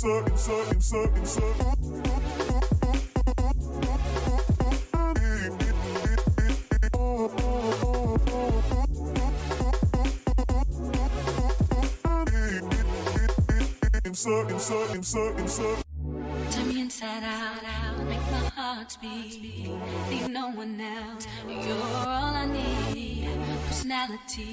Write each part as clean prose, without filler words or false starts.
Turn me inside out, make my heart speak. Leave no one else. You're all I need. Personality,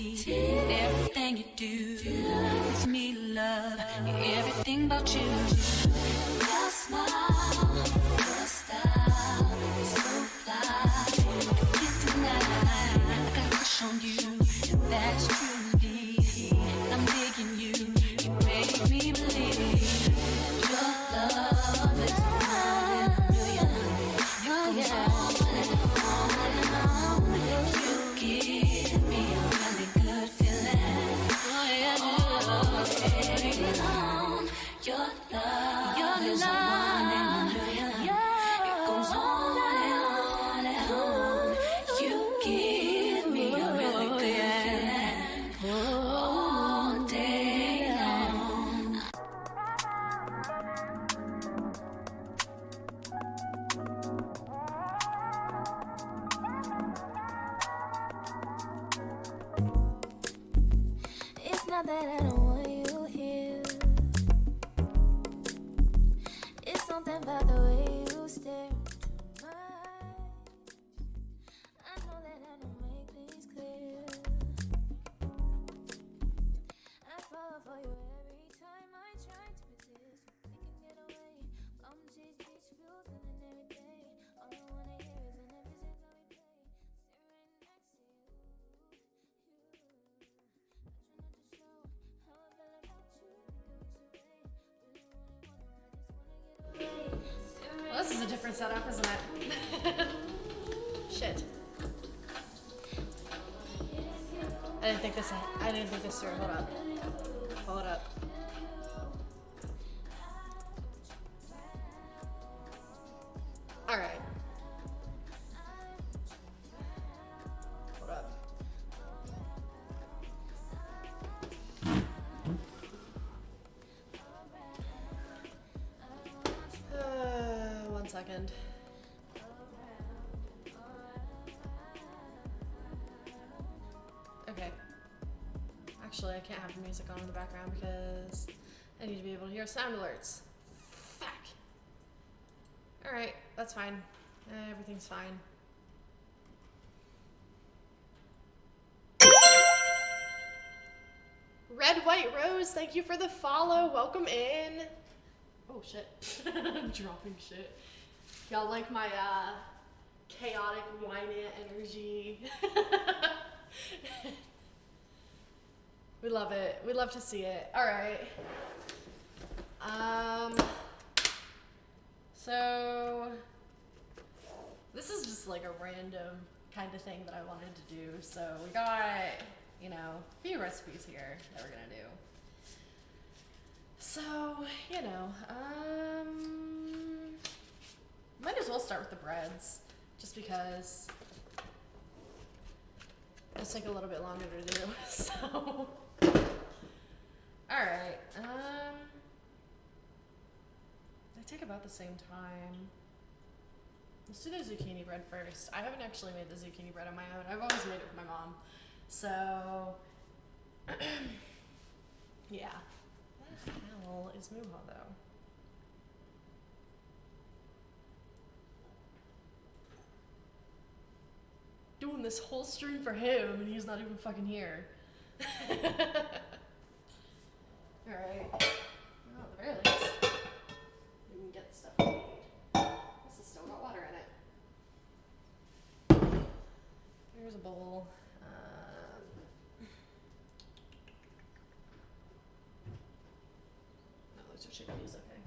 everything you do makes me love everything about you. Your smile, your style, so fly. Can't deny, I got a crush on you. That's truly, I'm digging you. You make me believe your love is one in a million. It goes on and on. You give me a really good feeling. Oh yeah, hang on. Your love is one in a million. It goes on and on. You give me a really good feeling all day long. It's not that I don't want you here. It's something about the way you stare into my eyes. I know that I don't make things clear. I fall for you every time I try to resist. We can get away. Come chase beach views and every day. All I wanna hear is an episode that we play. Sit right next to you. Well, this is a different setup, isn't it? Shit. I didn't think this through. Hold up. Hold up. Alright. Hold up. One second. Okay. Actually, I can't have the music on in the background because I need to be able to hear sound alerts. Fuck. Alright, that's fine. Everything's fine. Red White Rose, thank you for the follow. Welcome in. Oh shit. I'm dropping shit. Y'all like my chaotic wine energy? We love it. We love to see it. Alright. So this is just like a random kind of thing that I wanted to do. So we got, you know, a few recipes here that we're gonna do. So, you know, might as well start with the breads, just because it'll take a little bit longer to do, so. Alright, they take about the same time. Let's do the zucchini bread first. I haven't actually made the zucchini bread on my own. I've always made it with my mom. So, yeah. What the hell is Muha, though? Doing this whole stream for him, and he's not even fucking here. Alright. Well, at the very least, we can get the stuff we need. This has still got water in it. Here's a bowl. No, those are chickpeas, okay.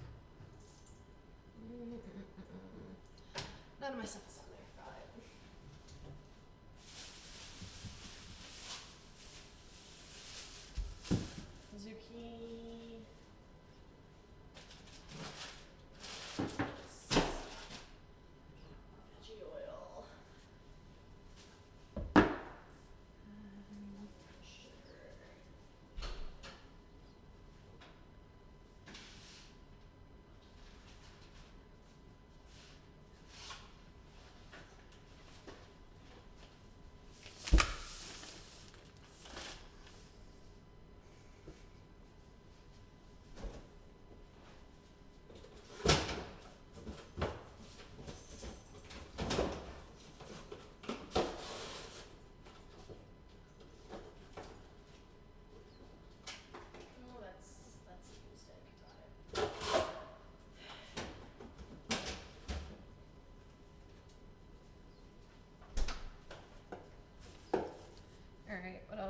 None of my stuff is on there. Got it. Zucchini. Veggie oil. Sugar.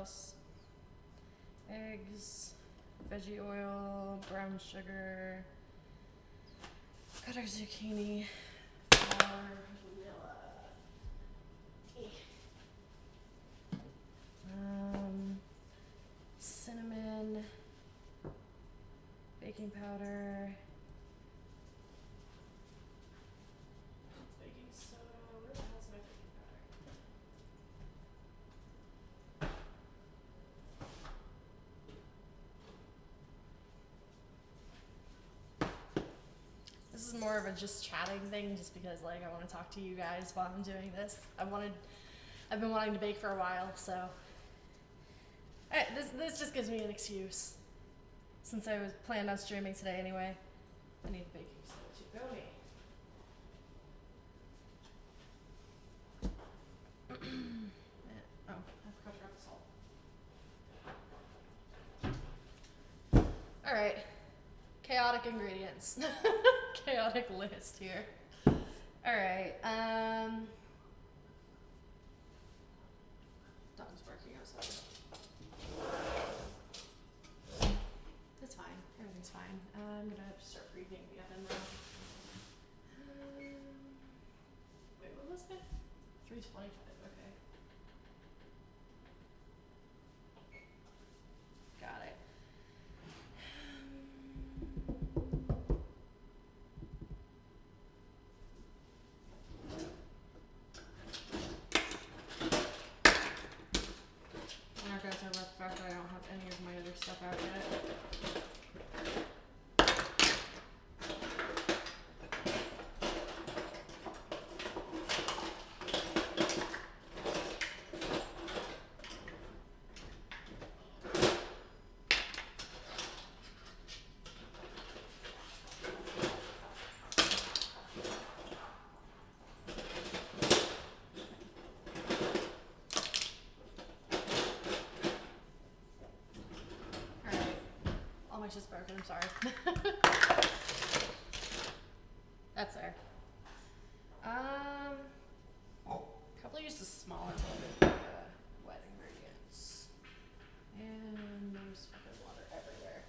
else? Eggs, veggie oil, brown sugar, cut our zucchini, flour, vanilla. Cinnamon, baking powder, baking soda. Where the hell's my baking powder? This is more of a just chatting thing, just because like I want to talk to you guys while I'm doing this. I've been wanting to bake for a while, so this just gives me an excuse. Since I was planned on streaming today anyway. I need baking soda too. Go me. Oh, I forgot to grab the salt. Alright. Chaotic ingredients. Chaotic list here. Alright, dog's barking outside. It's fine. Everything's fine. I'm gonna have to start preheating the oven now. Wait, what was it? 325. Okay. Got it. Alright guys, sorry about the fact that I don't have any of my other stuff out yet. It's just broken, I'm sorry. That's there. Probably use the smaller one, wet ingredients. And there's fucking water everywhere.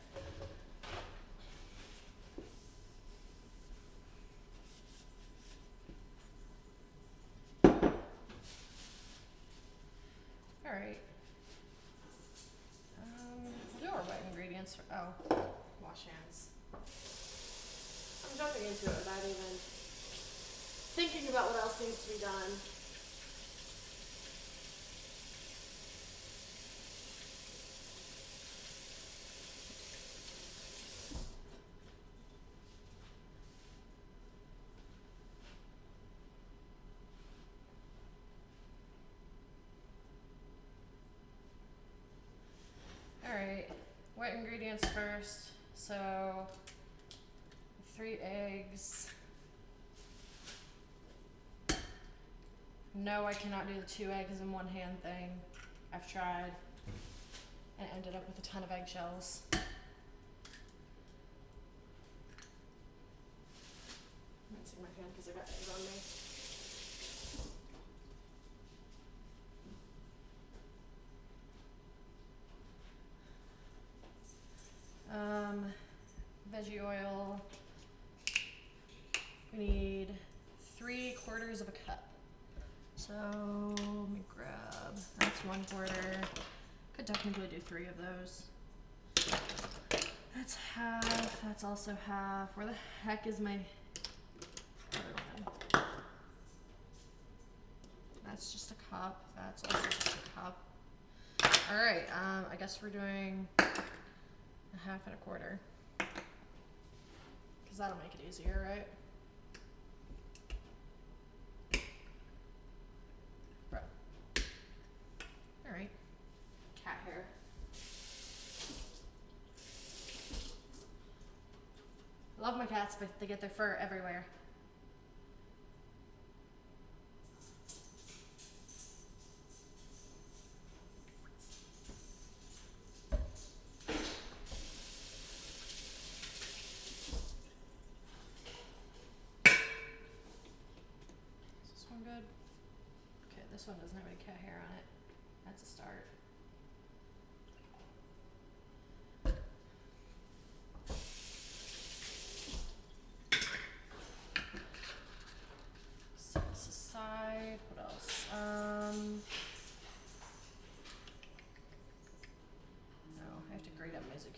Alright. We'll do our wet ingredients for, wash hands. I'm jumping into it without even thinking about what else needs to be done. Alright, wet ingredients first. So, 3 eggs. No, I cannot do the 2 eggs in one hand thing. I've tried and ended up with a ton of eggshells. I'm rinsing my hand because I got eggs on me. Veggie oil. We need 3/4 of a cup. So let me grab, that's 1/4. Could technically do 3 of those. That's half, that's also half. Where the heck is my other one? That's just a cup, that's also just a cup. Alright, I guess we're doing a 1/2 and 1/4. Because that'll make it easier, right? Bro. Alright. Cat hair. I love my cats, but they get their fur everywhere. Good. Okay, this one doesn't have any cat hair on it. That's a start.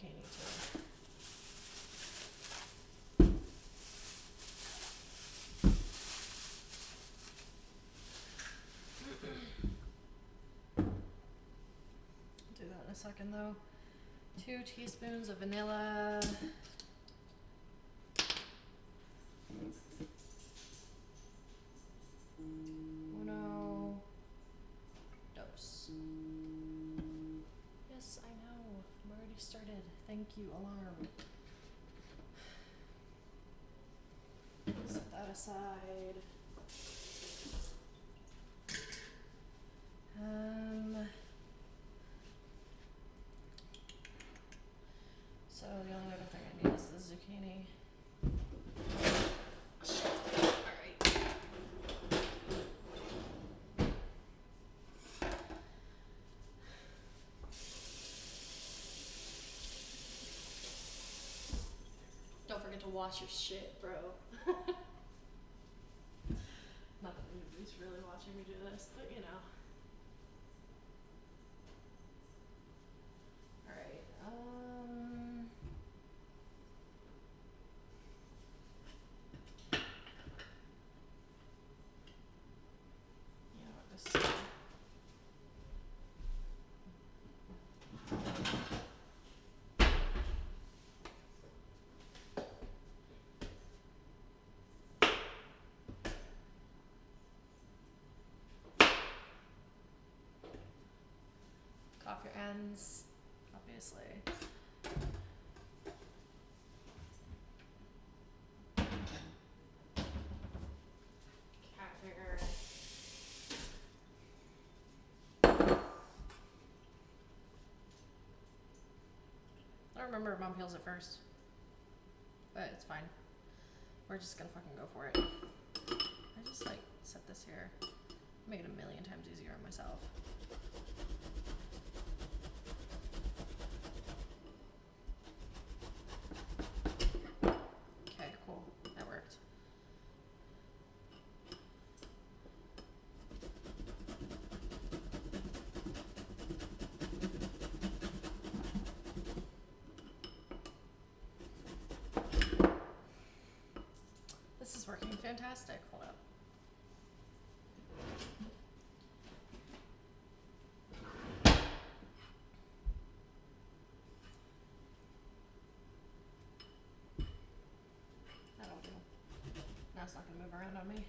zucchini too. Do that in a second though. 2 teaspoons of vanilla. Uno. Dos. Yes, I know. I'm already started. Thank you, alarm. Set that aside. So the only other thing I need is the zucchini. Alright. Don't forget to wash your shit, bro. Not that anybody's really watching me do this, but you know. Alright, you know what, this is cough your ends, obviously. Cat hair. I don't remember if Mom peels it first, but it's fine. We're just gonna fucking go for it. I just like set this here, make it a million times easier on myself. Okay, cool, that worked. This is working fantastic. Hold up. That'll do. Now it's not gonna move around on me.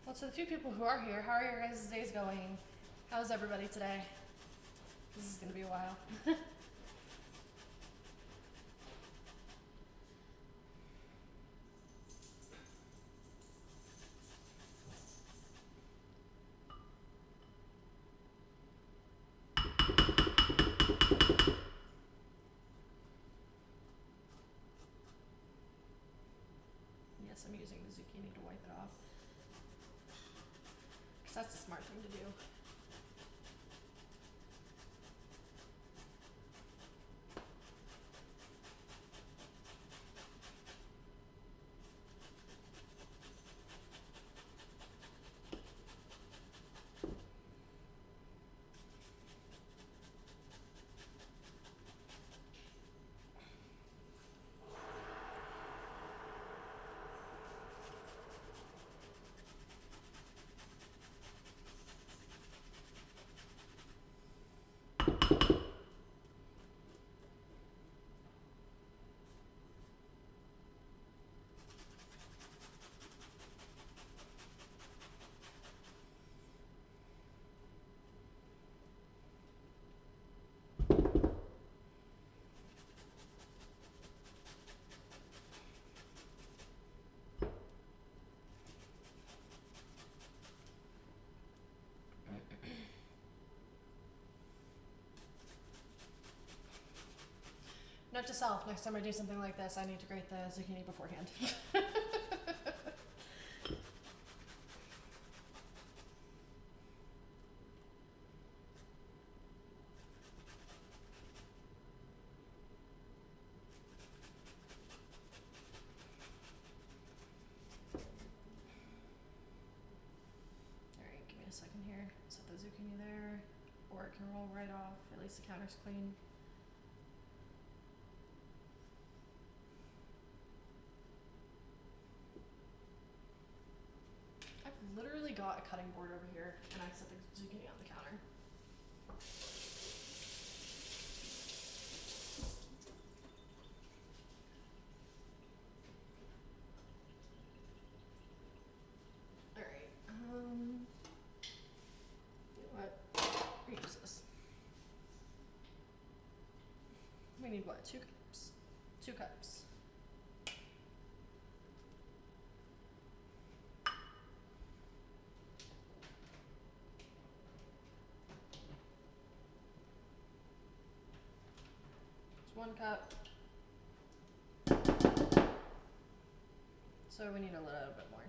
Well, to the few people who are here, how are your guys' days going? How's everybody today? This is gonna be a while. Yes, I'm using the zucchini to wipe it off. Because that's the smart thing to do. Note to self, next time I do something like this, I need to grate the zucchini beforehand. Alright, give me a second here. Set the zucchini there, or it can roll right off. At least the counter's clean. I've literally got a cutting board over here, and I set the zucchini on the counter. Alright, you know what? Reuse this. We need what? 2 cups? 2 cups. It's 1 cup. So we need a little bit more.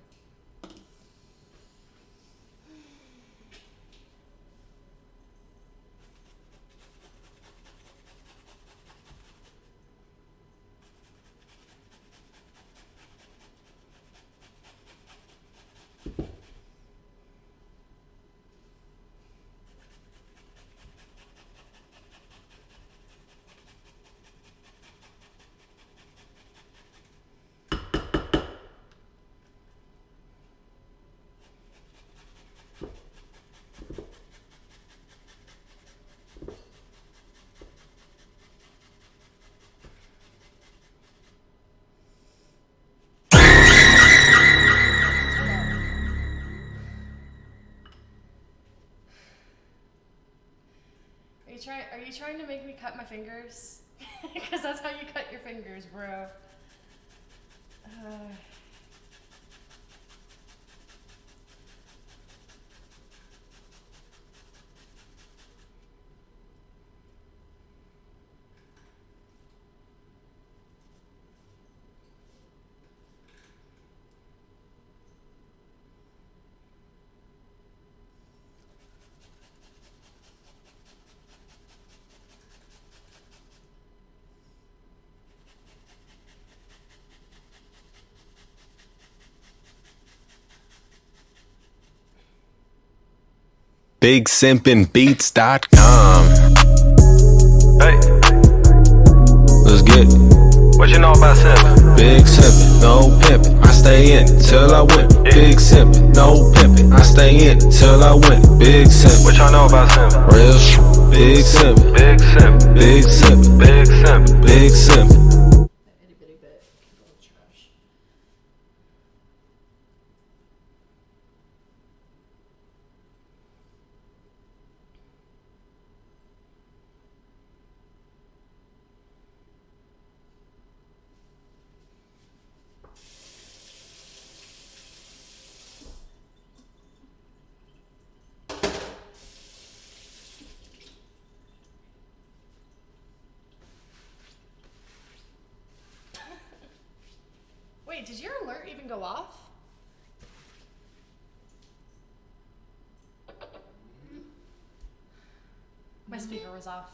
Are you trying to make me cut my fingers? Because that's how you cut your fingers, bro. BigSimpinBeats.com. Hey, Let's get it. what you know about simping? Big simpin', no pimpin'. I stay in it till I win it. Big simpin', no pimpin'. I stay in it till I win it. Big simpin', What y'all know about simping? real shit. Big simpin', Big simping, big simpin', big simping. big simpin'. That itty bitty bit can go in the trash. Wait, did your alert even go off? My speaker was off.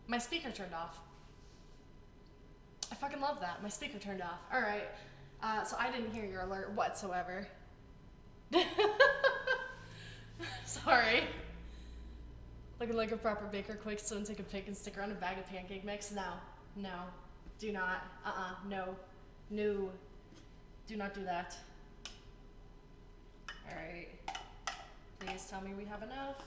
My speaker turned off. I fucking love that. My speaker turned off. Alright. So I didn't hear your alert whatsoever. Sorry. Looking like a proper baker, quick, so take a pic and stick around a bag of pancake mix. No. No. Do not. No. No. Do not do that. Alright. Please tell me we have enough.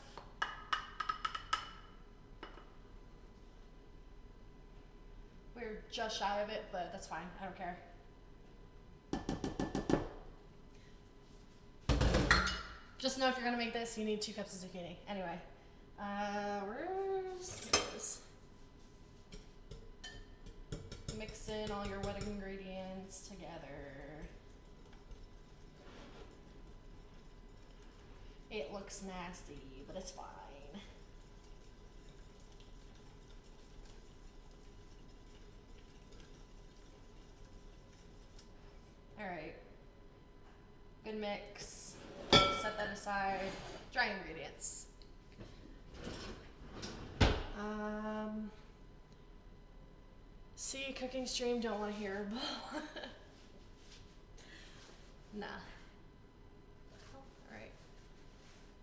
We're just shy of it, but that's fine. I don't care. Just know if you're gonna make this, you need 2 cups of zucchini. Anyway. Where's this? Mix in all your wet ingredients together. It looks nasty, but it's fine. chicken mix. Set that aside. Dry ingredients. See, cooking stream, don't want to hear. Nah. Alright.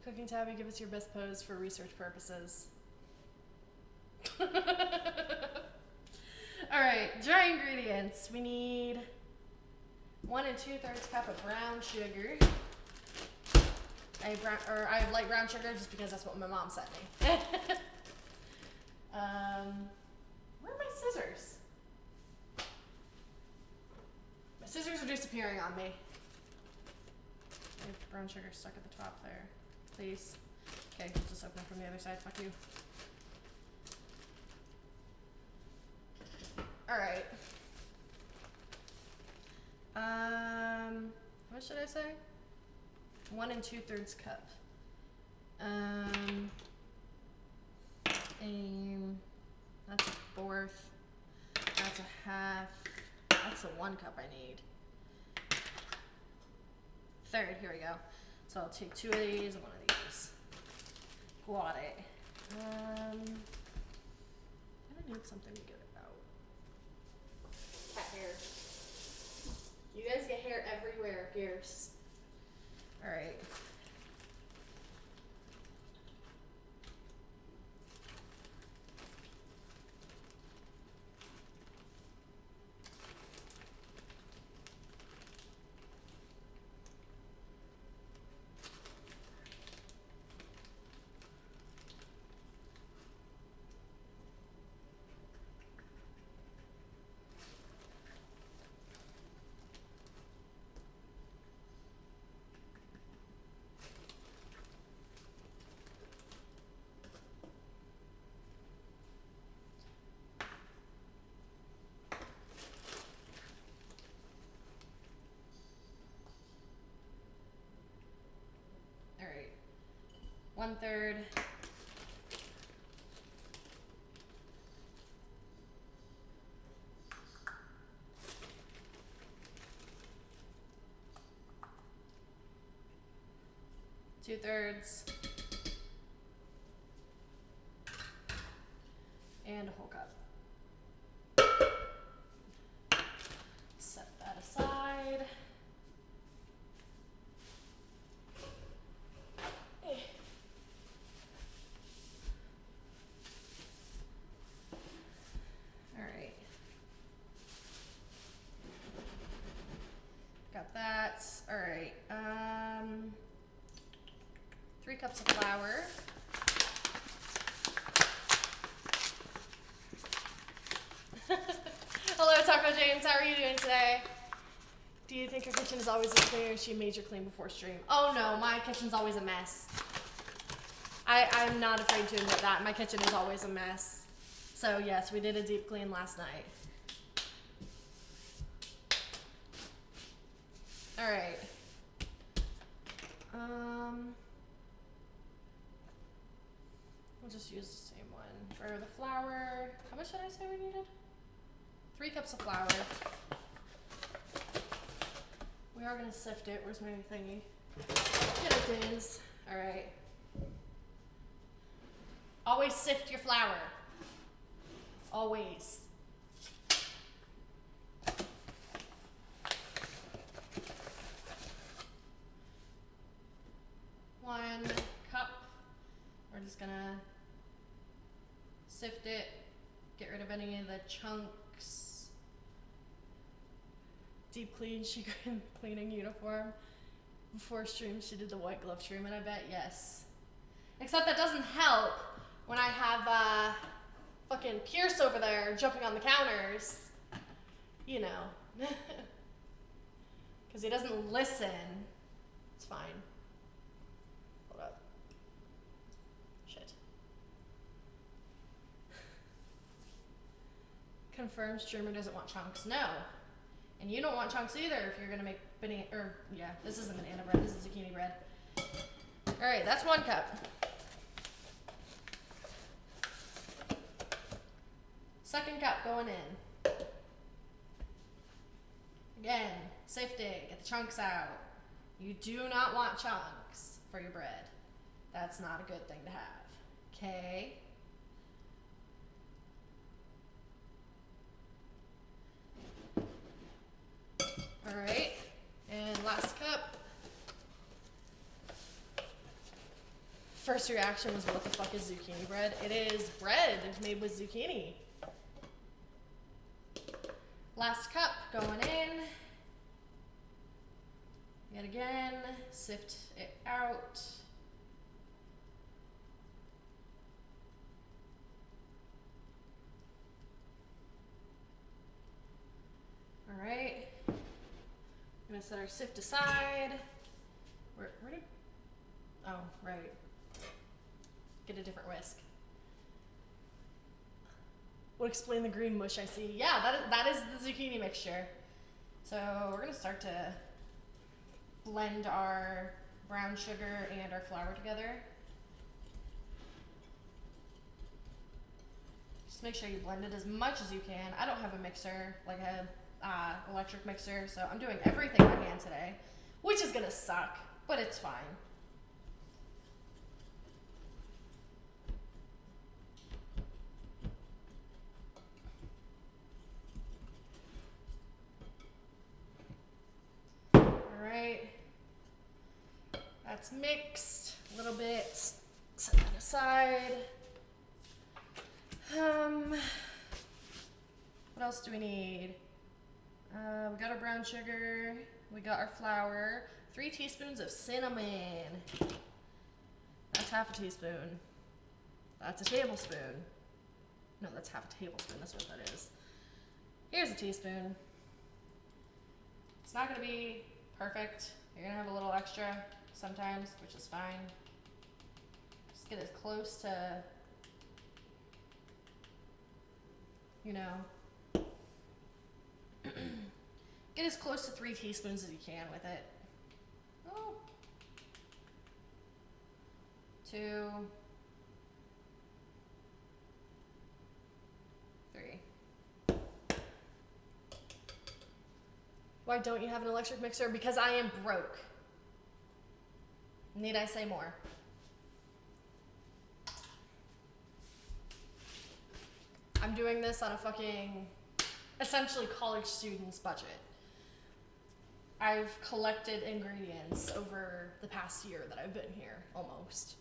Cooking tabby, give us your best pose for research purposes. Alright, dry ingredients. We need 1 2/3 cup of brown sugar. I have light brown sugar just because that's what my mom sent me. Where are my scissors? My scissors are disappearing on me. I have brown sugar stuck at the top there. Please. Okay, we'll just open it from the other side. Fuck you. Alright. What should I say? 1 2/3 cup. That's a fourth. That's a half. That's the 1 cup I need. Third, here we go. So I'll take 2 of these and 1 of these. Got it. I need something to get it out. Cat hair. You guys get hair everywhere, Gears. Alright. Alright. 1/3. Two-thirds. And a whole cup. Set that aside. Alright. Got that. Alright. 3 cups of flour. Hello, Taco James. How are you doing today? Do you think your kitchen is always as clean, or she made your clean before stream? Oh no, my kitchen's always a mess. I'm not afraid to admit that. My kitchen is always a mess. So yes, we did a deep clean last night. Alright. We'll just use the same one. For the flour, how much did I say we needed? 3 cups of flour. We are gonna sift it. Where's my thingy? Here it is. Alright. Always sift your flour. Always. One cup. We're just gonna sift it, get rid of any of the chunks. Deep clean, she cleaning uniform. Before stream, she did the white glove stream, and I bet yes. Except that doesn't help when I have fucking Pierce over there jumping on the counters. You know. Because he doesn't listen. It's fine. Hold up. Shit. Confirmed streamer doesn't want chunks. No. And you don't want chunks either if you're gonna make banana, or yeah, this isn't banana bread, this is zucchini bread. Alright, that's 1 cup. Second cup going in. Again, sift it, get the chunks out. You do not want chunks for your bread. That's not a good thing to have. Okay? Alright, and last cup. First reaction was, what the fuck is zucchini bread? It is bread made with zucchini. Last cup going in. Yet again, sift it out. All right. I'm gonna set our sift aside. Where did? Oh, right. Get a different whisk. Would explain the green mush I see. Yeah, that is the zucchini mixture. So we're gonna start to blend our brown sugar and our flour together. Just make sure you blend it as much as you can. I don't have a mixer, like a electric mixer, so I'm doing everything by hand today, which is gonna suck, but it's fine. Alright, that's mixed a little bit, set that aside. What else do we need? We got our brown sugar, we got our flour, 3 teaspoons of cinnamon. That's half a teaspoon. That's a tablespoon. No, that's half a tablespoon, that's what that is. Here's a teaspoon. It's not gonna be perfect. You're gonna have a little extra sometimes, which is fine. Just get as close to, you know, get as close to 3 teaspoons as you can with it. Oh. 2, 3. Why don't you have an electric mixer? Because I am broke. Need I say more? I'm doing this on a fucking, essentially college student's budget. I've collected ingredients over the past year that I've been here, almost.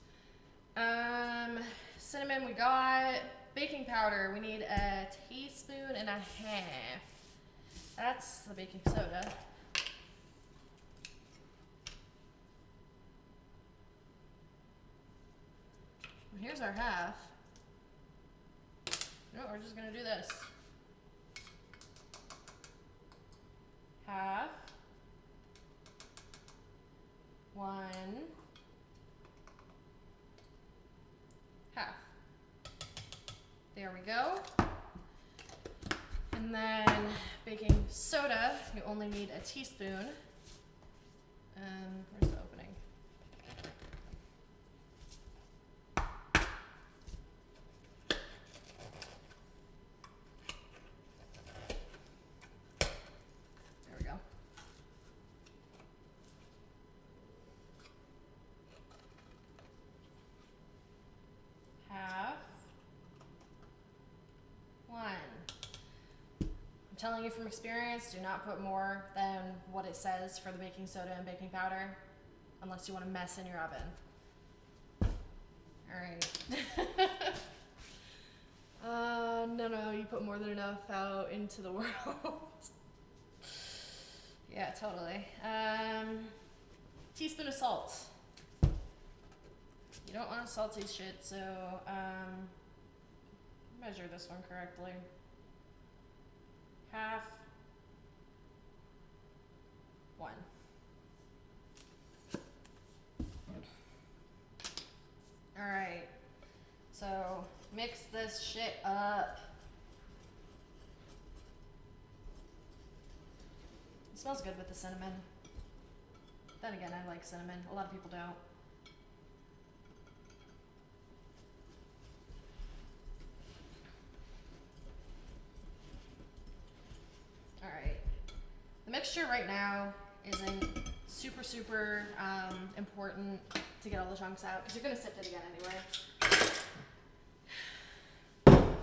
Cinnamon we got. Baking powder, we need a teaspoon and a half. That's the baking soda. And here's our half. No, we're just gonna do this. Half. 1. Half. There we go. And then baking soda, you only need a teaspoon. Where's the opening? There we go. Half. 1. I'm telling you from experience, do not put more than what it says for the baking soda and baking powder, unless you want to mess in your oven. Alright. No, you put more than enough out into the world. Yeah, totally. Teaspoon of salt. You don't want to salty shit, so measure this one correctly. Half. 1. Alright, so mix this shit up. It smells good with the cinnamon. Then again, I like cinnamon. A lot of people don't. Alright. The mixture right now is in super, super important to get all the chunks out because you're gonna sift it again anyway.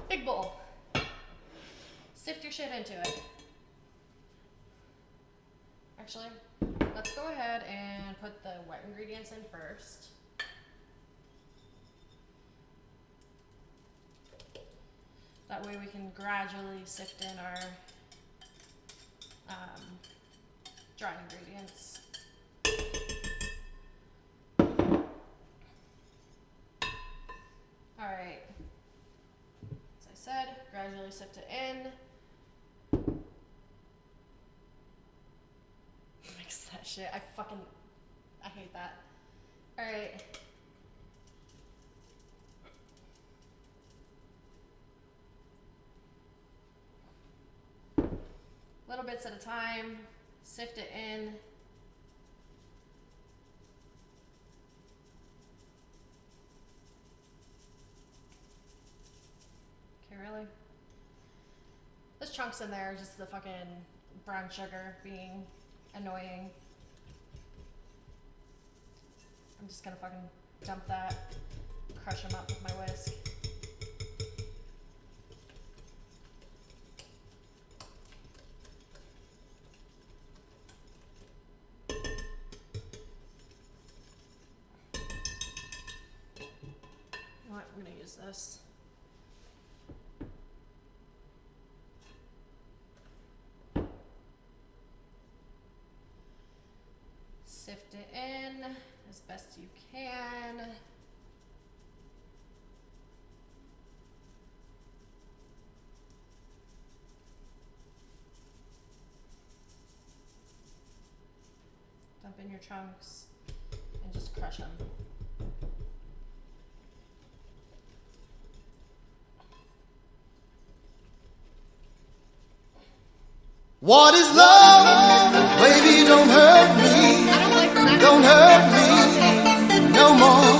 Big bowl. Sift your shit into it. Actually, let's go ahead and put the wet ingredients in first. That way we can gradually sift in our dry ingredients. Alright, as I said, gradually sift it in. Mix that shit. I hate that. Alright. Little bits at a time, sift it in. Okay, really? There's chunks in there, just the fucking brown sugar being annoying. I'm just gonna fucking dump that, crush them up with my whisk. You know what, I'm gonna use this. Sift it in as best you can. Dump in your chunks and just crush them. What is love? Baby, don't hurt me. I don't like that. Don't hurt me no more.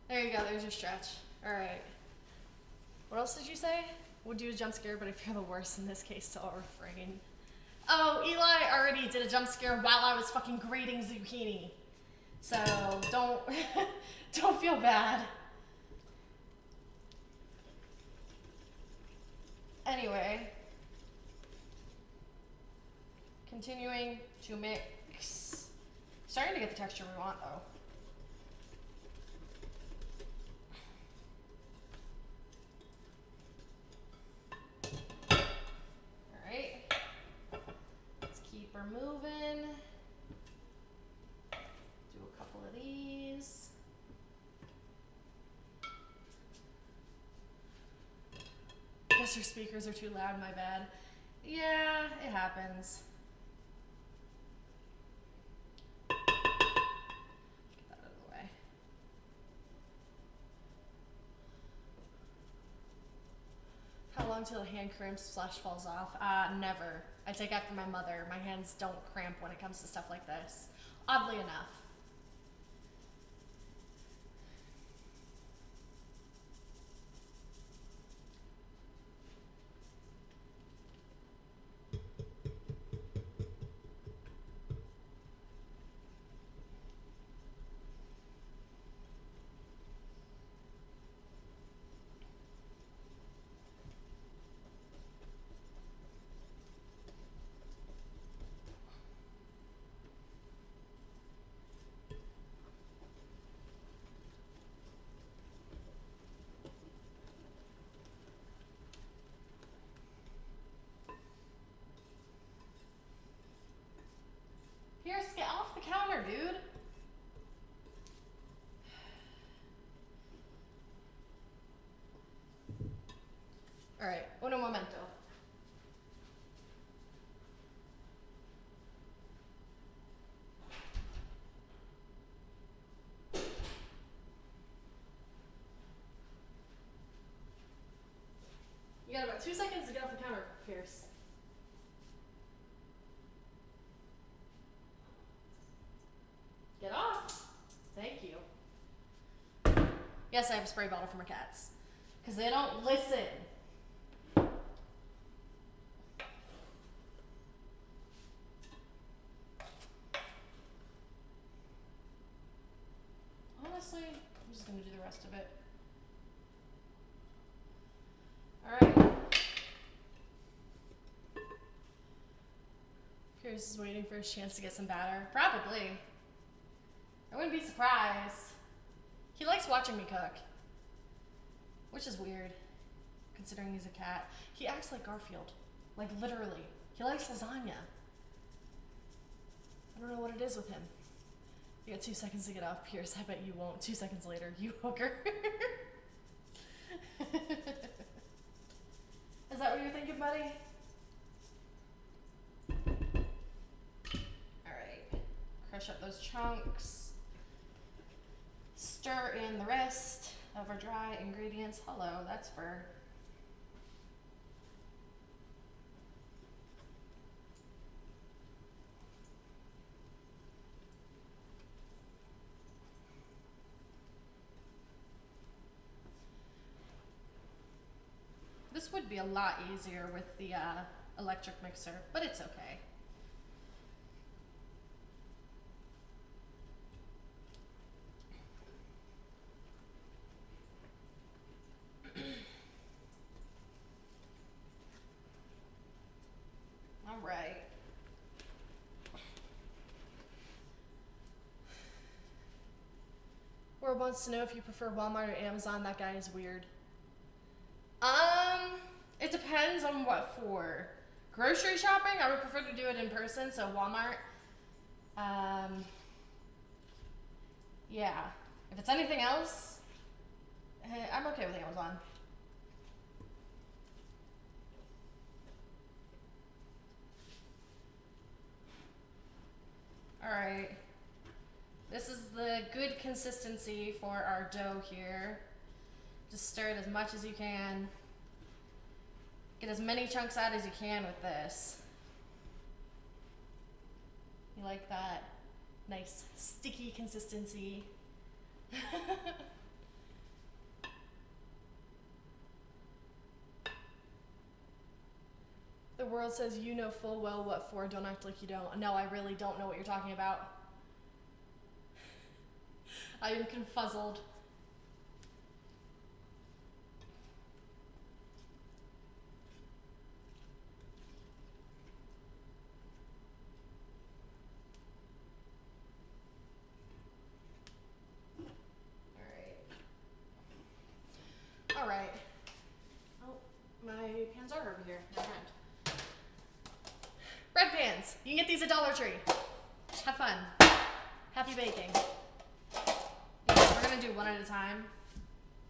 There you go, there's your stretch. Alright. What else did you say? We'll do a jump scare, but if you're the worst in this case, so I'll refrain. Oh, Eli already did a jump scare while I was fucking grating zucchini. So don't don't feel bad. Anyway, continuing to mix. Starting to get the texture we want though. Alright, let's keep her moving. Do a couple of these. Guess your speakers are too loud, my bad. Yeah, it happens. Get that out of the way. How long till the hand cramps / falls off? Never. I take after my mother. My hands don't cramp when it comes to stuff like this. Oddly enough. Pierce, get off the counter, dude. All right, uno momento. You got about 2 seconds to get off the counter, Pierce. Get off. Thank you. Yes, I have a spray bottle for my cats. Because they don't listen. honestly, I'm just gonna do the rest of it. Alright. Pierce is waiting for his chance to get some batter. Probably. I wouldn't be surprised. He likes watching me cook. Which is weird, considering he's a cat. He acts like Garfield. Like, literally. He likes lasagna. I don't know what it is with him. You got 2 seconds to get off, Pierce. I bet you won't. 2 seconds later, you hooker. Is that what you're thinking, buddy? Alright. Crush up those chunks. Stir in the rest of our dry ingredients. Hello, that's fur. This would be a lot easier with the electric mixer, but it's okay. All right. World wants to know if you prefer Walmart or Amazon. That guy is weird. It depends on what for. Grocery shopping, I would prefer to do it in person, so Walmart. Yeah. If it's anything else, I'm okay with Amazon. Alright. This is the good consistency for our dough here. Just stir it as much as you can. Get as many chunks out as you can with this. You like that nice sticky consistency? The world says you know full well what for. Don't act like you don't. No, I really don't know what you're talking about. I am confuzzled. All right. Oh, my pans are over here. Never mind. Bread pans. You can get these at Dollar Tree. Have fun. Happy baking. Yeah, we're gonna do one at a time.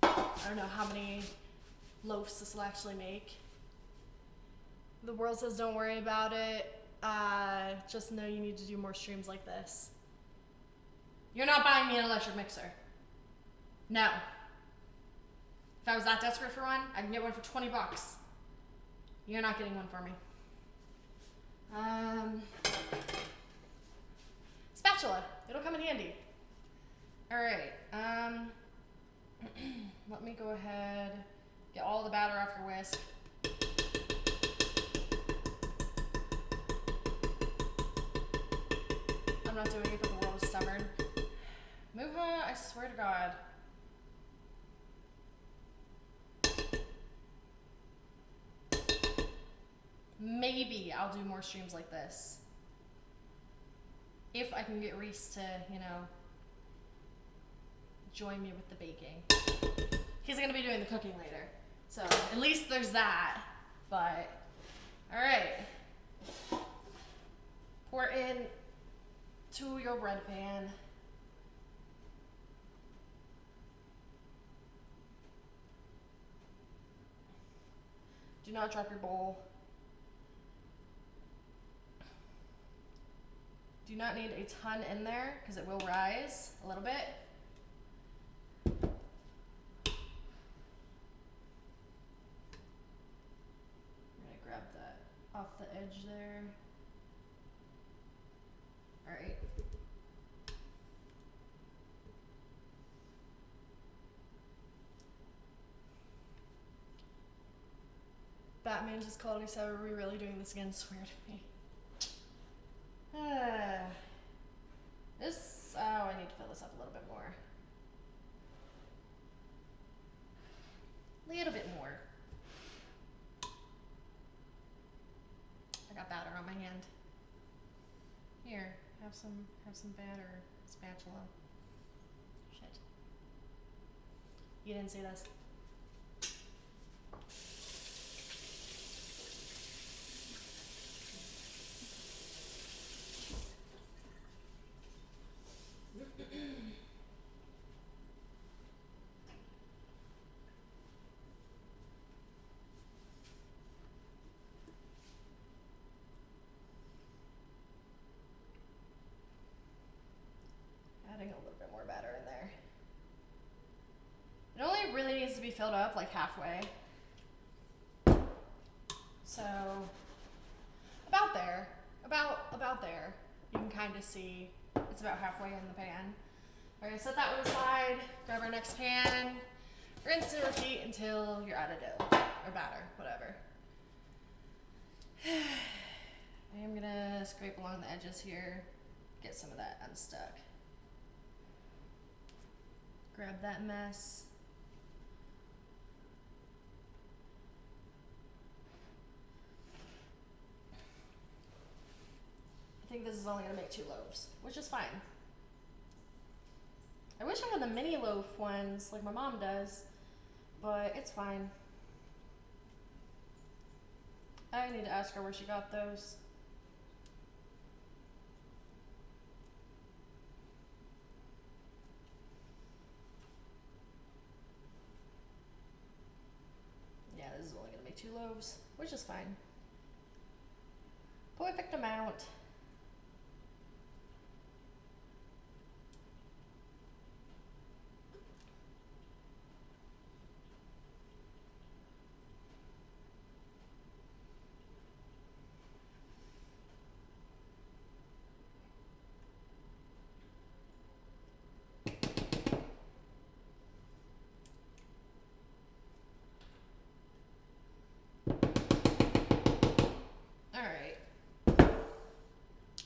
I don't know how many loaves this will actually make. The world says don't worry about it. Just know you need to do more streams like this. You're not buying me an electric mixer. No. If I was that desperate for one, I can get one for 20 bucks. You're not getting one for me. Spatula. It'll come in handy. All right. Let me go ahead, get all the batter off your whisk. I'm not doing it, but the world is stubborn. Muha, I swear to God. Maybe I'll do more streams like this. If I can get Reese to, you know, join me with the baking. He's gonna be doing the cooking later. So at least there's that. But, all right. Pour in to your bread pan. Do not drop your bowl. Do not need a ton in there because it will rise a little bit. I'm gonna grab that off the edge there. All right. Batman just called. He said, "Are we really doing this again?" Swear to me. I need to fill this up a little bit more. batter on my hand. Here, have some batter, spatula. Shit. You didn't see this. Adding a little bit more batter in there. It only really needs to be filled up like halfway. So about there. About there. You can kind of see it's about halfway in the pan. We're gonna set that one aside, grab our next pan, rinse and repeat until you're out of dough or batter, whatever. I am gonna scrape along the edges here, get some of that unstuck. Grab that mess. I think this is only gonna make 2 loaves, which is fine. I wish I had the mini loaf ones like my mom does, but it's fine. I need to ask her where she got those. Yeah, this is only gonna make 2 loaves, which is fine. Perfect amount.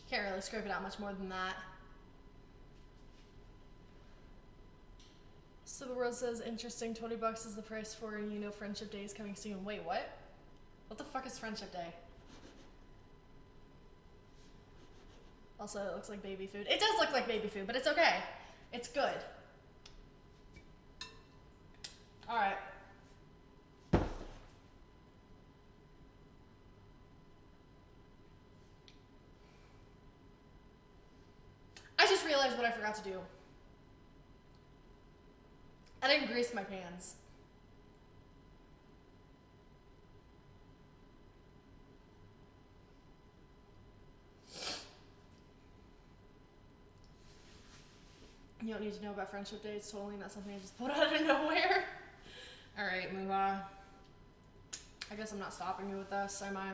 Can't really scrape it out much more than that. So the world says, interesting, $20 is the price for, Friendship Day is coming soon. Wait, what? What the fuck is Friendship Day? Also, it looks like baby food. It does look like baby food, but it's okay. It's good. Alright. I just realized what I forgot to do. I didn't grease my pans. You don't need to know about Friendship Day. It's totally not something I just pulled out of nowhere. Alright, Moolah. I guess I'm not stopping you with this, am I?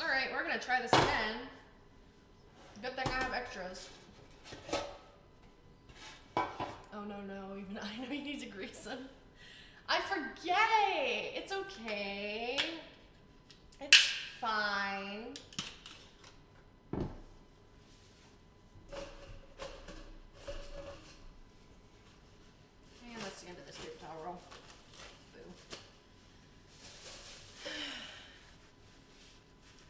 Alright, we're gonna try this again. Good thing I have extras. Oh no, even I know you need to grease them. I forget! It's okay. It's fine. And that's the end of this paper towel roll. Boo.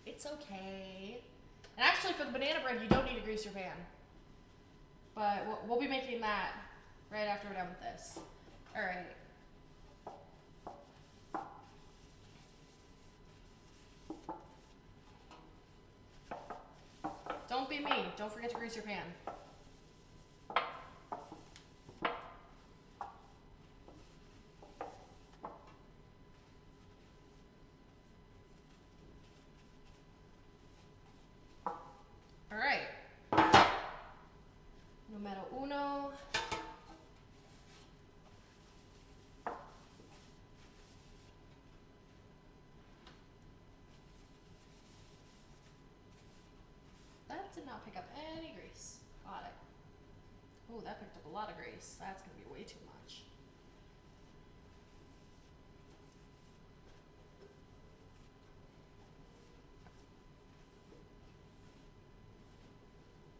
It's okay. And actually, for the banana bread, you don't need to grease your pan. But we'll be making that right after we're done with this. Alright. Don't be me. Don't forget to grease your pan. Alright. Numero uno. That did not pick up any grease. Got it. Oh, that picked up a lot of grease. That's going to be way too much.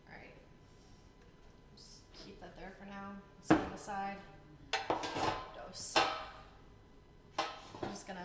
Alright. Just keep that there for now. Set it aside. Dose. I'm just going to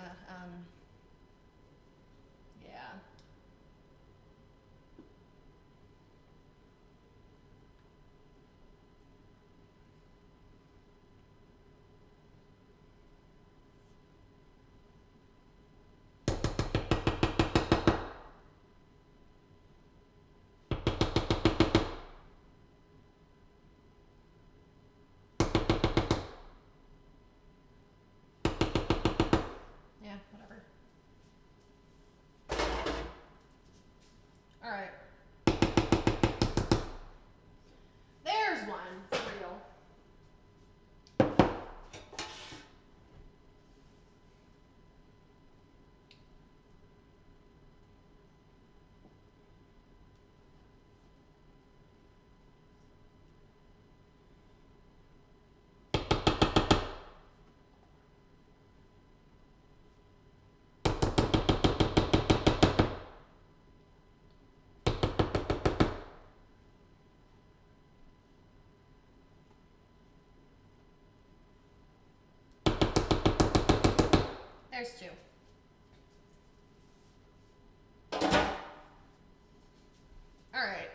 There's 2. Alright.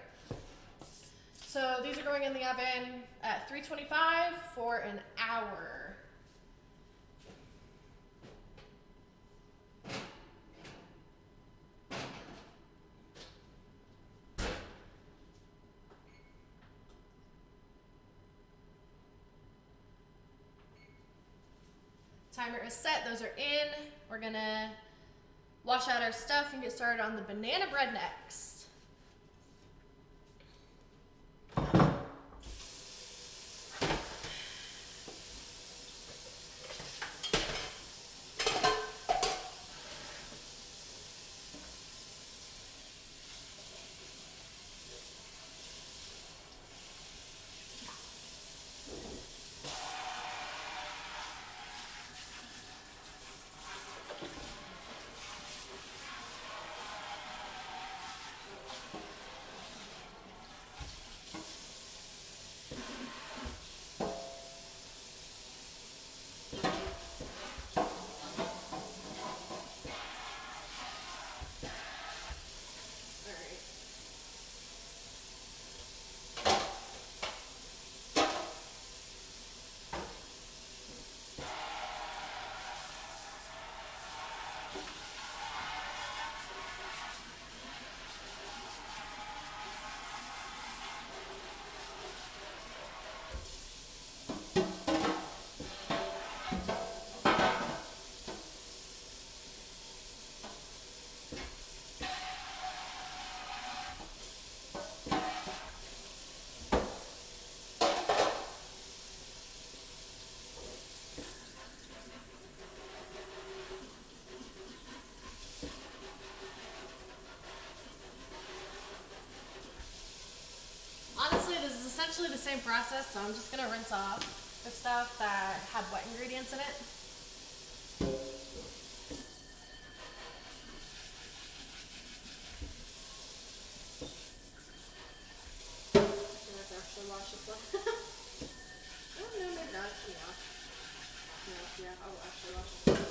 So these are going in the oven at 325 for an hour. Timer is set, those are in. We're gonna wash out our stuff and get started on the banana bread next. Honestly, this is essentially the same process, so I'm just gonna rinse off the stuff that had wet ingredients in it. I'm gonna have to actually wash this one. Oh no, maybe not. Yeah, I will actually wash this one.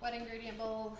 Wet ingredient bowl.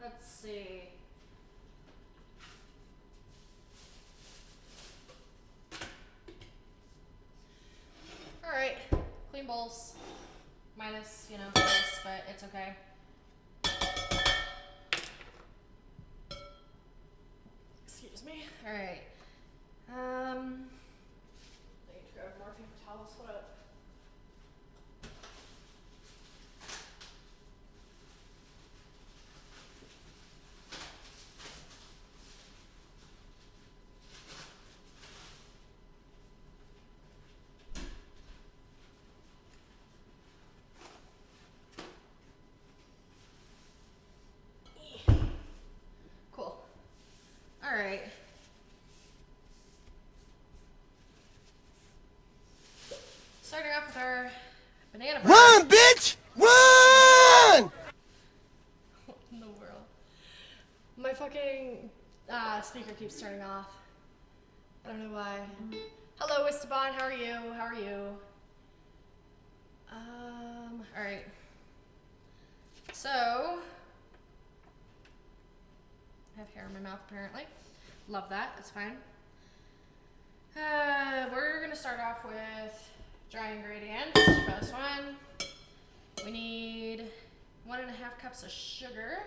Let's see. All right, clean bowls. Minus, this, but it's okay. Excuse me. All right. I need to grab more paper towels. What up? speaker keeps turning off. I don't know why. Hello, Esteban. How are you? How are you? All right. So, I have hair in my mouth apparently. Love that. It's fine. We're gonna start off with dry ingredients for this one. We need 1.5 cups of sugar.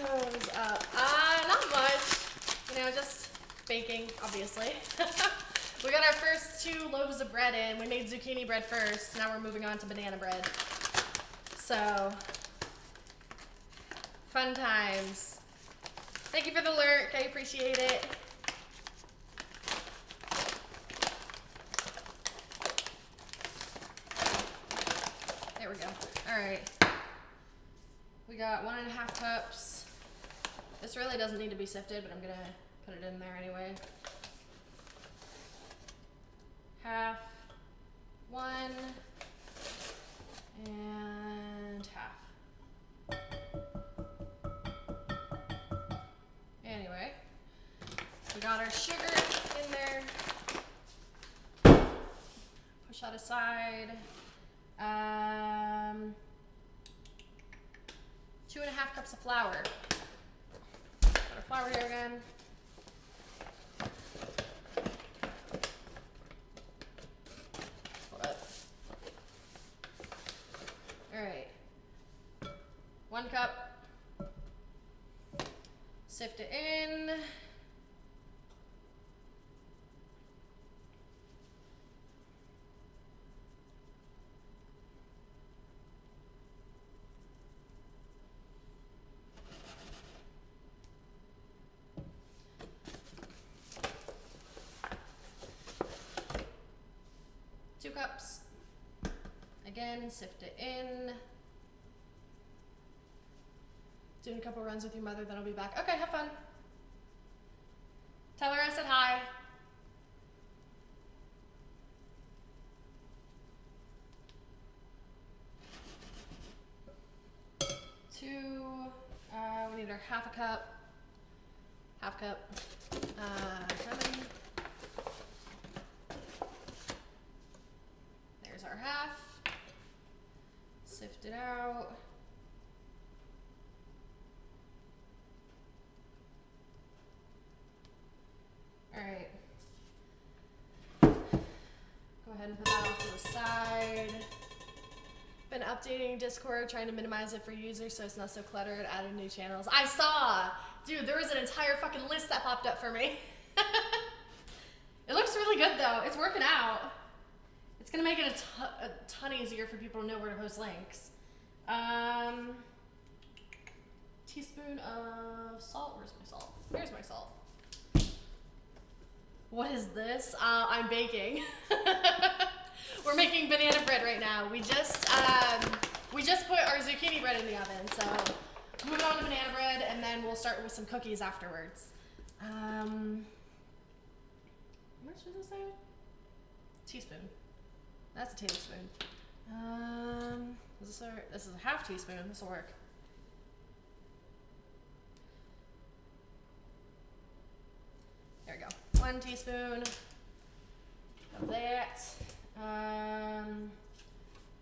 What is up? Not much. You know, just baking, obviously. We got our first 2 loaves of bread in. We made zucchini bread first. Now we're moving on to banana bread. So, fun times. Thank you for the lurk. I appreciate it. There we go. All right. We got 1.5 cups. This really doesn't need to be sifted, but I'm gonna put it in there anyway. Half, 1, and half. Anyway, we got our sugar in there. Push that aside. 2.5 cups of flour. Put our flour here again. Hold up. All right. 1 cup. Sift it in. Cups. Again, sift it in. Doing a couple runs with your mother, then I'll be back. Okay, have fun. Tell her I said hi. We need our half a cup. Half cup. Lemon. There's our half. Sift it out. All right. Go ahead and put that off to the side. Been updating Discord, trying to minimize it for users so it's not so cluttered, adding new channels. I saw! Dude, there was an entire fucking list that popped up for me. It looks really good though. It's working out. It's gonna make it a ton easier for people to know where to post links. Teaspoon of salt. Where's my salt? Here's my salt. What is this? I'm baking. We're making banana bread right now. We just put our zucchini bread in the oven, so moving on to banana bread, and then we'll start with some cookies afterwards. How much does it say? Teaspoon. That's a tablespoon. This is a half teaspoon. This will work. There we go. 1 teaspoon of that.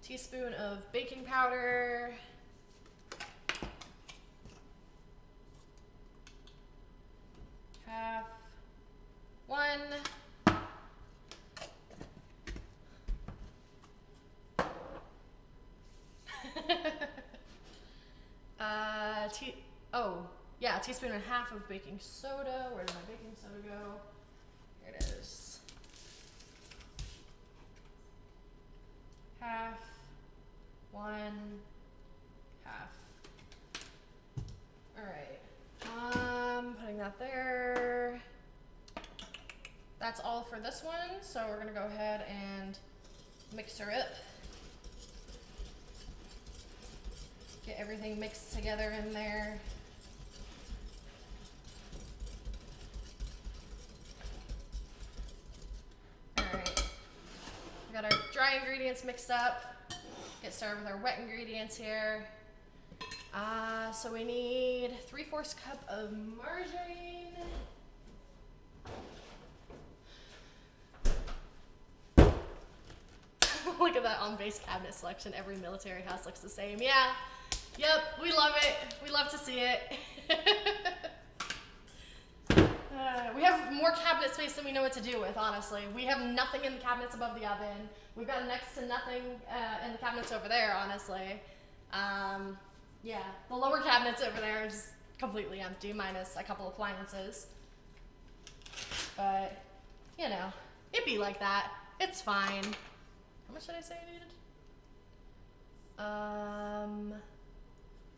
Teaspoon of baking powder. Half. 1. Teaspoon and a half of baking soda. Where did my baking soda go? Here it is. Half. 1. Half. All right. Putting that there. That's all for this one. So we're gonna go ahead and mix her up. Get get everything mixed together in there. Alright. We got our dry ingredients mixed up. Get started with our wet ingredients here. So we need 3/4 cup of margarine. Look at that on-base cabinet selection. Every military house looks the same. Yeah. Yep. We love it. We love to see it. We have more cabinet space than we know what to do with, honestly. We have nothing in the cabinets above the oven. We've got next to nothing in the cabinets over there, honestly. Yeah, the lower cabinets over there are just completely empty, minus a couple appliances. But, you know, it'd be like that. It's fine. How much did I say I needed?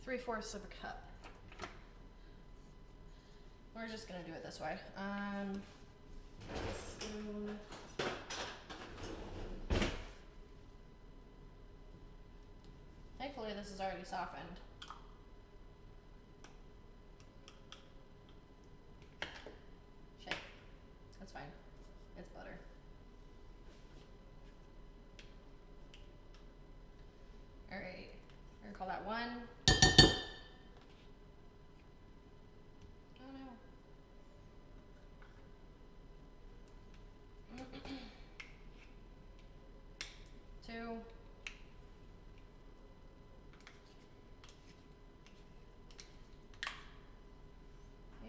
3/4 of a cup. We're just gonna do it this way. Spoon. Thankfully, this is already softened. Shake. That's fine. It's butter. All right. We're gonna call that 1. Oh no. 2.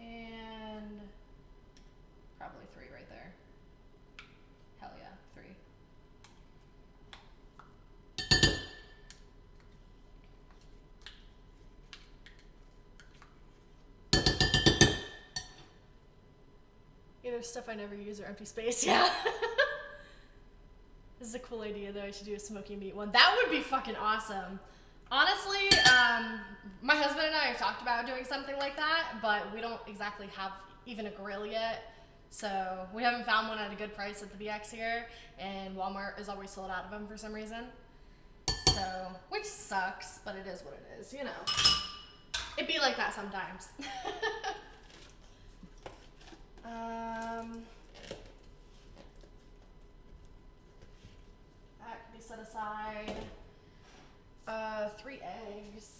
And probably 3 right there. Hell yeah, 3. Either stuff I never use or empty space, yeah. This is a cool idea though, I should do a smoky meat one. That would be fucking awesome. Honestly, my husband and I have talked about doing something like that, but we don't exactly have even a grill yet. So we haven't found one at a good price at the BX here, and Walmart is always sold out of them for some reason. So, which sucks, but it is what it is, you know. It'd be like that sometimes. That can be set aside. 3 eggs.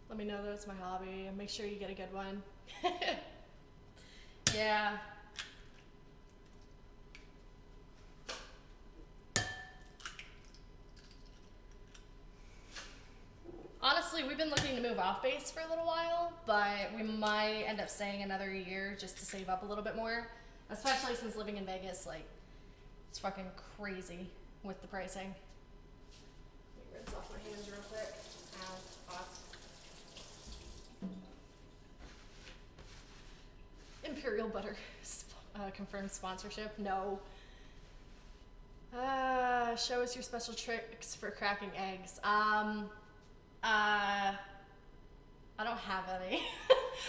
Let me know that it's my hobby and make sure you get a good one. Yeah. Honestly, we've been looking to move off base for a little while, but we might end up staying another year just to save up a little bit more. Especially since living in Vegas, like, it's fucking crazy with the pricing. Let me rinse off my hands real quick. Ow, hot. Imperial Butter confirmed sponsorship. No. Show us your special tricks for cracking eggs. I don't have any.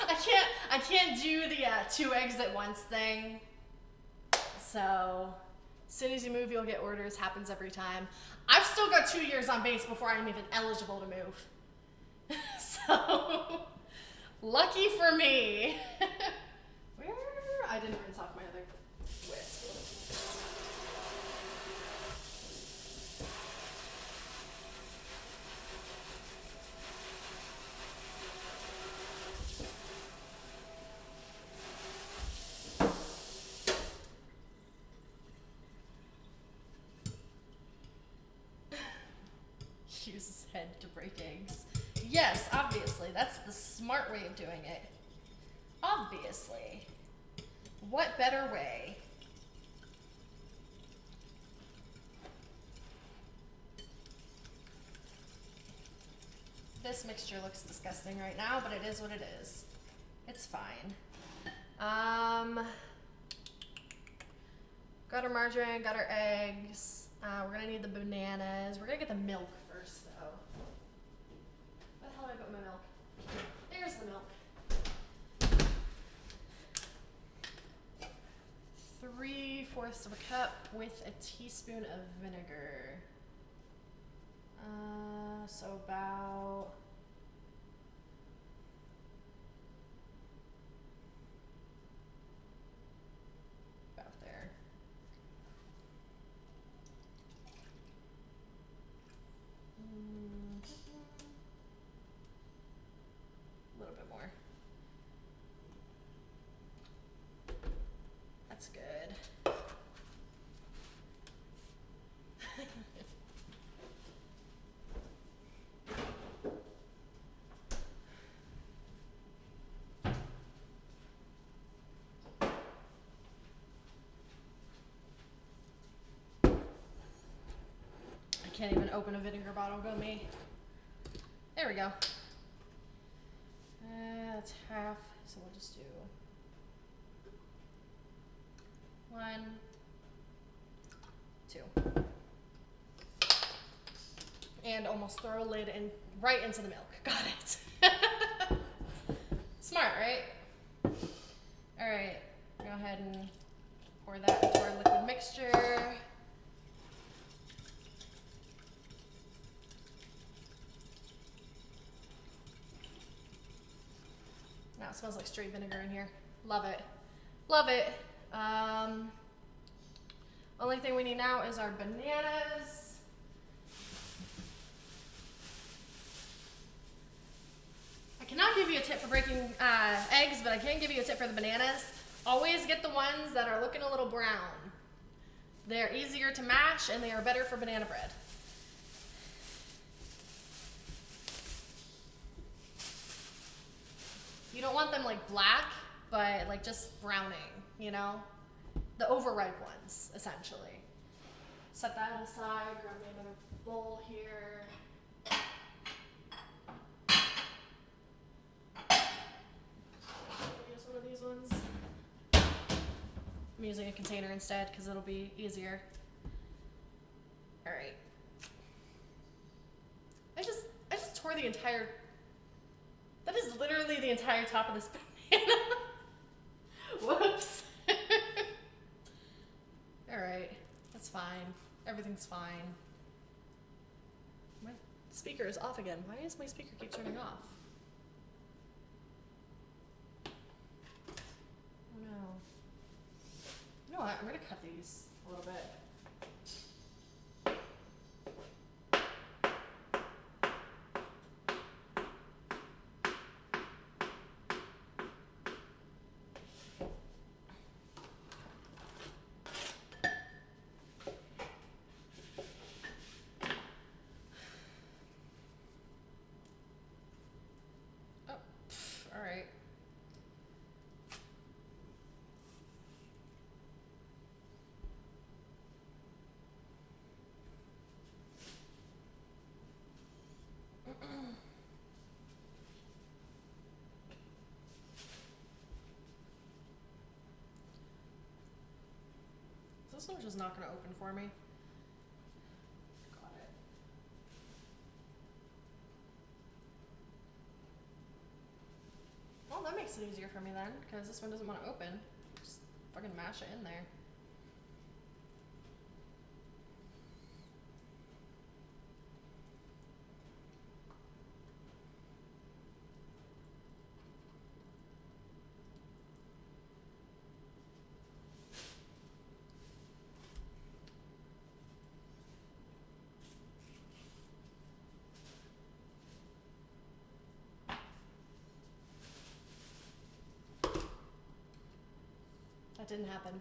I can't do the 2 eggs at once thing. So, as soon as you move, you'll get orders. Happens every time. I've still got 2 years on base before I'm even eligible to move. So, lucky for me. Where? I didn't rinse off my other whisk. Use his head to break eggs. Yes, obviously. That's the smart way of doing it. Obviously. What better way? This mixture looks disgusting right now, but it is what it is. It's fine. Got our margarine, got our eggs. We're gonna need the bananas. We're gonna get the milk first, though. Where the hell did I put my milk? There's the milk. 3/4 of a cup with a teaspoon of vinegar. So about there. A little bit more. That's good. I can't even open a vinegar bottle, go me. There we go. That's half, so we'll just do 1, 2. And almost throw a lid in right into the milk. Got it. Smart, right? All right, go ahead and pour that into our liquid mixture. Now it smells like straight vinegar in here. Love it. Love it. Only thing we need now is our bananas. I cannot give you a tip for breaking eggs, but I can give you a tip for the bananas. Always get the ones that are looking a little brown. They're easier to mash and they are better for banana bread. You don't want them like black, but like just browning, you know? The overripe ones, essentially. Set that aside, grab me another bowl here. Use one of these ones. I'm using a container instead because it'll be easier. All right. I just tore the entire. That is literally the entire top of this banana. Whoops. All right, that's fine. Everything's fine. My speaker is off again. Why does my speaker keep turning off? Oh no. You know what? I'm gonna cut these a little bit. All right. This one's just not going to open for me. Got it. Well, that makes it easier for me then, because this one doesn't want to open. Just fucking mash it in there. That didn't happen.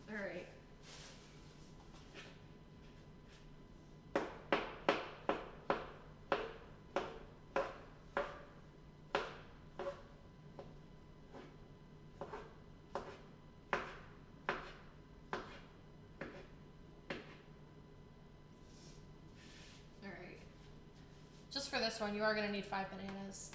All right. Just for this one, you are gonna need 5 bananas.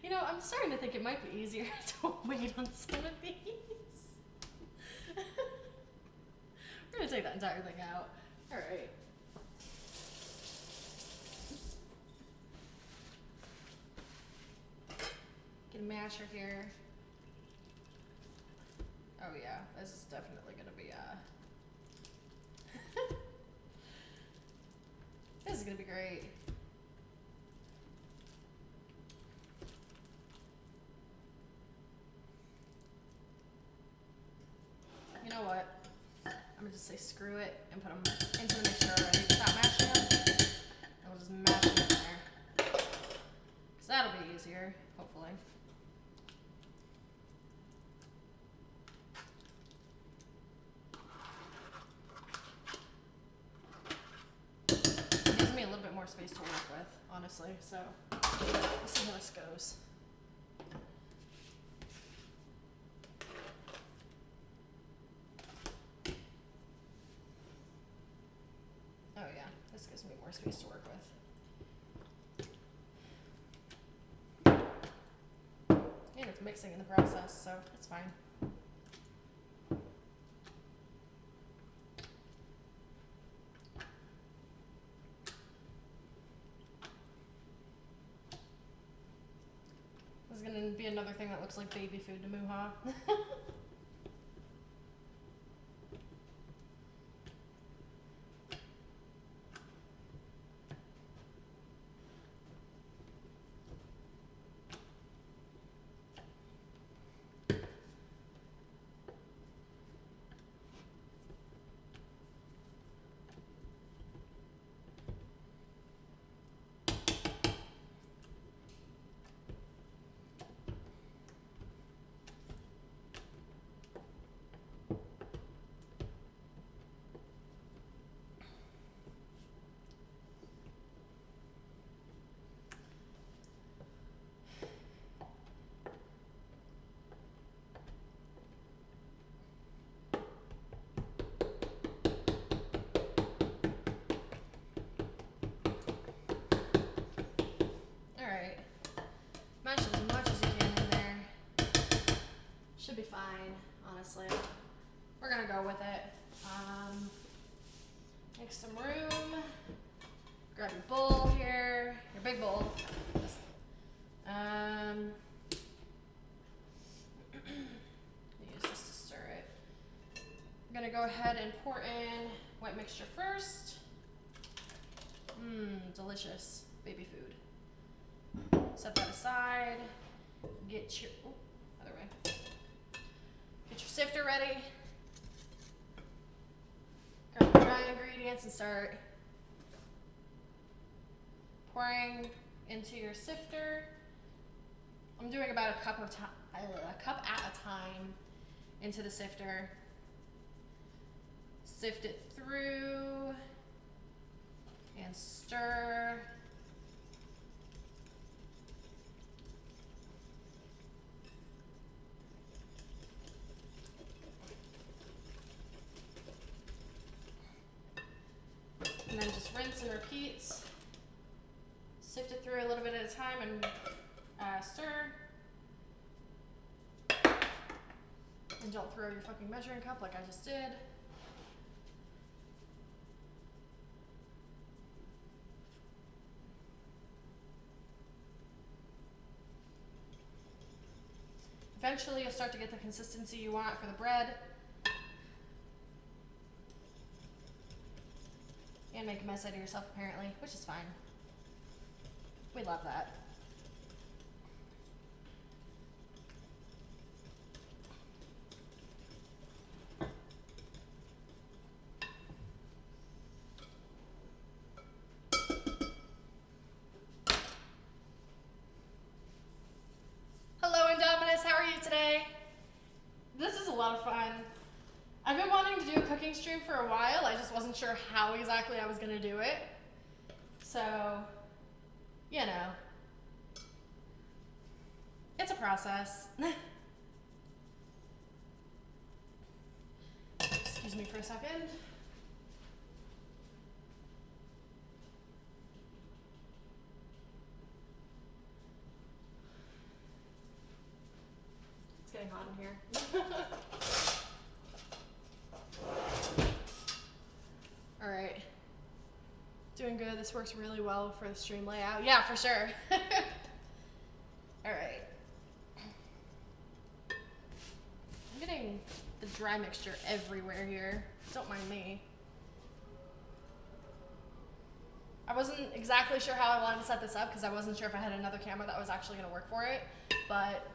You know, I'm starting to think it might be easier to wait on some of these. We're gonna take that entire thing out. Alright. Get a masher here. Oh yeah, this is definitely gonna be this is gonna be great. You know what? I'm gonna just say screw it and put them into the mixture already without mashing them. And we'll just mash them in there. Cause that'll be easier, hopefully. It gives me a little bit more space to work with, honestly, so we'll see how this goes. Oh yeah, this gives me more space to work with. And it's mixing in the process, so it's fine. This is gonna be another thing that looks like baby food to Muha. Alright. Mash as much as you can in there. Should be fine, honestly. We're gonna go with it. Make some room. Grab your bowl here, your big bowl. Use this to stir it. I'm gonna go ahead and pour in wet mixture first. Delicious baby food. Set that aside. Get your other way. Get your sifter ready. Grab the dry ingredients and start pouring into your sifter. I'm doing about a cup at a time into the sifter. Sift it through and stir. And then just rinse and repeats. Sift it through a little bit at a time and stir. And don't throw your fucking measuring cup like I just did. Eventually you'll start to get the consistency you want for the bread. And make a mess out of yourself apparently, which is fine. We love that. Hello Indominus, how are you today? This is a lot of fun. I've been wanting to do a cooking stream for a while. I just wasn't sure how exactly I was gonna do it. So, you know, it's a process. Excuse me for a second. It's getting hot in here. All right. Doing good. This works really well for the stream layout. Yeah, for sure. All right. I'm getting the dry mixture everywhere here. Don't mind me. I wasn't exactly sure how I wanted to set this up because I wasn't sure if I had another camera that was actually going to work for it. But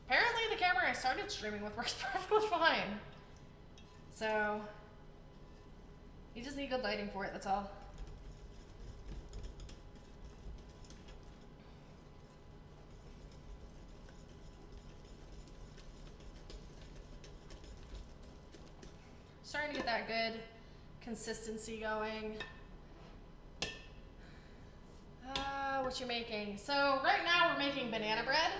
apparently the camera I started streaming with works perfectly fine. So you just need good lighting for it, that's all. Starting to get that good consistency going. What you making? So right now we're making banana bread.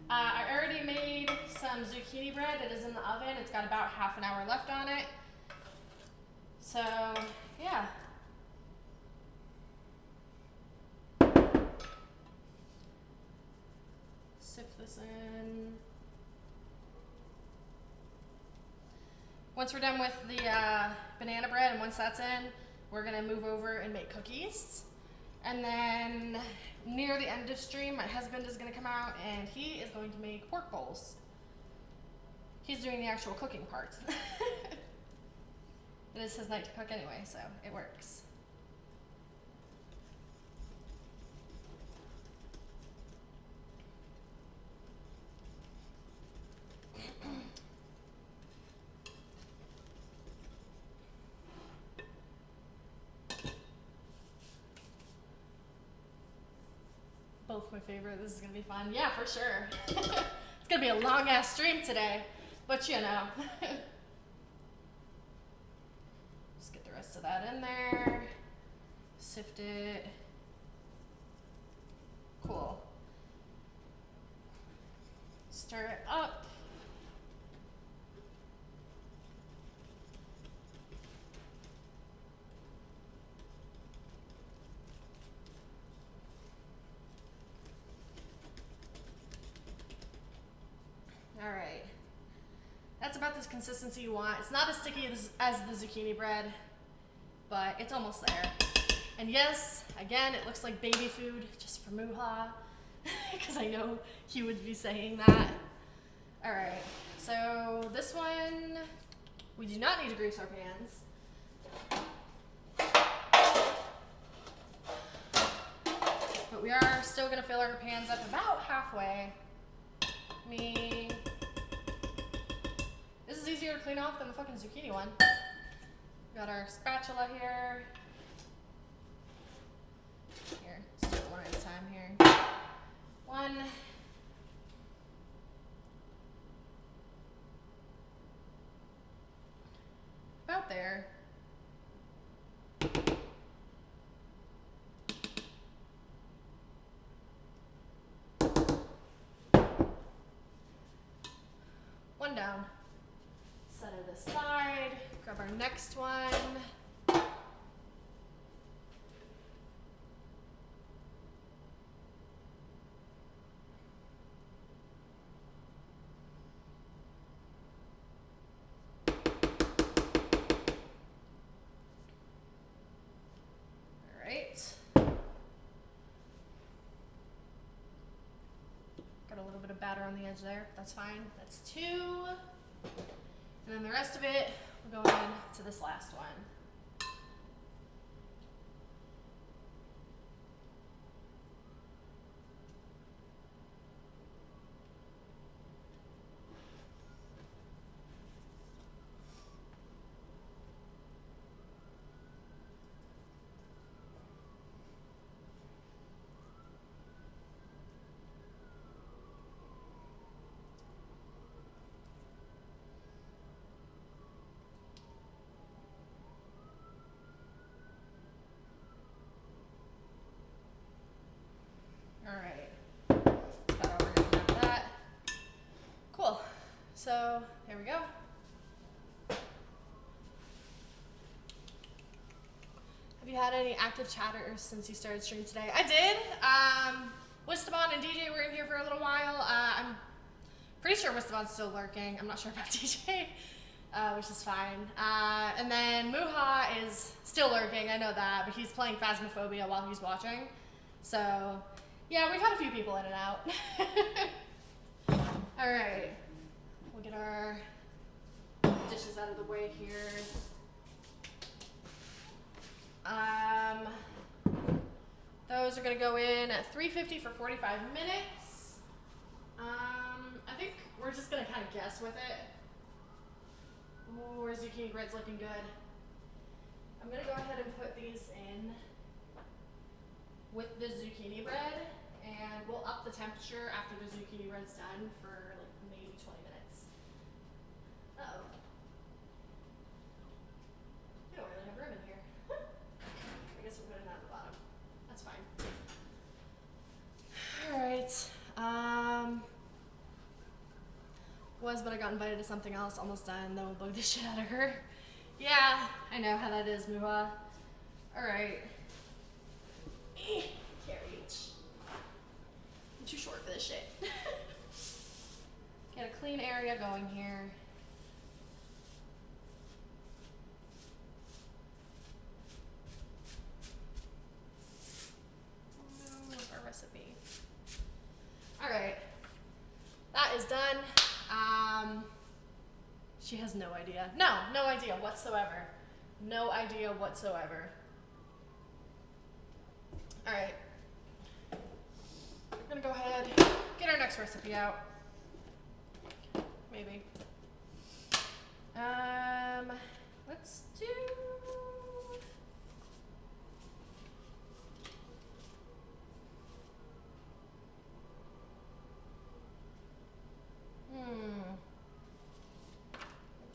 I already made some zucchini bread. It is in the oven. It's got about half an hour left on it. So yeah. Sift this in. Once we're done with the banana bread and once that's in, we're gonna move over and make cookies. And then near the end of stream, my husband is gonna come out and he is going to make pork bowls. He's doing the actual cooking parts. It is his night to cook anyway, so it works. Both my favorite. This is gonna be fun. Yeah, for sure. It's gonna be a long ass stream today, but you know. Just get the rest of that in there. Sift it. Cool. Stir it up. All right, that's about this consistency you want. It's not as sticky as the zucchini bread, but it's almost there. And yes, again, it looks like baby food just for Muha, because I know he would be saying that. All right, so this one, we do not need to grease our pans. But we are still gonna fill our pans up about halfway. This is easier to clean off than the fucking zucchini one. Got our spatula here. Here, let's do it one at a time here. One. About there. One down. Set it aside. Grab our next one. All right. Got a little bit of batter on the edge there. That's fine. That's two. And then the rest of it, we're going to this last one. you had any active chatters since you started streaming today? I did. Wistabon and DJ were in here for a little while. I'm pretty sure Wistabon's still lurking. I'm not sure about DJ, which is fine. And then Muha is still lurking. I know that, but he's playing Phasmophobia while he's watching. So, yeah, we've had a few people in and out. All right, we'll get our dishes out of the way here. Those are gonna go in at 350 for 45 minutes. I think we're just gonna kind of guess with it. Ooh, our zucchini bread's looking good. I'm gonna go ahead and put these in with the zucchini bread, and we'll up the temperature after the zucchini bread's done for like maybe 20 minutes. Uh-oh. We don't really have room in here. I guess we'll put it at the bottom. That's fine. Alright. But I got invited to something else, almost done, then we'll bug the shit out of her. Yeah, I know how that is, Muha. Alright. Can't reach. I'm too short for this shit. Get a clean area going here. Our recipe. Alright. That is done. She has no idea. No idea whatsoever. No idea whatsoever. Alright. We're gonna go ahead, get our next recipe out. Maybe. Let's do...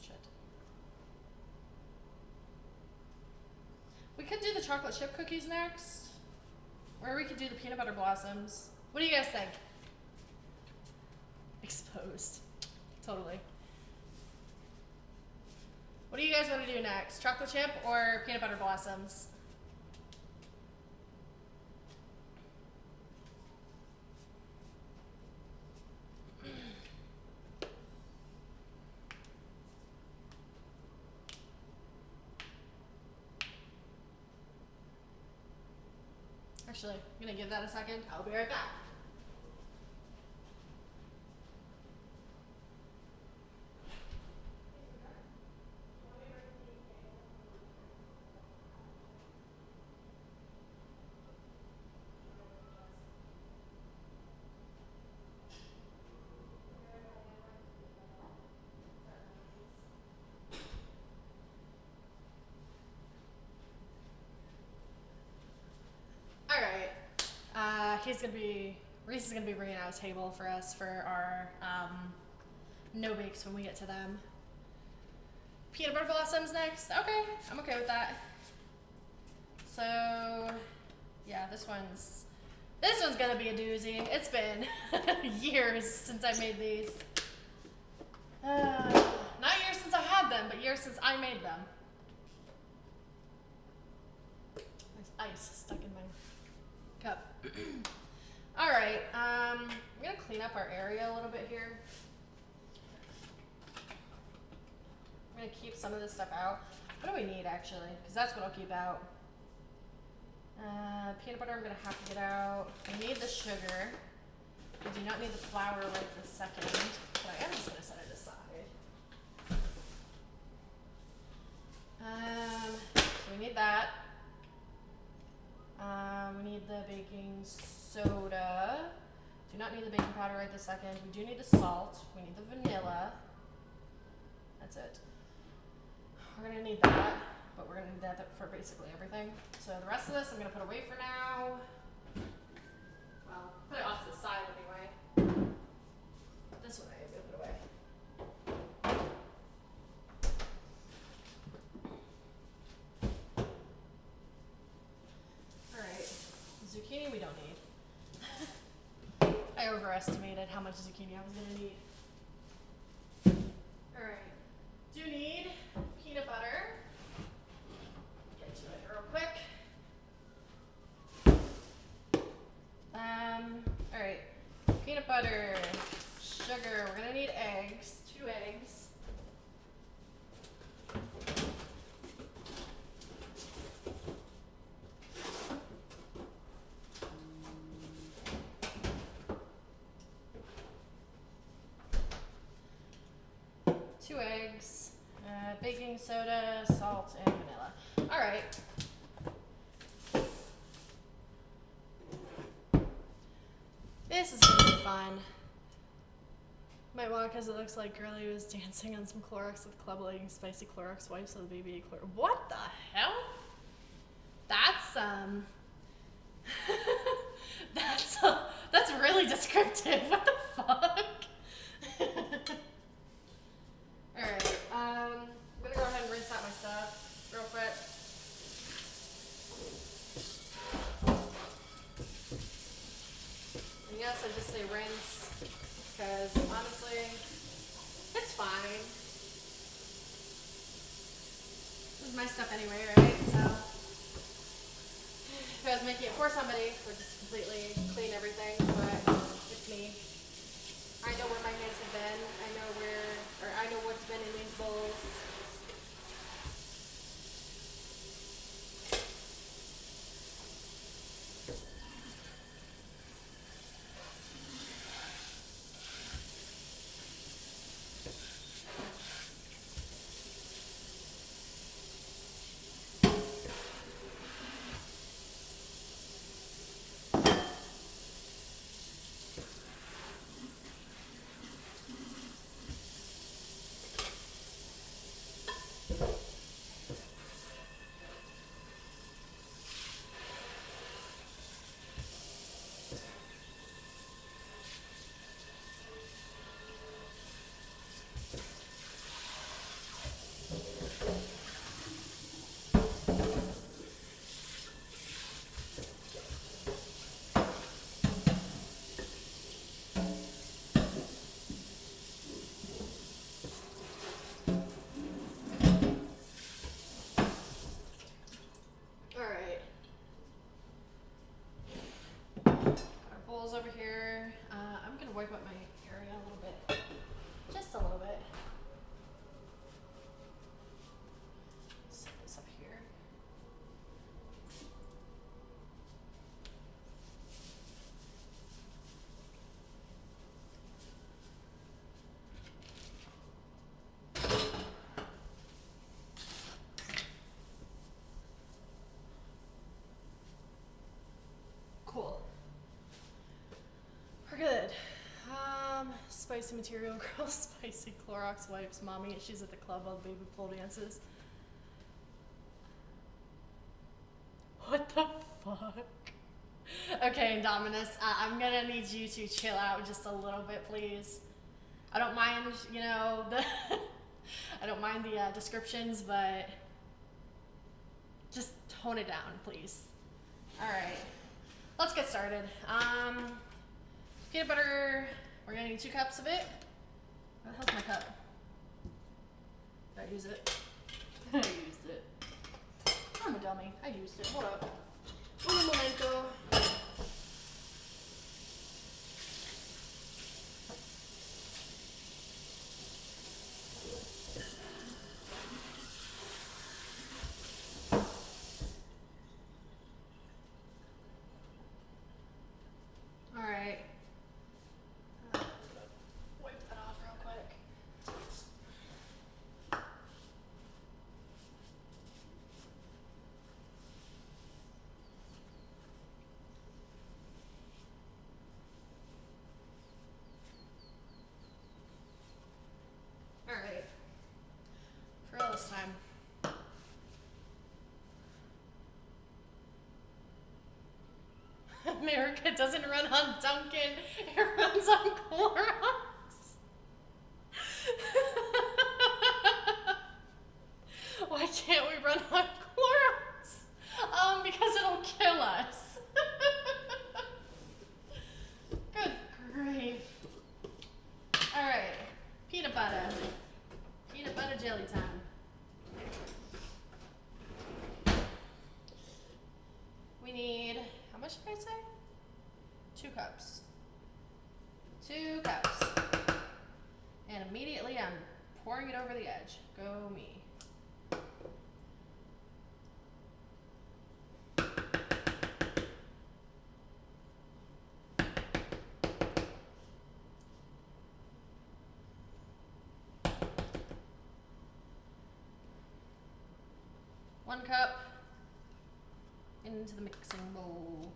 Shit. We could do the chocolate chip cookies next. Or we could do the peanut butter blossoms. What do you guys think? Exposed. Totally. What do you guys want to do next? Chocolate chip or peanut butter blossoms? Actually, I'm gonna give that a second. I'll be right back. Reese is gonna be bringing out a table for us for our no bakes when we get to them. Peanut butter blossoms next. Okay, I'm okay with that. So yeah, this one's gonna be a doozy. It's been years since I made these. Not years since I had them, but years since I made them. There's ice stuck in my cup. All right, I'm gonna clean up our area a little bit here. I'm gonna keep some of this stuff out. What do we need actually? Because that's what I'll keep out. Peanut butter I'm gonna have to get out. I need the sugar. I do not need the flour right this second, but I am just gonna set it aside. So we need that. We need the baking soda. Do not need the baking powder right this second. We do need the salt. We need the vanilla. That's it. We're gonna need that, but we're gonna need that for basically everything. So the rest of this I'm gonna put away for now. Well, put it off to the side anyway. This one I am gonna put away. Alright, zucchini we don't need. I overestimated how much zucchini I was gonna need. Alright, do need peanut butter. Get to it real quick. soda, salt, and vanilla. All right. This is gonna be fun. Might want because it looks like Girlie was dancing on some Clorox with Club Legging spicy Clorox wipes with BB Clorox. What the hell? That's that's really descriptive. What the fuck? Alright, I'm gonna go ahead and rinse out my stuff real quick. And yes, I just say rinse, because honestly, it's fine. This is my stuff anyway, right? So, if I was making it for somebody, I would just completely clean everything, but it's me. I know where my hands have been. I know what's been in these bowls. Over here. I'm gonna wipe up my area a little bit. Just a little bit. Set this up here. Cool. We're good. Spicy Material Girl, spicy Clorox wipes, mommy, she's at the club while the baby pole dances. What the fuck? Okay, Indominus, I'm gonna need you to chill out just a little bit, please. I don't mind, you know, I don't mind the descriptions, but just tone it down, please. All right, let's get started. Peanut butter, we're gonna need 2 cups of it. Where the hell's my cup? Did I use it? I used it. I'm a dummy. I used it. Hold up. Un momento. Alright. Wipe that off real quick. Alright. For all this time. America doesn't run on Dunkin', it runs on Clorox. Why can't we run on Clorox? Because it'll kill us. Good grief. Alright, peanut butter. Peanut butter jelly time. We need, how much did I say? 2 cups. 2 cups. And immediately I'm pouring it over the edge. Go me. 1 cup into the mixing bowl.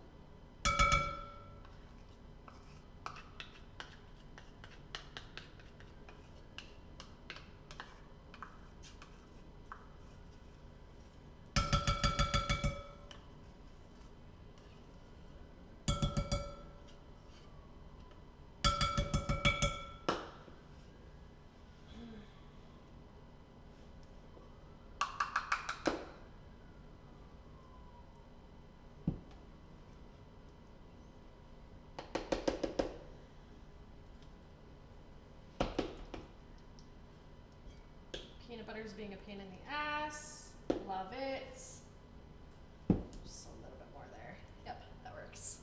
Peanut butter's being a pain in the ass. Love it. Just a little bit more there. Yep, that works.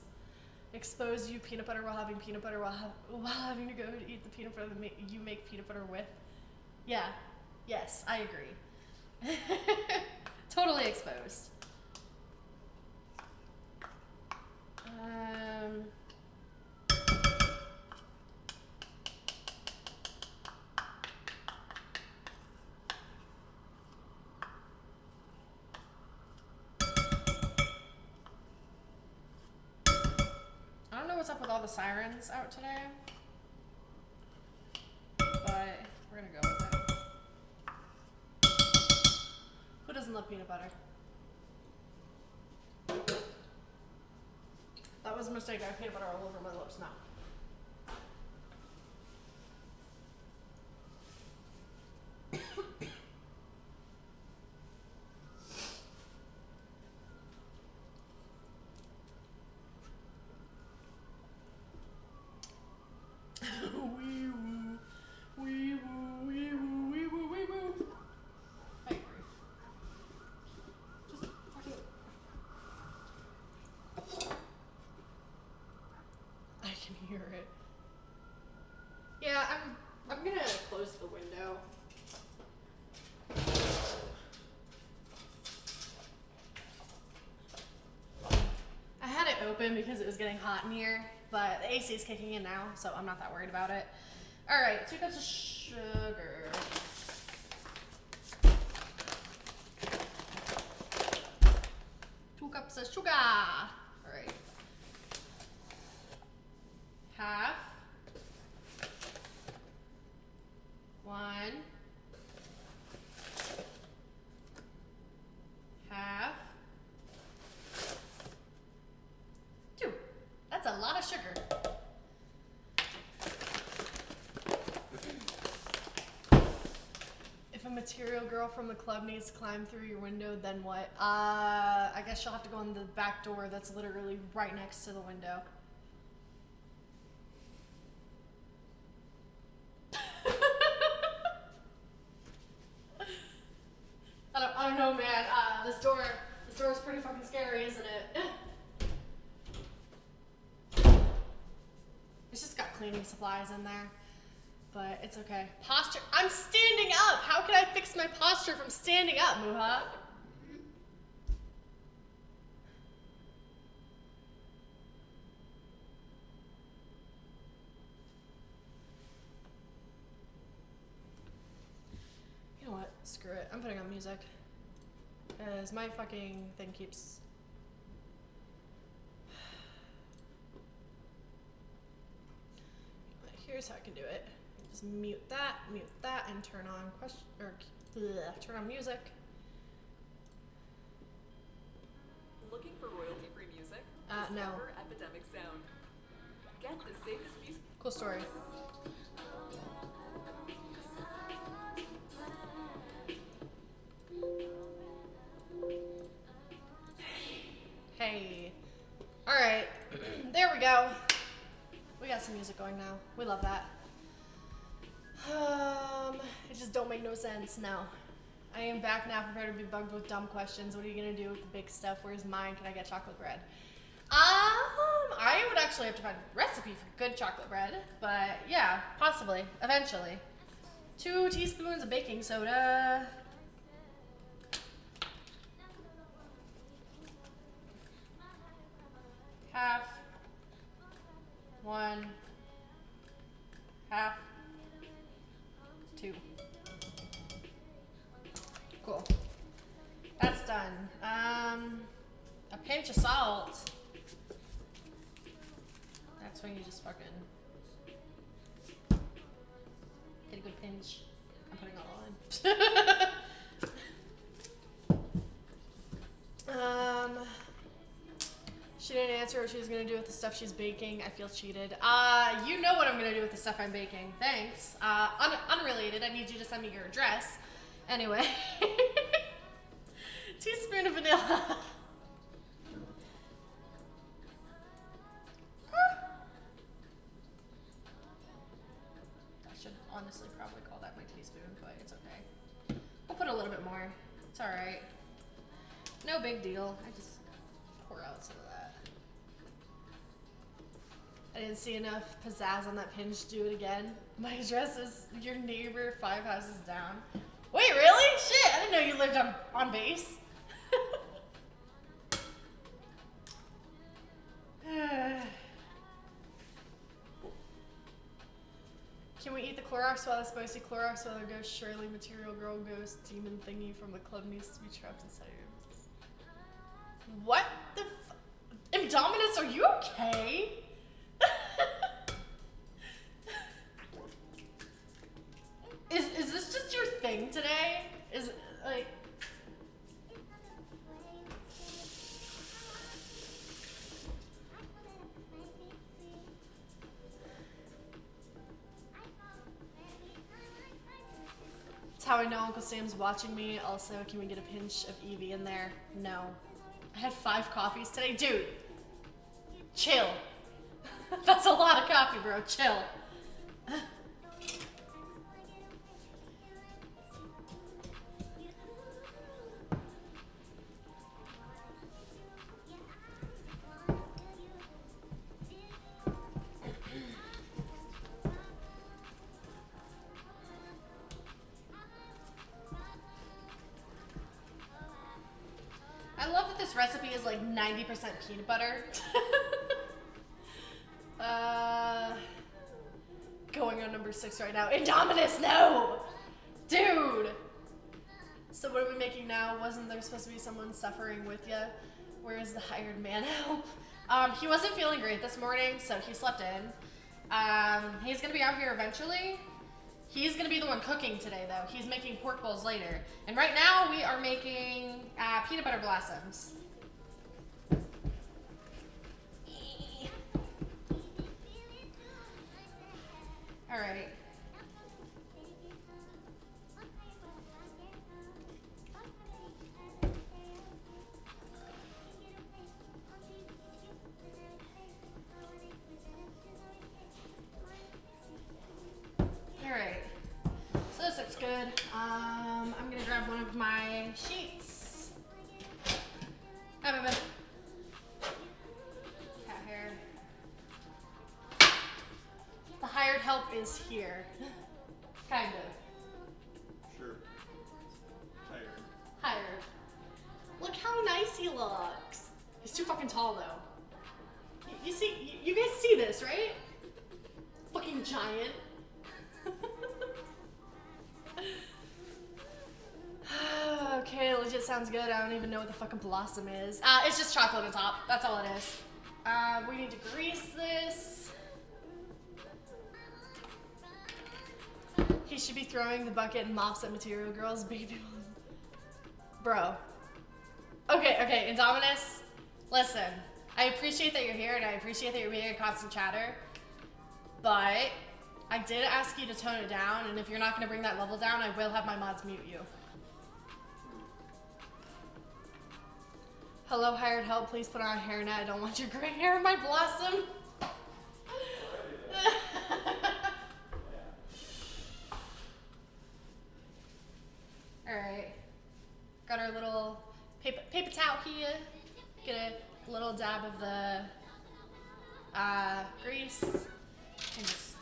Expose you peanut butter while having peanut butter while having to go to eat the peanut butter that you make peanut butter with. Yeah. Yes, I agree. Totally exposed. I don't know what's up with all the sirens out today, but we're gonna go with it. Who doesn't love peanut butter? That was a mistake. I have peanut butter all over my lips now. Wee woo, wee woo, wee woo, wee woo, wee woo. I agree. Just fucking. I can hear it. Yeah, I'm gonna close the window. I had it open because it was getting hot in here, but the AC is kicking in now, so I'm not that worried about it. All right, 2 cups of sugar. Two cups of sugar. All right. Half. 1. Half. 2. That's a lot of sugar. If a material girl from the club needs to climb through your window, then what? I guess she'll have to go in the back door that's literally right next to the window. I don't know, man. This door is pretty fucking scary, isn't it? It's just got cleaning supplies in there, but it's okay. Posture. I'm standing up. How can I fix my posture from standing up, Muha? You know what? Screw it. I'm putting on music. As my fucking thing keeps. Here's how I can do it. Just mute that, and turn on turn on music. Looking for royalty-free music? No. Discover Epidemic Sound. Get the safest music. Cool story. Hey. All right. There we go. We got some music going now. We love that. It just don't make no sense. No. I am back now, prepared to be bugged with dumb questions. What are you gonna do with the big stuff? Where's mine? Can I get chocolate bread? I would actually have to find a recipe for good chocolate bread, but yeah, possibly, eventually. 2 teaspoons of baking soda. Half. 1. Half. 2. Cool. That's done. pinch of salt. That's when you just fucking get a good pinch. I'm putting it all in. She didn't answer what she was gonna do with the stuff she's baking. I feel cheated. You know what I'm gonna do with the stuff I'm baking. Thanks. Unrelated. I need you to send me your address. Anyway. Teaspoon of vanilla. I should honestly probably call that my teaspoon, but it's okay. We'll put a little bit more. It's alright. No big deal. I just pour out some of that. I didn't see enough pizzazz on that pinch. Do it again. My address is your neighbor 5 houses down. Wait, really? Shit, I didn't know you lived on base. Can we eat the Clorox while the spicy Clorox while there goes Shirley, material girl ghost, demon thingy from the club needs to be trapped inside your... What the Indominus, are you okay? Is this just your thing today? Is it like... That's how I know Uncle Sam's watching me. Also, can we get a pinch of Evie in there? No. I had 5 coffees today. Dude, chill. That's a lot of coffee, bro. Chill. I love that this recipe is like 90% peanut butter. Going on number 6 right now. Indominus, no! Dude! So what are we making now? Wasn't there supposed to be someone suffering with you? Where is the hired man help? He wasn't feeling great this morning, so he slept in. He's gonna be out here eventually. He's gonna be the one cooking today, though. He's making pork bowls later. And right now, we are making peanut butter blossoms. All right. All right. So this looks good. I'm gonna grab one of my sheets. Cat hair. The hired help is here. Kind of. Sure. Tired. Hired. Look how nice he looks. He's too fucking tall though. You see, you guys see this, right? Fucking giant. Okay, legit sounds good. I don't even know what the fucking blossom is. It's just chocolate on top. That's all it is. We need to grease this. He should be throwing the bucket and mops at Material Girl's baby. Bro. Okay, Indominus, listen. I appreciate that you're here and I appreciate that you're being a constant chatter. But I did ask you to tone it down, and if you're not going to bring that level down, I will have my mods mute you. Hello, hired help. Please put on a hairnet. I don't want your gray hair in my blossom. Alright. Got our little paper towel here. Get a little dab of the grease. And just...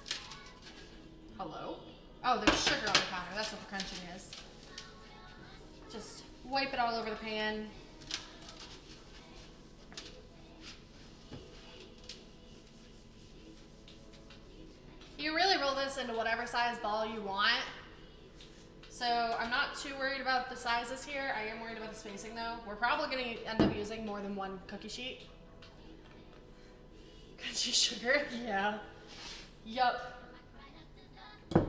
Hello? Oh, there's sugar on the counter. That's what the crunching is. Just wipe it all over the pan. You really roll this into whatever size ball you want. So I'm not too worried about the sizes here. I am worried about the spacing though. We're probably gonna end up using more than one cookie sheet. Cookie sugar? Yeah. Yup. I'm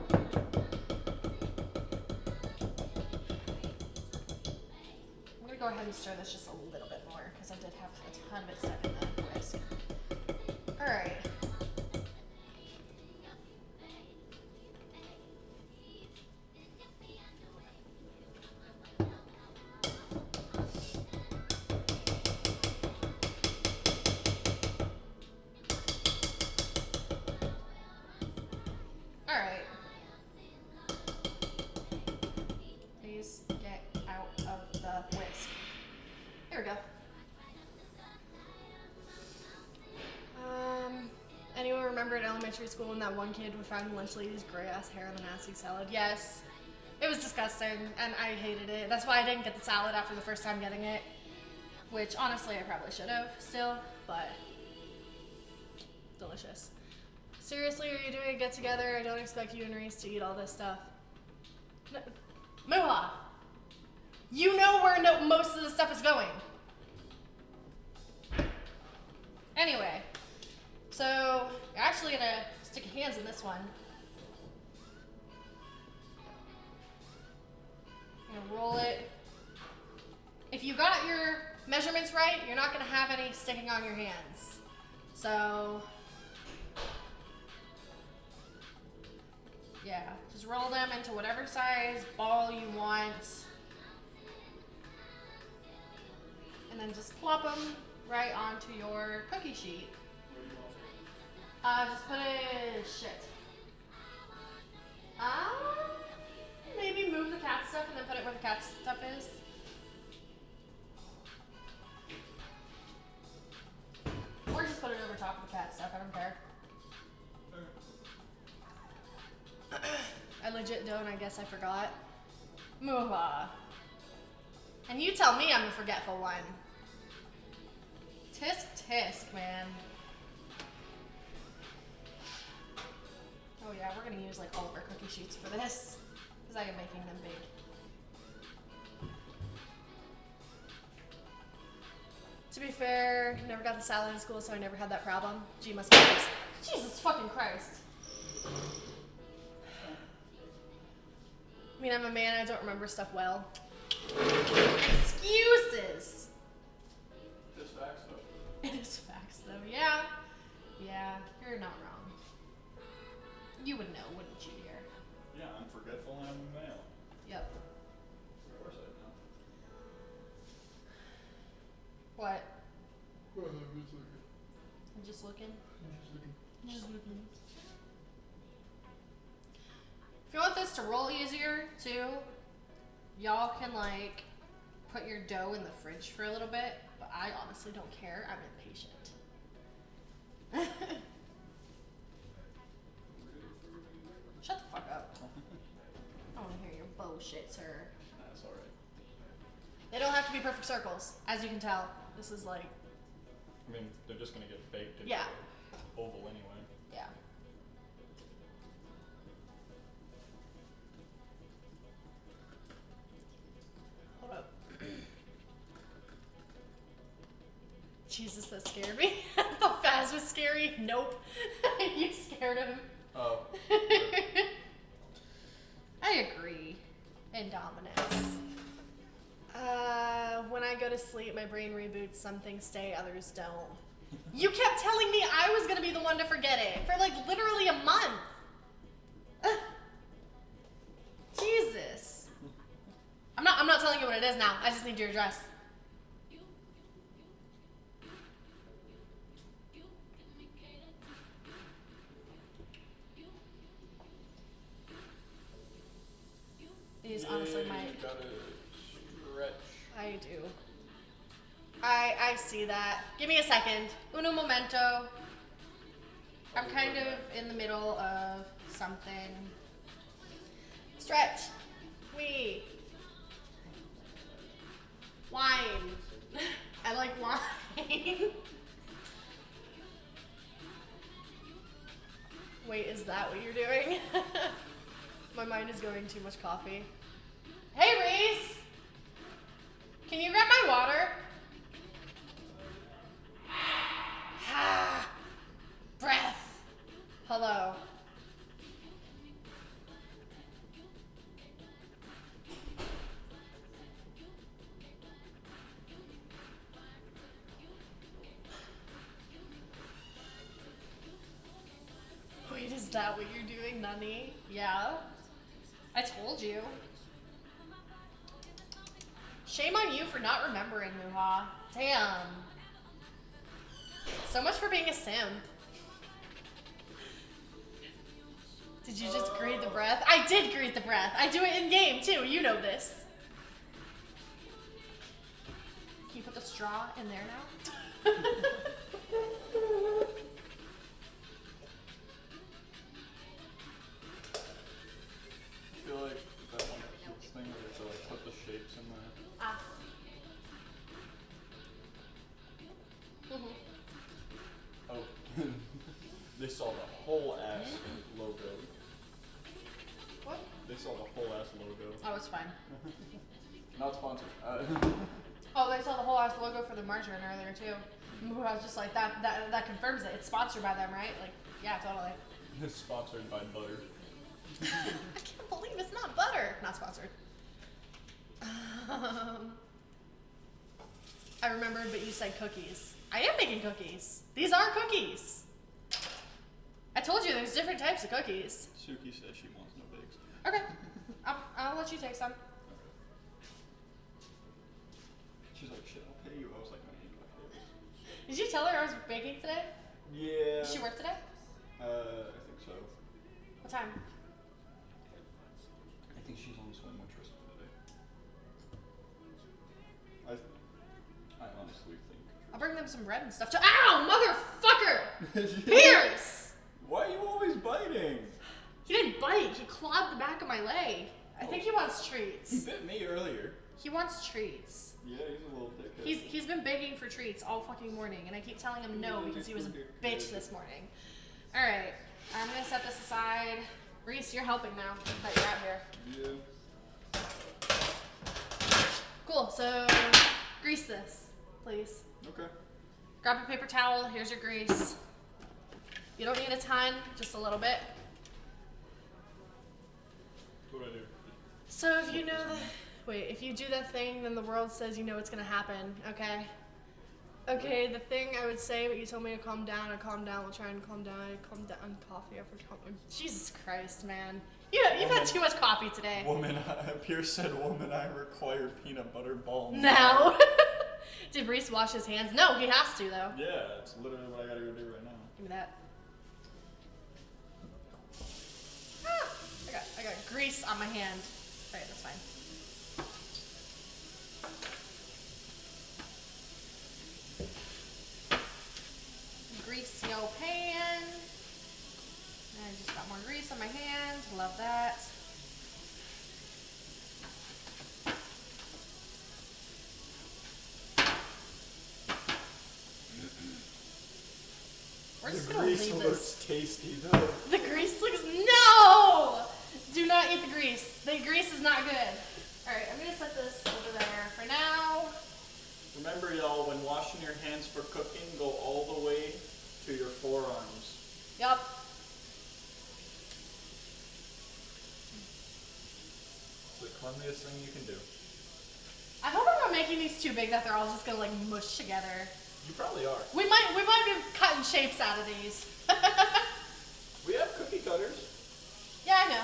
gonna go ahead and stir this just a little bit more because I did have a ton of it stuck in the whisk. Alright. Alright. Please get out of the whisk. Here we go. Anyone remember in elementary school when that one kid would find the lunch lady's gray ass hair on the nasty salad? Yes. It was disgusting and I hated it. That's why I didn't get the salad after the first time getting it. Which honestly I probably should have still, but delicious. Seriously, are you doing a get together? I don't expect you and Reese to eat all this stuff. No. Muha! You know where most of the stuff is going. Anyway, so you're actually gonna stick your hands in this one. You're gonna roll it. If you got your measurements right, you're not gonna have any sticking on your hands. So, yeah, just roll them into whatever size ball you want. And then just plop them right onto your cookie sheet. Just put it, shit. Maybe move the cat stuff and then put it where the cat stuff is. Or just put it over top of the cat stuff, I don't care. I legit don't, I guess I forgot. Muha. And you tell me I'm a forgetful one. Tisk tisk, man. Oh yeah, we're gonna use like all of our cookie sheets for this, because I am making them big. To be fair, never got the salad in school, so I never had that problem. G must be nice. Jesus fucking Christ. I mean, I'm a man, I don't remember stuff well. Excuses! Just facts though. It is facts though, yeah. Yeah, you're not wrong. You would know, wouldn't you, dear? Yeah, I'm forgetful and I'm a male. Yep. Of course I know. What? Well, I'm just looking. I'm just looking? I'm just looking. Just looking. If you want this to roll easier, too, y'all can, like, put your dough in the fridge for a little bit, but I honestly don't care. I'm impatient. Shut the fuck up. I don't want to hear your bullshit, sir. That's alright. They don't have to be perfect circles, as you can tell. This is like, I mean, they're just gonna get baked into Yeah. the oval anyway. yeah. Hold up. Jesus, that scared me. The Faz was scary. Nope. You scared him. Oh. I agree. Indominus. When I go to sleep, my brain reboots. Some things stay, others don't. You kept telling me I was gonna be the one to forget it for like literally a month. Jesus. I'm not telling you what it is now. I just need your address. It is honestly my. You gotta stretch. I do. I see that. Give me a second. Uno momento. I'm kind of in the middle of something. Stretch. We. Wine. I like wine. Wait, is that what you're doing? My mind is going too much coffee. Is that what you're doing, Nunny? Yeah. I told you. Shame on you for not remembering, Muha. Damn. So much for being a simp. Did you just greet the breath? I did greet the breath. I do it in game too. You know this. Can you put the straw in there now? I feel like that one this thing where they like put the shapes in there. Ah. Mhm. Oh, they saw the whole ass logo. What? They saw the whole ass logo. Oh, it's fine. Not sponsored. Oh, they saw the whole ass logo for the margarine earlier too. I was just like, that confirms it. It's sponsored by them, right? Like, yeah, totally. It's sponsored by butter. I can't believe it's not butter. Not sponsored. I remembered, but you said cookies. I am making cookies. These are cookies. I told you there's different types of cookies. Suki says she wants no bakes. Okay. I'll let you take some. She's like, shit, I'll pay you. I was like, I ain't gonna pay this. Did you tell her I was baking today? Yeah. Did she work today? I think so. What time? I think she's on swim with Tristan today. I honestly think. I'll bring them some bread and stuff too. Ow, motherfucker! Pierce! Why are you always biting? He didn't bite. He clawed the back of my leg. I think he wants He treats. bit me earlier. He wants treats. Yeah, he's a little dickhead. He's been begging for treats all fucking morning, and I keep telling him no because he was a bitch this morning. All right, I'm gonna set this aside. Reese, you're helping now that you're out here. Yeah. Cool. So grease this, please. Okay. Grab a paper towel. Here's your grease. You don't need a ton, just a little bit. What do I do? So if you know if you do that thing, then the world says you know it's gonna happen, okay? Okay, the thing I would say, but you told me to calm down, we'll try and calm down, coffee after coffee. Jesus Christ, man. You've had too much coffee today. Woman, Pierce said, woman, I require peanut butter balm. No. Did Reese wash his hands? No, he has to, though. Yeah, that's literally what I gotta go do right now. Give me that. I got grease on my hand. Alright, that's fine. Grease your pan. I just got more grease on my hand. Love that. We're just gonna leave this. Tasty though. The grease looks no. Do not eat the grease. The grease is not good. All right, I'm gonna set this over there for now. Remember, y'all, when washing your hands for cooking, go all the way to your forearms. Yup. It's the cleanliest thing you can do. I hope I'm not making these too big that they're all just gonna like mush together. You probably are. We might be cutting shapes out of these. We have cookie cutters. Yeah, I know.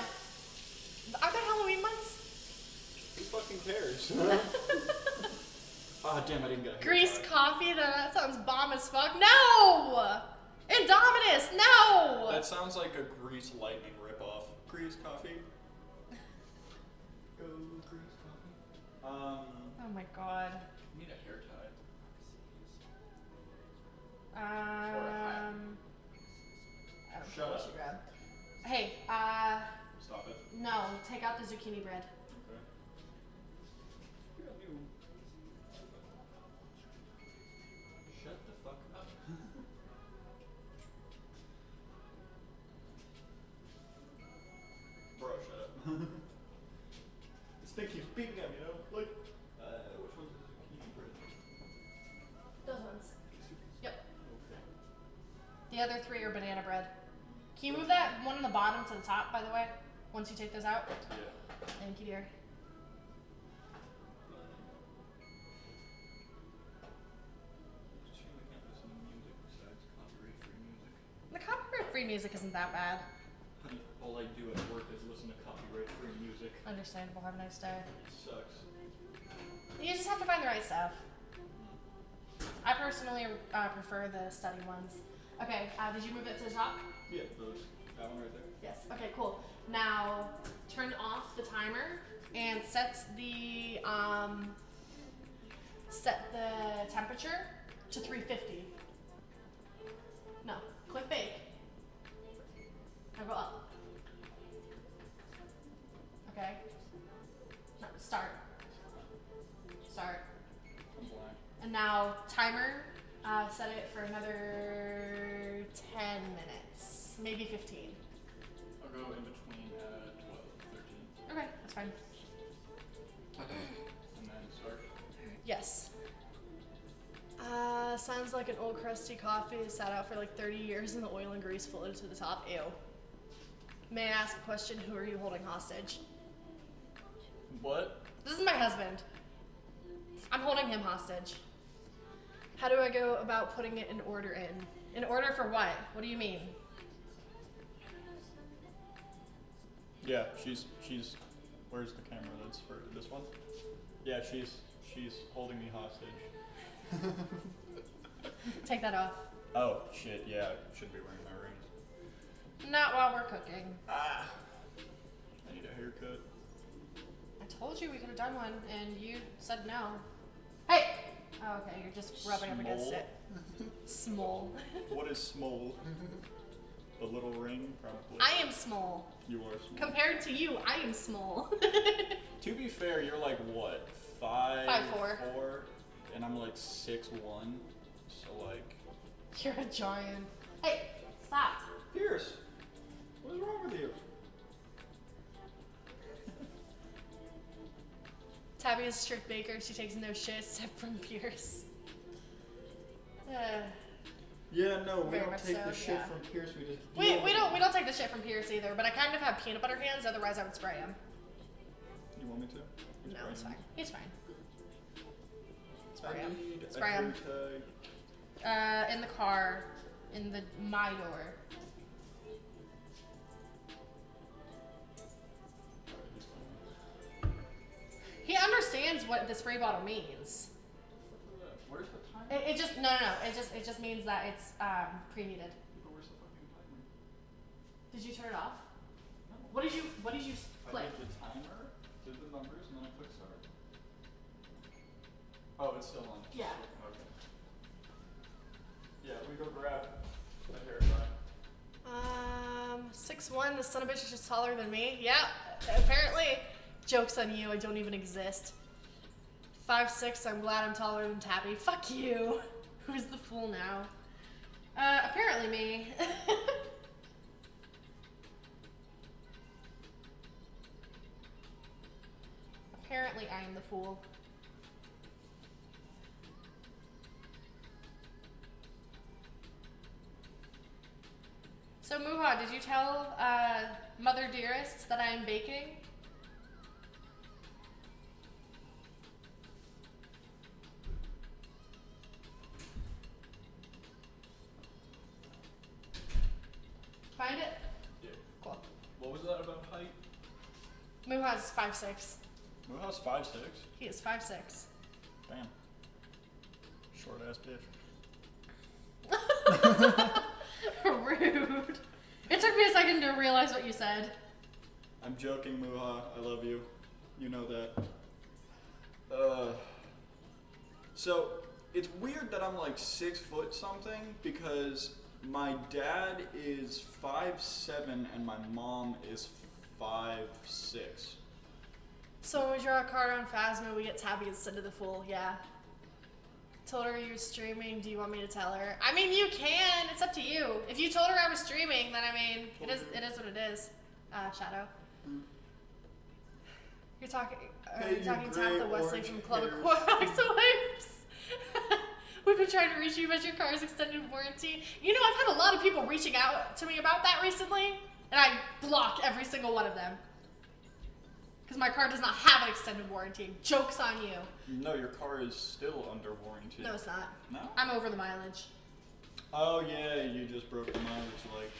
Are there Halloween ones? Who fucking cares? Ah, damn, I didn't get a Grease haircut. coffee? That sounds bomb as fuck. No! Indominus, no! That sounds like a Grease Lightning ripoff. Grease coffee. Go Grease coffee. Oh my god. Need a hair tie. I don't Shut know what up. you grabbed. Hey, Stop it. no, take out the zucchini bread. Okay. Shut the fuck up. Bro, shut up. This thing keeps beeping at me, you know? Like, which one's the zucchini bread? Those ones. Yep. Okay. The other three are banana bread. Can you move that one on the bottom to the top, by the way? Once you take those out? Yeah. Thank you, dear. It's a shame we can't listen to music besides copyright-free music. The copyright-free music isn't that bad. all I do at work is listen to copyright-free music. Understandable. Have a nice day. It sucks. You just have to find the right stuff. I personally prefer the study ones. Okay, did you move it to the top? Yeah, that one right there. Yes. Okay, cool. Now turn off the timer and set the temperature to 350. No, click bake. Now go up. Okay. No, start. I'm blind. And now timer, set it for another 10 minutes, maybe 15. I'll go in between 12, 13, Okay, that's fine. and then start. Yes. Sounds like an old crusty coffee sat out for like 30 years and the oil and grease floated to the top. Ew. May I ask a question? Who are you holding hostage? What? This is my husband. I'm holding him hostage. How do I go about putting it in order in? In order for what? What do you mean? Yeah, she's. Where's the camera? That's for this one. Yeah, she's holding me hostage. Take that off. Oh shit! Yeah, I should be wearing my rings. Not while we're cooking. Ah, I need a haircut. I told you we could have done one, and you said no. Hey! Oh, okay, you're just rubbing up against Smole? it. Small. What is small? The little ring, probably. I am small. You are small. Compared to you, I am small. To be fair, you're like what? 5'4", 5'4". and I'm like 6'1", so like. You're a giant. Hey, stop. Pierce, what is wrong with you? Tabby is a strict baker. She takes no shit except from Pierce. Yeah, no, we Very don't much take so, the shit yeah. from Pierce. We just. We don't take the shit from Pierce either, but I kind of have peanut butter hands, otherwise I would spray him. You want me to? No, it's fine. He's fine. I Spray him. need Spray a him. hair tag. In the car, in my door. He understands what the spray bottle means. Where's the timer? It just no. It just means that it's preheated. Where's the fucking timer? Did you turn it off? What did you click? I did the timer, did the numbers, and then I clicked start. Oh, it's still on. Yeah. Okay. Yeah, we go grab a hair dye. 6'1", the son of a bitch is just taller than me. Yeah, apparently. Joke's on you, I don't even exist. 5'6", I'm glad I'm taller than Tabby. Fuck you. Who's the fool now? Apparently me. Apparently I am the fool. So Muha, did you tell Mother Dearest that I am baking? Find it? Yeah. Cool. What was that about height? Muha's 5'6". Muha's 5'6". He is 5'6". Damn. Short ass bitch. Rude. It took me a second to realize what you said. I'm joking, Muha. I love you. You know that. So it's weird that I'm like 6 foot something because my dad is 5'7" and my mom is 5'6". So when we draw a card on Phasma, we get Tabby instead of the fool. Yeah. Told her you were streaming. Do you want me to tell her? I mean, you can. It's up to you. If you told her I was streaming, then I mean, it is what it is. Shadow. You're talking. Hey, You're you talking gray Tabitha Wesley orange from Club hairs. Aquatics Wives. We've been trying to reach you about your car's extended warranty. You know, I've had a lot of people reaching out to me about that recently, and I block every single one of them. Because my car does not have an extended warranty. Joke's on you. No, your car is still under warranty. No, it's not. No? I'm over the mileage. Oh yeah, you just broke the mileage like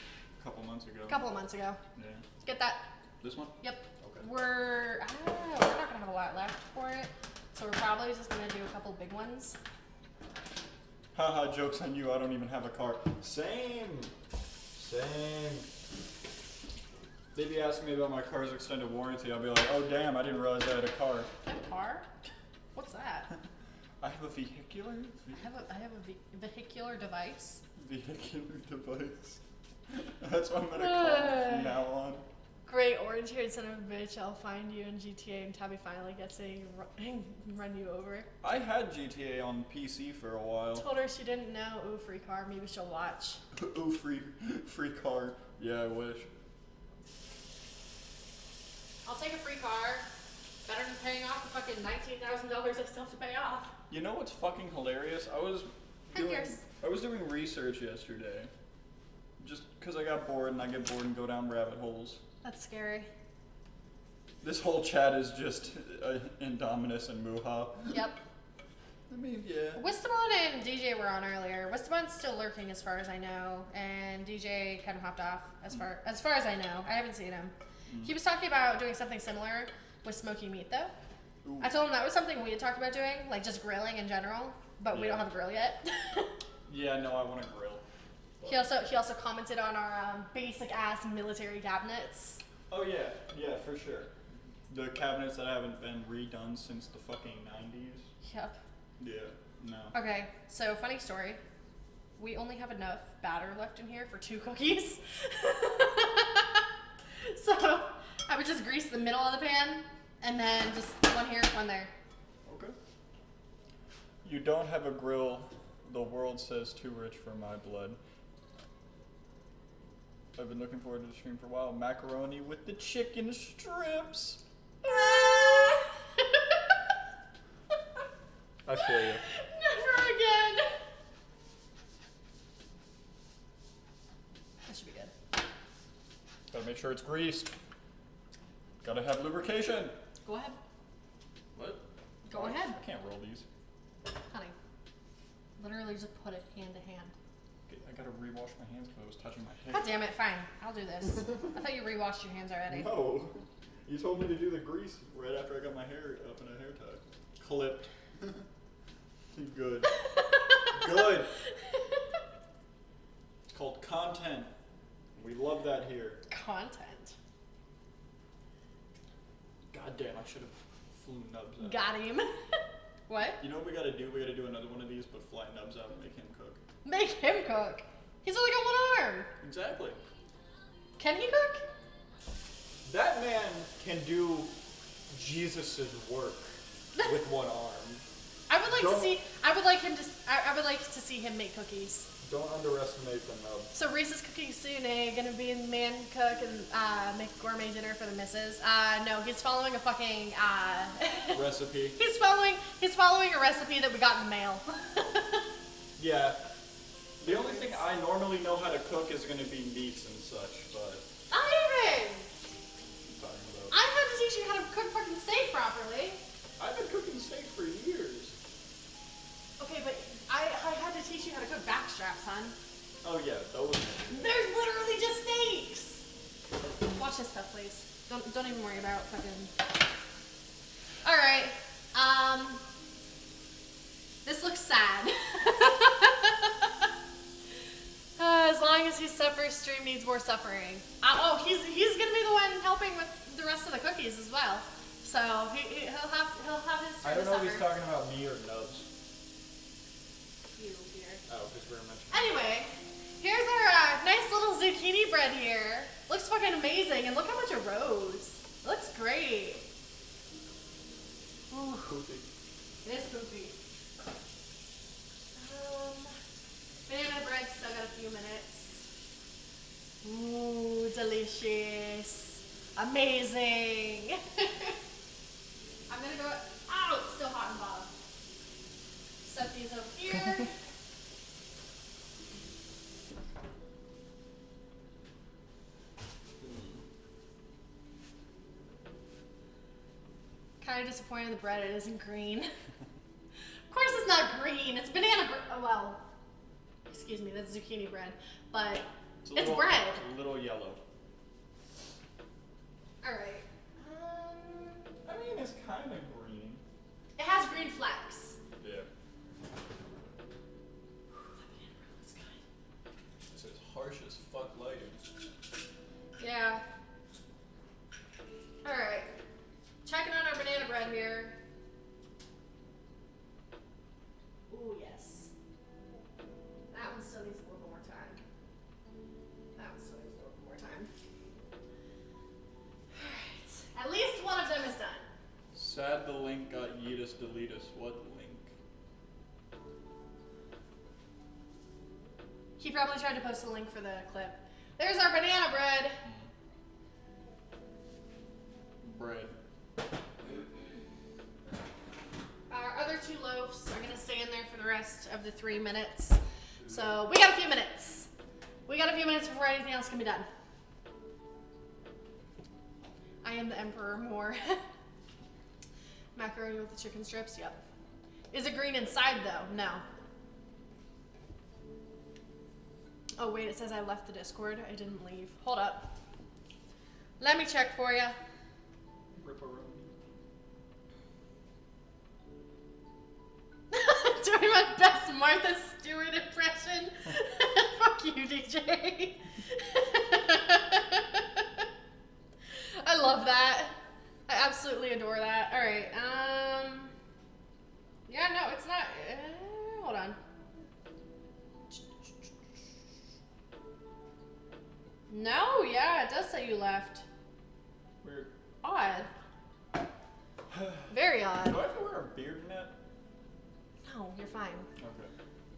A couple months ago. A couple of months ago. Yeah. Get that. This one? Yep. Okay. We're not gonna have a lot left for it, so we're probably just gonna do a couple big ones. Haha, joke's on you, I don't even have a car. Same. They'd be asking me about my car's extended warranty. I'll be like, oh damn, I didn't realize I had a car. I have a car? What's that? I have a vehicular? I have a vehicular device. Vehicular device. That's what I'm gonna call it from now on. Great orange-haired son of a bitch, I'll find you in GTA and Tabby finally gets to run you over. I had GTA on PC for a while. Told her she didn't know. Ooh, free car. Maybe she'll watch. Ooh, free car. Yeah, I wish. I'll take a free car. Better than paying off the fucking $19,000 I still have to pay off. You know what's fucking hilarious? I was doing research yesterday. Just because I got bored and I get bored and go down rabbit holes. That's scary. This whole chat is just Indominus and Muha. Yep. I mean, yeah. Wistamon and DJ were on earlier. Wistamon's still lurking as far as I know, and DJ kind of hopped off as far as I know. I haven't seen him. He was talking about doing something similar with smoking meat though. Ooh. I told him that was something we had talked about doing, like just grilling in general, but we don't have a grill yet. Yeah, no, I want to grill. He also commented on our basic ass military cabinets. Oh yeah, for sure. The cabinets that haven't been redone since the fucking 90s. Yep. Yeah, no. Okay, so funny story. We only have enough batter left in here for 2 cookies. So I would just grease the middle of the pan and then just one here, one there. Okay. You don't have a grill. The world says too rich for my blood. I've been looking forward to the stream for a while. Macaroni with the chicken strips. I feel you. Never again. That should be good. Gotta make sure it's greased. Gotta have lubrication. Go ahead. What? Go ahead. I can't roll these. Honey, literally just put it hand to hand. Okay, I gotta rewash my hands because I was touching my hair. God damn it, fine. I'll do this. I thought you rewashed your hands already. No. You told me to do the grease right after I got my hair up in a hair tie. Clipped. Good. Good. It's called content. We love that here. Content. God damn, I should have flew Nubs out. Got him. What? You know what we gotta do? We gotta do another one of these, but fly Nubs out and make him cook. Make him cook. He's only got one arm. Exactly. Can he cook? That man can do Jesus' work with one arm. I would like Don't- to see. I would like him to. I would like to see him make cookies. Don't underestimate the Nub. So Reese's cooking soon, gonna be in man cook and make gourmet dinner for the missus. No, he's following a fucking Recipe. He's following a recipe that we got in the mail. Yeah. The only thing I normally know how to cook is gonna be meats and such, but Ivan! I'm talking about. I had to teach you how to cook fucking steak properly. I've been cooking steak for years. Okay, but I had to teach you how to cook backstraps, hon. Oh yeah, those. There's literally just steaks. Watch this stuff, please. Don't even worry about fucking. All right. This looks sad. As long as he suffers, stream needs more suffering. He's gonna be the one helping with the rest of the cookies as well. So he'll have his. I don't know if he's talking about me or Nubs. You here. Oh, because we were mentioning. Anyway, here's our nice little zucchini bread here. Looks fucking amazing, and look how much it rose. It looks great. Ooh, Poopy. it is poopy. Banana bread still got a few minutes. Ooh, delicious. Amazing. I'm gonna go. Ow, it's still hot and Bob. Set these over here. Kind of disappointed in the bread. It isn't green. Of course, it's not green. It's banana bread. Oh, well, excuse me, that's zucchini bread. But It's bread. A little yellow. Alright. I mean, it's kind of green. It has green flecks. Yeah. This is harsh as fuck lighting. Yeah. Alright. Checking on our banana bread here. Ooh, yes. That one still needs a little more time. That one still needs a little more time. Alright. At least one of them is done. Sad the link got yeetus deletus. What link? He probably tried to post a link for the clip. There's our banana bread. Bread. Our other 2 loaves are gonna stay in there for the rest of the 3 minutes. So we got a few minutes. We got a few minutes before anything else can be done. I am the emperor more. Macaroni with the chicken strips, yep. Is it green inside though? No. Oh wait, it says I left the Discord. I didn't leave. Hold up. Let me check for you. Doing my best Martha Stewart impression. Fuck you, DJ. I love that. I absolutely adore that. All right. Yeah, no, it's not. Hold on. No, yeah, it does say you left. Weird. Odd. Very odd. Do I have to wear a beard net? No, you're fine. Okay.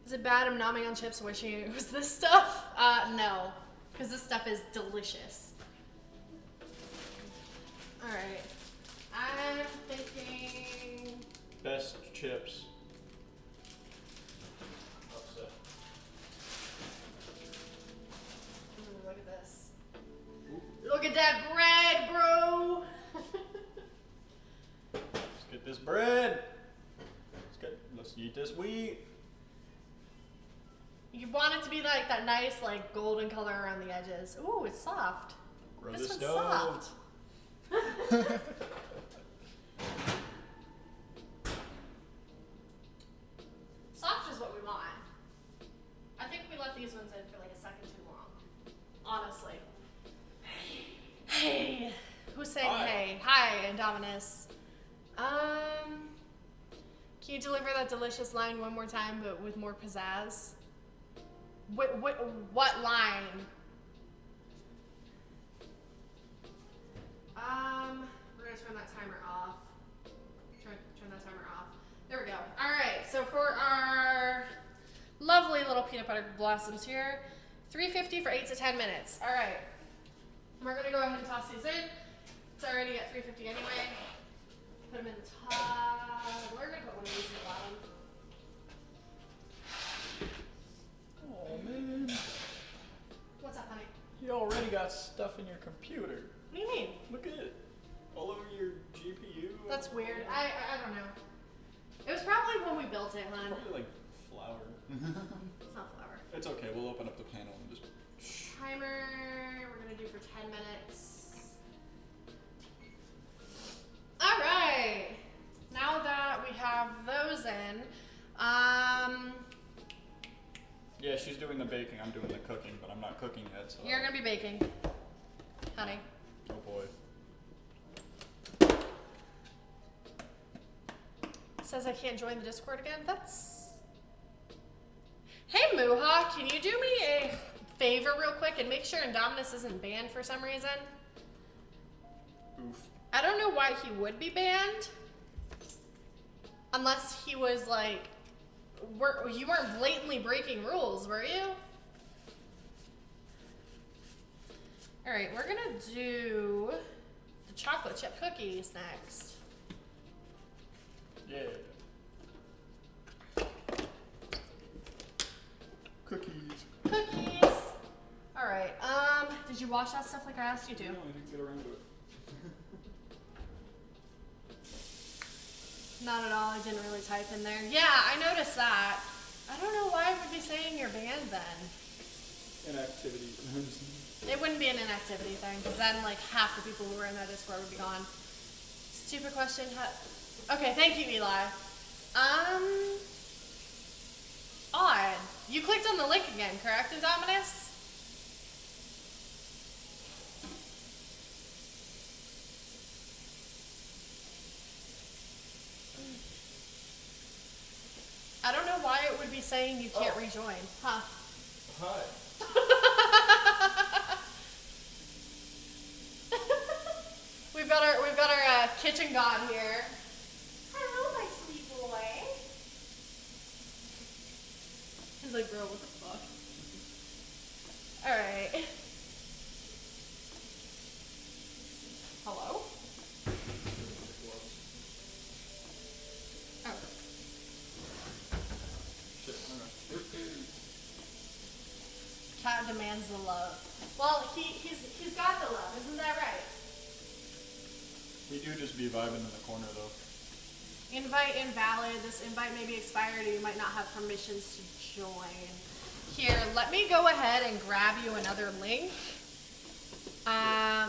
Is it bad I'm nomming on chips wishing it was this stuff? No. Because this stuff is delicious. Alright. I'm thinking... Best chips. Upset. Ooh, look at this. Look at that bread, bro! Let's get this bread. Let's eat this wheat. You want it to be like that nice, like, golden color around the edges. Ooh, it's soft. Grow This the one's stove. soft. Soft is what we want. I think we left these ones in for like a second too long. Honestly. Hey. Who's saying Hi. hey? Hi, Indominus. Can you deliver that delicious line one more time, but with more pizzazz? What line? We're gonna turn that timer off. Turn that timer off. There we go. All right. So for our lovely little peanut butter blossoms here, 350 for 8 to 10 minutes. All right. We're gonna go ahead and toss these in. It's already at 350 anyway. Put them in the top. We're gonna put one of these in the bottom. Oh man. What's up, honey? You already got stuff in your computer. What do you mean? Look at it. All over your GPU. That's weird. I don't know. It was probably when we built it, hon. Probably like flour. It's not flour. It's okay. We'll open up the panel and just. Timer. We're gonna do for 10 minutes. All right. Now that we have those in, Yeah, she's doing the baking. I'm doing the cooking, but I'm not cooking yet. So. you're gonna be baking, honey. Oh boy. Says I can't join the Discord again. That's. Hey Muha, can you do me a favor real quick and make sure Indominus isn't banned for some reason? Oof. I don't know why he would be banned. Unless he was like, you weren't blatantly breaking rules, were you? All right, we're gonna do the chocolate chip cookies next. Yeah. Cookies. Cookies. All right. Did you wash that stuff like I asked you to? No, I didn't get around to it. Not at all. I didn't really type in there. Yeah, I noticed that. I don't know why I would be saying you're banned then. inactivity. It wouldn't be an inactivity thing, because then like half the people who were in that Discord would be gone. Stupid question. Okay, thank you, Eli. Odd. You clicked on the link again, correct, Indominus? I don't know why it would be saying you can't rejoin. Huh? Hi. We've got our kitchen god here. Hello, my sweet boy. He's like, bro, what the fuck? All right. Hello? Oh. Cat demands the love. Well, he's got the love, isn't that right? We do just be vibing in the corner though. Invite invalid. This invite may be expired or you might not have permissions to join. Here, let me go ahead and grab you another link. I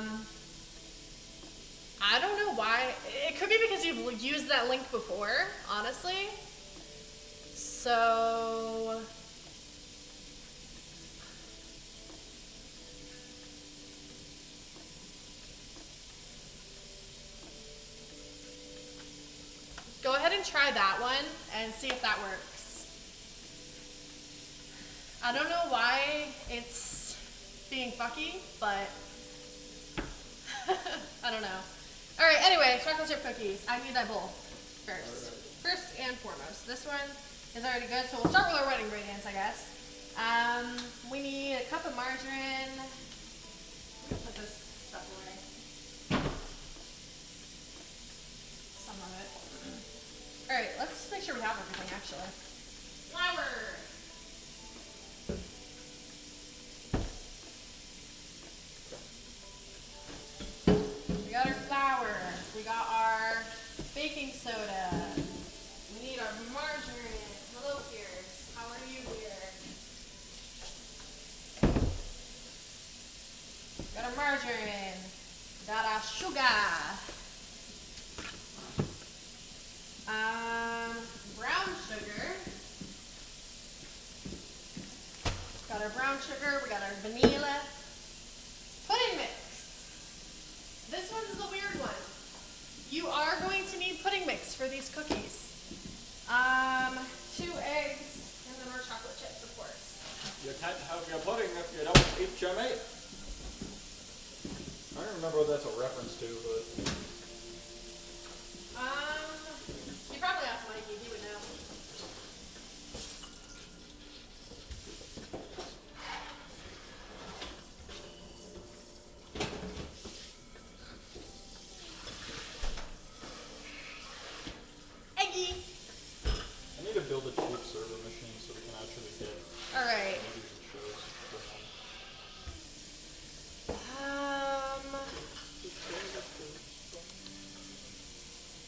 don't know why. It could be because you've used that link before, honestly. So... go ahead and try that one and see if that works. I don't know why it's being fucky, but I don't know. All right, anyway, chocolate chip cookies. I need that bowl first. First and foremost. This one is already good, so we'll start with our wet ingredients, I guess. We need a cup of margarine. I'm gonna put this stuff away. Some of it. All right, let's just make sure we have everything, actually. Flour. We got our flour. We got our baking soda. We need our margarine. Hello, Pierce. How are you here? Got our margarine. Got our sugar. Brown sugar. Got our brown sugar, we got our vanilla. Pudding mix. This one's the weird one. You are going to need pudding mix for these cookies. 2 eggs, and then our chocolate chips, of course. You can't have your pudding if you don't eat your meat. I don't remember what that's a reference to, but... You probably asked Mikey, he would know. Eggy! I need to build a cheap server machine so we can actually get Alright. movies and shows for them.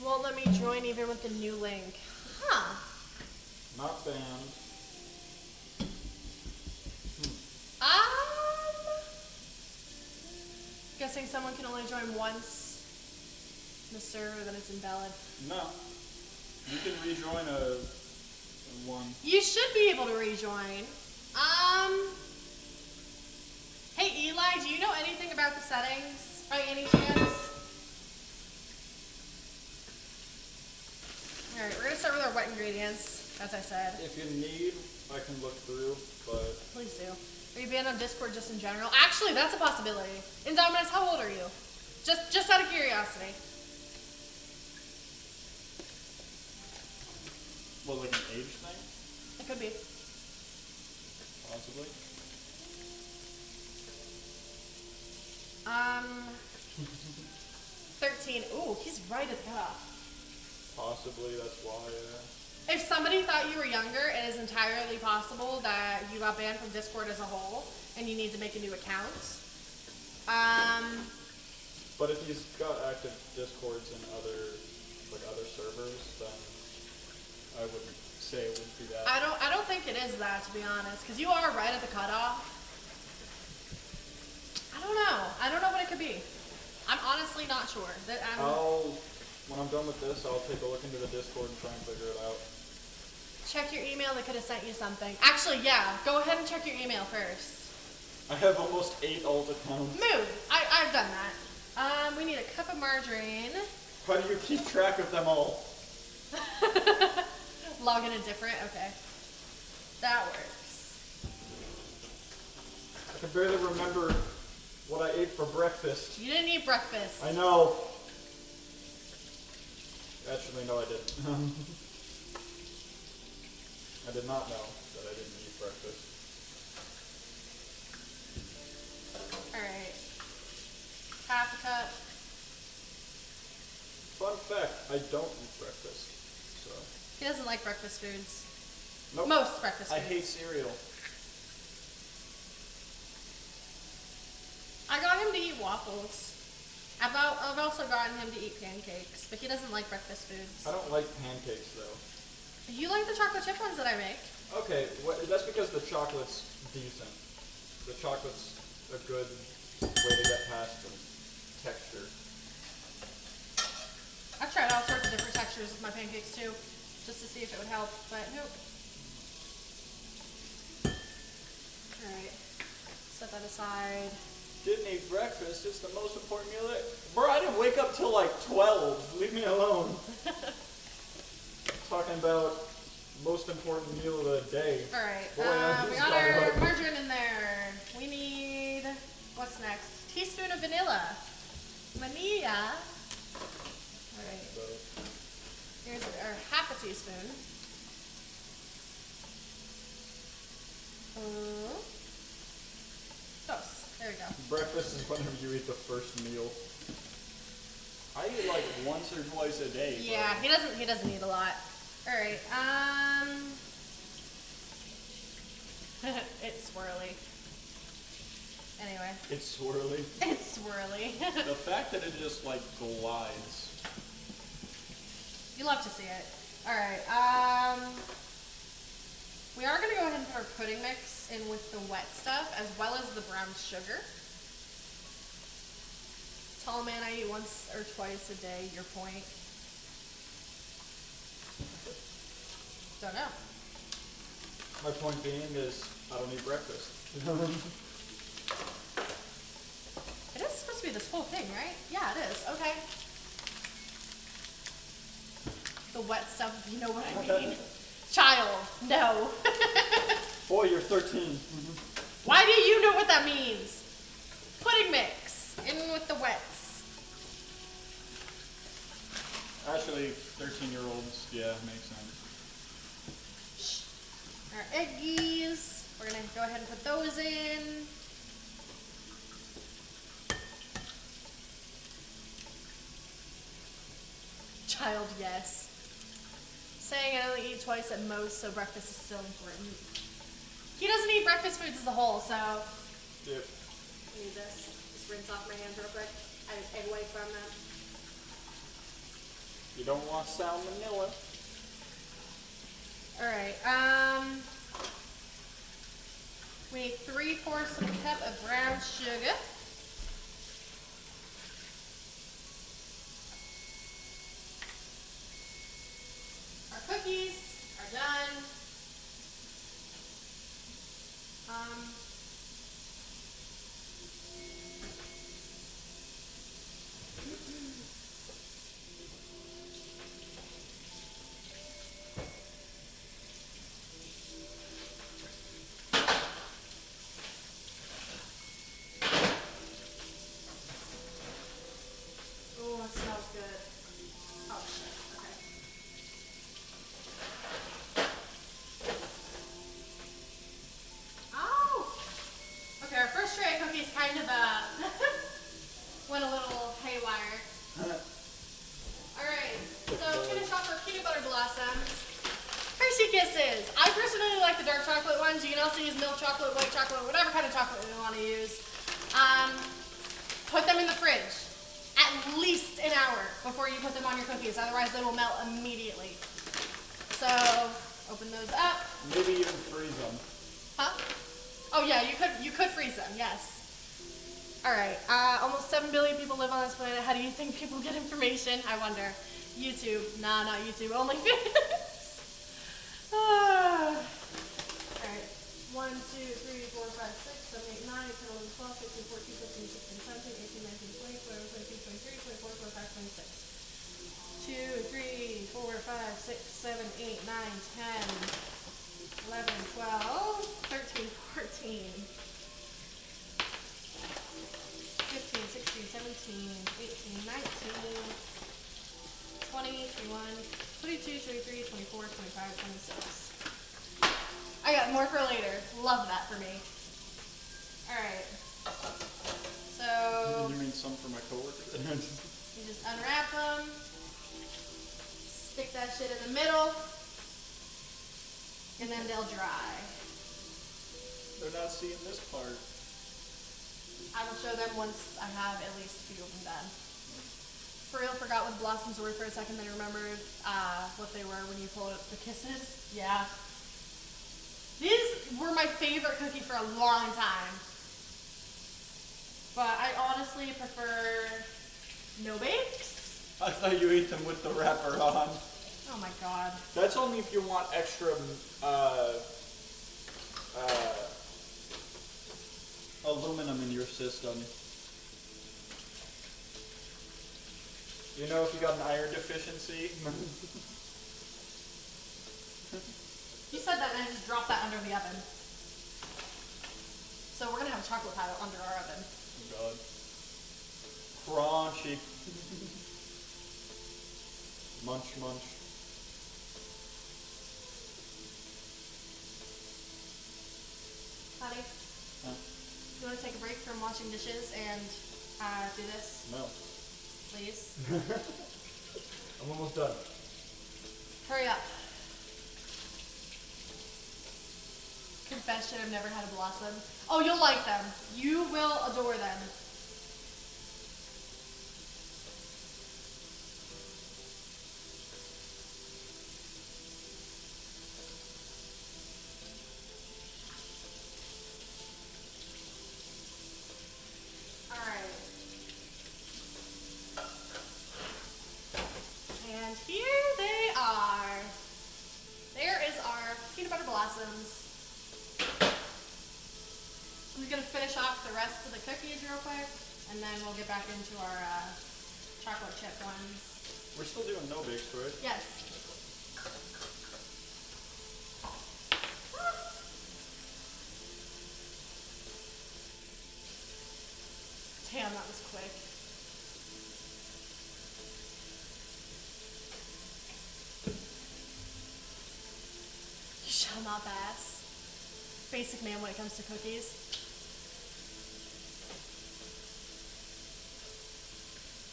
Won't let me join even with the new link. Huh. Not banned. Guessing someone can only join once in the server, then it's invalid. No. You can rejoin a one. You should be able to rejoin. Hey Eli, do you know anything about the settings by any chance? Alright, we're gonna start with our wet ingredients, as I said. If you need, I can look through, but... Please do. Are you banned on Discord just in general? Actually, that's a possibility. Indominus, how old are you? Just out of curiosity. What, like an age thing? It could be. Possibly. 13. Ooh, he's right at the cutoff. Possibly, that's why, If somebody thought you were younger, it is entirely possible that you got banned from Discord as a whole, and you need to make a new account. But if he's got active Discords in other servers, then I wouldn't say it would be that. I don't think it is that, to be honest, because you are right at the cutoff. don't know. I don't know what it could be. I'm honestly not sure. When I'm done with this, I'll take a look into the Discord and try and figure it out. Check your email. They could have sent you something. Actually, yeah. Go ahead and check your email first. I have almost 8 alt accounts. Move. I've done that. We need a cup of margarine. How do you keep track of them all? Log in a different. Okay. That works. I can barely remember what I ate for breakfast. You didn't eat breakfast. I know. Actually, no, I didn't. I did not know that I didn't eat breakfast. Alright. Half a cup. Fun fact, I don't eat breakfast. So. He doesn't like breakfast foods. Nope. Most breakfast I foods. hate cereal. I got him to eat waffles. I've also gotten him to eat pancakes, but he doesn't like breakfast foods. I don't like pancakes though. You like the chocolate chip ones that I make? Okay, that's because the chocolate's decent. The chocolate's a good way to get past the texture. I've tried all sorts of different textures with my pancakes too, just to see if it would help, but nope. Alright, set that aside. Didn't eat breakfast, it's the most important meal that... Bro, I didn't wake up till like 12. Leave me alone. Talking about most important meal of the day. Alright, Boy, I we just got got our it. margarine in there. We need, what's next? Teaspoon of vanilla. Vanilla. Alright, here's our half a teaspoon. Close. There we go. Breakfast is whenever you eat the first meal. I eat like once or twice a day. Yeah, he doesn't eat a lot. Alright, it's swirly. Anyway. It's swirly. It's swirly. The fact that it just like glides. You love to see it. Alright, we are gonna go ahead and put our pudding mix in with the wet stuff as well as the brown sugar. Tall man, I eat once or twice a day, your point. Don't know. My point being is, I don't eat breakfast. It is supposed to be this whole thing, right? Yeah, it is. Okay. The wet stuff, if you know what I mean. Child, no. Boy, you're 13. Why do you know what that means? Pudding mix in with the wets. Actually, 13-year-olds, yeah, makes sense. Our eggies. We're gonna go ahead and put those in. Child, yes. Saying I only eat twice at most, so breakfast is still important. He doesn't eat breakfast foods as a whole, so. Yep. I need this. Just rinse off my hands real quick. I have egg whites on them. You don't want salmonella. Alright, we need 3/4 of a cup of brown sugar. Our cookies are done. Oh, that smells good. Oh shit, okay. Oh! Okay, our first tray of cookies kind of went a little haywire. Alright, so finish off our peanut butter blossoms. Hershey Kisses! I personally like the dark chocolate ones. You can also use milk chocolate, white chocolate, whatever kind of chocolate you want to use. Put them in the fridge. At least an hour before you put them on your cookies, otherwise they will melt immediately. So, open those up. Maybe even freeze them. Huh? Oh yeah, you could freeze them, yes. Alright, almost 7 billion people live on this planet. How do you think people get information? I wonder. YouTube. Nah, not YouTube. OnlyFans. Alright. 1, 2, 3, 4, 5, 6, 7, 8, 9, 10, 11, 12, 13, 14, 15, 16, 17, 18, 19, 20, 21, 22, 23, 24, 25, 26. 2, 3, 4, 5, 6, 7, 8, 9, 10, 11, 12, 13, 14, 15, 16, 17, 18, 19, 20, 21, 22, 23, 24, 25, 26. I got more for later. Love that for me. Alright. So, You mean some for my coworkers? you just unwrap them. Stick that shit in the middle. And then they'll dry. They're not seeing this part. I will show them once I have at least a few of them done. For real, forgot what blossoms were for a second, then remembered what they were when you pulled up the kisses. Yeah. These were my favorite cookie for a long time. But I honestly prefer no bakes. I thought you ate them with the wrapper on. Oh my god. That's only if you want extra aluminum in your system. You know, if you got an iron deficiency. You said that and I just dropped that under the oven. So we're gonna have chocolate pie under our oven. Oh god. Crunchy. Munch, munch. Honey, Huh? you wanna take a break from washing dishes and do this, No. please? I'm almost done. Hurry up. Confession, I've never had a blossom. Oh, you'll like them. You will adore them. Alright. And here they are. There is our peanut butter blossoms. I'm gonna finish off the rest of the cookies real quick, and then we'll get back into our chocolate chip ones. We're still doing no bakes, right? Yes. Damn, that was quick. You shall not pass. Basic man when it comes to cookies.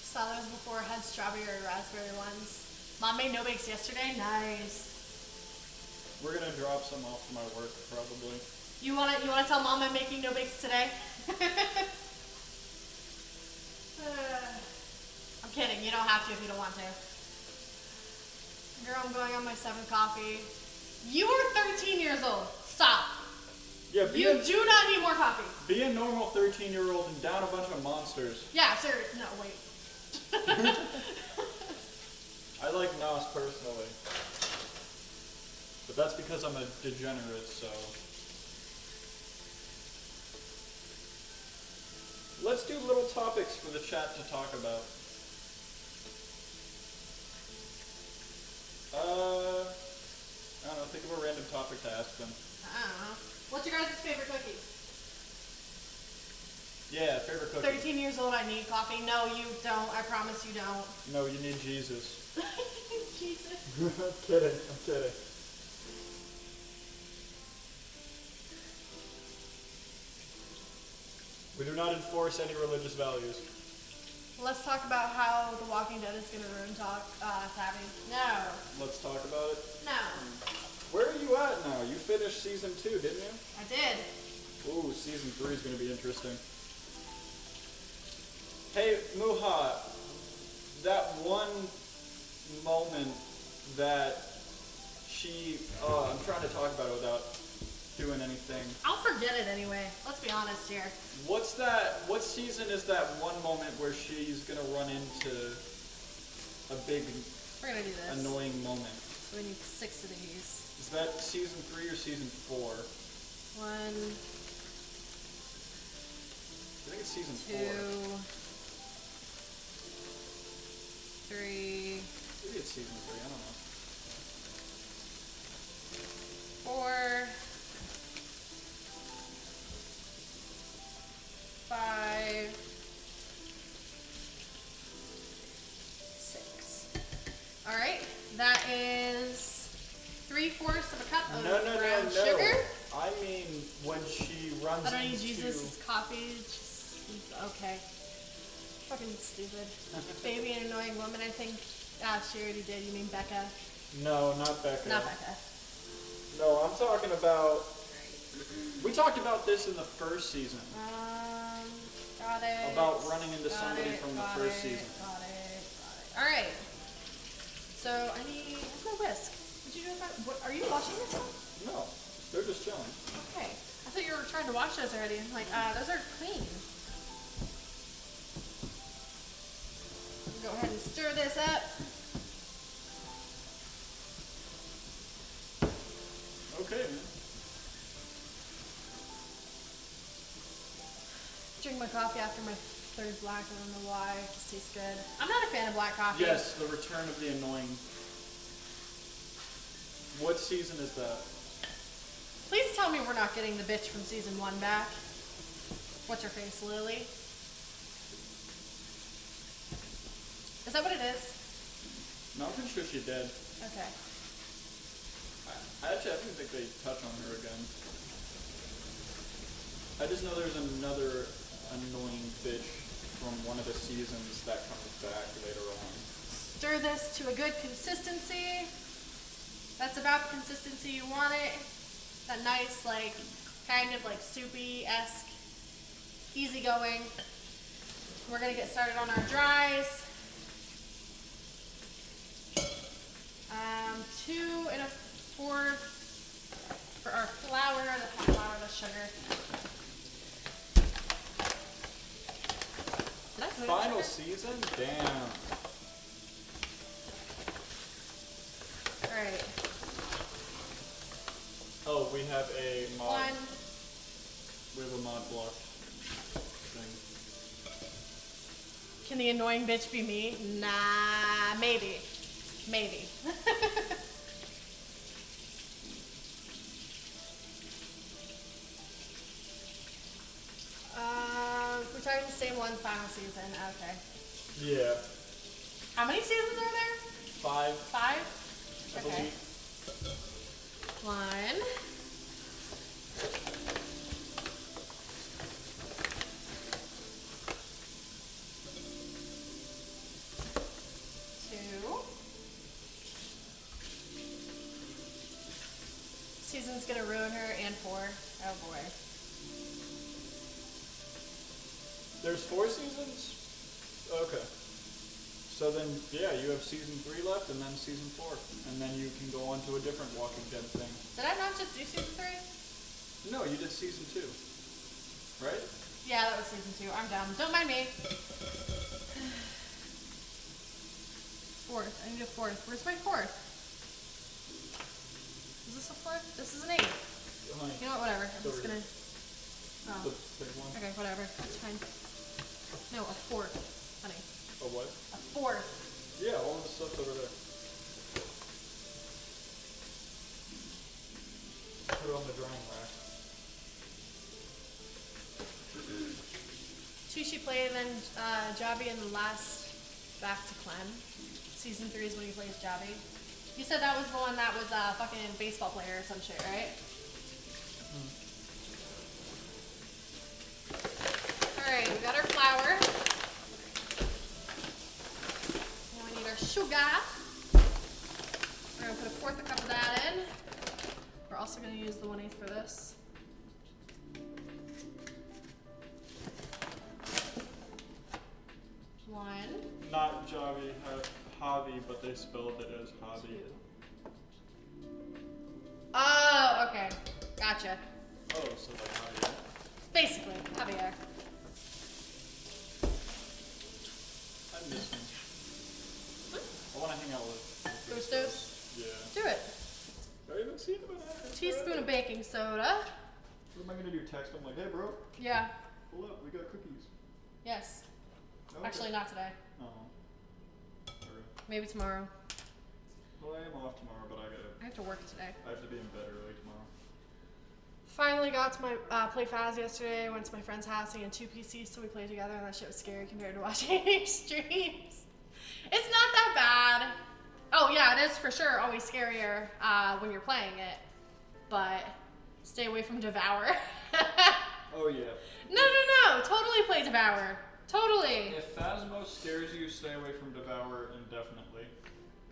Saw those before, had strawberry or raspberry ones. Mom made no bakes yesterday. Nice. We're gonna drop some off to my work, probably. You wanna tell Mom I'm making no bakes today? I'm kidding. You don't have to if you don't want to. Girl, I'm going on my 7th coffee. You are 13 years old. Stop. Yeah, You do not need more coffee. be a normal 13-year-old and down a bunch of monsters. Yeah, serious. No, wait. I like NOS personally. But that's because I'm a degenerate, so. Let's do little topics for the chat to talk about. I don't know, think of a random topic to ask them. I don't know. What's your guys' favorite cookie? Yeah, favorite cookie. 13 years old, I need coffee. No, you don't. I promise you don't. No, you need Jesus. Jesus. I'm kidding, I'm kidding. We do not enforce any religious values. Let's talk about how The Walking Dead is going to ruin Tabby. No. Let's talk about it. No. Where are you at now? You finished season 2, didn't you? I did. Ooh, season 3 is going to be interesting. Hey, Muha, that one moment that she, I'm trying to talk about it without doing anything. I'll forget it anyway. Let's be honest here. What's that? What season is that one moment where she's gonna run into a big We're gonna do this. annoying moment? So we need 6 of these. Is that season 3 or season 4? 1, I think it's season 2, 4. 3, Maybe it's season 3. I don't know. 4, 5, 6. All right, that is 3/4 of a cup of brown sugar. I mean, when she runs I don't need into... Jesus' coffee. Okay. Fucking stupid. Baby and annoying woman, I think. She already did. You mean Becca? No, not Becca. Not Becca. No, I'm talking about... We talked about this in the first season. Got it. About running into somebody from the first season. Got it. All right. So I need. Where's my whisk? What you doing? What are you washing this one? No, they're just chilling. Okay. I thought you were trying to wash those already. I'm like, those are clean. Go ahead and stir this up. Okay, man. Drink my coffee after my 3rd black. I don't know why. It just tastes good. I'm not a fan of black coffee. Yes, the return of the annoying. What season is that? Please tell me we're not getting the bitch from season 1 back. What's her face, Lily? Is that what it is? No, I'm pretty sure she did. Okay. I don't think they touch on her again. I just know there's another annoying bitch from one of the seasons that comes back later on. Stir this to a good consistency. That's about the consistency you want it. That nice, like, kind of like soupy-esque, easygoing. We're gonna get started on our dries. 2 1/4 for our flour. That's not flour, that's sugar. Did I put in Final sugar? season? Damn. Alright. Oh, we have a mod. 1. We have a mod block thing. Can the annoying bitch be me? Nah, maybe. Maybe. We're talking the same one, final season. Okay. Yeah. How many seasons are there? 5, 5? I Okay. believe. 1. 2. Season's gonna ruin her, and 4. Oh boy. There's 4 seasons? Okay. So then, yeah, you have season 3 left, and then season 4, and then you can go on to a different Walking Dead thing. Did I not just do season 3? No, you did season 2, right? Yeah, that was season 2. I'm dumb. Don't mind me. 4th. I need a 4th. Where's my 4th? Is this a 4th? This is an 8. Honey, You know what? Whatever. I'm just Over gonna. the Oh. big one. Okay, whatever. That's fine. No, a 4th, honey. Oh, what? A 4th. Yeah, all the stuff's over there. Put it on the drying rack. She played then Javi in the last Back to Clem. Season 3 is when he plays Javi. You said that was the one that was a fucking baseball player or some shit, right? Alright, we got our flour. Now we need our sugar. We're gonna put a 1/4 cup of that in. We're also gonna use the 1/8 for this. One. Not Javi, Javi, but they spelled it as Javi. Oh, okay. Gotcha. Oh, so like Javier. Basically, Javier. I miss him. I want to hang out with Bustos? Yeah. Do it. I haven't seen him in a Teaspoon of baking soda. What am I gonna do? Text him like, hey bro, Yeah. pull up, we got cookies. Yes. Okay. Actually, not today. Oh. Sorry. Maybe tomorrow. Well, I am off tomorrow, but I have to work today. I have to be in bed early tomorrow. Finally got to my play Faz yesterday. Went to my friend's house and he had 2 PCs, so we played together, and that shit was scary compared to watching streams. It's not that bad. Oh yeah, it is for sure always scarier when you're playing it, but stay away from Devour. Oh yeah. No, totally play Devour. Totally. If Phasmo scares you, stay away from Devour indefinitely.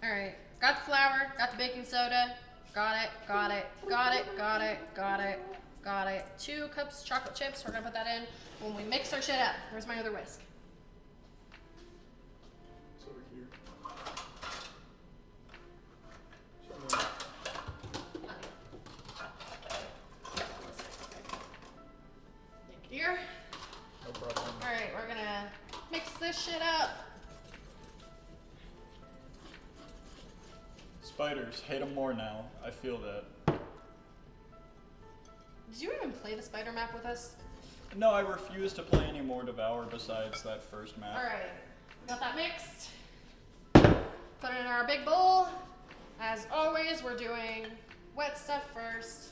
All right, got the flour, got the baking soda, got it. 2 cups chocolate chips, we're gonna put that in when we mix our shit up. Where's my other whisk? It's over here. Thank you, dear. No problem. All right, we're gonna mix this shit up. Spiders, hate them more now. I feel that. Did you even play the spider map with us? No, I refuse to play any more Devour besides that first map. All right, got that mixed. Put it in our big bowl. As always, we're doing wet stuff first.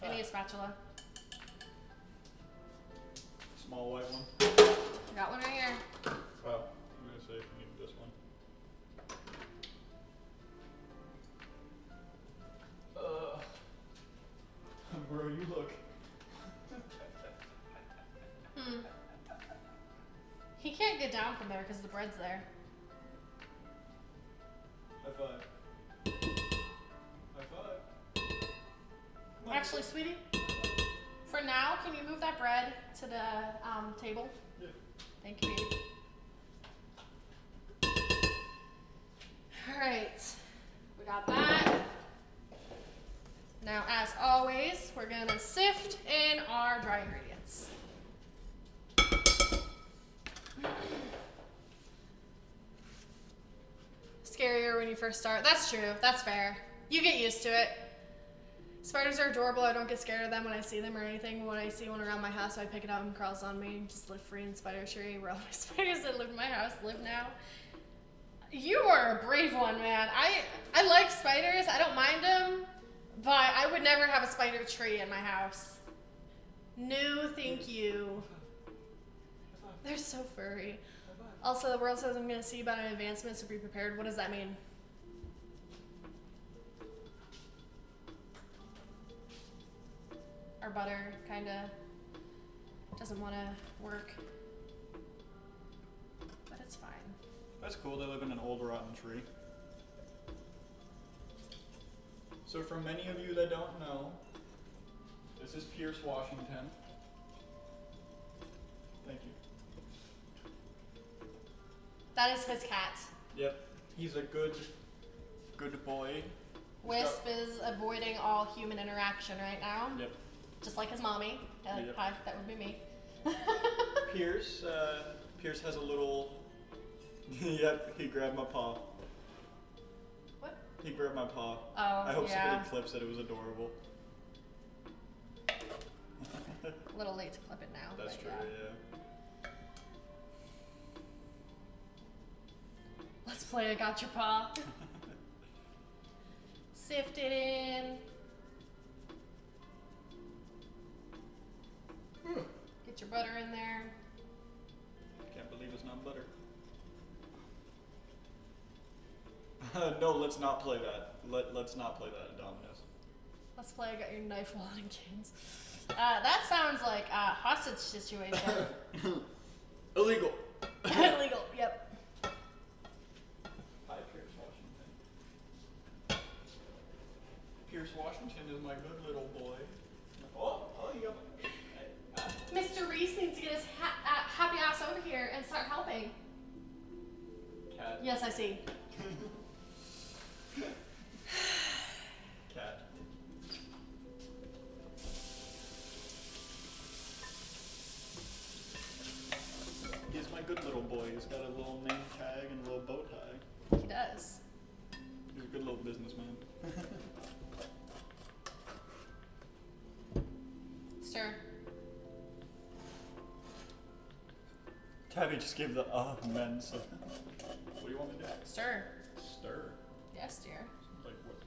I need a spatula. Small white one. Got one right here. Oh, I'm gonna say if you need this one. Bro, you look. He can't get down from there because the bread's there. High five. High five. Come on. Actually, sweetie, for now, can you move that bread to the table? Yeah. Thank you, baby. All right, we got that. Now, as always, we're gonna sift in our dry ingredients. Scarier when you first start. That's true. That's fair. You get used to it. Spiders are adorable. I don't get scared of them when I see them or anything. When I see one around my house, I pick it up and crawls on me and just live free in Spider Tree, where all my spiders that live in my house live now. You are a brave one, man. I like spiders. I don't mind them, but I would never have a spider tree in my house. No, thank you. They're so furry. Also, the world says I'm going to see about an advancement, so be prepared. What does that mean? Our butter kind of doesn't want to work, but it's fine. That's cool, they live in an old rotten tree. So for many of you that don't know, this is Pierce Washington. Thank you. That is his cat. Yep, he's a good boy. Wisp is avoiding all human interaction right now, Yep. just like his mommy. Yep. Hi, that would be me. Pierce has a little. Yep, he grabbed my paw. What? He grabbed my paw. Oh, I hope yeah. somebody clips it. It was adorable. A little late to clip it now. That's but true. yeah. Yeah. Let's play I Got Your Paw. Sift it in. Get your butter in there. Can't believe it's not butter. No, let's not play that. Let's not play that at Domino's. Let's play I Got Your Knife, Wallet, and Kids. That sounds like a hostage situation. Illegal. Illegal, yep. Hi, Pierce Washington. Pierce Washington is my good little boy. Oh, you got my. Mr. Reese needs to get his happy ass over here and start helping. Cat. Yes, I see. little name tag and a little bow tie. He does. He's a good little businessman. Stir. Tabby just gave the men, so what do you want me to do? Stir. Stir. Yes, dear. Like what?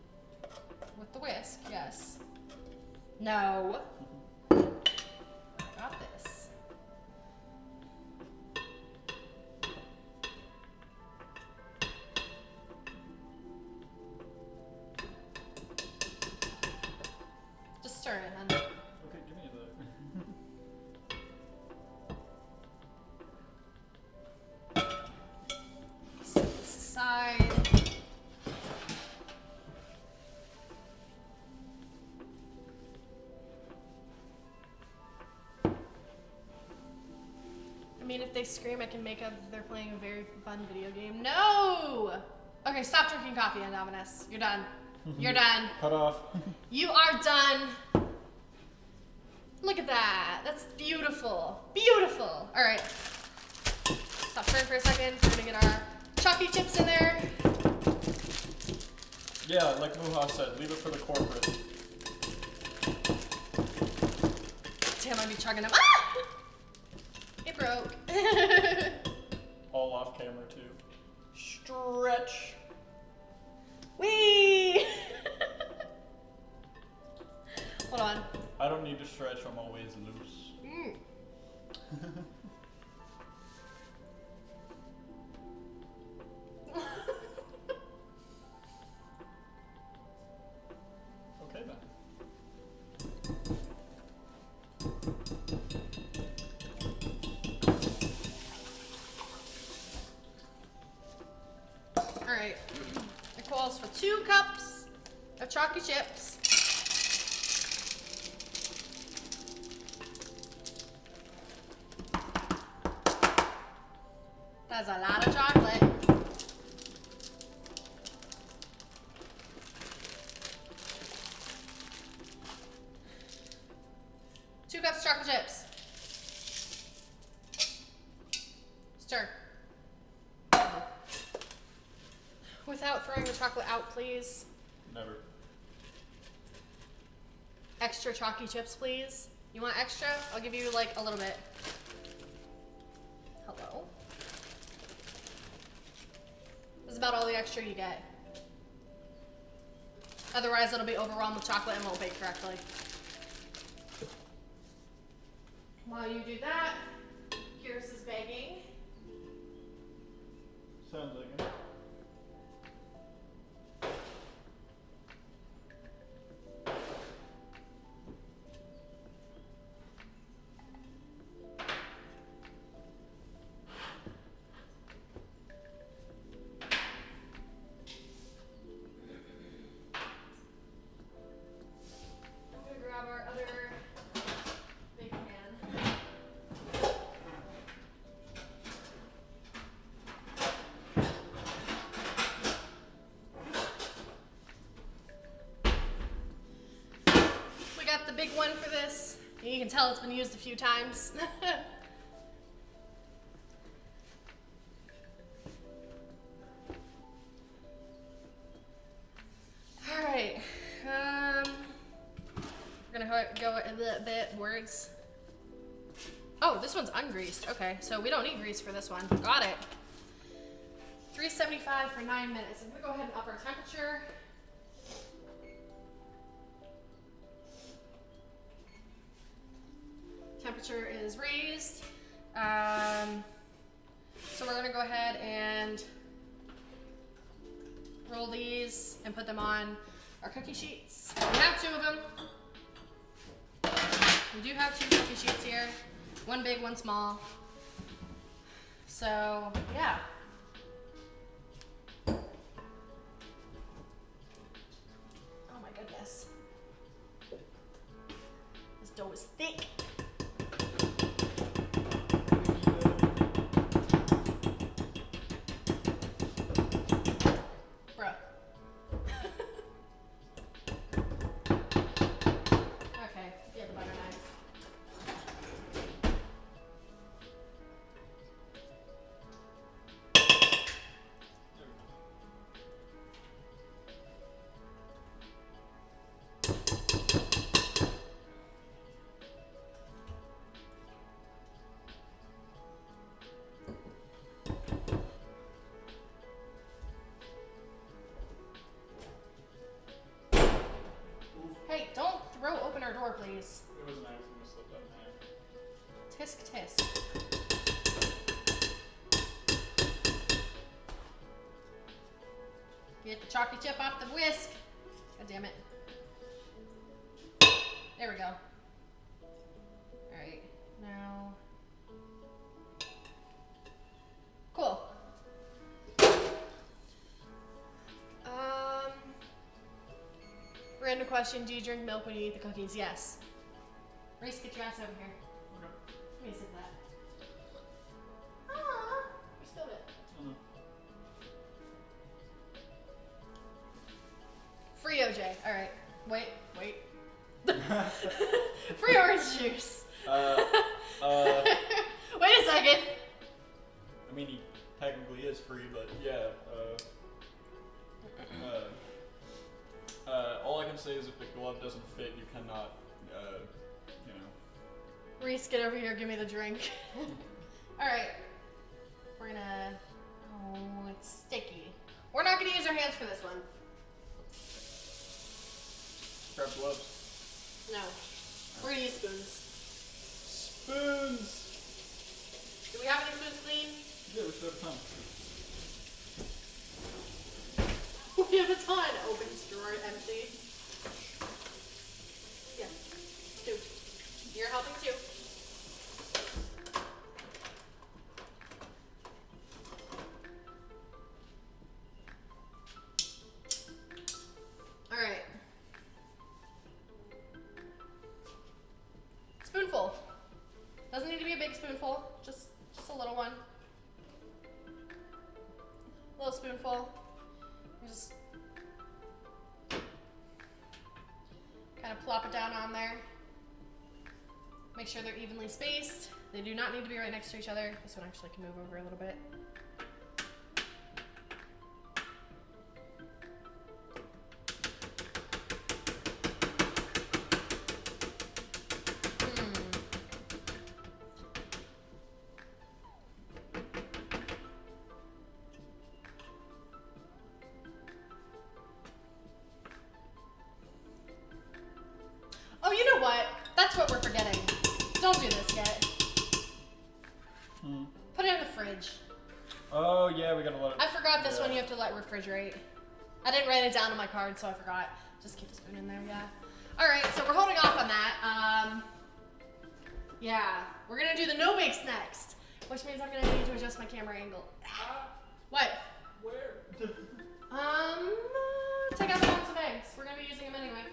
With the whisk, yes. No. I got this. Just stir it, then. Okay, give me the. Set this aside. I mean, if they scream, I can make up they're playing a very fun video game. No! Okay, stop drinking coffee, Indominus. You're done. You're done. Cut off. You are done. Look at that. That's beautiful. Beautiful. All right. Stop stirring for a second. We're gonna get our chalky chips in there. Yeah, like Muha said, leave it for the corporate. Damn, I'd be chugging them. Ah! It broke. All off camera too. Stretch. Whee! Hold on. I don't need to stretch, I'm always loose. Mm. Okay then. All right. It calls for 2 cups of chalky chips. That's a lot of chocolate. Two cups of chocolate chips. Stir. Without throwing the chocolate out, please. Never. Extra chalky chips, please. You want extra? I'll give you like a little bit. Hello. This is about all the extra you get. Otherwise, it'll be overwhelmed with chocolate and won't bake correctly. While you do that, Kyrus is baking. Sounds like it. I'm gonna grab our other baking pan. We got the big one for this. You can tell it's been used a few times. All right. We're gonna go a little bit words. Oh, this one's ungreased. Okay, so we don't need grease for this one. Got it. 375 for 9 minutes. I'm gonna go ahead and up our temperature. Temperature is raised. So we're gonna go ahead and roll these and put them on our cookie sheets. We have 2 of them. We do have 2 cookie sheets here. One big, one small. So, yeah. Oh my goodness. This dough is thick. Bruh. Okay, get the butter knife. Hey, don't throw open our door, please. It was an accident. I slipped up my hand. Tisk tisk. Get the chocolate chip off the whisk. God damn it. There we go. Alright, now. Cool. Random question, do you drink milk when you eat the cookies? Yes. Reese, get your ass over here. Let me sit that. Ah, you spilled it. Free OJ. Alright. Wait. Free orange juice. Wait a second. I mean, he technically is free, but yeah. All I can say is if the glove doesn't fit, you cannot, you know. Reese, get over here. Give me the drink. Alright. We're gonna... Oh, it's sticky. We're not gonna use our hands for this one. Grab gloves. No. We're gonna use spoons. Spoons! Do we have any spoons clean? Yeah, we should have a ton. We have a ton. Open drawer, empty. Yeah. 2. You're helping too. All right. Spoonful. Doesn't need to be a big spoonful. Just a little one. Little spoonful. Just kind of plop it down on there. Make sure they're evenly spaced. They do not need to be right next to each other. This one actually can move over a little bit. Oh, you know what? That's what we're forgetting. Don't do this yet. Put it in the fridge. Oh, yeah, we gotta let it. I forgot this one you have to let refrigerate. I didn't write it down on my card, so I forgot. Just keep the spoon in there, yeah. Alright, so we're holding off on that. Yeah, we're gonna do the no bakes next, which means I'm gonna need to adjust my camera angle. What? Where? Take out the box of eggs. We're gonna be using them anyway.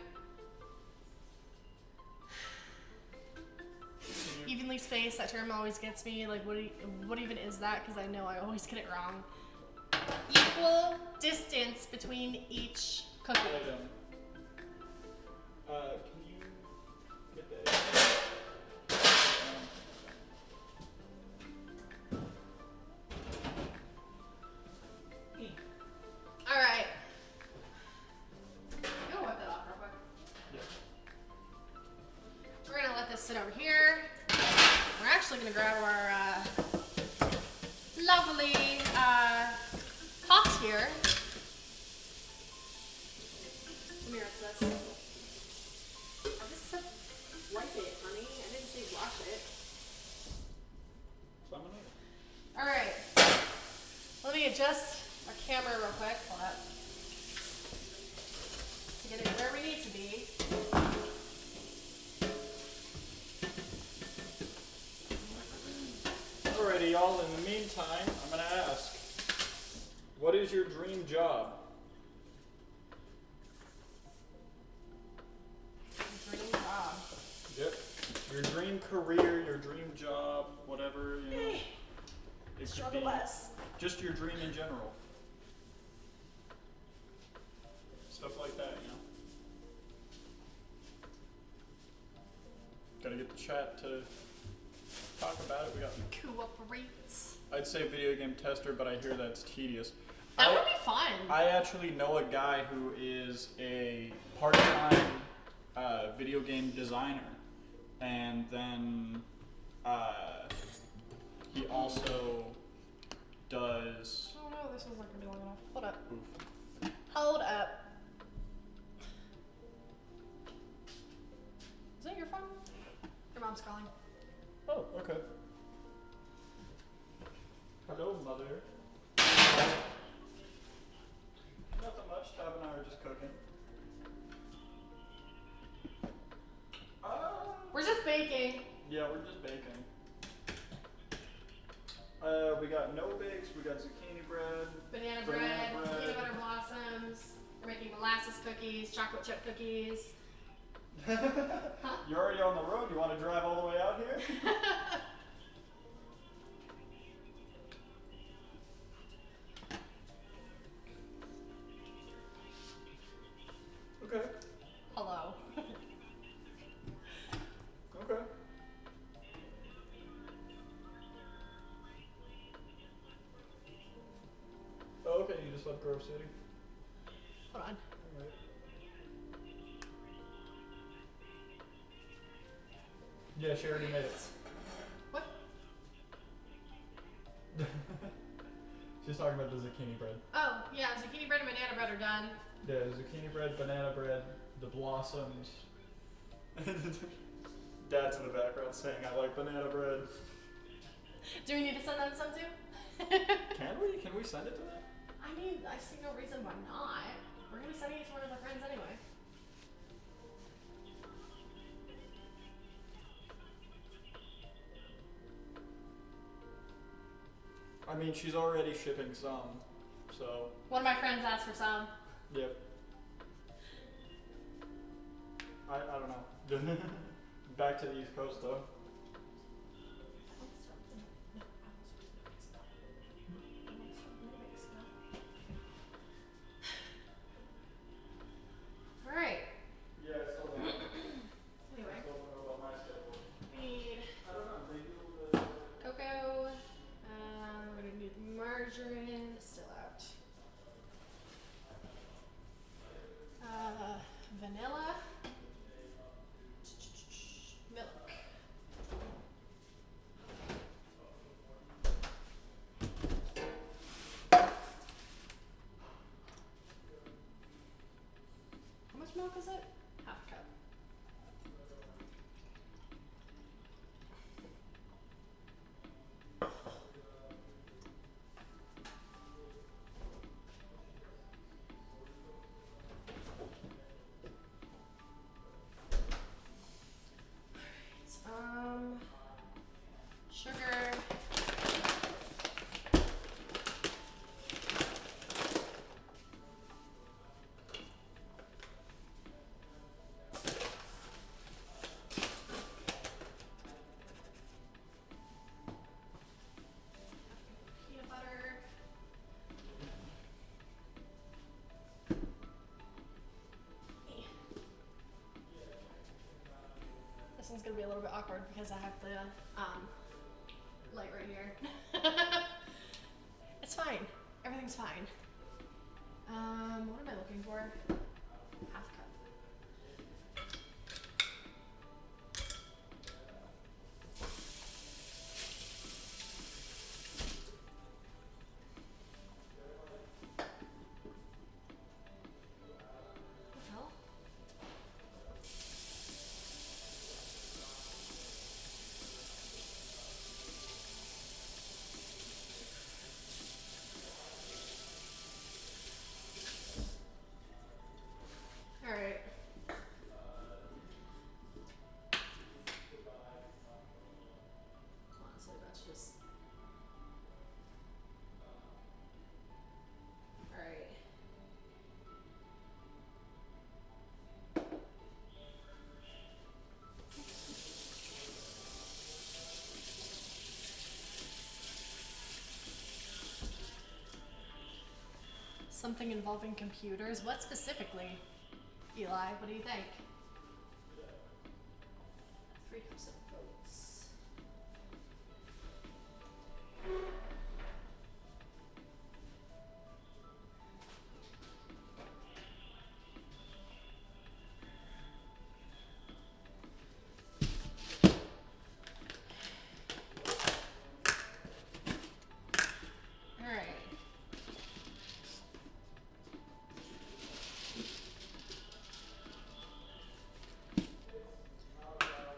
Evenly spaced, that term always gets me. Like, what even is that? Because I know I always get it wrong. Equal distance between each cookie. Can you get the egg? All right. Go wipe that off real quick. Yeah. We're gonna let this sit over here. We're actually gonna grab our lovely pots here. Come here, sis. I just said wipe it, honey. I didn't say wash it. All right. Let me adjust our camera real quick. Hold up. To get it where we need to be. Alrighty, y'all. In the meantime, I'm gonna ask, what is your dream job? Dream job. Yep. Your dream career, your dream job, whatever, you know. It could Struggle be less. just your dream in general. Stuff like that, you know. Gotta get the chat to talk about it. We got, Cooperate. I'd say video game tester, but I hear that's tedious. That would be fun. I actually know a guy who is a part-time video game designer, and then he also does. Oh no, this one's not gonna be long enough. Hold up. Oof. Hold up. mom's calling. Oh, okay. Hello, mother. Nothing much. Tab and I are just cooking. We're just baking. Yeah, we're just baking. We got no bakes, we got zucchini bread. Banana Banana bread, bread. peanut butter blossoms. We're making molasses cookies, chocolate chip cookies. You're already on the road, you want to drive all the way out here? Okay. Hello. Okay. Oh, okay, you just left Grove City. Hold on. Alright. Yeah, she already made it. What? She's talking about the zucchini bread. Oh, yeah, zucchini bread and banana bread are done. Yeah, zucchini bread, banana bread, the blossoms. Dad's in the background saying, I like banana bread. Do we need to send them some too? Can we? Can we send it to them? I mean, I see no reason why not. We're gonna be sending it to one of our friends anyway. I mean, she's already shipping some, so, One of my friends asked for some. yep. I don't know. Back to the East Coast, though. Alright, Yeah, I still don't know. anyway, I still don't know about my schedule. we need I don't know, they do the... cocoa, we're gonna need margarine, still out. Vanilla. Milk. How much milk is it? Half a cup. Sugar. Peanut butter. This one's gonna be a little bit awkward because I have the light right here. It's fine. Everything's fine. What am I looking for? Half cup. What the hell? Alright. Honestly, that's just. Alright. Something involving computers? What specifically? Eli, what do you think? 3 cups of oats. Alright.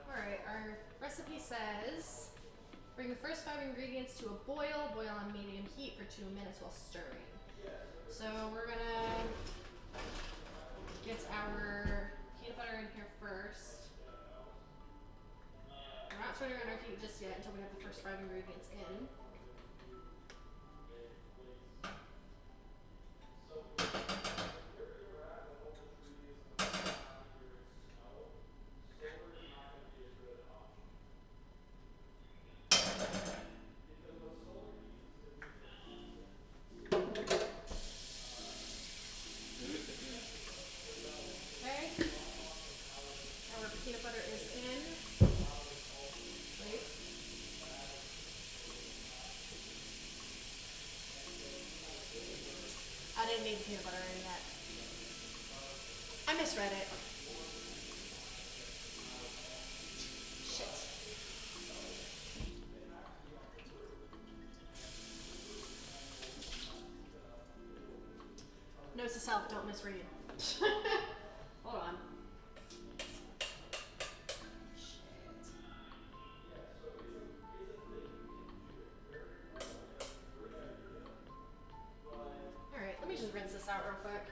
Alright, our to a boil. Boil on medium heat for 2 minutes while stirring. So we're gonna get our peanut butter in here first. We're not turning on our heat just yet until we have the first 5 ingredients in. Okay. Our peanut butter is in. Wait. I didn't need the peanut butter in yet. I misread it. Shit. Notes to self, don't misread. Hold on. Shit. Alright, let me just rinse this out real quick.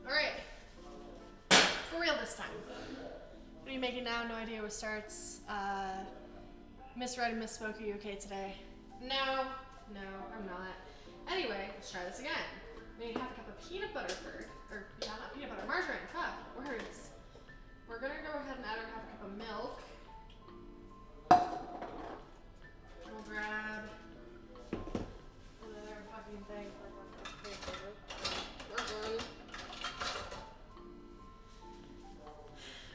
Alright. For real this time. What are you making now? No idea what starts. Misread and misspoke. Are you okay today? No, I'm not. Anyway, let's try this again. We need half a cup of peanut butter first. Or, yeah, not peanut butter, margarine. Fuck, words. We're gonna go ahead and add our half a cup of milk. We'll grab another fucking thing. Margarine.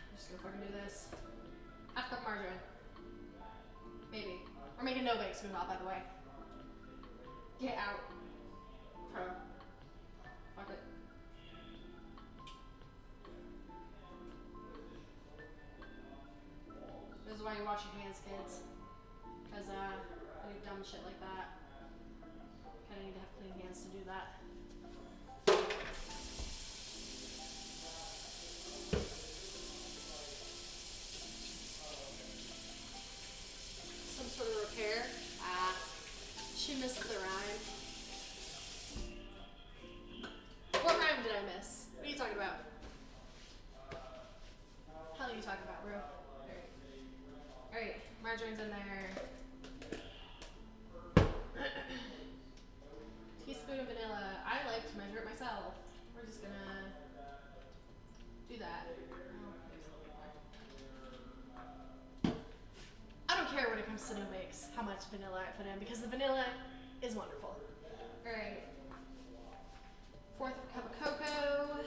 I'm just gonna fucking do this. Half cup margarine. Maybe. We're making no bakes move out, by the way. Get out. Pro. Fuck it. This is why you wash your hands, kids. Because, when you dumb shit like that, kinda need to have clean hands to do that. Some sort of repair. Ah, she missed the rhyme. What rhyme did I miss? What are you talking about? Hell are you talking about, bro? Alright, margarine's in there. Teaspoon of vanilla. I like to measure it myself. We're just gonna do that. I don't care when it comes to no bakes how much vanilla I put in because the vanilla is wonderful. Alright. 1/4 cup of cocoa.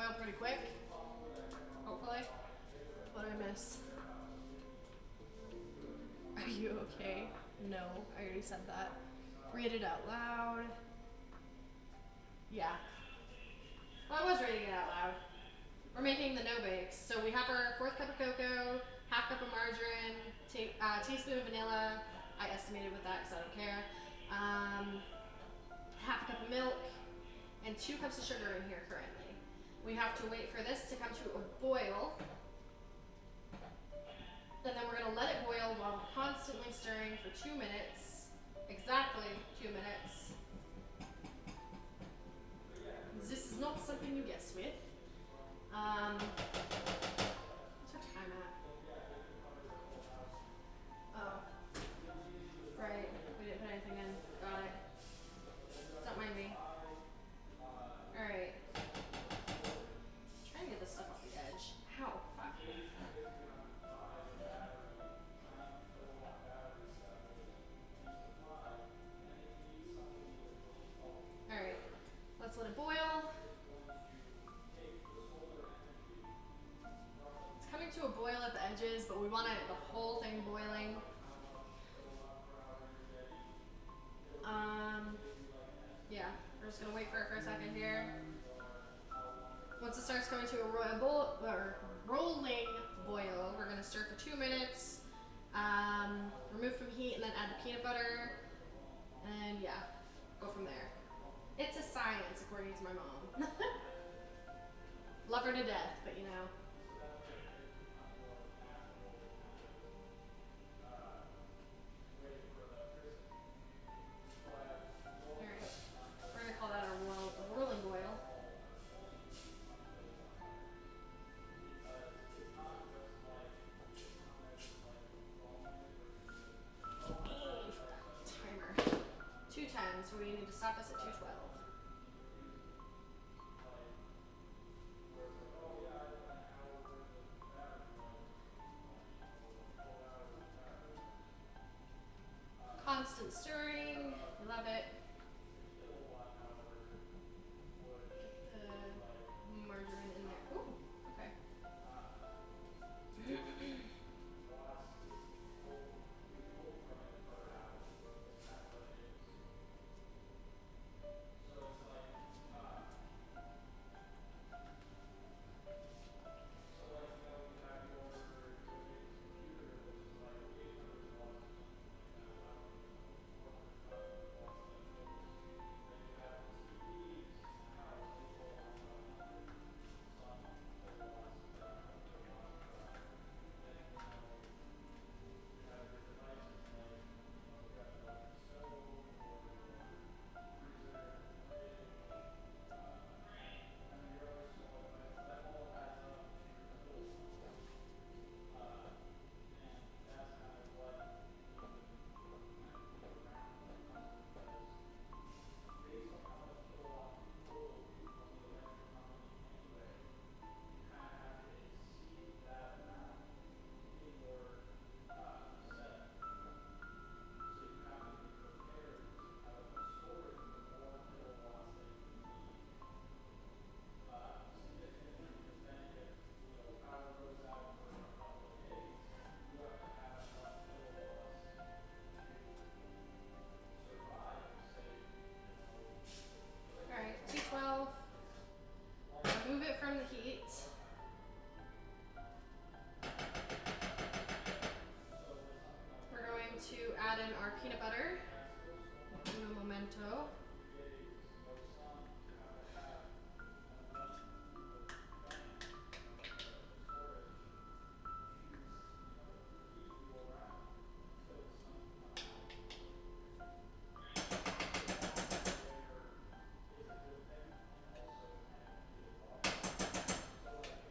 boil pretty quick. Hopefully. What did I miss? Are you okay? No, I already said that. Read it out loud. Yeah. Well, I was reading it out loud. We're making the no bakes. So we have our 4th cup of cocoa, half cup of margarine, teaspoon of vanilla. I estimated with that because I don't care. Half a cup of milk, and 2 cups of sugar in here currently. We have to wait for this to come to a boil. And then we're gonna let it boil while constantly stirring for 2 minutes. Exactly 2 minutes. This is not something you guess with. What's our time at? Oh. Right, we didn't put anything in. Got it. Don't mind me. Alright. Trying to get this stuff off the edge. Ow. Fuck. Alright. Let's let it boil. It's coming to a boil at the edges, but we want the whole thing boiling. Yeah, we're just gonna wait for it for a second here. Once it starts going to a rolling boil, we're gonna stir for 2 minutes, remove from heat, and then add the peanut butter, and yeah, go from there. It's a science, according to my mom. Love her to death, but you know. Alright, we're gonna call that a rolling boil. Timer. 210, so we need to stop this at 212. Constant stirring, love it. Get the margarine in there. Ooh, okay. Alright, 212. Remove it from the heat. We're going to add in our peanut butter. Un momento.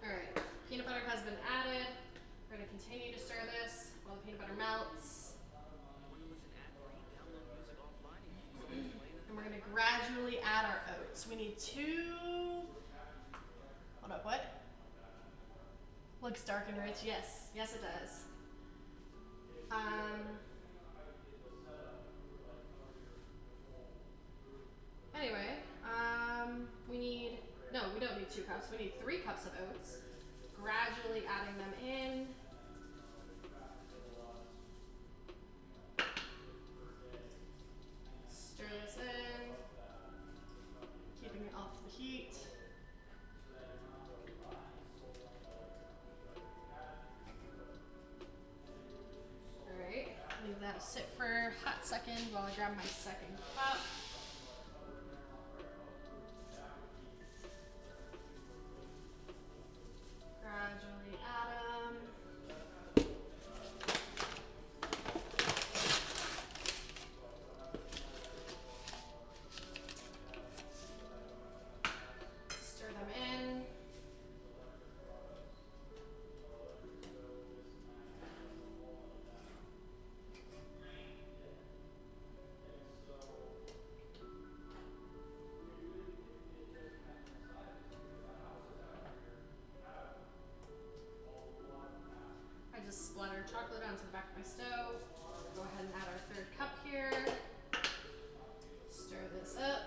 Alright, peanut butter has been added. We're going to continue to stir this while the peanut butter melts. And we're going to gradually add our oats. We need 2. Hold up, what? Looks dark and rich. Yes, yes it does. Anyway, we need, no, we don't need need 2 cups. We need 3 cups of oats. Gradually adding them in. Stir this in. Keeping it off the heat. Alright, leave that sit for a hot second while I grab my second cup. Gradually add them. Stir them in. I just splattered chocolate onto the back of my stove. Go ahead and add our 3rd cup here. Stir this up.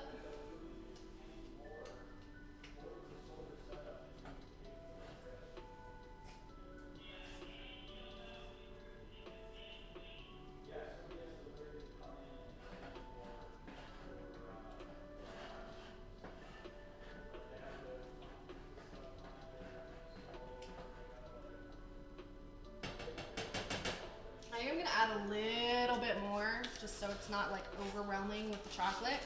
I am gonna add a little bit more, just so it's not like overwhelming with the chocolate.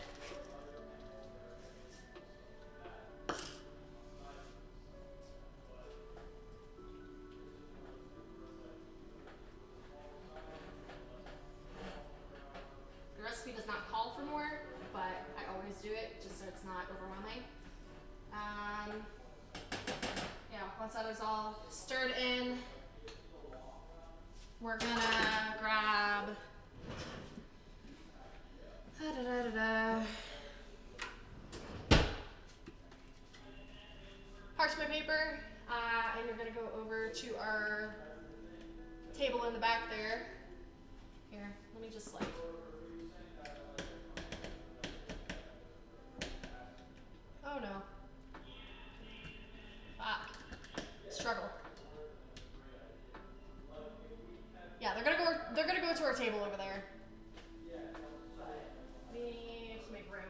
The recipe does not call for more, but I always do it just so it's not overwhelming. Yeah, once that is all stirred in, we're gonna grab parchment paper, and you're gonna go over to our table in the back there. Here, let me just like. Oh no. Fuck. Struggle. Yeah, they're gonna go to our table over there. We need to make room.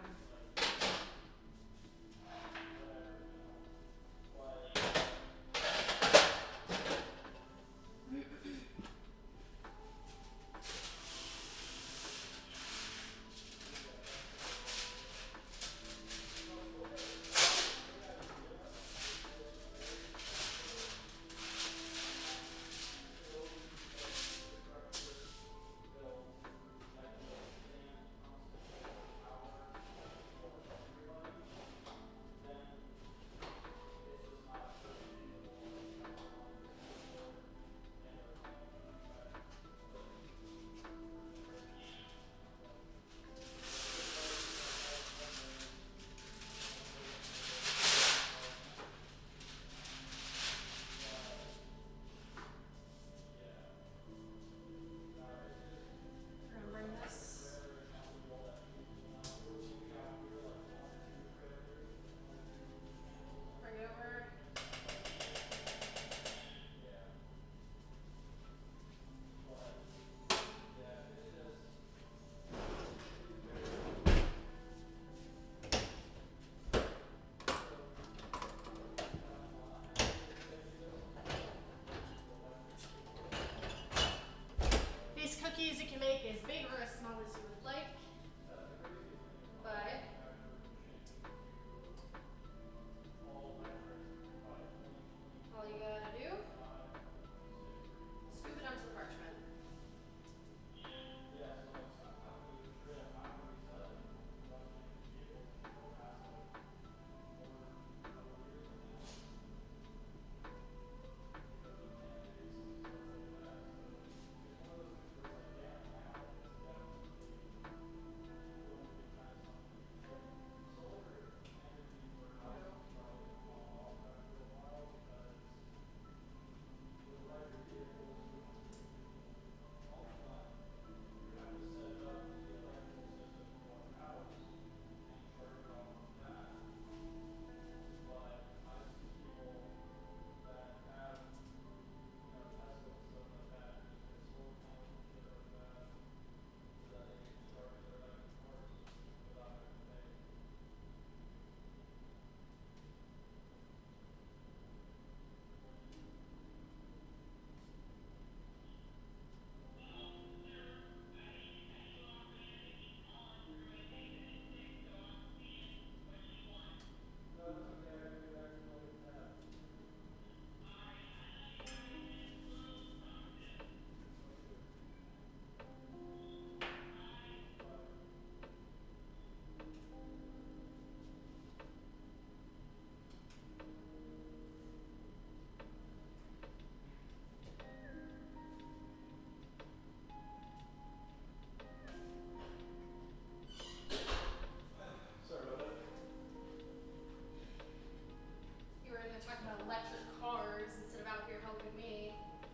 electric cars instead of out here helping me.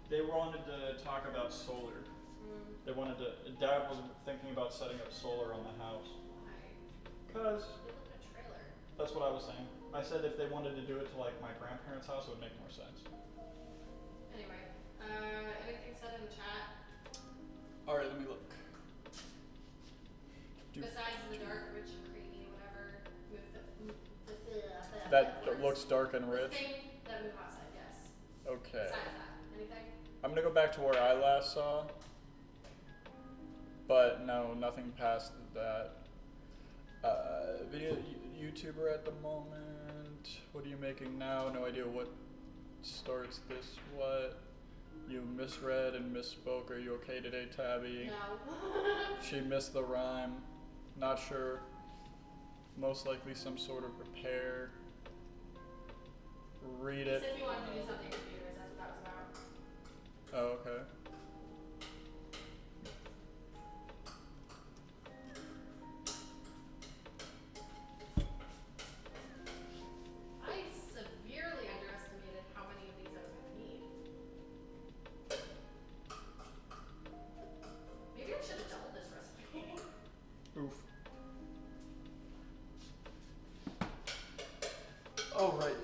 They wanted to talk about solar. They wanted to. Dad was thinking about setting up solar on the house. Why? Cause We live in a trailer. that's what I was saying. I said if they wanted to do it to like my grandparents' house, it would make more sense. Anyway, anything said in the chat All right, let me look. besides the dark, rich, and creamy, whatever? That words. looks dark and The rich. thing that moved outside, yes. Okay. Besides that, anything? I'm gonna go back to where I last saw. But no, nothing past that. Video YouTuber at the moment. What are you making now? No idea what starts this. What? You misread and misspoke. Are you okay today, Tabby? No. She missed the rhyme. Not sure. Most likely some sort of repair. Read He it. said he wanted to do something with computers, that's what that was about. Oh, okay. I severely underestimated how many of these I was gonna need. Maybe I should have doubled this recipe. Oof. Alright.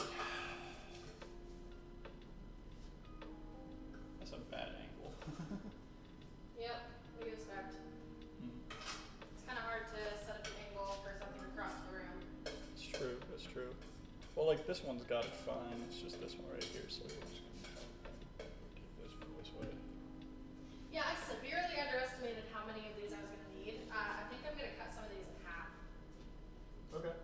That's a bad angle. Yep, what do you expect? It's kind of hard to set up an angle for something across the room. It's true, that's true. Well, like this one's got it fine. It's just this one right here, so we're just gonna take this one this way. Yeah, I severely underestimated how many of these I was gonna need. I think I'm gonna cut some of these in half. Okay.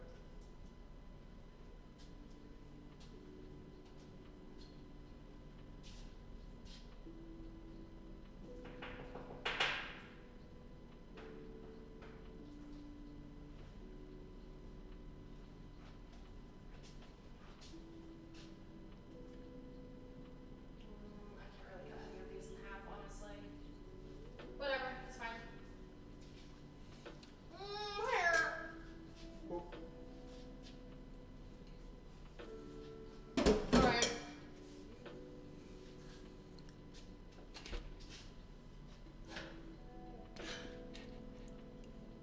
I can't really cut any of these in half, honestly. Whatever, it's fine. Hair. Alright.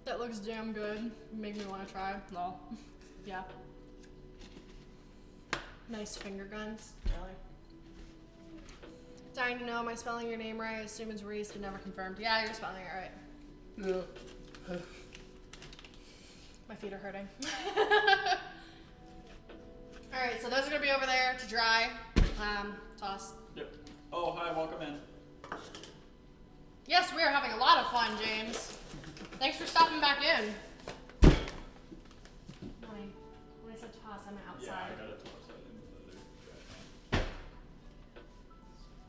That looks damn good. Make me want to try. No. Yeah. Nice finger guns. Really. Dying to know, am I spelling your name right? I assume it's Reese, but never confirmed. Yeah, you're spelling it right. Yeah. My feet are hurting. Alright, so those are gonna be over there to dry. Toss. Yep. Oh, hi, welcome in. Yes, we are having a lot of fun, James. Thanks for stopping back in. When I said toss, I meant outside. Yeah, I got it tossed out into the trash can.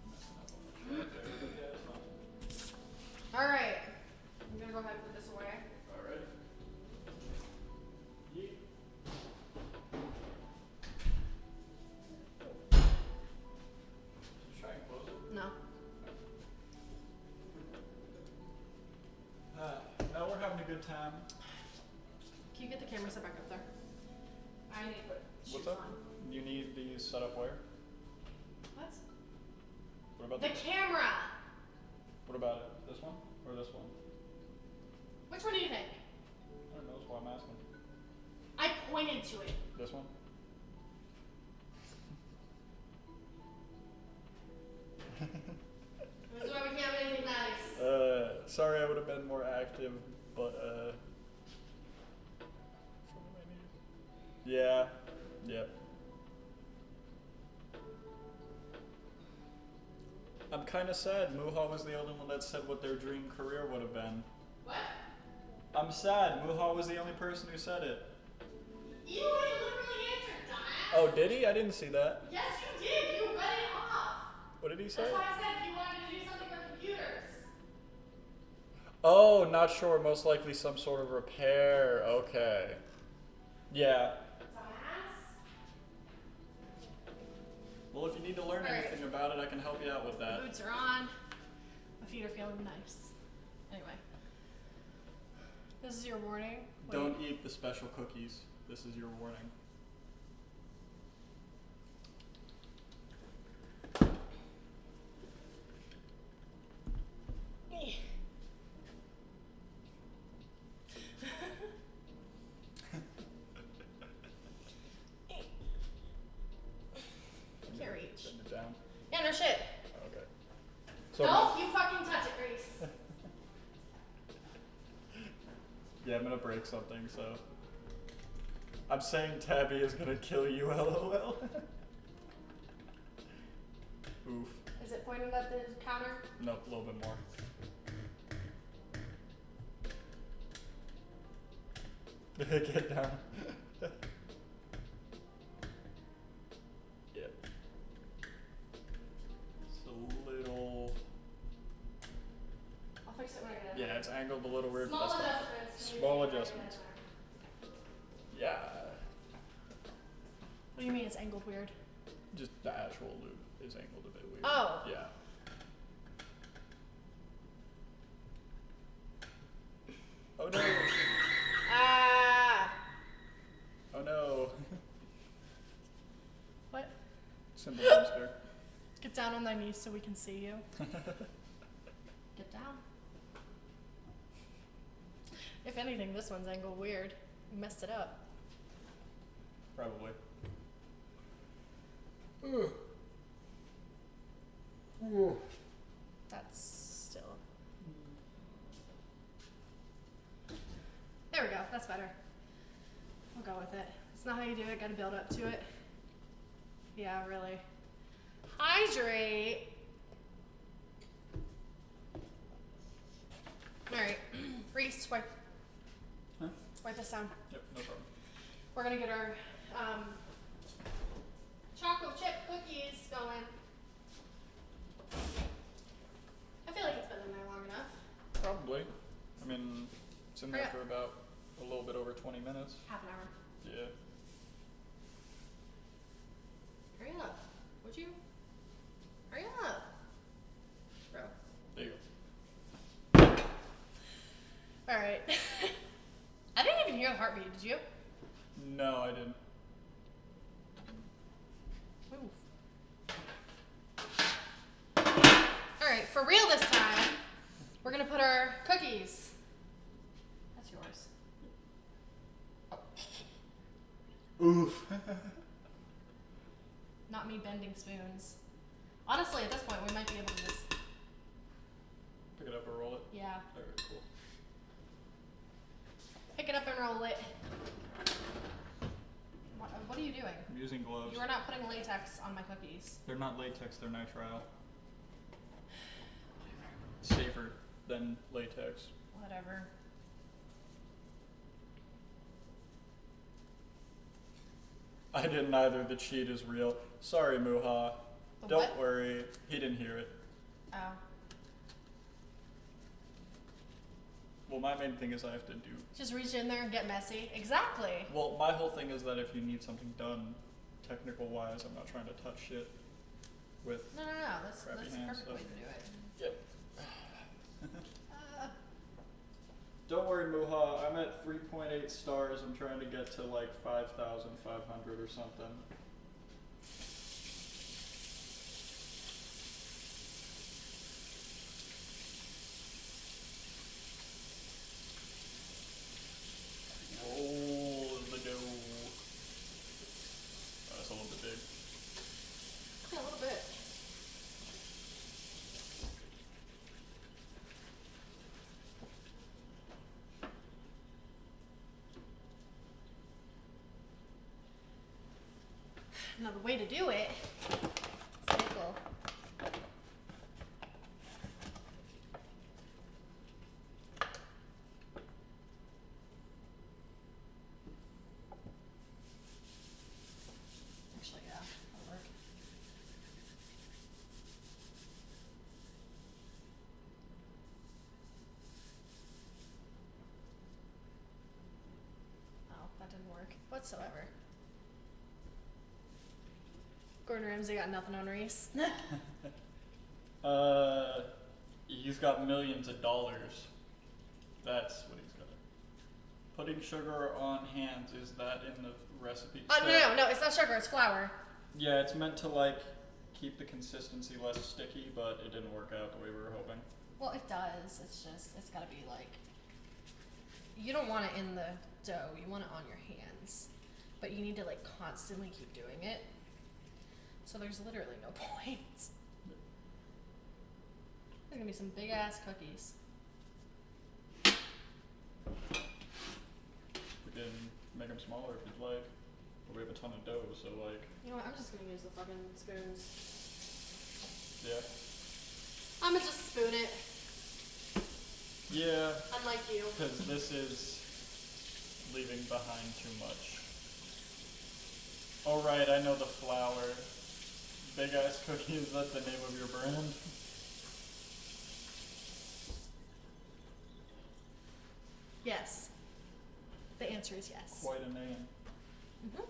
Messing up on the track there, but yeah, it's fine. Alright. I'm gonna go ahead and put this away. Alright. Yeet. Just try and close it. No. No, we're having a good time. Can you get the camera set back up there? I need to put shoes What's up? on. You need these set up where? What? What about The camera! What about it? This one or this one? Which one do you think? I don't know. That's why I'm asking. I pointed to it. This one. This is why we can't have anything nice. Sorry, I would have been more active, but yeah, yep. I'm kind of sad. Muha was the only one that said what their dream career would have been. What? I'm sad. Muha was the only person who said it. You already literally answered, dumbass. Oh, did he? I didn't see that. Yes, you did. You read it off. What did he say? That's why I said you wanted to do something with computers. Oh, not sure. Most likely some sort of repair. Okay. Yeah. Dumbass. Well, if you need to learn Alright. anything about it, I can help you out with The that. boots are on. My feet are feeling nice. Anyway. This is your warning. Wait. Don't eat the special cookies. This is your warning. Don't you fucking touch it, Reese. Yeah, I'm gonna break something, so. I'm saying Tabby is gonna kill you, lol. Oof. Is it pointed at the counter? Nope, a little bit more. Get down. Yep. It's a little. I'll fix it when I get it. Yeah, it's angled a little weird. Small but that's fine. adjustments. Small adjustments. Yeah. What do you mean it's angled weird? Just the actual loop is angled a bit weird. Oh. Yeah. Oh no. Ah. Oh no. What? Simple hamster. Get down on thy knees so we can see you. Get down. If anything, this one's angled weird. You messed it up. Probably. That's still. There we go. That's better. We'll go with it. It's not how you do it. Gotta build up to it. Yeah, really. Hydrate. Alright. Reese, wipe. Huh? Wipe this down. Yep, no problem. We're gonna get our chocolate chip cookies going. I feel like it's been in there long enough. Probably. I mean, it's in there Hurry up. for about a little bit over 20 minutes. Half an hour. Yeah. Hurry up. Would you? Hurry up. Bro. There you go. Alright. I didn't even hear the heartbeat, did you? No, I didn't. Alright, for real this time, we're gonna put our cookies. That's yours. Oof. Not me bending spoons. Honestly, at this point, we might be able to just. Pick it up or roll it. Yeah. Alright, cool. Pick it up and roll it. What are you doing? I'm using gloves. You are not putting latex on my cookies. They're not latex, they're nitrile. Safer than latex. Whatever. I didn't either. The cheat is real. Sorry, Muha. The Don't what? worry. He didn't hear it. Oh. Well, my main thing is I have to do. Just reach in there and get messy. Exactly. Well, my whole thing is that if you need something done, technical wise, I'm not trying to touch shit with. No. That's Crappy the hands, perfect so. way to do it. Yep. Uh, Don't worry, Muha. I'm at 3.8 stars. I'm trying to get to like 5,500 or something. Roll the dough. Oh, that's a little bit big. yeah, a little bit. Now the way to do it is pickle. Actually, yeah, that'll work. Oh, that didn't work whatsoever. Gordon Ramsay got nothing on Reese. He's got millions of dollars. That's what he's got. Putting sugar on hands, is that in the recipe? No, it's not sugar, it's flour. Yeah, it's meant to like keep the consistency less sticky, but it didn't work out the way we were hoping. Well, it does. It's just, it's gotta be like, you don't want it in the dough, you want it on your hands. But you need to like constantly keep doing it. So there's literally no point. There's gonna be some big ass cookies. We can make them smaller if you'd like. But we have a ton of dough, so like, You know what? I'm just gonna use the fucking spoons. yeah. I'm gonna just spoon it. Yeah, Unlike you. because this is leaving behind too much. Oh right, I know the flour. Big ass cookie, is that the name of your brand? Yes. The answer is yes. Quite a name. Mm-hmm.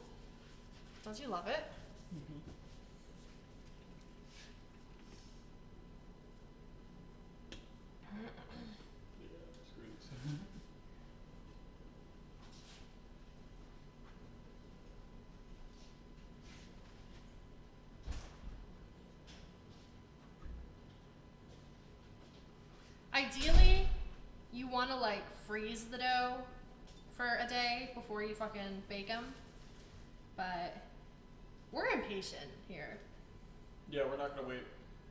Don't you love it? Yeah, screw these. Ideally, you want to like freeze the dough for a day before you fucking bake them. But we're impatient here. Yeah, we're not gonna wait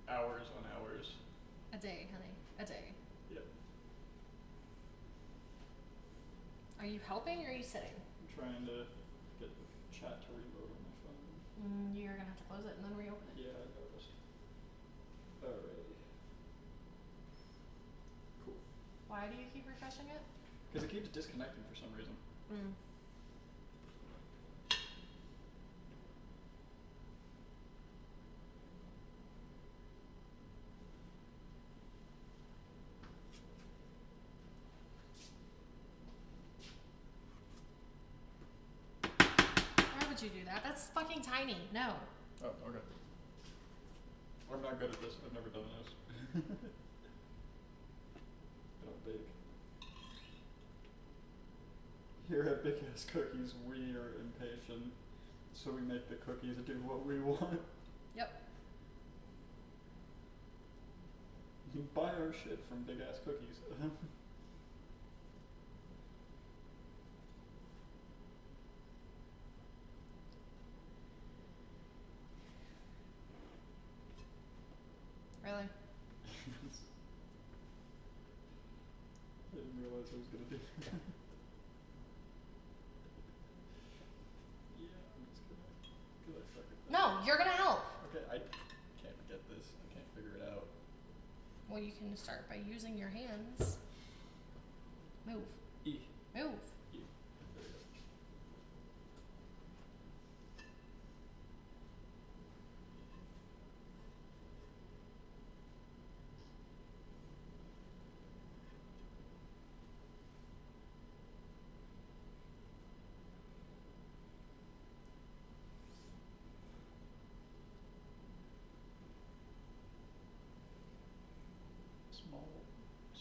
hours on hours. A day, honey. A day. Yep. Are you helping or are you sitting? I'm trying to get the chat to reload on my phone. You're gonna have to close it and then reopen it. Yeah, I noticed. Alrighty. Cool. Why do you keep refreshing it? Because it keeps disconnecting for some reason. Why would you do that? That's fucking tiny. No. Oh, okay. I'm not good at this. I've never done this. I don't bake. Here at Big Ass Cookies, we are impatient, so we make the cookies do what we want. Yep. You buy our shit from Big Ass Cookies. Really? I didn't realize I was gonna do that. Yeah, I'm just gonna suck it. No, you're gonna help. Okay, I can't get this. I can't figure it out. Well, you can start by using your hands. Move. E. Move. E. There we go.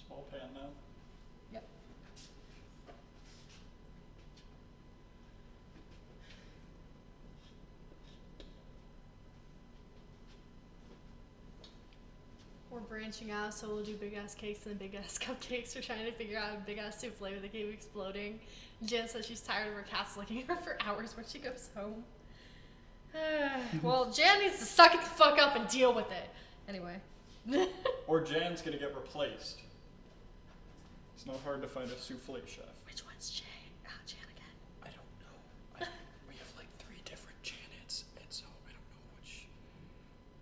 Small pan now. Yep. We're branching out, so we'll do big ass cakes and big ass cupcakes. We're trying to figure out a big ass souffle with the cake exploding. Jen says she's tired of her cats licking her for hours when she goes home. Well, Jan needs to suck it the fuck up and deal with it. Anyway. Or Jan's gonna get replaced. It's not hard to find a souffle chef. Which one's Jan? Jan again. I don't know. We have like 3 different Janets, and so I don't know which.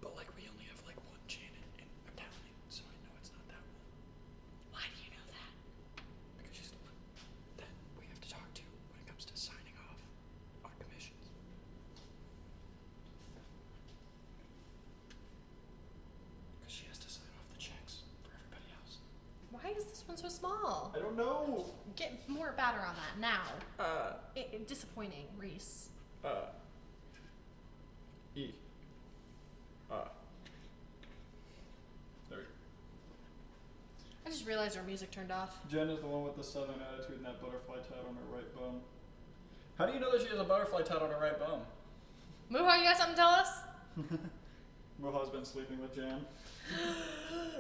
But like we only have like 1 Janet in accounting, so I know it's not that one. Why do you know that? Because she's the one that we have to talk to when it comes to signing off our commissions. Because she has to sign off the checks for everybody else. Why is this one so small? I don't know. Get more batter on that now. Disappointing, Reese. E. There we go. I just realized our music turned off. Jen is the one with the southern attitude and that butterfly tat on her right bum. How do you know that she has a butterfly tat on her right bum? Muha, you got something to tell us? Muha's been sleeping with Jan.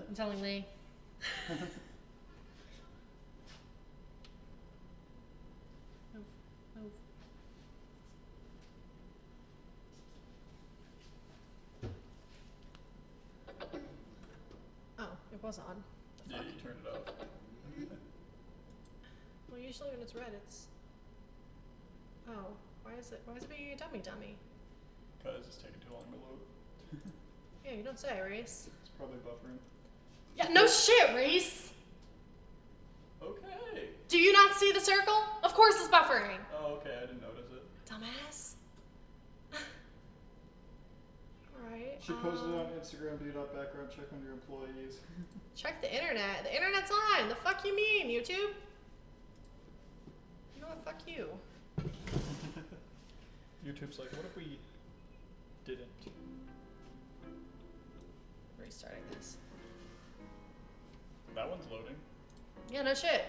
I'm telling Lee. Move, move. Oh, it was on. The Yeah, fuck? you turned it up. Well, usually when it's red, it's. Oh, why is it being a dummy? Because it's taking too long to load. Yeah, you don't say, Reese. It's probably buffering. Yeah, no shit, Reese. Okay. Do you not see the circle? Of course it's buffering. Oh, okay. I didn't notice it. Dumbass. Alright. She posted on Instagram, do not background check on your employees. Check the internet. The internet's on. The fuck you mean, YouTube? You know what? Fuck you. YouTube's like, what if we didn't? Restarting this. That one's loading. Yeah, no shit.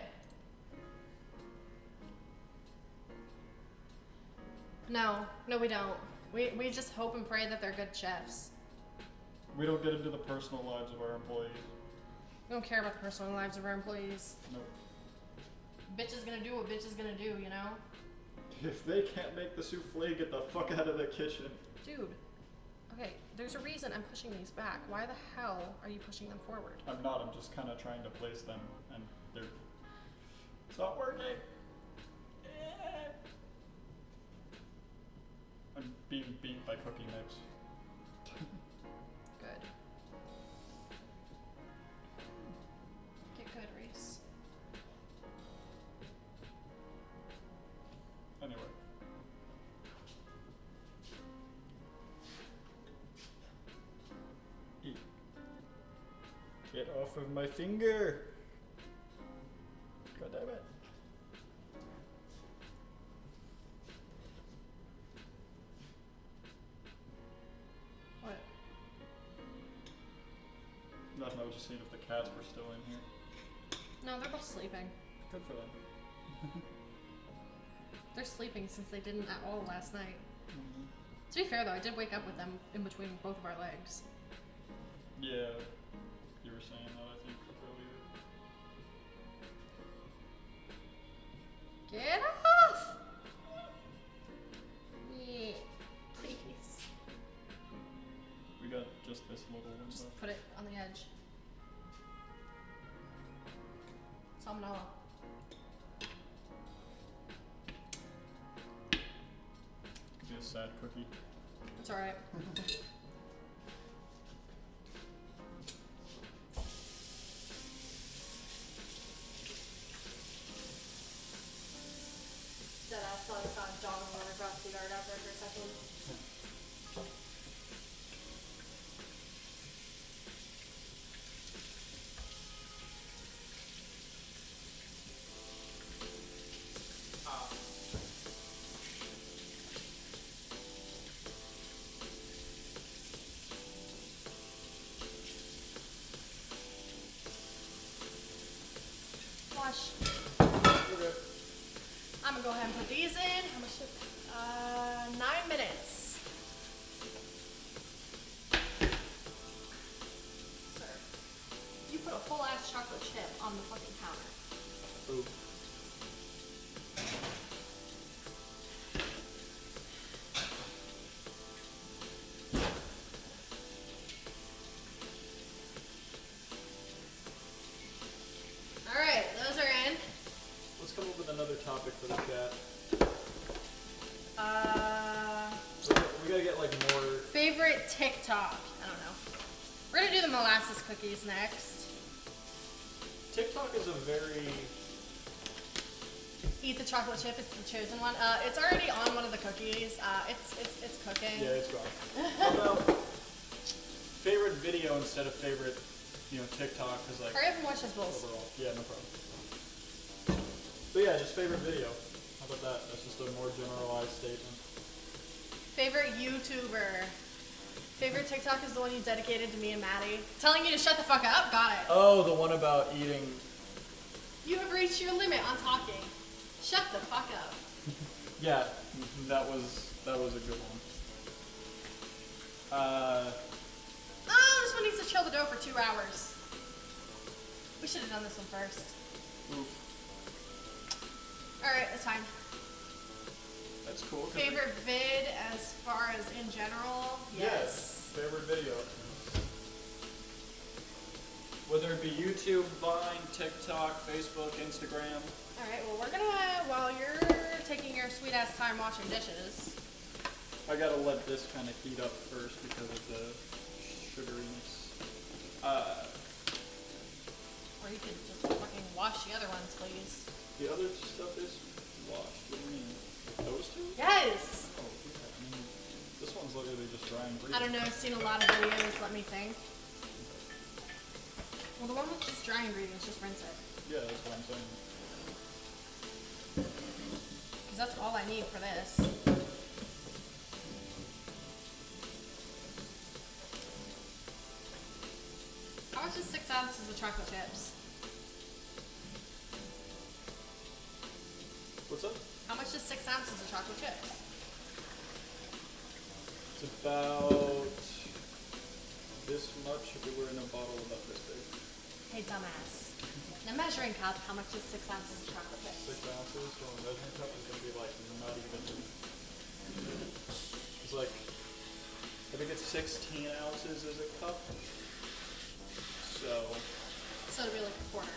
No, we don't. We just hope and pray that they're good chefs. We don't get into the personal lives of our employees. We don't care about the personal lives of our employees. Nope. Bitch is gonna do what bitch is gonna do, you know? If they can't make the souffle, get the fuck out of the kitchen. Dude. Okay, there's a reason I'm pushing these back. Why the hell are you pushing them forward? I'm not, I'm just kind of trying to place them, and they're... It's not working! I'm being beat by cookie mix. Good. Get good, Reese. Anyway. Eat. Get off of my finger! God damn it. What? Nothing, I was just seeing if the cats were still in here. No, they're both sleeping. Good for them. They're sleeping since they didn't at all last night. Mm-hmm. To be fair though, I did wake up with them in between both of our legs. Yeah, you were saying that, I think, earlier. Get off! Yeah, please. We got just this little one Just left. put it on the edge. Salmonella. Be a sad cookie. It's alright. Deadass thought I saw a dog run across the yard out there for a second. Wash. I'm gonna go ahead and put these in. How much? 9 minutes. Sir, you put a full ass chocolate chip on the fucking counter. Ooh. Alright, those are in. Let's come up with another topic for the chat. We gotta get like more. Favorite TikTok. I don't know. We're gonna do the molasses cookies next. TikTok is a very. Eat the chocolate chip. It's the chosen one. It's already on one of the cookies. It's cooking. Yeah, it's gone. How about favorite video instead of favorite, TikTok? Cause like Hurry up and wash those bowls. overall. Yeah, no problem. But yeah, just favorite video. How about that? That's just a more generalized statement. Favorite YouTuber. Favorite TikTok is the one you dedicated to me and Maddie. Telling you to shut the fuck up. Got it. Oh, the one about eating. You have reached your limit on talking. Shut the fuck up. Yeah, that was a good one. Oh, this one needs to chill the dough for 2 hours. We should have done this one first. Oof. Alright, that's fine. That's cool. 'cause Favorite vid as far as in general? Yes. Favorite video. Whether it be YouTube, Vine, TikTok, Facebook, Instagram. Alright, well we're gonna, while you're taking your sweet ass time washing dishes. I gotta let this kind of heat up first because of the sugariness. Or you could just fucking wash the other ones, please. The other stuff is washed. What do you mean? Those two? Yes! Oh, yeah. I mean, this one's literally just dry and I don't know, I've seen a lot of videos, let me think. Well, the one with just dry ingredients, just rinse it. Yeah, that's what I'm saying. Because that's all I need for this. How much is 6 ounces of chocolate chips? What's up? How much is 6 ounces of chocolate chips? It's about this much if it were in a bottle about this big. Hey, dumbass. In a measuring cup, how much is 6 ounces of chocolate chips? 6 ounces, so a measuring cup is gonna be like not even. It's like, I think it's 16 ounces is a cup. So, So it'll be like a quarter.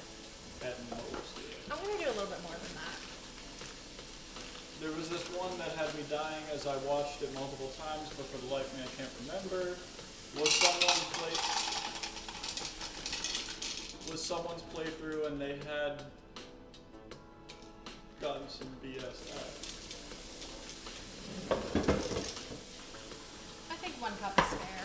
at most, yeah. I'm gonna do a little bit more than that. There was this one that had me dying as I watched it multiple times, but for the life of me I can't remember. Was someone's playthrough and they had gotten some BS out. I think 1 cup is fair.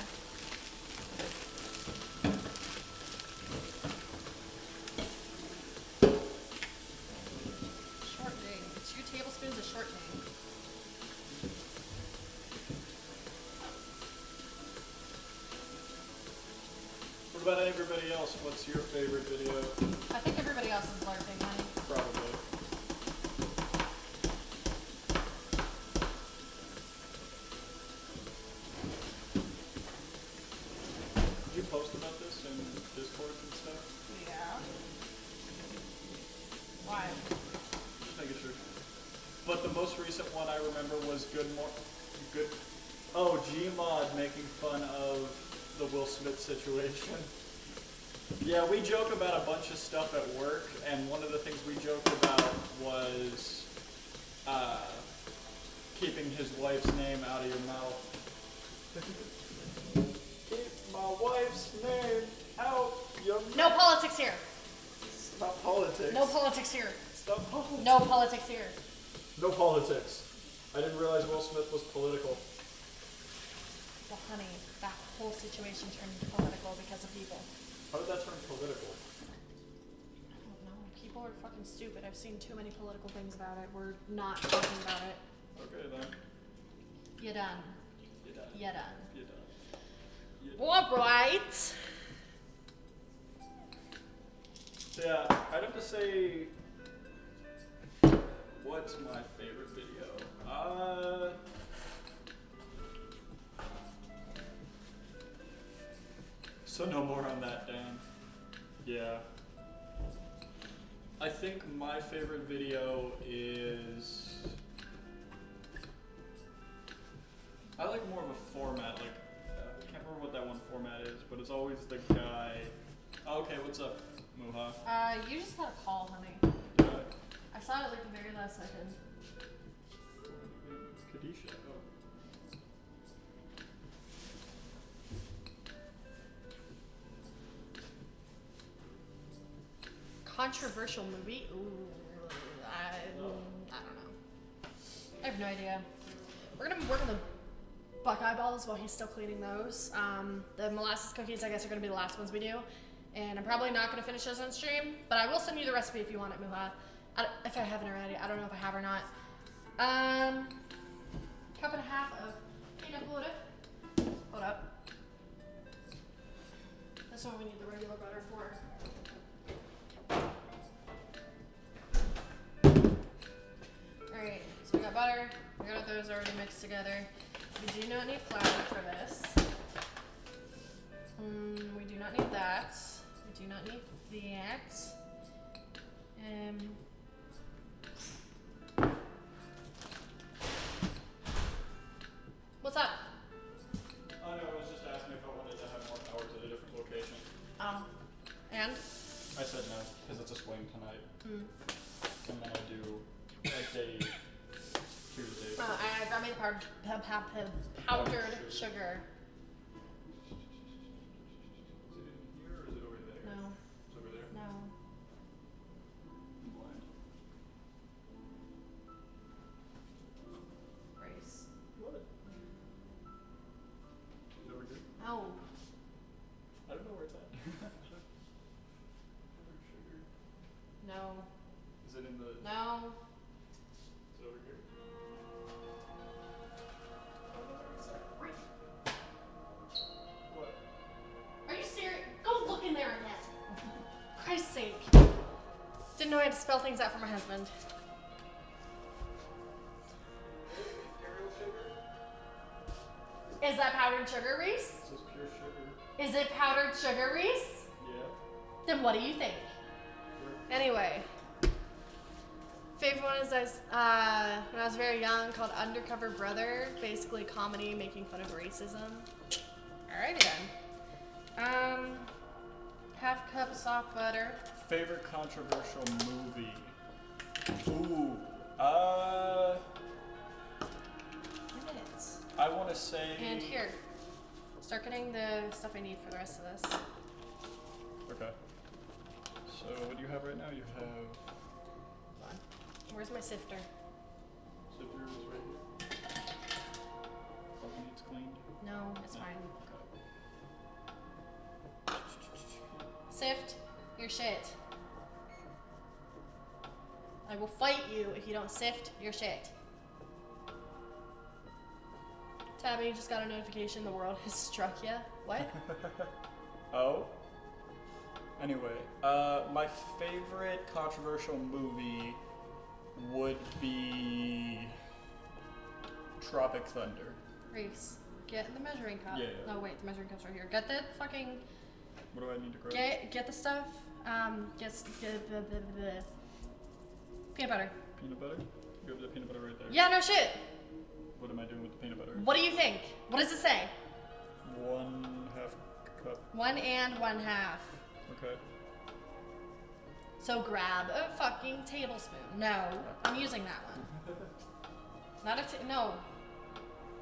Shortening. 2 tablespoons of shortening. What about everybody else? What's your favorite video? I think everybody else is lurking, honey. Probably. Did you post about this in Discord and stuff? Yeah. Why? Just making sure. But the most recent one I remember was Gmod making fun of the Will Smith situation. Yeah, we joke about a bunch of stuff at work, and one of the things we joked about was keeping his wife's name out of your mouth. Keep my wife's name out your mouth. No politics here. It's not politics. No politics here. It's not politics. No politics here. No politics. I didn't realize Will Smith was political. Well, honey, that whole situation turned political because of people. How did that turn political? I don't know. People are fucking stupid. I've seen too many political things about it. We're not talking about it. Okay then. You done. You done. You done. You done. You done. All right. Yeah, I'd have to say, what's my favorite video? So no more on that, Dan. Yeah. I think my favorite video is, I like more of a format, like, I can't remember what that one format is, but it's always the guy. Oh, okay, what's up, Muha? You just got a call, honey. I saw it like the very last second. Kadisha. Oh. Controversial movie? Ooh, I don't know. I have no idea. We're gonna be working the Buckeye balls while he's still cleaning those. The molasses cookies, I guess, are gonna be the last ones we do. And I'm probably not gonna finish those on stream, but I will send you the recipe if you want it, Muha. If I haven't already. I don't know if I have or not. 1.5 cups of peanut butter. Hold up. That's what we need the regular butter for. Alright, so we got butter, we got those already mixed together. We do not need flour for this. We do not need that. We do not need that. What's up? Oh no, I was just asking if I wanted to have more powers at a different location. And? swing tonight. And then I do a day Tuesday. I got me the powdered sugar. Is it in here or is it over there? No, It's over there? no. I'm blind. Grace. What? Is it over here? Oh. I don't know where it's at. Sugar. No. Is it in the? No. Is it over here? What? Are you serious? Go look in there again. Christ's sake. Didn't know I had to spell things out for my husband. Imperial sugar? Is that powdered sugar, Reese? It says pure sugar. Is it powdered sugar, Reese? Yeah. Then what do you think? Anyway. Favorite one is when I was very young, called Undercover Brother. Basically comedy making fun of racism. Alrighty then. Half cup soft butter. Favorite controversial movie? Ooh. 3 minutes. I want to say. And here. Start getting the stuff I need for the rest of this. Okay. So what do you have right now? You have. Hold on. Where's my sifter? Sifter is right here. Something needs cleaned. No, it's No. fine. Okay. Sift your shit. I will fight you if you don't sift your shit. Tabby just got a notification the world has struck you. What? Oh. Anyway, my favorite controversial movie would be Tropic Thunder. Reese, get the measuring cup. Yeah. No, wait, the measuring cup's right here. Get the fucking, What do I need to grab? get the stuff. Get the peanut butter. Peanut butter? You have the peanut butter right there. Yeah, no shit. What am I doing with the peanut butter? What do you think? What does it say? 1/2 cup. 1 and 1/2. Okay. So grab a fucking tablespoon. No, I'm using that one. Not a no.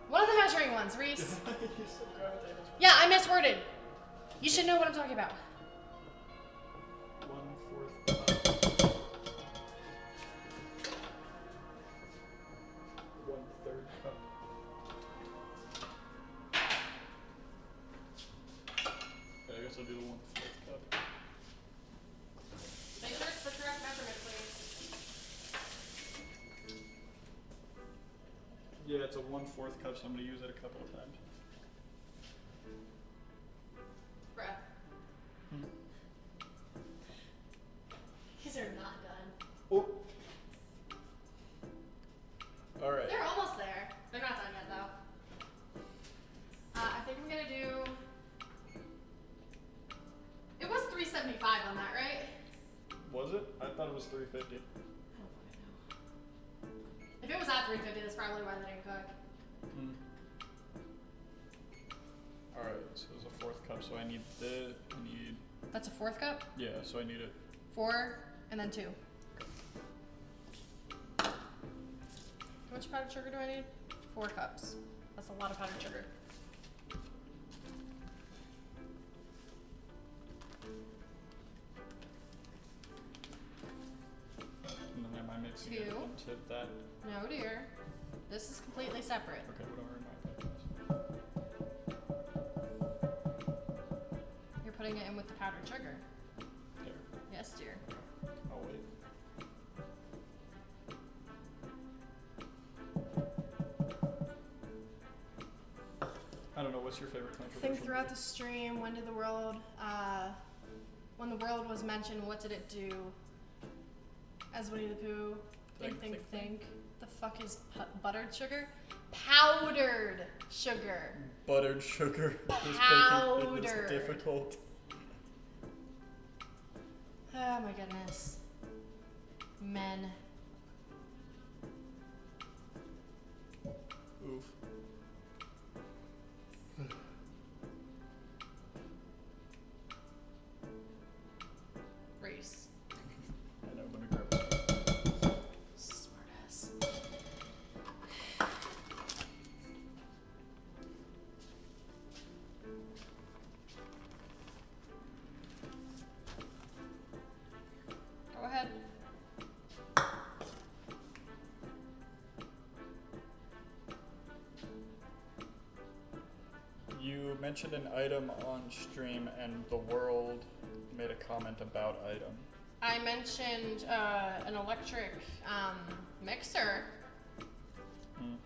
One of the measuring ones, Reese. You said grab a tablespoon. Yeah, I misworded. You should know what I'm talking about. 1/4 cup. 1/3 cup. Okay, I guess I'll do the 1/4 cup. Make sure it's the correct measurement, please. Yeah, it's a 1/4 cup, so I'm gonna use it a couple of times. Bruh. These are not done. Oh. All right. They're almost there. They're not done yet, though. I think I'm gonna do. It was $3.75 on that, right? Was it? I thought it was 350. I don't fucking know. If it was at $3.50, that's probably why they didn't cook. All right, so it's a 4th cup, so I need That's a 4th cup. yeah, so I need it. 4 and then 2. How much powdered sugar do I need? 4 cups. That's a lot of powdered sugar. And then am I mixing it 2. into that? No, dear. This is completely separate. Okay, whatever my cup You're putting it in with the powdered sugar. is. There. Yes, dear. I'll wait. I don't know. What's your favorite controversial? Think throughout the stream. When the world was mentioned, what did it do? As Winnie the Pooh. Think. The fuck is buttered sugar? Powdered sugar. Buttered sugar. Is baking Powdered. fitness difficult? Oh my goodness. Men. Oof. Reese. mentioned an item on stream and the world made a comment about item. I mentioned an electric mixer.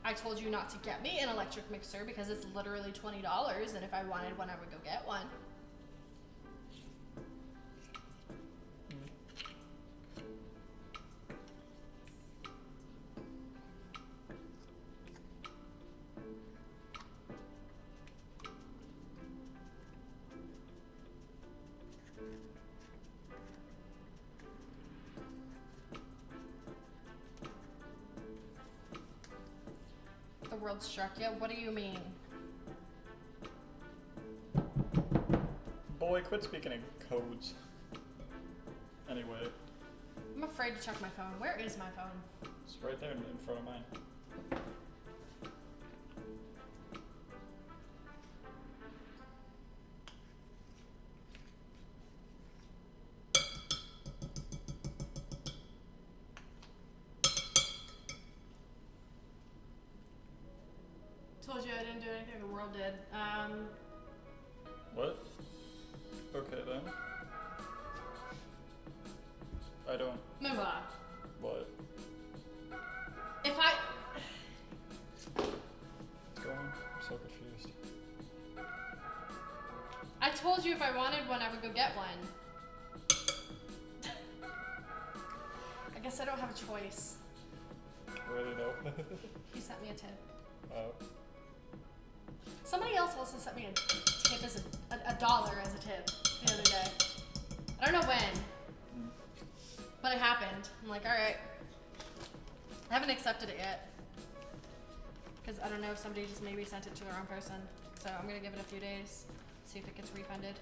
I told you not to get me an electric mixer because it's literally $20, and if I wanted one, I would go get one. The world struck you? What do you mean? Boy, quit speaking in codes. Anyway, I'm afraid to check my phone. Where is my phone? it's right there in front of mine. Told you I didn't do anything, the world did. What? Okay then. I don't. Move on. What? If I... What's going on? I'm so confused. I told you if I wanted one, I would go get one. I guess I don't have a choice. Really though? He sent me a tip. Oh. Somebody else also sent me a tip as a dollar as a tip the other day. I don't know when, but it happened. I'm like, all right. I haven't accepted it yet because I don't know if somebody just maybe sent it to the wrong person. So I'm gonna give it a few days, see if it gets refunded.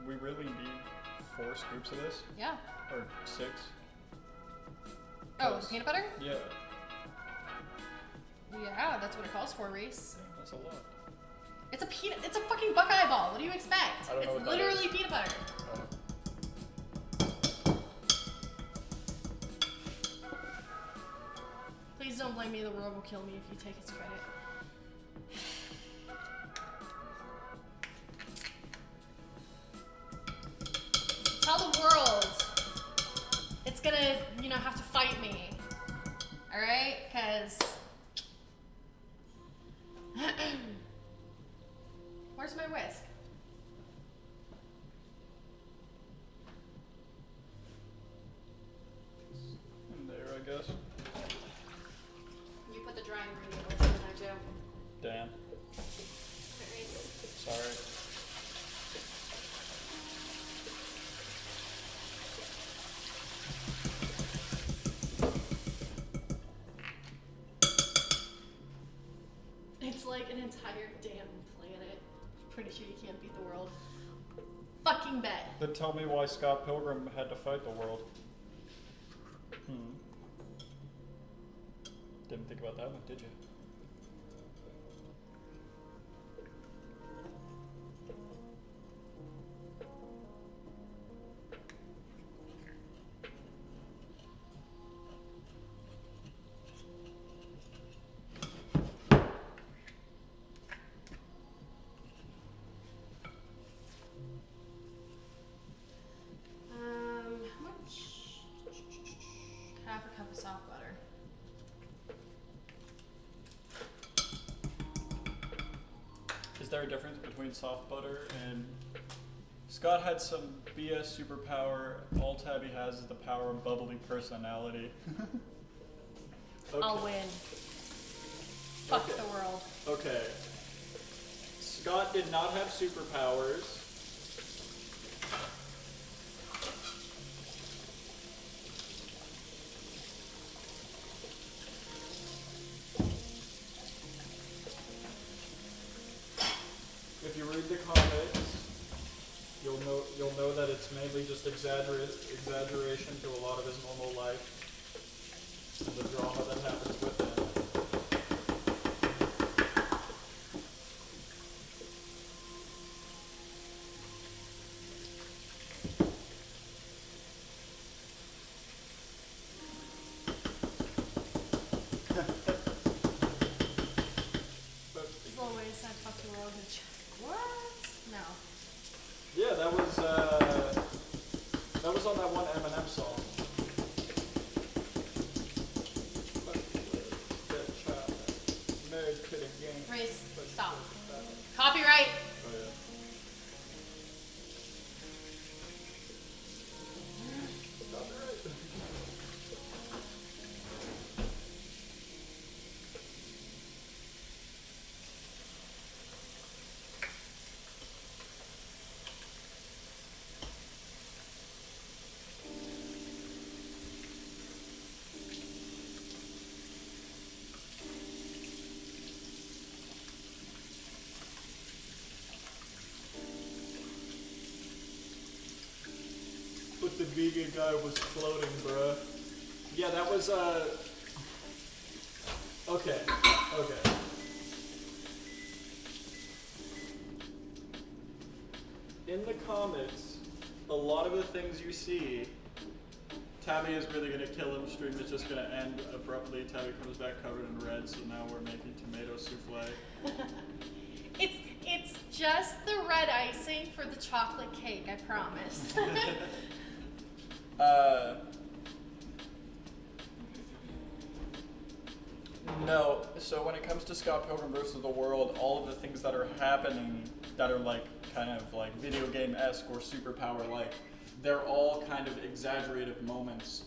We really need 4 scoops of this? Yeah. Or 6? Oh, the peanut butter? Yeah. Yeah, that's what it calls for, Reese. Dang, that's a lot. It's a fucking Buckeye ball. What do you expect? I don't know It's what that literally is. peanut butter. Oh. Please don't blame me. The world will kill me if you take its credit. Tell the world it's gonna, have to fight me. Alright? Because... Where's my whisk? In there, I guess. You put the dry ingredients in there too. Damn. Sorry. It's like an entire damn planet. Pretty sure you can't beat the world. Fucking bet. Then tell me why Scott Pilgrim had to fight the world. Didn't think about that one, did you? How much? Half a cup of soft butter. Is there a difference between soft butter and... Scott had some BS superpower. All Tabby has is the power of bubbly personality. Okay. I'll win. Fuck the world. Okay. Scott did not have superpowers. If you read the comics, you'll know that it's mainly just exaggeration to a lot of his normal life and the drama that happens with him. that was on that one Eminem song. Married to the game. Reese, stop. Copyright. Oh, yeah. But the vegan guy was floating, bruh. Yeah, that was, okay. In the comics, a lot of the things you see, Tabby is really gonna kill him, stream is just gonna end abruptly, Tabby comes back covered in red, so now we're making tomato souffle. It's just the red icing for the chocolate cake, I promise. No, so when it comes to Scott Pilgrim vs. the World, all of the things that are happening that are like kind of like video game-esque or superpower-like, they're all kind of exaggerative moments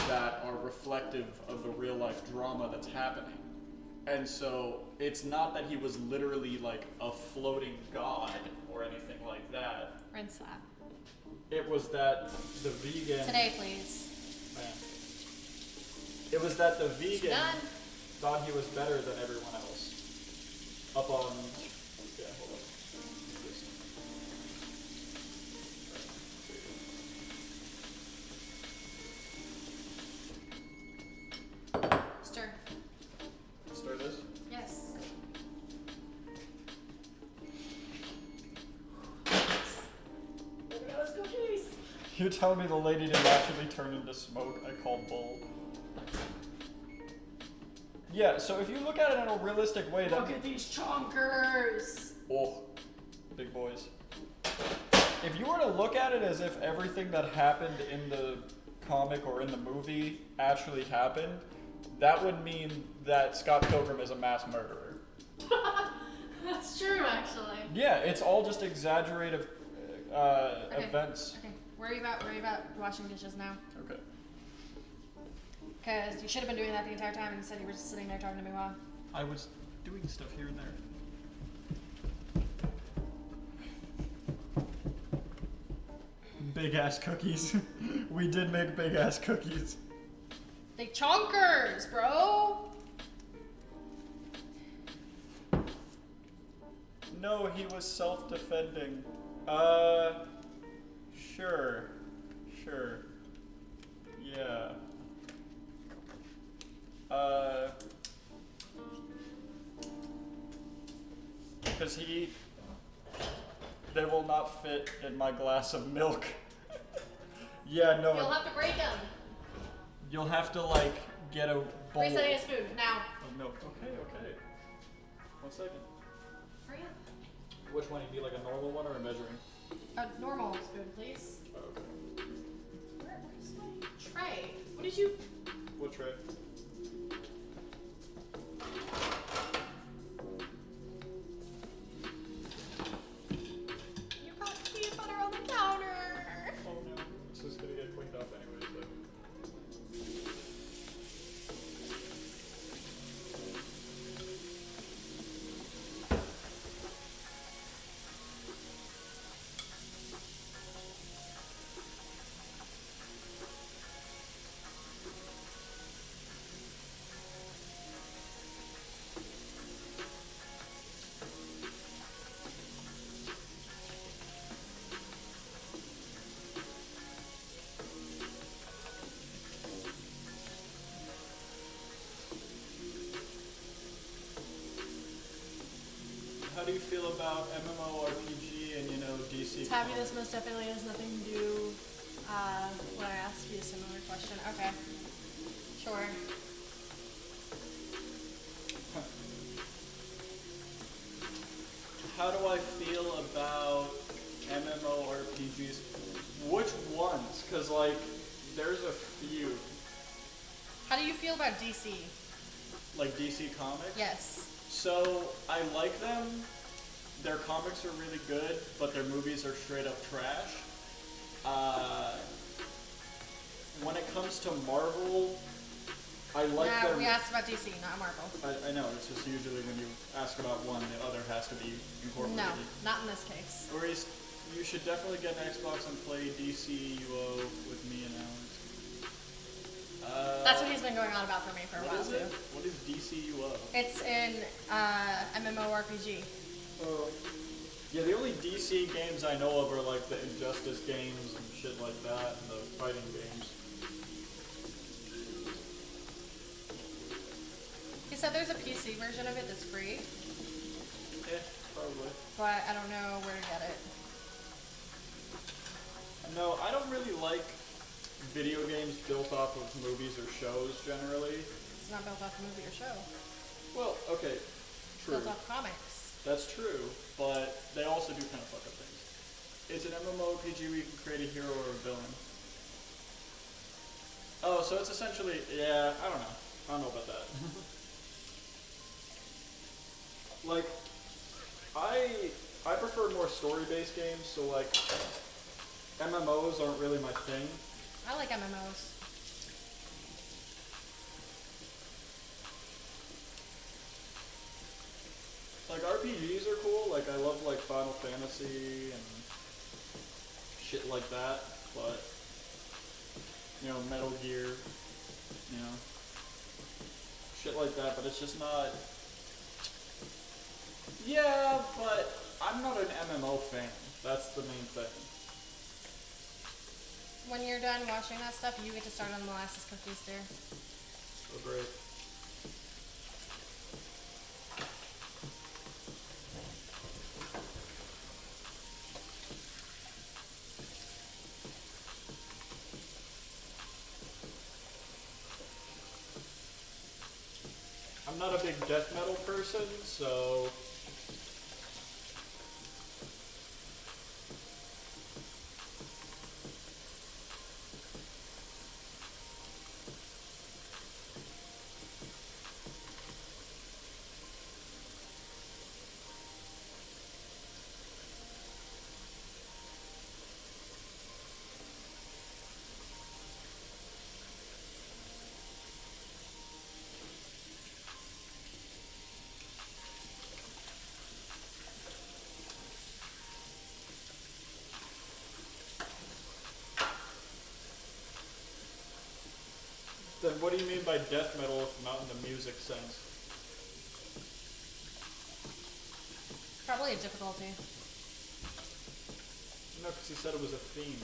that are reflective of the real-life drama that's happening. And so it's not that he was literally like a floating god or anything like that. Rinse that. It was that the vegan... Today, please. Man. It was that the vegan Done. thought he was better than everyone else. Up on... Yeah, hold on. Stir. Stir this. Yes. Look at those cookies. You're telling me the lady didn't actually turn into smoke? I call bull. Yeah, so if you look at it in a realistic way, that... Look at these chonkers. Oh, big boys. If you were to look at it as if everything that happened in the comic or in the movie actually happened, that would mean that Scott Pilgrim is a mass murderer. That's true, actually. Yeah, it's all just exaggerative events. Okay, worry about washing dishes now. Okay. Because you should have been doing that the entire time and you said you were just sitting there talking to me while. I was doing stuff here and there. Big ass cookies. We did make big ass cookies. They chonkers, bro! No, he was self-defending. Sure. Yeah. Because they will not fit in my glass of milk. Yeah, no. You'll have to break them. You'll have to, like, get a bowl Resetting a spoon, now. of milk. Okay. 1 second. Hurry up. Which one? You need, like, a normal one or a measuring? A normal spoon, please. Oh, okay. Where's my tray? What did you... What tray? You got peanut butter on the counter. Oh no, this is gonna get cleaned up anyways, but... How do you feel about MMORPG and, DC? Happiness most definitely has nothing to do when I asked you a similar question. Okay. Sure. How do I feel about MMORPGs. Which ones? Because, like, there's a few. How do you feel about DC? Like DC Comics? Yes. So, I like them. Their comics are really good, but their movies are straight up trash. When it comes to Marvel, I like Nah, their... we asked about DC, not Marvel. I know, it's just usually when you ask about one, the other has to be incorporated. No, not in this case. Or you should definitely get an Xbox and play DCUO with me and Alex. That's what he's been going on about for me for a What while is too. it? What is DCUO? It's in MMORPG. Yeah, the only DC games I know of are like the Injustice games and shit like that, and the fighting games. He said there's a PC version of it that's free, Yeah, probably. but I don't know where to get it. No, I don't really like video games built off of movies or shows generally. It's not built off a movie or show. Well, okay, It's true. built off comics. That's true, but they also do kind of fuck up things. It's an MMORPG where you can create a hero or a villain. Oh, so it's essentially, yeah, I don't know. I don't know about that. Like, I prefer more story-based games, so like, MMOs aren't really my thing. I like MMOs. Like, RPGs are cool, like I love like Final Fantasy and shit like that, but, you know, Metal Gear, you know, shit like that, but it's just not, yeah, but I'm not an MMO fan, that's the main thing. When you're done watching that stuff, you get to start on molasses cookies too. So great. I'm not a big death metal person, so then what do you mean by death metal if not in the music sense? Probably a difficulty. No, because he said it was a theme.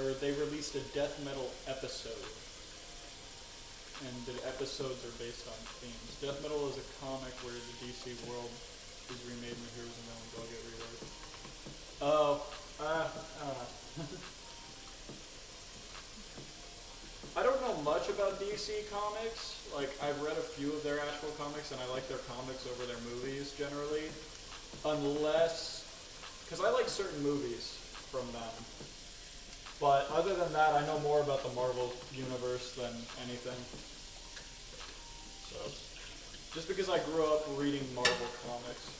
Or they released a death metal episode. And the episodes are based on themes. Death metal is a comic where the DC world is remade and the heroes and villains all get rewrote. Oh, I don't know. I don't know much about DC comics. Like, I've read a few of their actual comics, and I like their comics over their movies generally. Unless, because I like certain movies from them. But other than that, I know more about the Marvel universe than anything. So, just because I grew up reading Marvel comics.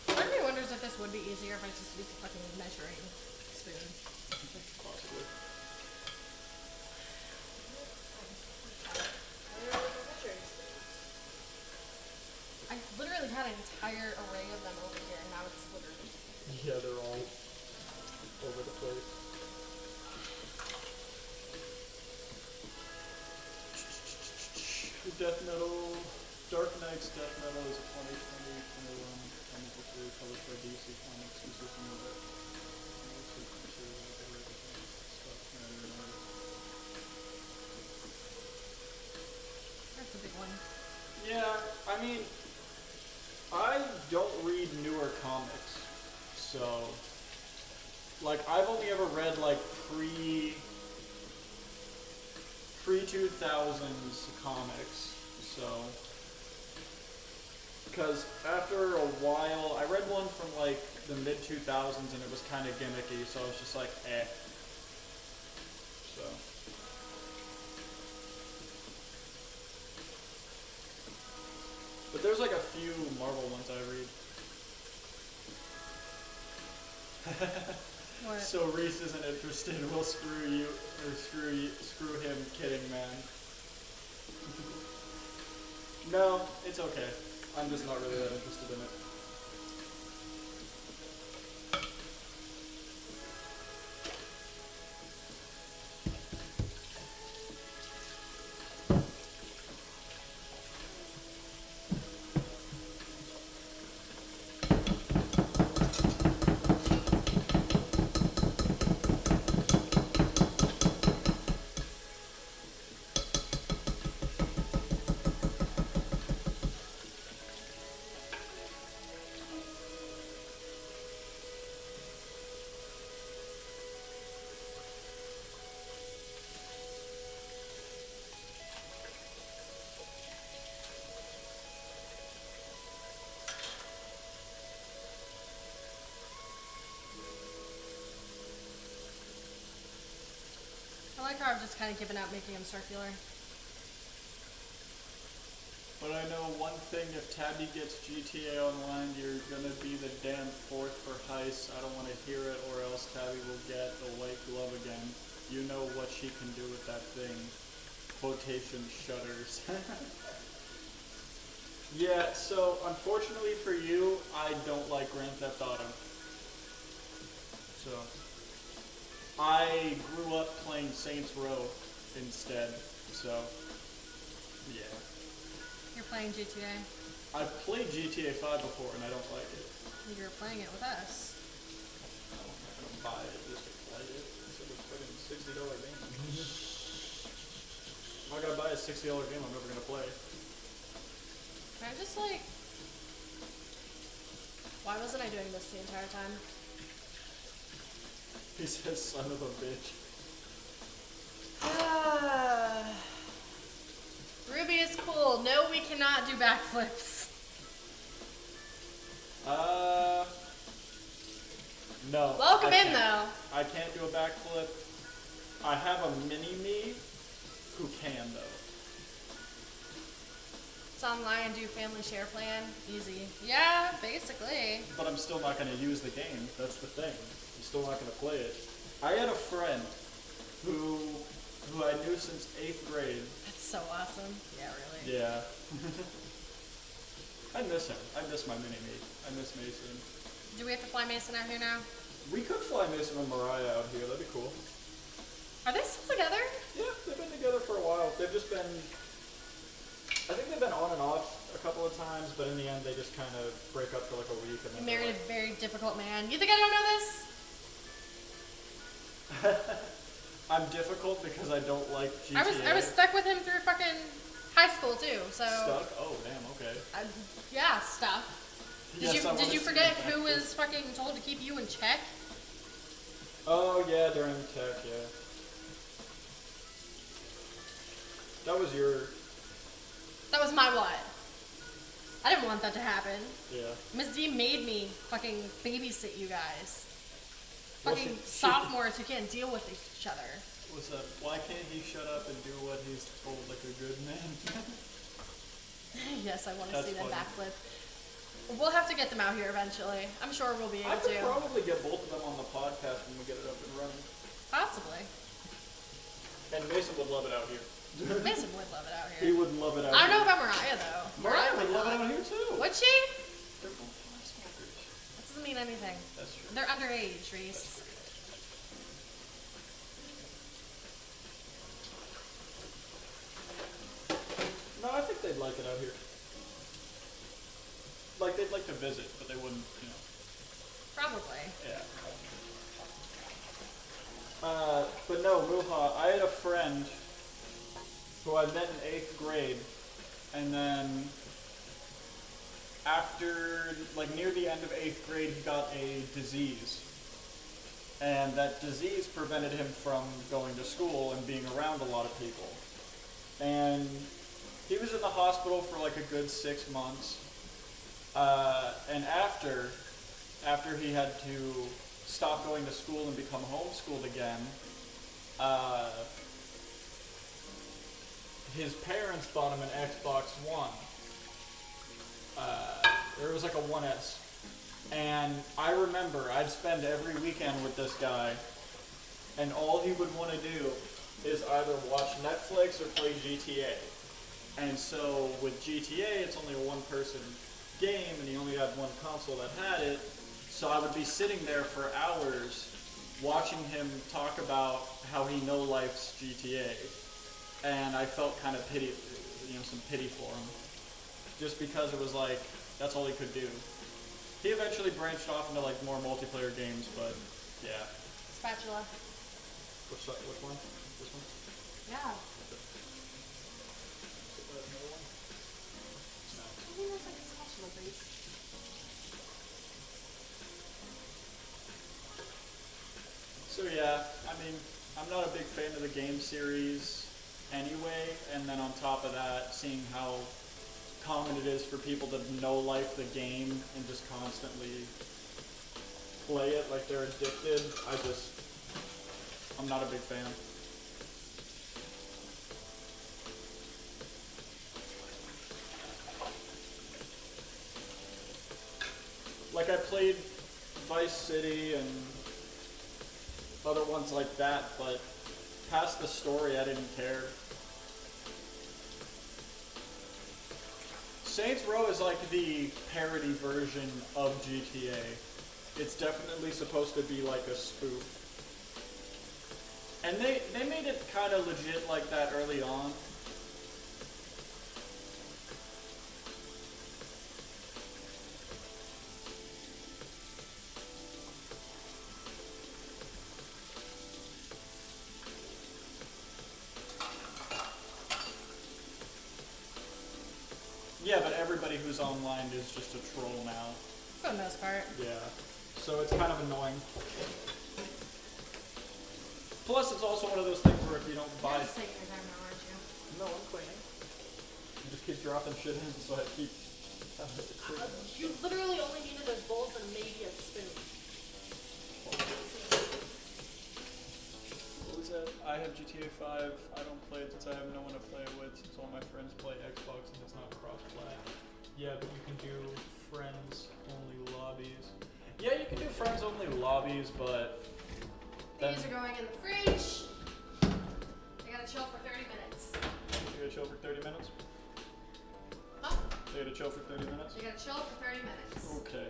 Part of me wonders if this would be easier if I just used a fucking measuring spoon. Possibly. I literally had an entire array of them over here, and now it's literally just Yeah, they're all over the place. Death Metal, Dark Knight's Death Metal is a 2020-21 comic book series published by DC Comics, consisting of that's a big one. Yeah, I mean, I don't read newer comics, so, like, I've only ever read, like, pre-2000s comics, so. Because after a while, I read one from like the mid-2000s and it was kind of gimmicky, so I was just like, eh. So. But there's like a few Marvel ones I read. What? So Reese isn't interested. We'll screw you, or screw him. Kidding, man. No, it's okay. I'm just not really that interested in it. I like how I've just kind of given up making them circular. But I know one thing, if Tabby gets GTA Online, you're gonna be the damn fourth for heist. I don't want to hear it, or else Tabby will get the white glove again. You know what she can do with that thing. Quotation shudders. Yeah, so unfortunately for you, I don't like Grand Theft Auto. So, I grew up playing Saints Row instead, so, yeah. You're playing GTA. I've played GTA 5 before and I don't like it. You're playing it with us. I'm not gonna buy it just to play it. It's a fucking $60 game. I'm not gonna buy a $60 game I'm never gonna play. Can I just like... Why wasn't I doing this the entire time? He says, son of a bitch. Ruby is cool. No, we cannot do backflips. No. Welcome I in, can't. though. I can't do a backflip. I have a mini-me who can, though. It's online, do family share plan. Easy. Yeah, basically. But I'm still not going to use the game. That's the thing. I'm still not going to play it. I had a friend who I knew since 8th grade. That's so awesome. Yeah, really. Yeah. I miss him. I miss my mini-me. I miss Mason. Do we have to fly Mason out here now? We could fly Mason and Mariah out here. That'd be cool. Are they still together? Yeah, they've been together for a while. They've just been... I think they've been on and off a couple of times, but in the end they just kind of break up for like a week and You then married they're a very difficult man. You think I don't know this? I'm difficult because I don't like GTA. I was stuck with him through fucking high school too, so... Stuck? Oh, damn, okay. Yeah, stuck. Yes, I Did wanna you see forget that. who was fucking told to keep you in check? Oh, yeah, during tech, yeah. That was your... That was my what? I didn't want that to happen. Yeah. Miss D made me fucking babysit you guys. Well, Fucking she- sophomores who can't deal with each other. What's up? Why can't he shut up and do what he's told like a good man? Yes, I want to That's see them funny. backflip. We'll have to get them out here eventually. I'm sure we'll be I able could to. probably get both of them on the podcast when we get it up and running. Possibly. And Mason would love it out here. Mason would love it out He here. would love it out I don't know here. about Mariah though. Mariah would might love it not. out here too. Would she? They're both pot smokers. That doesn't mean anything. That's true. They're underage, Reese. No, I think they'd like it out here. Like, they'd like to visit, but they wouldn't, you know. Probably. Yeah. But no, Muha, I had a friend who I met in 8th grade, and then after, like, near the end of 8th grade, he got a disease. And that disease prevented him from going to school and being around a lot of people. and he was in the hospital for like a good 6 months. And after he had to stop going to school and become homeschooled again, his parents bought him an Xbox One. It was like a 1S. And I remember I'd spend every weekend with this guy, and all he would want to do is either watch Netflix or play GTA. And so with GTA, it's only a one-person game, and he only had one console that had it. So I would be sitting there for hours watching him talk about how he no-lifes GTA. And I felt kind of some pity for him. Just because it was like, that's all he could do. He eventually branched off into like more multiplayer games, but yeah. Spatula. Which one? This one? Yeah. Another one? No. I think there's like a spatula base. So yeah, I mean, I'm not a big fan of the game series anyway, and then on top of that, seeing how common it is for people to no-life the game and just constantly play it like they're addicted, I'm not a big fan. Like I played Vice City and other ones like that, but past the story I didn't care. Saints Row is like the parody version of GTA. It's definitely supposed to be like a spoof. And they made it kind of legit like that early on. Yeah, but everybody who's online is just a troll now. For the most part. Yeah. So it's kind of annoying. Plus, it's also one of those things where if you don't buy... You're just taking your time now, aren't you? No, I'm cleaning. I just keep dropping shit in, so I keep... You literally only needed those bowls and maybe a spoon. What was that? I have GTA 5. I don't play it since I have no one to play it with, since all my friends play Xbox and it's not cross-play. Yeah, but you can do friends-only lobbies. Yeah, you can do friends-only lobbies, but... These are going in the fridge. I gotta chill for 30 minutes. You gotta chill for 30 minutes? Huh? You gotta chill for 30 minutes? You gotta chill for 30 minutes. Okay.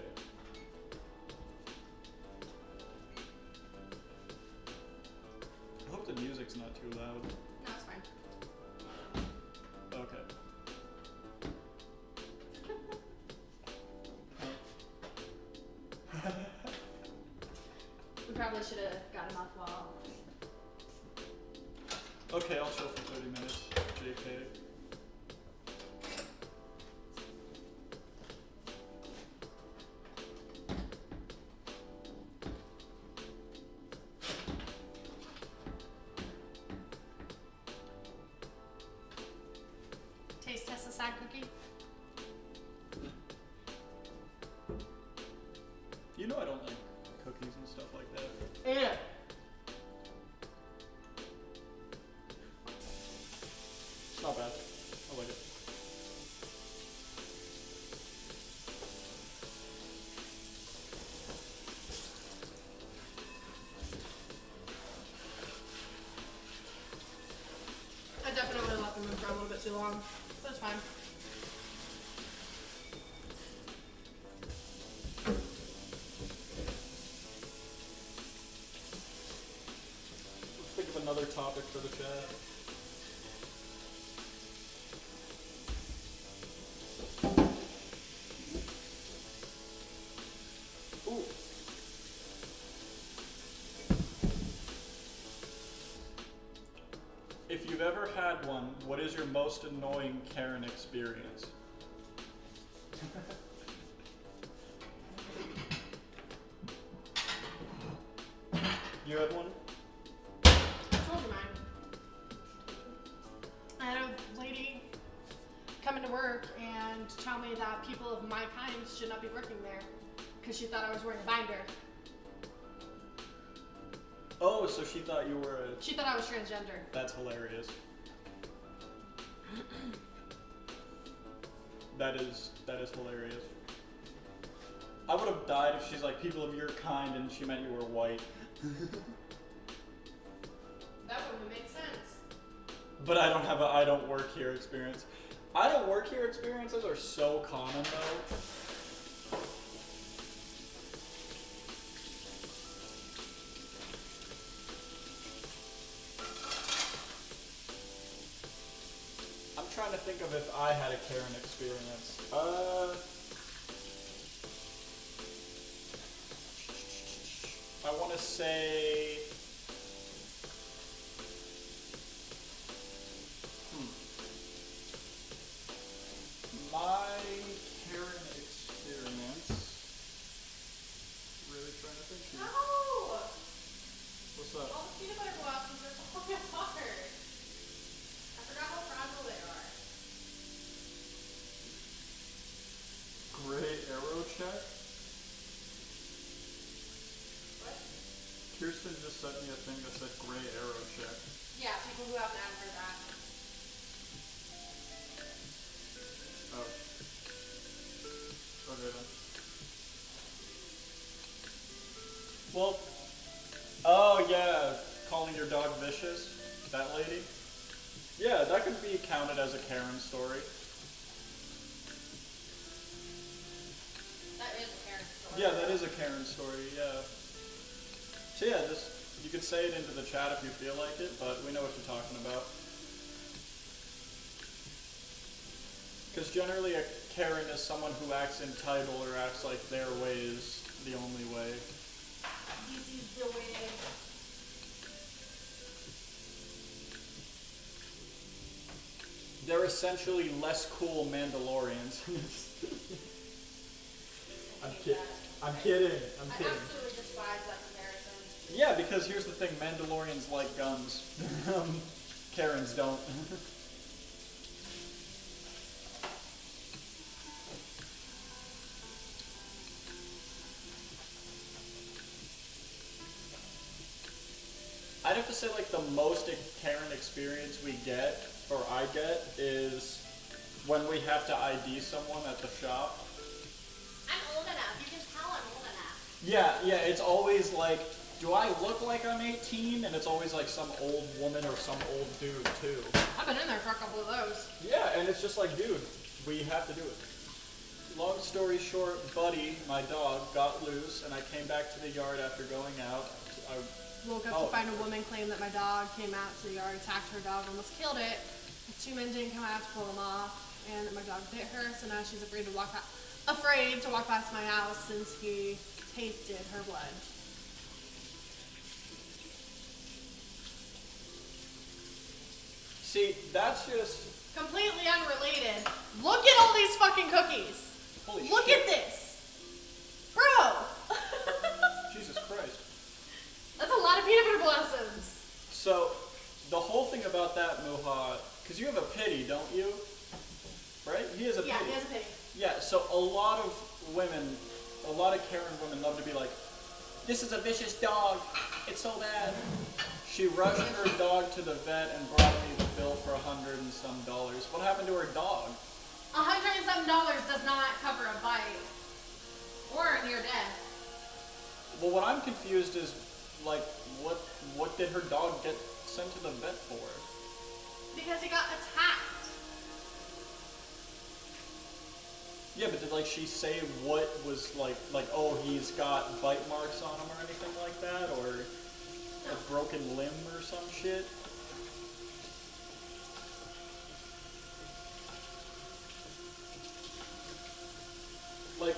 I hope the music's not too loud. No, it's fine. Okay. We probably should have got him up while... Okay, I'll chill for 30 minutes. JK. Taste test the side cookie. You know I don't like cookies and stuff like that. Yeah. It's not bad. I like it. I definitely left them in for a little bit too long. But it's fine. Let's think of another topic for the chat. Ooh. If you've ever had one, what is your most annoying Karen experience? You had one? I told you mine. I had a tell me that people of my kind should not be working there because she thought I was wearing a binder. Oh, so she thought you were a... She thought I was transgender. That's hilarious. That is hilarious. I would have died if she's like, people of your kind, and she meant you were white. That wouldn't make sense. But I don't have a I don't work here experience. I don't work here experiences are so common though. I'm trying to think of if I had a Karen experience. I want to say... My Karen experience... Really trying to think here. No! What's up? All the peanut butter blossoms are falling apart. I forgot how fragile they are. Gray arrow check? What? Kirsten just sent me a thing that said gray arrow check. Yeah, people who haven't answered that. Oh. Okay then. Well, oh yeah, calling your dog vicious, that lady? Yeah, that could be counted as a Karen story. That is a Karen story. Yeah, that is a Karen story, yeah. So yeah, just, you could say it into the chat if you feel like it, but we know what you're talking about. Because generally a Karen is someone who acts entitled or acts like their way is the only way. This is the way. They're essentially less cool Mandalorians. I'm kidding. I'm kidding. I absolutely despise that comparison. Yeah, because here's the thing, Mandalorians like guns. Karens don't. I'd have to say like the most Karen experience we get, or I get, is when we have to ID someone at the shop. I'm old enough. You can tell I'm old enough. Yeah, it's always like, do I look like I'm 18? And it's always like some old woman or some old dude too. I've been in there for a couple of those. Yeah, and it's just like, dude, we have to do it. Long story short, Buddy, my dog, got loose, and I came back to the yard after going out. I Woke up to find a woman claim that my dog came out to the yard, attacked her dog, almost killed it. The 2 men didn't come out to pull him off, and my dog bit her, so now she's afraid to walk past my house since he tasted her blood. See, that's just... Completely unrelated. Look at all these fucking cookies. Holy Look shit. at this. Bro. Jesus Christ. That's a lot of peanut butter blossoms. So, the whole thing about that, Muha, because you have a pity, don't you? Right? He has a Yeah, pity. he has a pity. Yeah, so a lot of women, a lot of Karen women love to be like, this is a vicious dog. It's so bad. She rushed her dog to the vet and brought me the bill for $100 and some. What happened to her dog? $100 and some does not cover a bite. Or a near death. Well, what I'm confused is, like, what did her dog get sent to the vet for? Because he got attacked. Yeah, but did, like, she say what was, like, oh, he's got bite marks on him or anything like that? Or a broken limb or some shit? Like,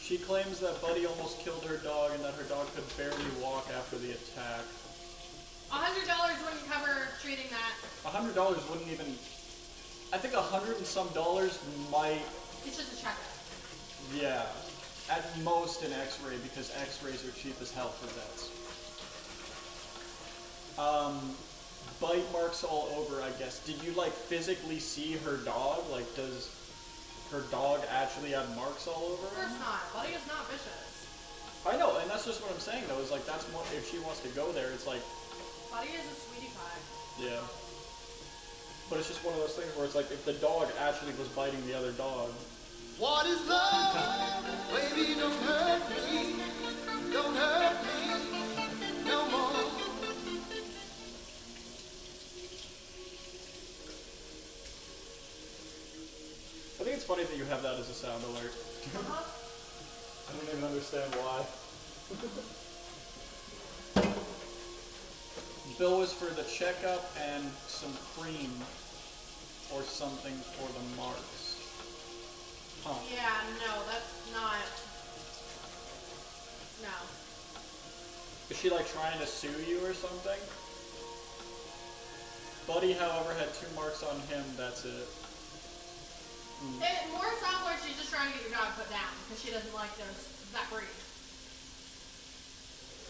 she claims that Buddy almost killed her dog and that her dog could barely walk after the attack. $100 wouldn't cover treating that. $100 wouldn't even... I think $100 and some might... It's just a checkup. Yeah. At most an x-ray, because x-rays are cheap as hell for vets. bite marks all over, I guess. Did you like physically see her dog? Like, does her dog actually have marks all over Of her? course not. Buddy is not vicious. I know, and that's just what I'm saying though, is like that's more, if she wants to go there, it's like, Buddy is a sweetie pie. yeah. But it's just one of those things where it's like if the dog actually was biting the other dog. What is love? Baby, don't hurt me. Don't hurt me no more. I think it's funny that you have that as a sound alert. I don't even understand why. Bill was for the checkup and some cream or something for the marks. Huh. Yeah, no, that's not. No. Is she like trying to sue you or something? Buddy, however, had 2 marks on him, that's it. It more sounds like she's just trying to get your dog put down because she doesn't like that breed.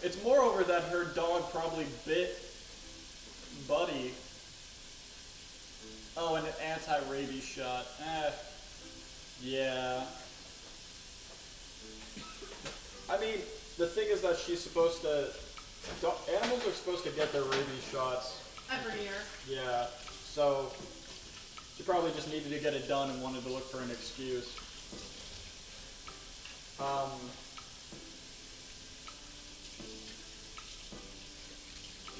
It's moreover that her dog probably bit Buddy. Oh, and an anti-rabies shot. Yeah. I mean, the thing is that she's supposed to... Animals are supposed to get their rabies shots. Every year. Yeah, so... She probably just needed to get it done and wanted to look for an excuse.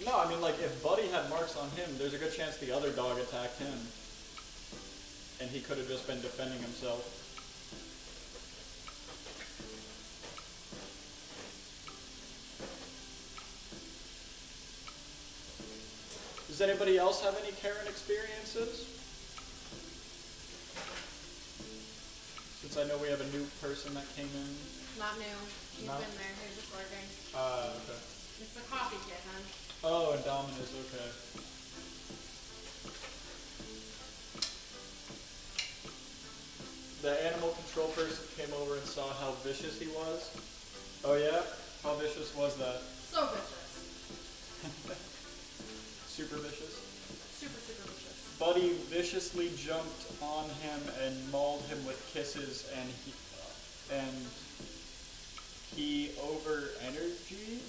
No, I mean, like, if Buddy had marks on him, there's a good chance the other dog attacked him. And he could have just been defending himself. Does anybody else have any Karen experiences? Since I know we have a new person that came in. Not new. He's No? been there. He's just working. Okay. It's the coffee kitten. Oh, and Dominus, okay. The animal control person came over and saw how vicious he was. Oh yeah? How vicious was that? So vicious. Super vicious? Super, super vicious. Buddy viciously jumped on him and mauled him with kisses, and he over energy.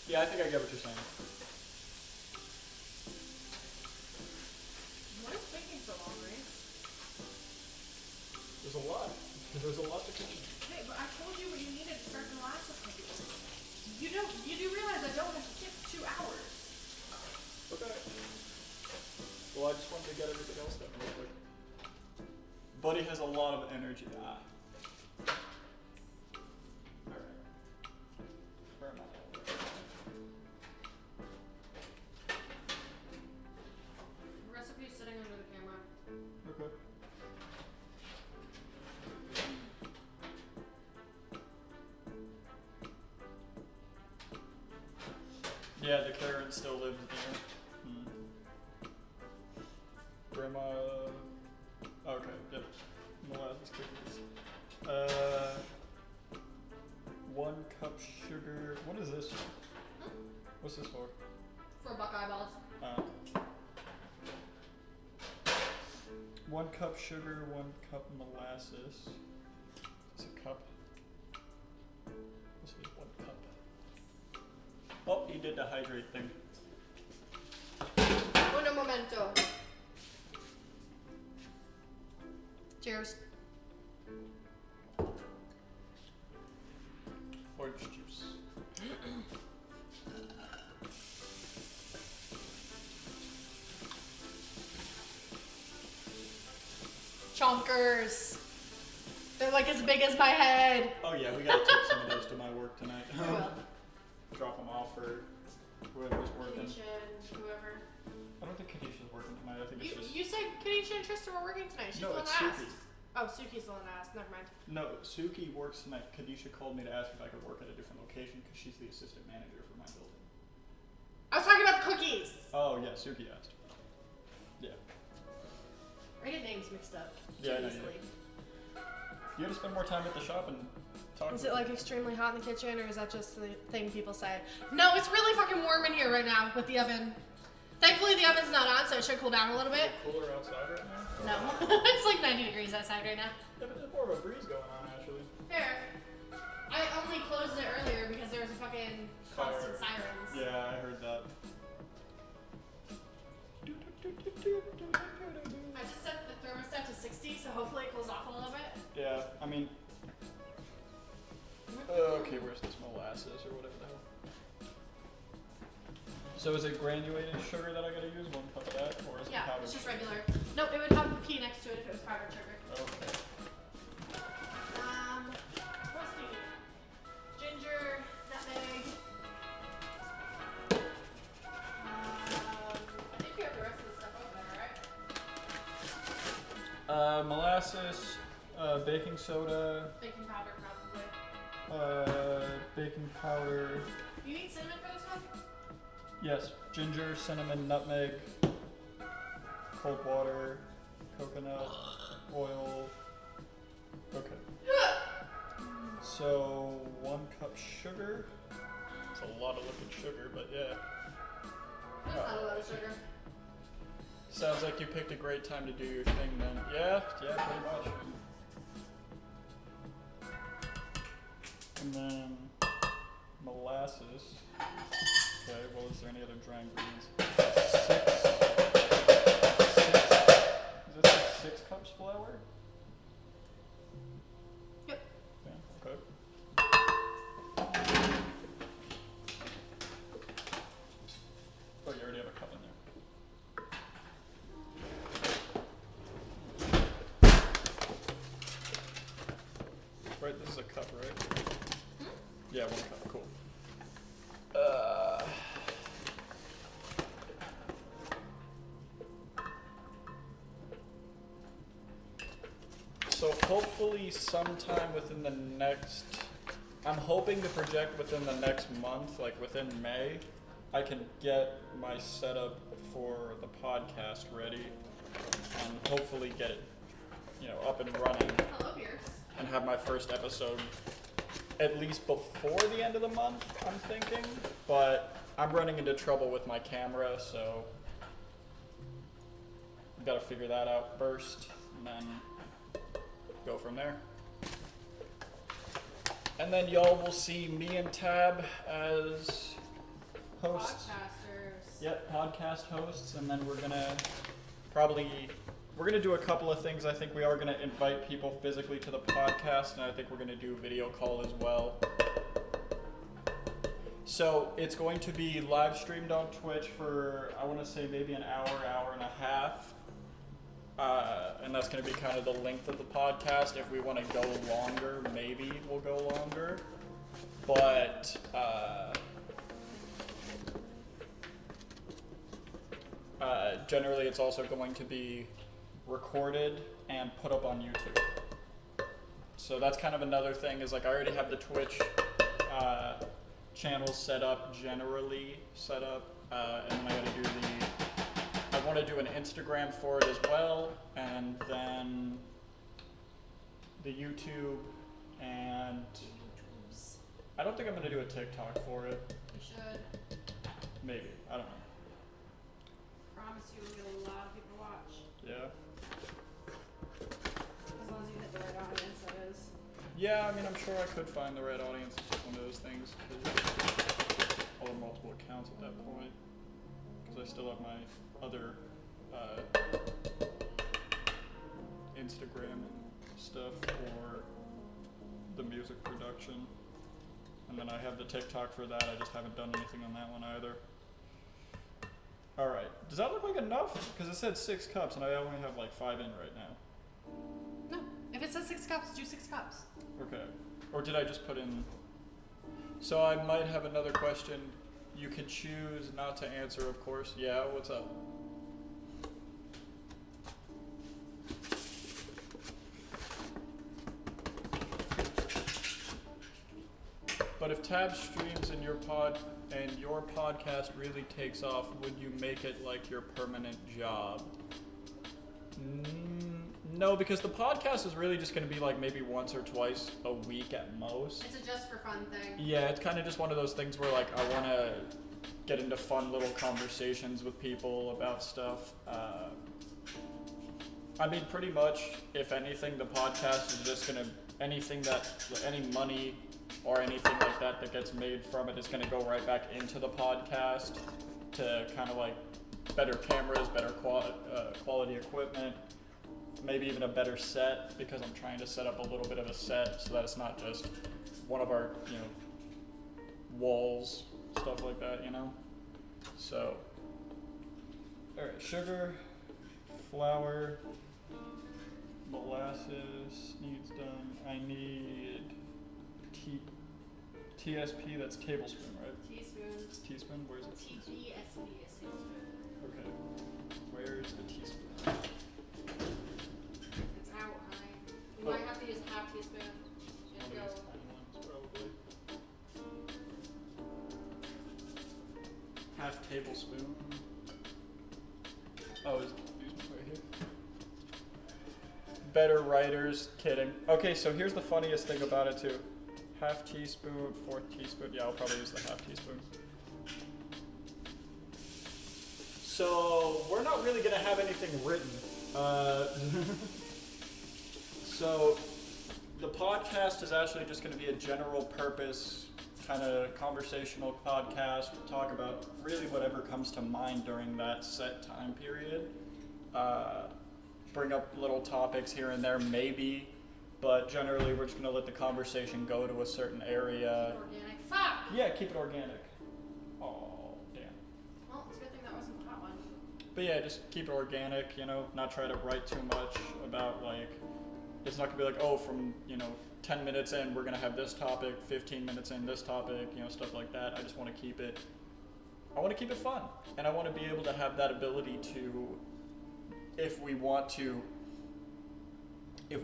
Yeah, I think I get what you're saying. What is taking so long, Reese? There's a lot. There's a lot to kitchen. Hey, but I told you what you needed to start the molasses cookies. You do realize I don't have to skip 2 hours. Okay. Well, I just wanted to get everything else done real quick. Buddy has a lot of energy. Alright. Where am I? The recipe's sitting under the camera. Okay. Yeah, the Karen still lives there. Grandma. Okay, yep. Molasses cookies. 1 cup sugar. What is this? What's this for? For buck eyeballs. 1 cup sugar, 1 cup molasses. Is this a cup? This is 1 cup. Oh, he did the hydrate thing. Uno momento. Cheers. Orange juice. Chonkers. They're like as big as my head. Oh yeah, we gotta take some of those to my work tonight. I will. Drop them off for whoever's working. Keisha and whoever. I don't think Kadisha's working tonight. I think it's just... You said Kadisha and Tristan were working tonight. She's No, the one it's that asked. Suki. Oh, Suki's the one that asked. Never mind. No, Suki works tonight. Kadisha called me to ask if I could work at a different location because she's the assistant manager for my building. I was talking about the cookies. Oh yeah, Suki asked. Yeah. I get names mixed up. Yeah, I know, Easily. You had to spend more time at the shop and Talk Is about it like extremely hot in the kitchen, or is that just the thing people say? No, it's really fucking warm in here right now with the oven. Thankfully, the oven's not on, so it should cool down a little bit. cooler outside right now? No, it's like 90 degrees outside right now. Yeah, but there's more of a breeze going on actually. Fair. I only closed it earlier because there was a fucking constant Fire. sirens. Yeah, I heard that. I just set the thermostat to 60, so hopefully it cools off a little bit. Yeah, I mean. Okay, where's this molasses or whatever the hell? So is it granulated sugar that I gotta use? 1 cup of that, or is it Yeah, powdered? it's just regular. Nope, it would have a P next to it if it was powdered sugar. Okay. What else do you need? Ginger, nutmeg. I think you have the rest of the stuff over there, right? Molasses, baking soda, Baking powder, probably. baking powder. You need cinnamon for this one? Yes, ginger, cinnamon, nutmeg, cold water, coconut, oil. Okay. So 1 cup sugar. It's a lot of liquid sugar, but yeah. That's not a lot of sugar. Sounds like you picked a great time to do your thing then. Yeah, pretty much. And then molasses. Okay, well, is there any other dry ingredients? 6. Is this like 6 cups flour? Yep. Yeah, okay. Oh, you already have a cup in there. Right, this is a cup, right? Yeah, 1 cup, cool. So hopefully sometime within the next, I'm hoping to project within the next month, like within May, I can get my setup for the podcast ready and hopefully get it, up and running Hello, Pierce. and have my first episode at least before the end of the month, I'm thinking. But I'm running into trouble with my camera, so I've got to figure that out first and then go from there. And then y'all will see me and Tab as hosts. Podcasters. Yep, podcast hosts, and then we're gonna do a couple of things. I think we are gonna invite people physically to the podcast, and I think we're gonna do a video call as well. So it's going to be live streamed on Twitch for, I want to say, maybe an hour, hour and a half. And that's going to be kind of the length of the podcast. If we want to go longer, maybe we'll go longer. But generally it's also going to be recorded and put up on YouTube. So that's kind of another thing, is like I already have the Twitch channel set up, and then I want to do an Instagram for it as well, and then the YouTube, and I don't think I'm going to do a TikTok for it. You should. Maybe, I don't know. Promise you we'll get a lot of people to watch. Yeah. As long as you hit the right audience, that is. Yeah, I mean, I'm sure I could find the right audience. It's just one of those things. I'll have multiple accounts at that point, because I still have my other Instagram and stuff for the music production. And then I have the TikTok for that. I just haven't done anything on that one either. Alright, does that look like enough? Because it said 6 cups and I only have like 5 in right now. No. If it says 6 cups, do 6 cups. Okay. Or did I just put in... So I might have another question. You can choose not to answer, of course. Yeah, what's up? But if Tab streams and your podcast really takes off, would you make it like your permanent job? No, because the podcast is really just going to be like maybe once or twice a week at most. It's a just for fun thing. Yeah, it's kind of just one of those things where like I want to get into fun little conversations with people about stuff. I mean, pretty much, if anything, the podcast is just gonna any money or anything like that that gets made from it is gonna go right back into the podcast to kind of like better cameras, better quality equipment, maybe even a better set, because I'm trying to set up a little bit of a set so that it's not just one of our, walls, stuff like that, So, alright, sugar, flour, molasses needs done. I need TSP, that's tablespoon, right? Teaspoon. Teaspoon, where's it? TTSP is tablespoon. Okay, where's the teaspoon? It's out, honey. You might have to use half teaspoon. Just go. Probably. Half tablespoon. Oh, is right here? Better writers, kidding. Okay, so here's the funniest thing about it too. Half teaspoon, fourth teaspoon. Yeah, I'll probably use the half teaspoon. So we're not really gonna have anything written. So the podcast is actually just gonna be a general purpose kind of conversational podcast. We'll talk about really whatever comes to mind during that set time period. Bring up little topics here and there, maybe, but generally we're just gonna let the conversation go to a certain area. Organic. Fuck! Yeah, keep it organic. Oh, damn. Well, it's a good thing that wasn't the hot one. But yeah, just keep it organic, not try to write too much about like, it's not gonna be like, oh, from, 10 minutes in, we're gonna have this topic, 15 minutes in, this topic, stuff like that. I just wanna keep it fun. And I wanna be able to have that ability to, if we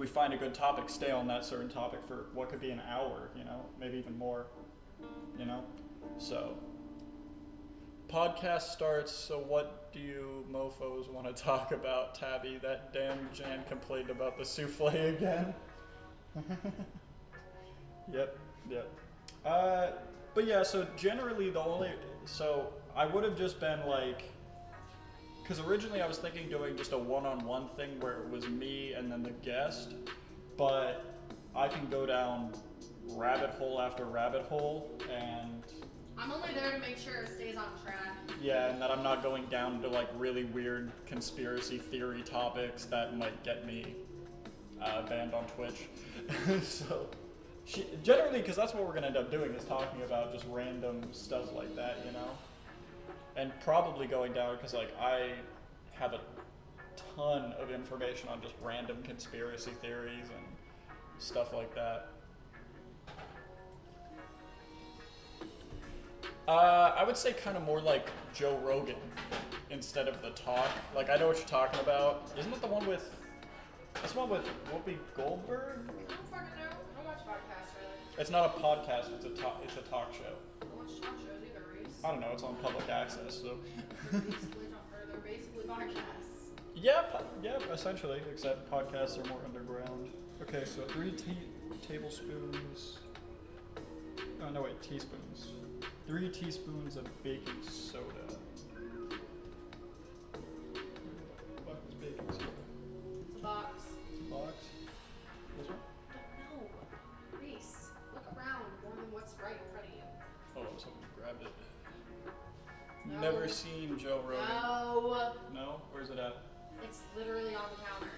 find a good topic, stay on that certain topic for what could be an hour, maybe even more, So, podcast starts, so what do you mofos want to talk about, Tabby? That damn Jan complained about the souffle again. Yep. But yeah, so generally I would have just been like, because originally I was thinking doing just a one-on-one thing where it was me and then the guest, but I can go down rabbit hole after rabbit hole, and I'm only there to make sure it stays on track. yeah, and that I'm not going down to like really weird conspiracy theory topics that might get me banned on Twitch. So generally, because that's what we're gonna end up doing, is talking about just random stuff like that, and probably going down, because like I have a ton of information on just random conspiracy theories and stuff like that. I would say kind of more like Joe Rogan instead of the talk. Like, I know what you're talking about. Isn't it the one with, that's one with Whoopi Goldberg? I don't fucking know. I don't watch podcasts, really. It's not a podcast, it's a talk show. I don't watch talk shows either, Reese. I don't know, it's on public access, so. They're basically podcasts. Yep, essentially, except podcasts are more underground. Okay, so 3 tablespoons. Oh, no, wait, teaspoons. 3 teaspoons of baking soda. What is baking soda? It's a box. Box? This one? Don't know. Reese, look around more than what's right in front of you. Oh, I was hoping to grab it. No. Never seen Joe Rogan. No. No? Where's it at? It's literally on the counter.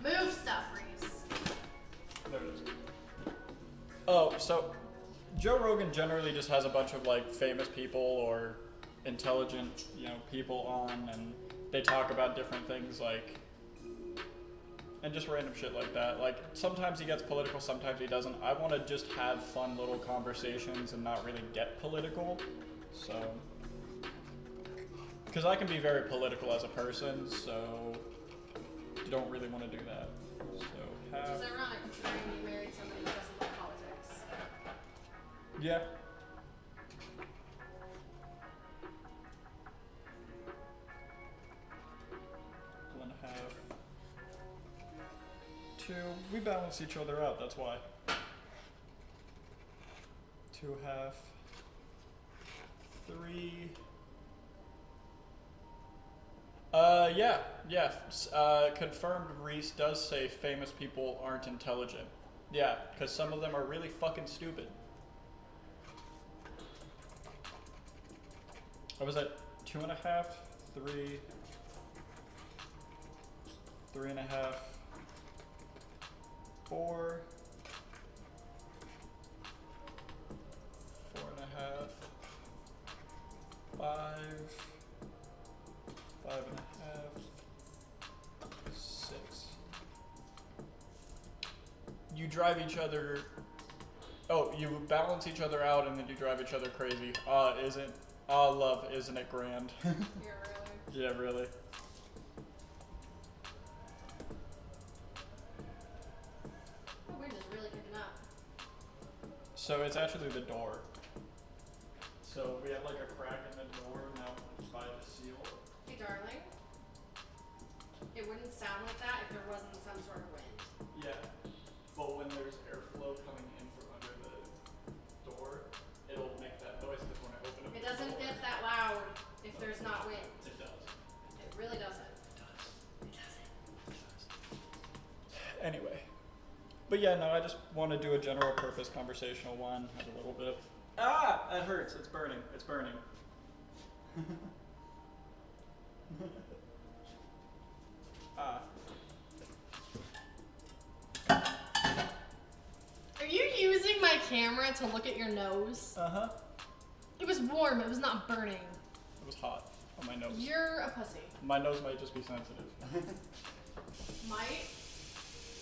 Move stuff, Reese. There it is. Oh, so Joe Rogan generally just has a bunch of like famous people or intelligent, people on, and they talk about different things like, and just random shit like that. Like, sometimes he gets political, sometimes he doesn't. I want to just have fun little conversations and not really get political. So, because I can be very political as a person, so you don't really want to do that. So, Which is ironic considering you married somebody who doesn't like politics. yeah. we balance each other out, that's why. 2.5. 3. Yeah. Confirmed Reese does say famous people aren't intelligent. Yeah, because some of them are really fucking stupid. I was at 2.5, 3, 3.5, 4, 4.5, 5, 5.5, 6. You drive each other. Oh, you balance each other out and then you drive each other crazy. Love, isn't it grand? Yeah, really. Yeah, really. Oh, we're just really kicking up. So it's actually the door. So we have like a crack in the door now by the seal. Hey, darling. It wouldn't sound like that if there wasn't some sort of wind. Yeah, but when there's airflow coming in from under the door, it'll make that noise because when I open up It the doesn't door, get that loud if there's not wind. It does. It really doesn't. Anyway. But yeah, no, I just want to do a general purpose conversational one. Have a little bit of. Ah! That hurts. It's burning. It's burning. Ah. Are you using my camera to look at your nose? Uh-huh. It was warm. It was not burning. It was hot on my nose. You're a pussy. My nose might just be sensitive. Might.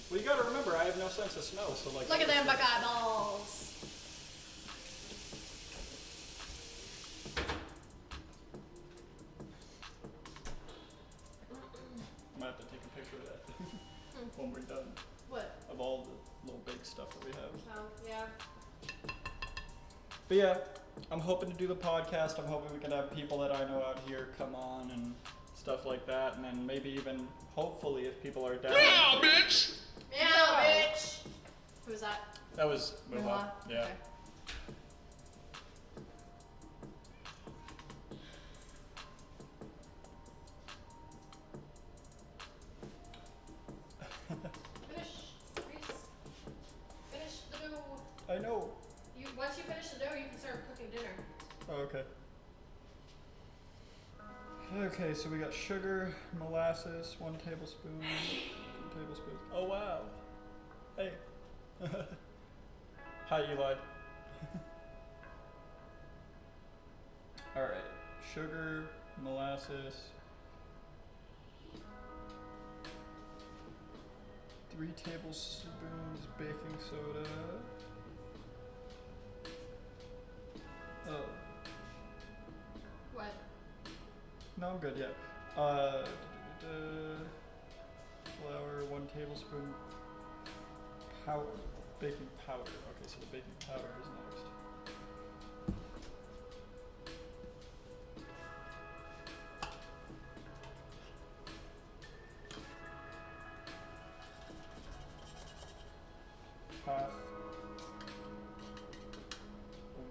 Well, you gotta remember, I have no sense of smell, so like. Look at them buck eyeballs. I might have to take a picture of that when we're done. What? Of all the little big stuff that we have. Oh, yeah. But yeah, I'm hoping to do the podcast. I'm hoping we can have people that I know out here come on and stuff like that, and then maybe even, hopefully, if people are down. Yeah, bitch! Yeah, bitch. Who's that? That was Muha. Muha? Yeah. Okay. Finish, Reese. Finish the dough. I know. Once you finish the dough, you can start cooking dinner. Oh, okay. Okay, so we got sugar, molasses, 1 tablespoon, 2 tablespoons. Oh wow. Hey. Hi, Eli. All right, sugar, molasses. 3 tablespoons baking soda. Oh. What? No, I'm good, yeah. Flour, 1 tablespoon. Baking powder. Okay, so the baking powder is next. Half.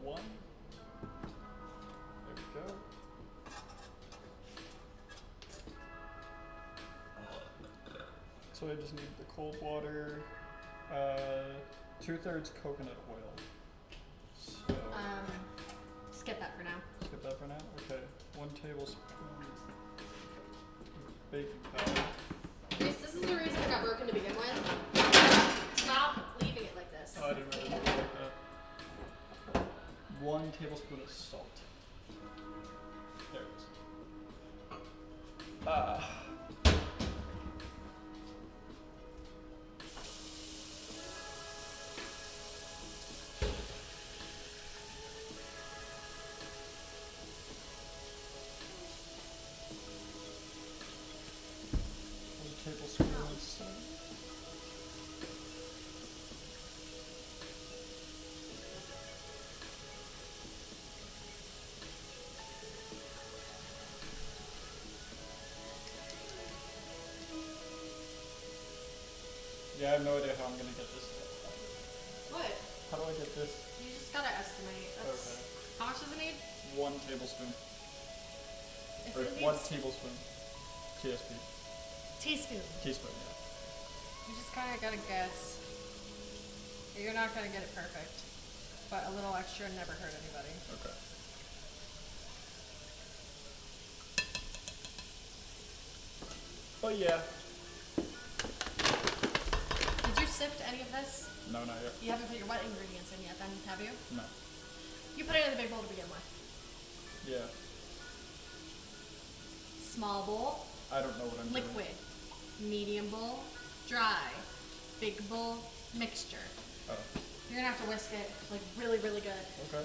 1. There we go. So I just need the cold water, 2/3 coconut oil. So Skip that for now. skip that for now. Okay, 1 tablespoon baking powder. Reese, this is the reason it got broken to begin with. Stop leaving it like this. Oh, I didn't really do it like that. 1 tablespoon of salt. There it is. Tablespoon of salt. I have no idea how I'm gonna get this. What? How do I get this? You just gotta estimate. That's, Okay. How much does it need? 1 tablespoon. If Or it 1 needs tablespoon. TSP. teaspoon. Teaspoon, yeah. You just kind of gotta guess. You're not gonna get it perfect, but a little extra never hurt anybody. Okay. But yeah. Did you sift any of this? No, not yet. You haven't put your wet ingredients in yet, then, have you? No. You put it in the big bowl to begin with. Yeah. Small bowl, I don't know what I'm liquid. Medium bowl, dry. Big bowl, mixture. doing. You're gonna have to whisk it like really, really good. Oh, okay.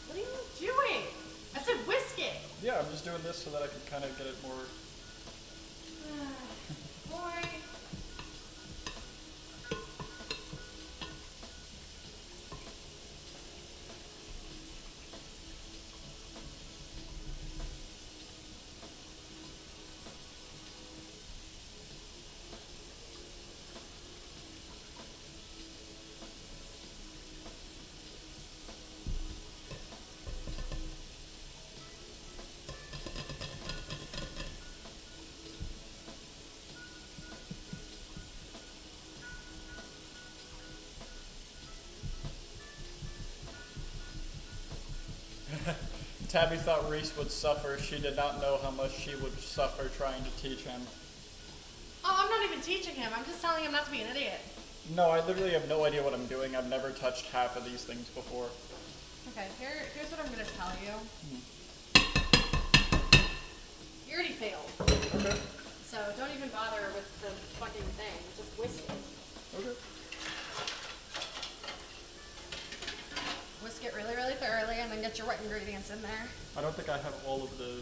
What are you doing? I said whisk it. Yeah, I'm just doing this so that I can kind of get it more. Boy. Tabby thought Reese would suffer. She did not know how much she would suffer trying to teach him. Oh, I'm not even teaching him. I'm just telling him not to be an idiot. No, I literally have no idea what I'm doing. I've never touched half of these things before. Okay, here's what I'm gonna tell you. You already failed. Okay. So don't even bother with the fucking thing. Just whisk it. Okay. Whisk it really, really thoroughly and then get your wet ingredients in there. I don't think I have all of the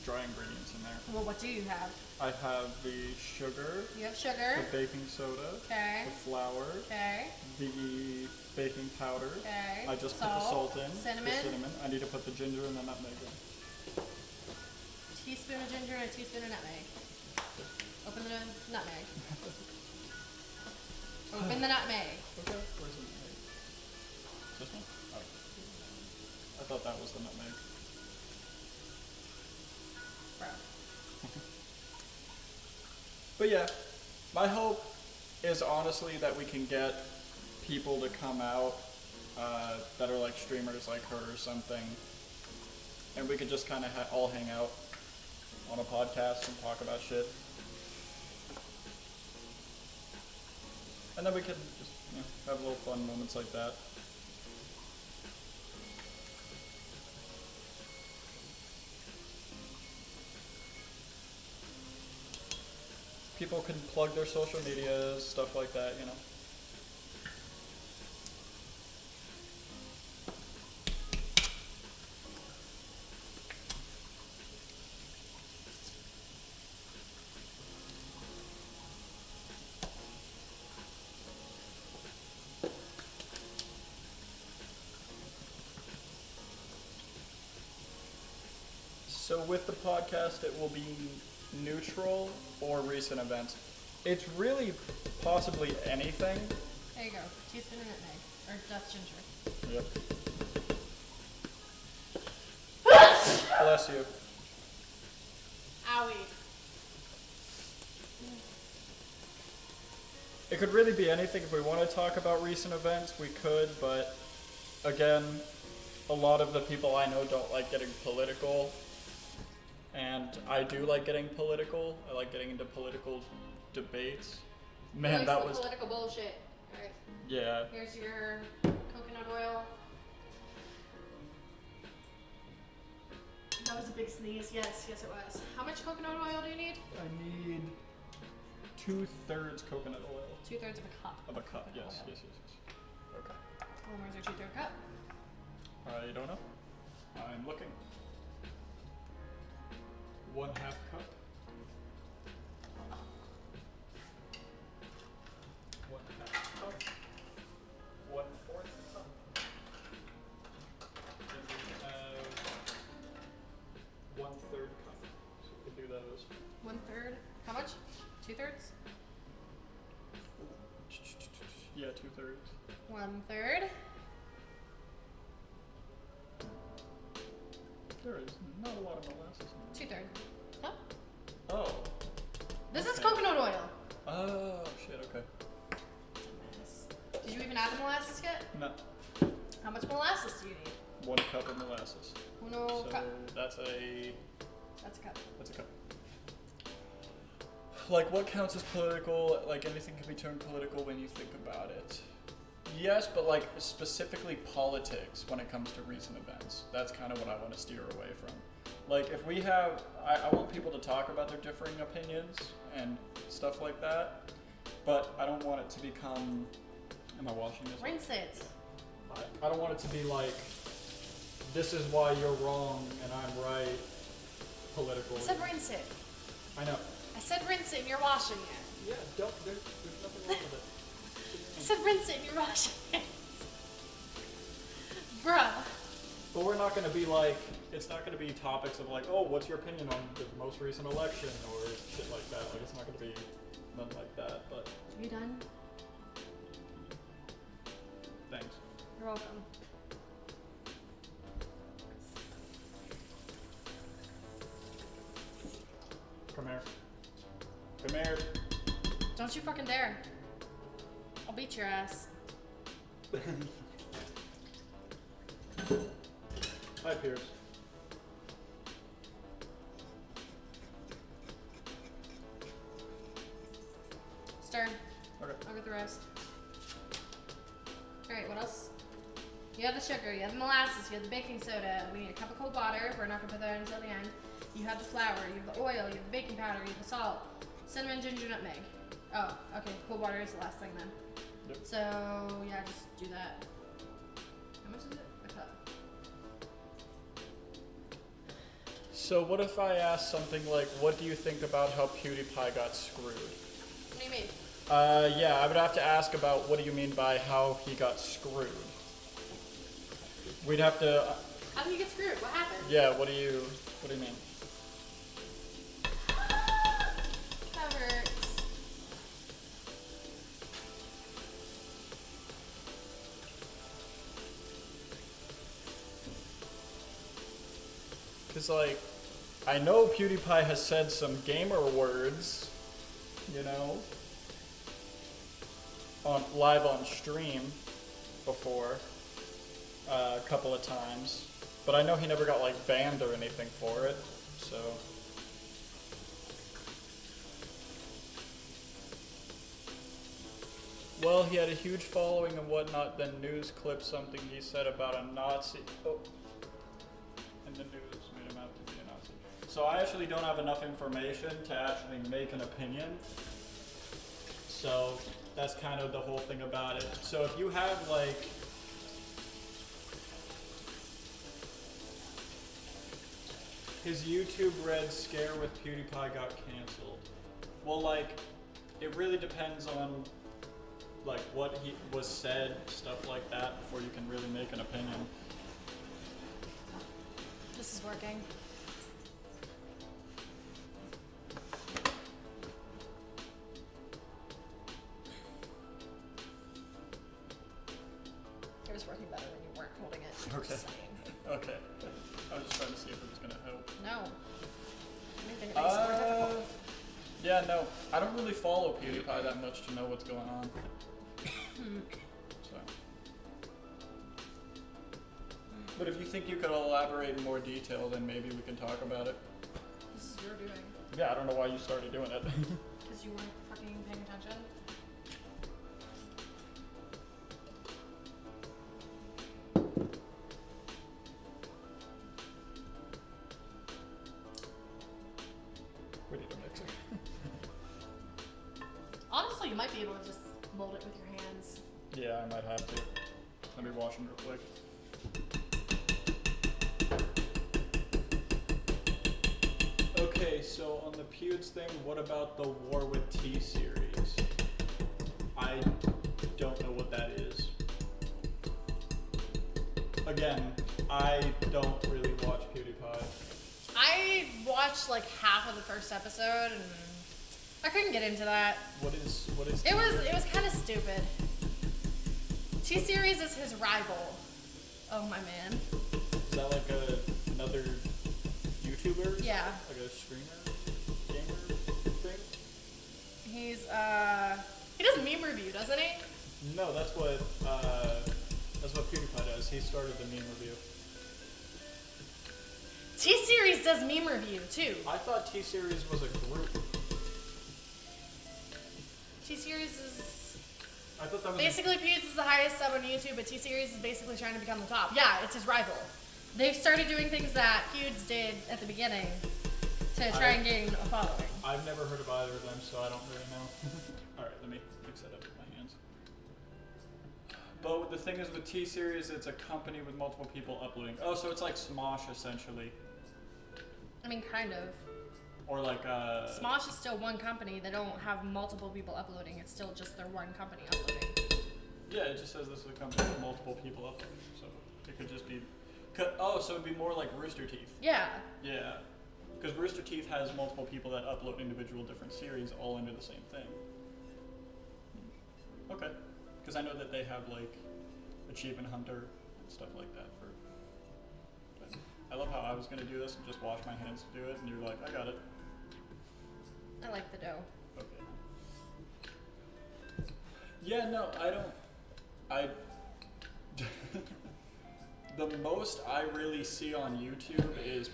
dry ingredients in there. Well, what do you have? I have the sugar, You have sugar. the baking soda, Okay. the flour, Okay. the baking powder. Okay. I just put the salt in. Cinnamon. The cinnamon. I need to put the ginger and the nutmeg in. Teaspoon of ginger and a teaspoon of nutmeg. Open the nutmeg. Open the nutmeg. Okay. Where's the nutmeg? This one? Oh. I thought that was the nutmeg. Bro. But yeah, my hope is honestly that we can get people to come out that are like streamers like her or something, and we could just kind of all hang out on a podcast and talk about shit. And then we can just have little fun moments like that. People can plug their social medias, stuff like that, you know. So with the podcast, it will be neutral or recent events. It's really possibly anything. There you go. Teaspoon of nutmeg. Or Dutch ginger. Yep. Bless you. Owie. It could really be anything. If we want to talk about recent events, we could, but again, a lot of the people I know don't like getting political. And I do like getting political. I like getting into political debates. Man, that was... political bullshit. Alright. Yeah. Here's your coconut oil. That was a big sneeze. Yes, yes it was. How much coconut oil do you need? I need 2/3 coconut oil. 2/3 of a cup. Of a cup, coconut yes, oil. yes, yes, yes. Okay. And where's your 2/3 cup? I don't know. I'm looking. 1/2 cup. 1/2 cup. 1/4 cup. And we have 1/3 cup. So we can do those. 1/3. How much? Yeah, 2/3. 1/3. There is not a lot of molasses in it. 2/3. Huh? Oh. This is Okay. coconut oil. Oh, shit, okay. Did you even add the molasses yet? No. How much molasses do you need? 1 cup of molasses. Uno So cup. that's a That's a cup. Like, what counts as political? Like, anything can be turned political when you think about it. Yes, but like specifically politics when it comes to recent events. That's kind of what I want to steer away from. Like, if we have, I want people to talk about their differing opinions and stuff like that, but I don't want it to become. Am I washing this? Rinse it. I don't want it to be like, this is why you're wrong and I'm right. Political. I said rinse it. I know. I said rinse it and you're washing it. Yeah, there's nothing wrong with it. I said rinse it and you're washing it. Bruh. But we're not going to be like, it's not going to be topics of like, oh, what's your opinion on the most recent election or shit like that. Like, it's not going to be nothing like that, but Are you done? thanks. You're welcome. Come here. Come here. Don't you fucking dare. I'll beat your ass. Hi, Pierce. Stir. Okay. I'll get the rest. Alright, what else? You have the sugar, you have the molasses, you have the baking soda. We need a cup of cold water. We're not gonna put that until the end. You have the flour, you have the oil, you have the baking powder, you have the salt, cinnamon, ginger, nutmeg. Oh, okay. Cold water is the last thing then. Yep. So yeah, just do that. How much is it? A cup. So what if I ask something like, what do you think about how PewDiePie got screwed? What do you mean? Yeah, I would have to ask about what do you mean by how he got screwed. We'd have to, How did you get screwed? What happened? yeah, what do you mean? That hurts. Cause like, I know PewDiePie has said some gamer words, you know, live on stream before, a couple of times, but I know he never got like banned or anything for it, so. Well, he had a huge following and whatnot, then news clipped something he said about a Nazi. Oh. And the news made him out to be a Nazi. So I actually don't have enough information to actually make an opinion. So that's kind of the whole thing about it. So if you have like, his YouTube Red scare with PewDiePie got canceled. Well, like, it really depends on like what he was said, stuff like that, before you can really make an opinion. This is working. It was working better when you weren't holding it. Okay. Just saying. Okay. I was just trying to see if it was gonna help. No. Anything that makes it more difficult. Yeah, no. I don't really follow PewDiePie that much to know what's going on. So. But if you think you could elaborate in more detail, then maybe we can talk about it. This is your doing. Yeah, I don't know why you started doing it. Because you weren't fucking paying attention. We need a mixer. Honestly, you might be able to just mold it with your hands. Yeah, I might have to. Let me wash them real quick. Okay, so on the Pewds thing, what about the War with T series? I don't know what that is. Again, I don't really watch PewDiePie. I watched like half of the first episode and I couldn't get into that. What is It was kind of stupid. T-Series is his rival. Oh my man. Is that like another YouTuber? Yeah. Like a streamer? Gamer thing? He's he does meme review, doesn't he? No, that's what PewDiePie does. He started the meme review. T-Series does meme review too. I thought T-Series was a group. T-Series is I thought that was basically Pewds is the highest sub on YouTube, but T-Series is basically trying to become the top. Yeah, it's his rival. They've started doing things that Pewds did at the beginning to try and gain a following. I've never heard of either of them, so I don't really know. Alright, let me mix that up with my hands. But the thing is with T-Series, it's a company with multiple people uploading. Oh, so it's like Smosh, essentially. I mean, kind of. Or like, Smosh is still one company. They don't have multiple people uploading. It's still just their one company uploading. Yeah, it just says this is a company with multiple people uploading, so it could just be... Oh, so it'd be more like Rooster Teeth. Yeah. Yeah. Because Rooster Teeth has multiple people that upload individual different series all under the same thing. Okay. Because I know that they have, like, Achievement Hunter and stuff like that for... But I love how I was going to do this and just wash my hands to do it, and you're like, I got it. I like the dough. Okay. Yeah, no, I don't... The most I really see on YouTube is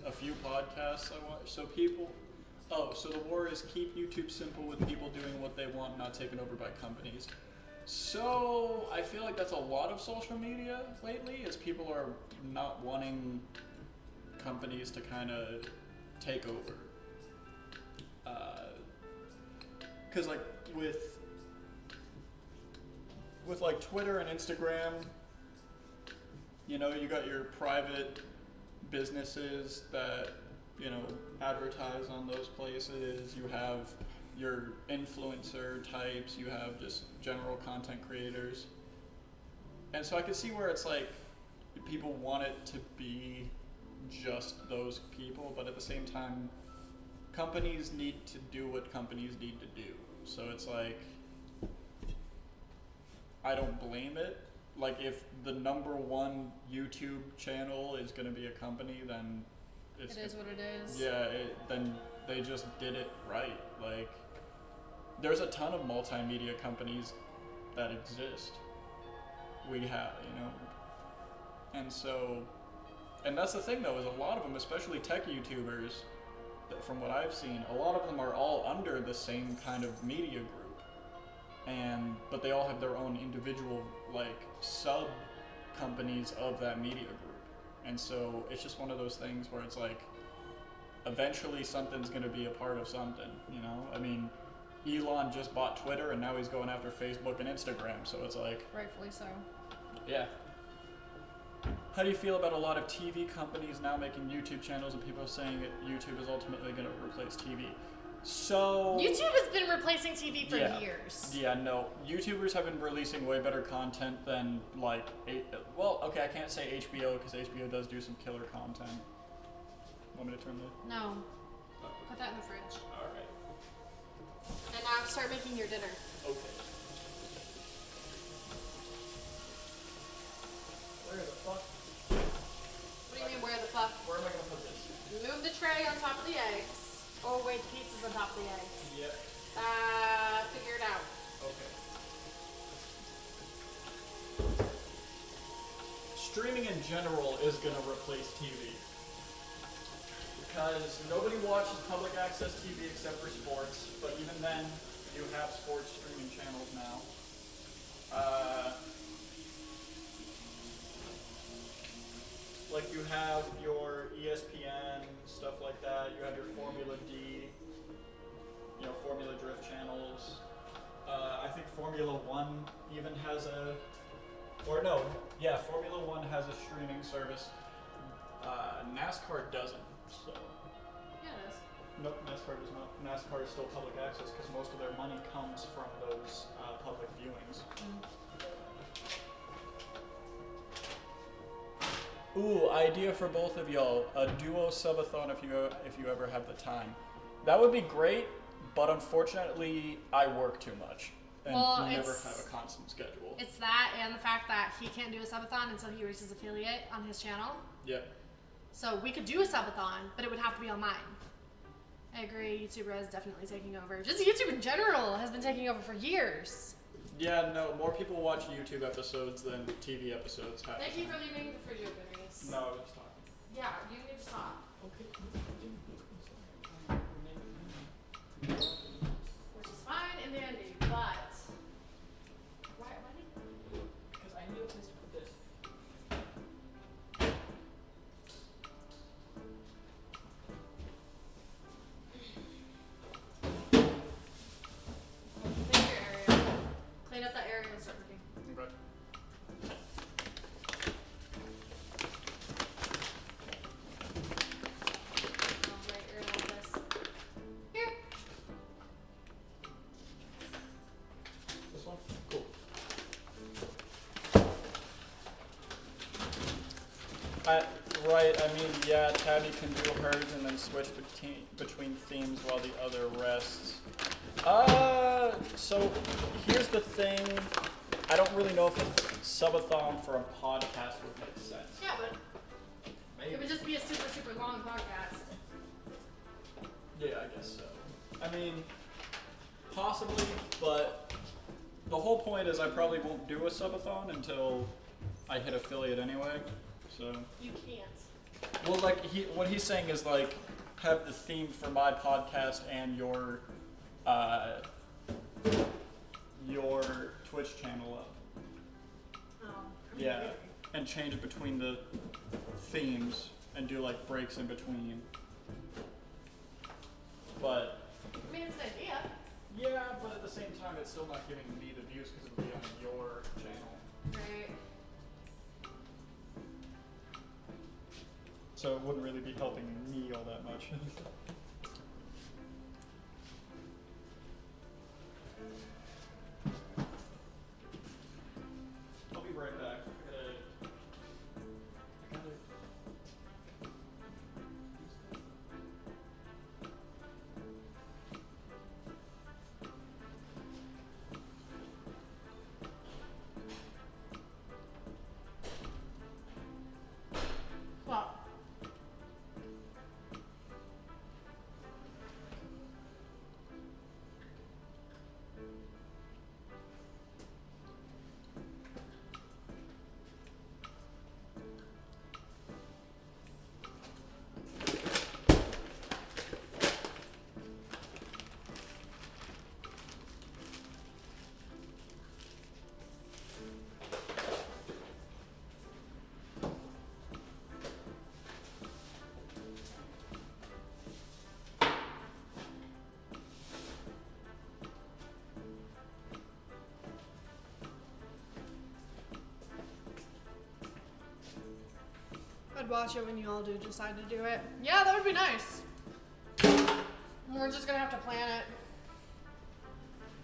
a few podcasts I watch. So people... Oh, so the war is keep YouTube simple with people doing what they want, not taken over by companies. So I feel like that's a lot of social media lately, is people are not wanting companies to kind of take over. Because like with like Twitter and Instagram, you know, you got your private businesses that, you know, advertise on those places. You have your influencer types, you have just general content creators. And so I can see where it's like people want it to be just those people, but at the same time, companies need to do what companies need to do. So it's like, I don't blame it. Like, if the #1 YouTube channel is going to be a company, then It is what it is. yeah, then they just did it right. Like, there's a ton of multimedia companies that exist. We have, you know. And so, and that's the thing though, is a lot of them, especially tech YouTubers, from what I've seen, a lot of them are all under the same kind of media group. But they all have their own individual, like, sub companies of that media group. And so it's just one of those things where it's like, eventually something's going to be a part of something, you know? I mean, Elon just bought Twitter and now he's going after Facebook and Instagram, so it's like... Rightfully so. Yeah. How do you feel about a lot of TV companies now making YouTube channels and people saying that YouTube is ultimately going to replace TV? So... YouTube has been replacing TV for yeah. years. Yeah, no. YouTubers have been releasing way better content than, like... Well, okay, I can't say HBO, because HBO does do some killer content. Want me to turn the... No. Put that in the fridge. Alright. And now start making your dinner. Okay. Where the fuck? What do you mean, where the fuck? Where am I gonna put this? Move the tray on top of the eggs. Oh wait, the pizza's on top of the eggs. Yeah. Figure it out. Okay. Streaming in general is gonna replace TV. Because nobody watches public access TV except for sports, but even then, you have sports streaming channels now. Like you have your ESPN, stuff like that, you have your Formula D, you know, Formula Drift channels. I think Formula One even has Formula One has a streaming service. NASCAR doesn't, so. Yeah, it is. Nope, NASCAR does not. NASCAR is still public access because most of their money comes from those public viewings. Ooh, idea for both of y'all: a duo subathon if you ever have the time. That would be great, but unfortunately, I work too much. and Well, never it's- have a constant schedule. It's that and the fact that he can't do a subathon until he reaches affiliate on his channel. Yep. So we could do a subathon, but it would have to be on mine. I agree, YouTuber is definitely taking over. Just YouTube in general has been taking over for years. Yeah, no, more people watch YouTube episodes than TV episodes have. Thank you for leaving the fridge open, Reese. No, it's fine. Yeah, you need to stop. Which is fine and dandy, but why did Because I need a place to put this. clean your area? Clean up that area and start cooking. Okay. Oh, right, you're gonna want this. Here. This one? Cool. Right, I mean, yeah, Tabby can do hers and then switch between themes while the other rests. So here's the thing. I don't really know if a subathon for a podcast would make sense. Yeah, but it would just be a super, super long podcast. Yeah, I guess so. I mean, possibly, but the whole point is I probably won't do a subathon until I hit affiliate anyway. So, You can't. well, like what he's saying is like have the theme for my podcast and your Twitch channel up. Oh. Yeah, and change between the themes and do like breaks in between. But I mean, it's an idea. yeah, but at the same time, it's still not giving me the views because it'll be on your channel. Right. So it wouldn't really be helping me all that much. I'll be right back. I gotta What? I'd watch it when you all do decide to do it. Yeah, that would be nice. We're just gonna have to plan it.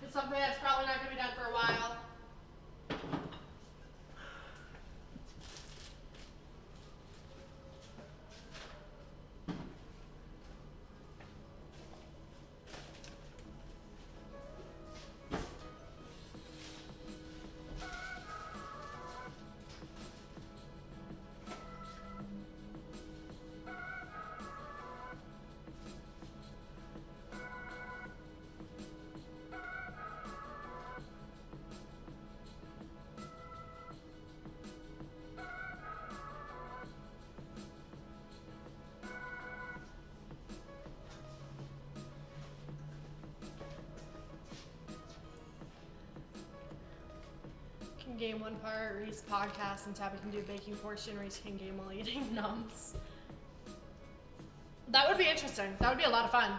It's something that's probably not gonna be done for a while. Can game one part, Reese podcast, and Tabby can do baking portion, Reese can game while eating nums. That would be interesting. That would be a lot of fun.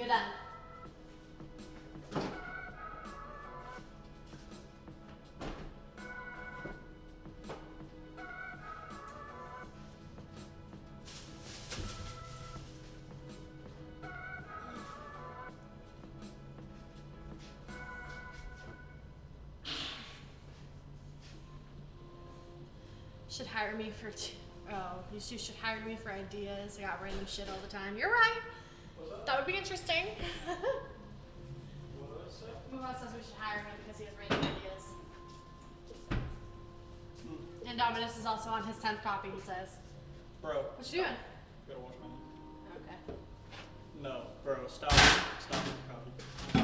You're done. Should hire me for you should hire me for ideas. I got random shit all the time. You're right. That would be interesting. Muha says we should hire him because he has random ideas. And Dominus is also on his 10th copy, he says. Bro. What you doing? Gotta wash my hands. Okay. No, bro, stop the copy. We're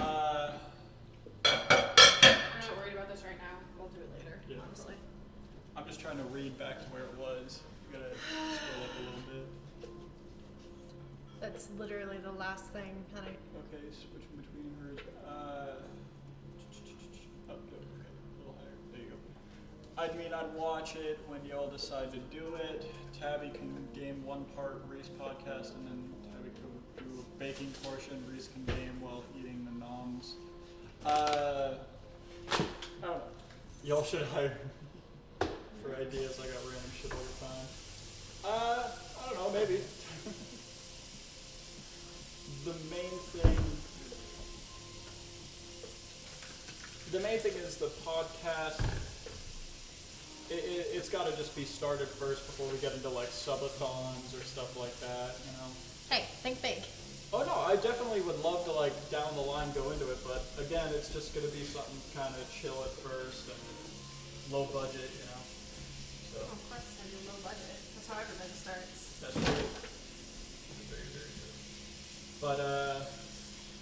not worried about this right now. We'll do it later, Yeah. honestly. I'm just trying to read back to where it was. You gotta scroll up a little bit. That's literally the last thing, honey. Okay, switching between hers. Oh, no, okay, a little higher. There you go. I mean, I'd watch it when y'all decide to do it. Tabby can game one part, Reese podcast, and then Tabby can do a baking portion. Reese can game while eating the noms. I don't know. Y'all should hire me for ideas. I got random shit all the time. I don't know, maybe. The main thing is the podcast. It's got to just be started first before we get into like subathons or stuff like that, you know. Hey, think big. Oh no, I definitely would love to like down the line go into it, but again, it's just gonna be something kind of chill at first and low budget, you know. So Of course it's gonna be low budget. That's how everybody starts. that's great. Very, very good. But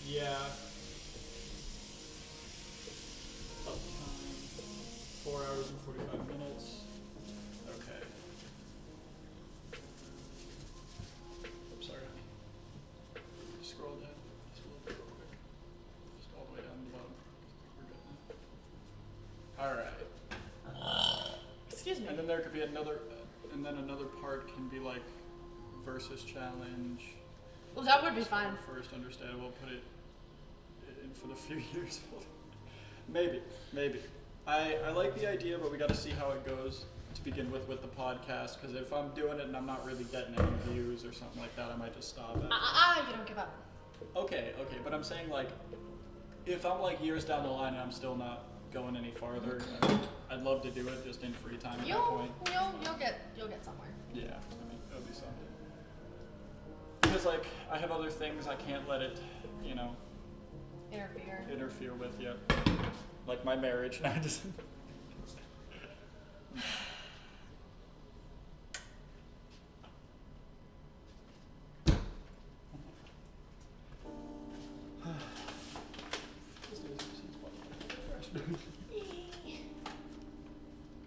yeah. Uptime, 4 hours and 45 minutes. Okay. Oops, sorry. Scroll down just a little bit real quick. Just all the way down the bottom. We're good now. Alright. Excuse me. And then there could be another, and then another part can be like versus challenge. Well, that would be fun. First, understandable. Put it in for the few years. Maybe. I like the idea, but we got to see how it goes to begin with the podcast. Because if I'm doing it and I'm not really getting any views or something like that, I might just stop it. You don't give up. Okay, but I'm saying like, if I'm like years down the line and I'm still not going any farther, I'd love to do it just in free time at that point. You'll get somewhere. Yeah, I mean, it'll be something. Because like, I have other things I can't let it, you know, interfere with yet. Like my marriage, and I just.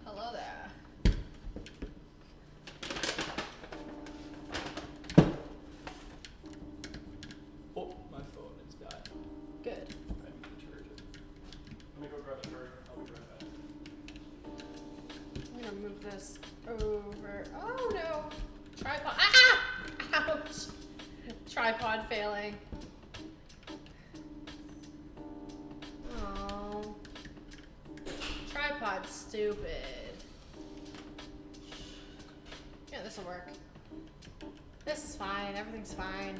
Hello there. Oh, my phone is dying. Good. I need to charge it. Let me go grab a charger. I'll be right back. I'm gonna move this over. Oh no! Tripod. Ah! Ouch! Tripod failing. Oh. Tripod's stupid. Yeah, this'll work. This is fine. Everything's fine.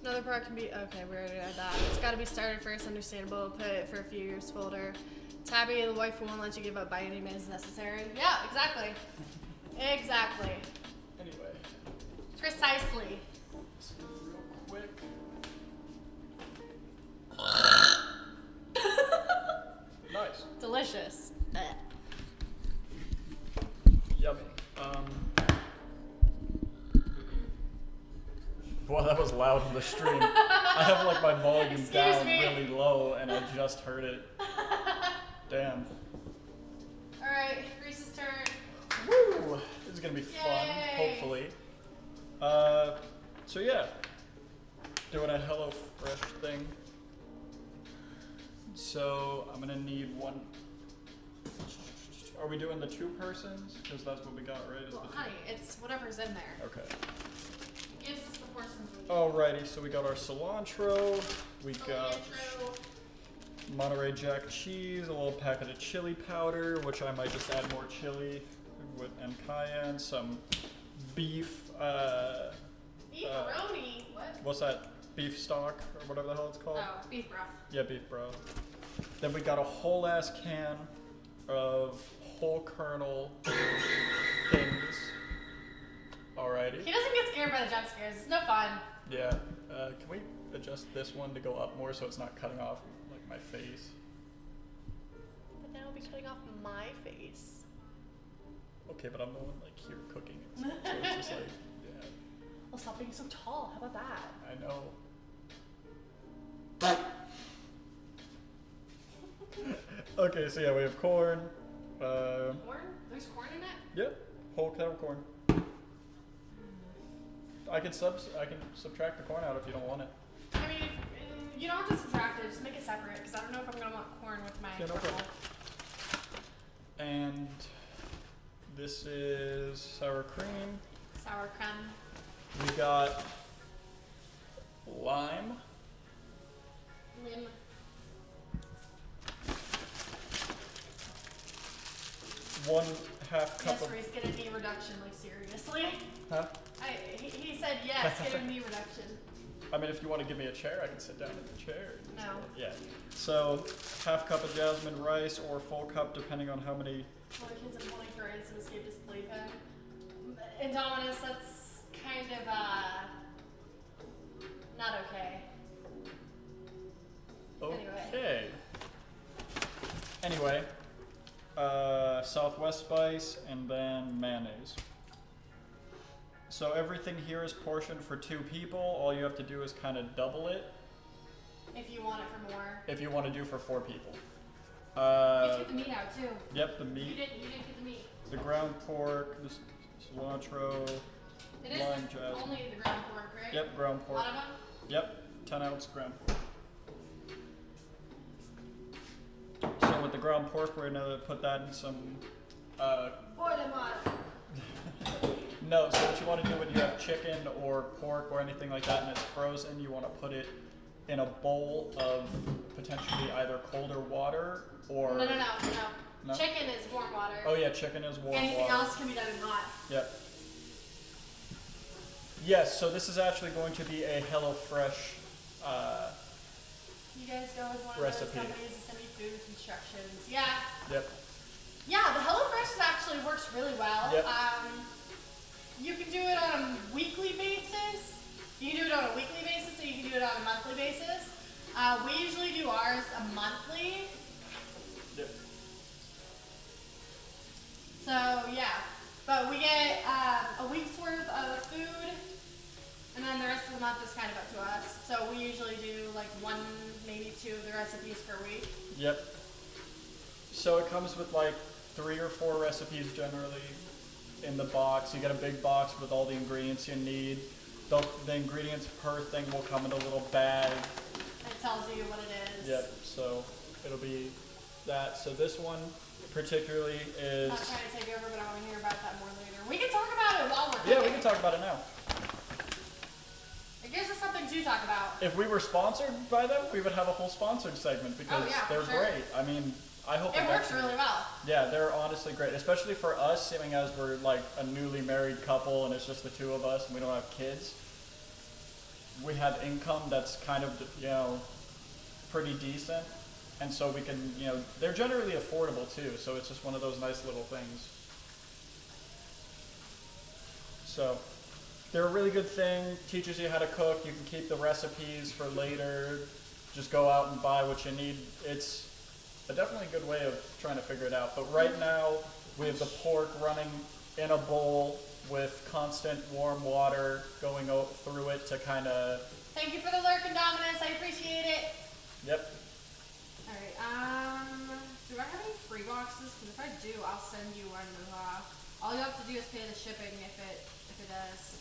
Another part can be, okay, we already had that. It's gotta be started first, understandable, put it for a few years folder. Tabby, the wife who won't let you give up by any means necessary. Yeah, exactly. Exactly. Anyway, Precisely. let's go real quick. Nice. Delicious. Yummy. Wow, that was loud in the stream. I have like my volume Excuse down me. really low and I just heard it. Damn. Alright, Reese's turn. Woo! This is gonna be fun, Yay. hopefully. So yeah. Doing a Hello Fresh thing. So I'm gonna need one. Are we doing the two persons? Because that's what we got, right? Is Well, the two- honey, it's whatever whatever's in there. Okay. Gives us the portions we need. Alrighty, so we got our cilantro, we got Cilantro. Monterey Jack cheese, a little packet of chili powder, which I might just add more chili and cayenne, some beef, Beefaroni. What? what's that? Beef stock or whatever the hell it's called? Oh, beef broth. Yeah, beef broth. Then we got a whole ass can of whole kernel things. Alrighty. He doesn't get scared by the jump scares. It's no fun. Yeah. Can we adjust this one to go up more so it's not cutting off like my face? But then it'll be cutting off my face. Okay, but I'm the one like here cooking it. So it's just like, yeah, Well, stop being so tall. How about that? I know. Okay, so yeah, we have corn. Corn? There's corn in it? Yep, whole kettle corn. I can subtract the corn out if you don't want it. I mean, you don't have to subtract it. Just make it separate because I don't know if I'm gonna want corn with my Yeah, no purple. problem. And this is sour cream. Sour crumb. We got lime. Lim. 1/2 cup Yes, of. Reese, get a knee reduction. Like seriously. Huh? He said yes. Get a knee reduction. I mean, if you want to give me a chair, I can sit down in the chair. No. Yeah. So, 1/2 cup of jasmine rice or full cup, depending on how many. Well, the kids are wanting for instant escape this playpen. Indominus, that's kind of not okay. Okay. Anyway, Southwest spice and then mayonnaise. So everything here is portioned for 2 people. All you have to do is kind of double it If you want it for more. if you want to do for 4 people. You took the meat out too. Yep, the You meat, didn't get the meat. the ground pork, the cilantro. It is Lime jasmine. only the ground pork, right? Yep, ground A pork. lot of them? Yep, 10-ounce ground pork. So with the ground pork, we're gonna put that in some. Boil them up. No, so what you want to do when you have chicken or pork or anything like that and it's frozen, you want to put it in a bowl of potentially either colder water or. No. No? Chicken is warm water. Oh yeah, chicken is warm Anything water. else can be done in hot. Yep. Yes, so this is actually going to be a HelloFresh. You guys go with one Recipe. of those companies to send me food with instructions. Yeah. Yep. Yeah, the HelloFresh actually works really well. Yep. You can do it on a weekly basis. You can do it on a weekly basis, or you can do it on a monthly basis. We usually do ours a monthly. Yep. So yeah, but we get a week's worth of food, and then the rest of the month is kind of up to us. So we usually do like 1, maybe 2 of the recipes per week. Yep. So it comes with like 3 or 4 recipes generally in the box. You get a big box with all the ingredients you need. The ingredients per thing will come in a little bag. It tells you what it is. Yep. So it'll be that. So this one particularly is. I'm not trying to take over, but I want to hear about that more later. We can talk about it while we're Yeah, cooking. we can talk about it now. It gives us something to talk about. If we were sponsored by them, we would have a whole sponsored segment because Oh, yeah, they're for sure. great. I mean, I hope It works actually- really well. Yeah, they're honestly great, especially for us, seeing as we're like a newly married couple and it's just the 2 of us and we don't have kids. We have income that's kind of, pretty decent, and so we can, they're generally affordable too, so it's just one of those nice little things. So, they're a really good thing, teaches you how to cook, you can keep the recipes for later, just go out and buy what you need. It's a definitely good way of trying to figure it out. But right now, we have the pork running in a bowl with constant warm water going through it to kind of. Thank you for the lurk, Indominus. I appreciate it. Yep. Alright, do I have any free boxes? Because if I do, I'll send you one, Muha. All you have to do is pay the shipping if it does.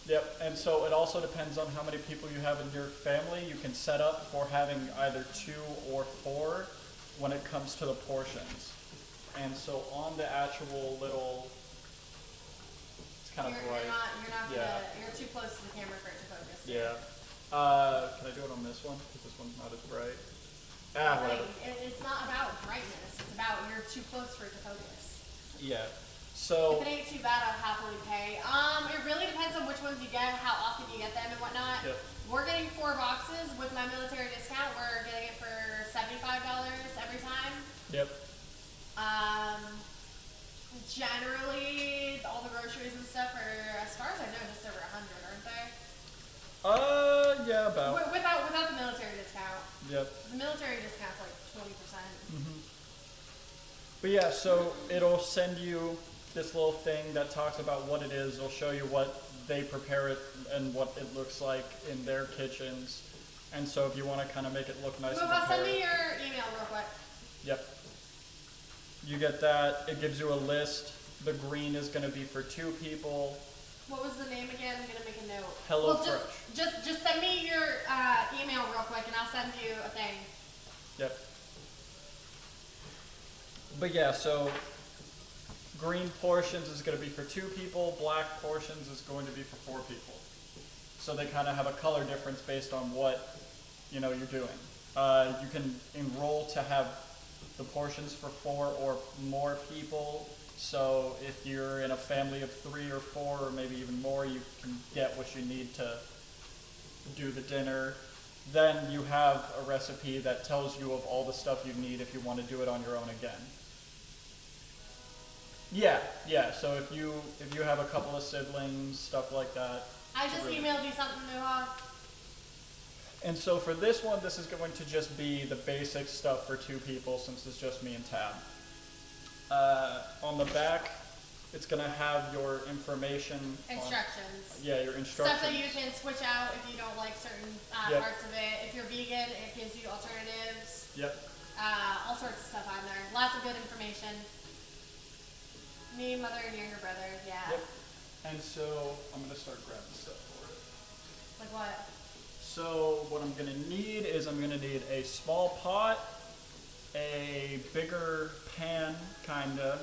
Yep. And so it also depends on how many people you have in your family. You can set up for having either 2 or 4 when it comes to the portions. And so on the actual little, it's kind of bright. You're not Yeah. gonna, you're too close to the camera for it to focus. Yeah. Can I do it on this one? Because this one's not as bright. Whatever. It's not about brightness. It's about you're too close for it to focus. Yeah. If So, it ain't too bad, I'll happily pay. It really depends on which ones you get, how often you get them, and whatnot. Yep. We're getting 4 boxes with my military discount. We're getting it for $75 every time. yep. Generally, all the groceries and stuff are, as far as I know, just over 100, aren't they? Yeah, about. Without the military discount. Yep. The military discount's like 20%. But yeah, so it'll send you this little thing that talks about what it is. It'll show you what they prepare it and what it looks like in their kitchens. And so if you want to kind of make it look nice and Muha, send prepare me it- your email real quick. Yep. You get that. It gives you a list. The green is going to be for 2 people. What was the name again? I'm gonna make a note. Hello Well, Fresh. just send me your email real quick, and I'll send you a thing. Yep. But yeah, so green portions is going to be for 2 people. Black portions is going to be for 4 people. So they kind of have a color difference based on what you're doing. You can enroll to have the portions for 4 or more people. So if you're in a family of 3 or 4 or maybe even more, you can get what you need to do the dinner. Then you have a recipe that tells you of all the stuff you need if you want to do it on your own again. Yeah. So if you have a couple of siblings, stuff like that. I just emailed you something, Muha. And so for this one, this is going to just be the basic stuff for 2 people since it's just me and Tab. On the back, it's going to have your information. Instructions. Your instructions. Stuff that you can switch out if you don't like certain Yep. parts of it. If you're vegan, it gives you alternatives. Yep. All sorts of stuff on there. Lots of good information. Me, mother, and younger brother. Yeah. Yep. And so I'm going to start grabbing stuff for it. Like what? So what I'm going to need is I'm going to need a small pot, a bigger pan, kinda.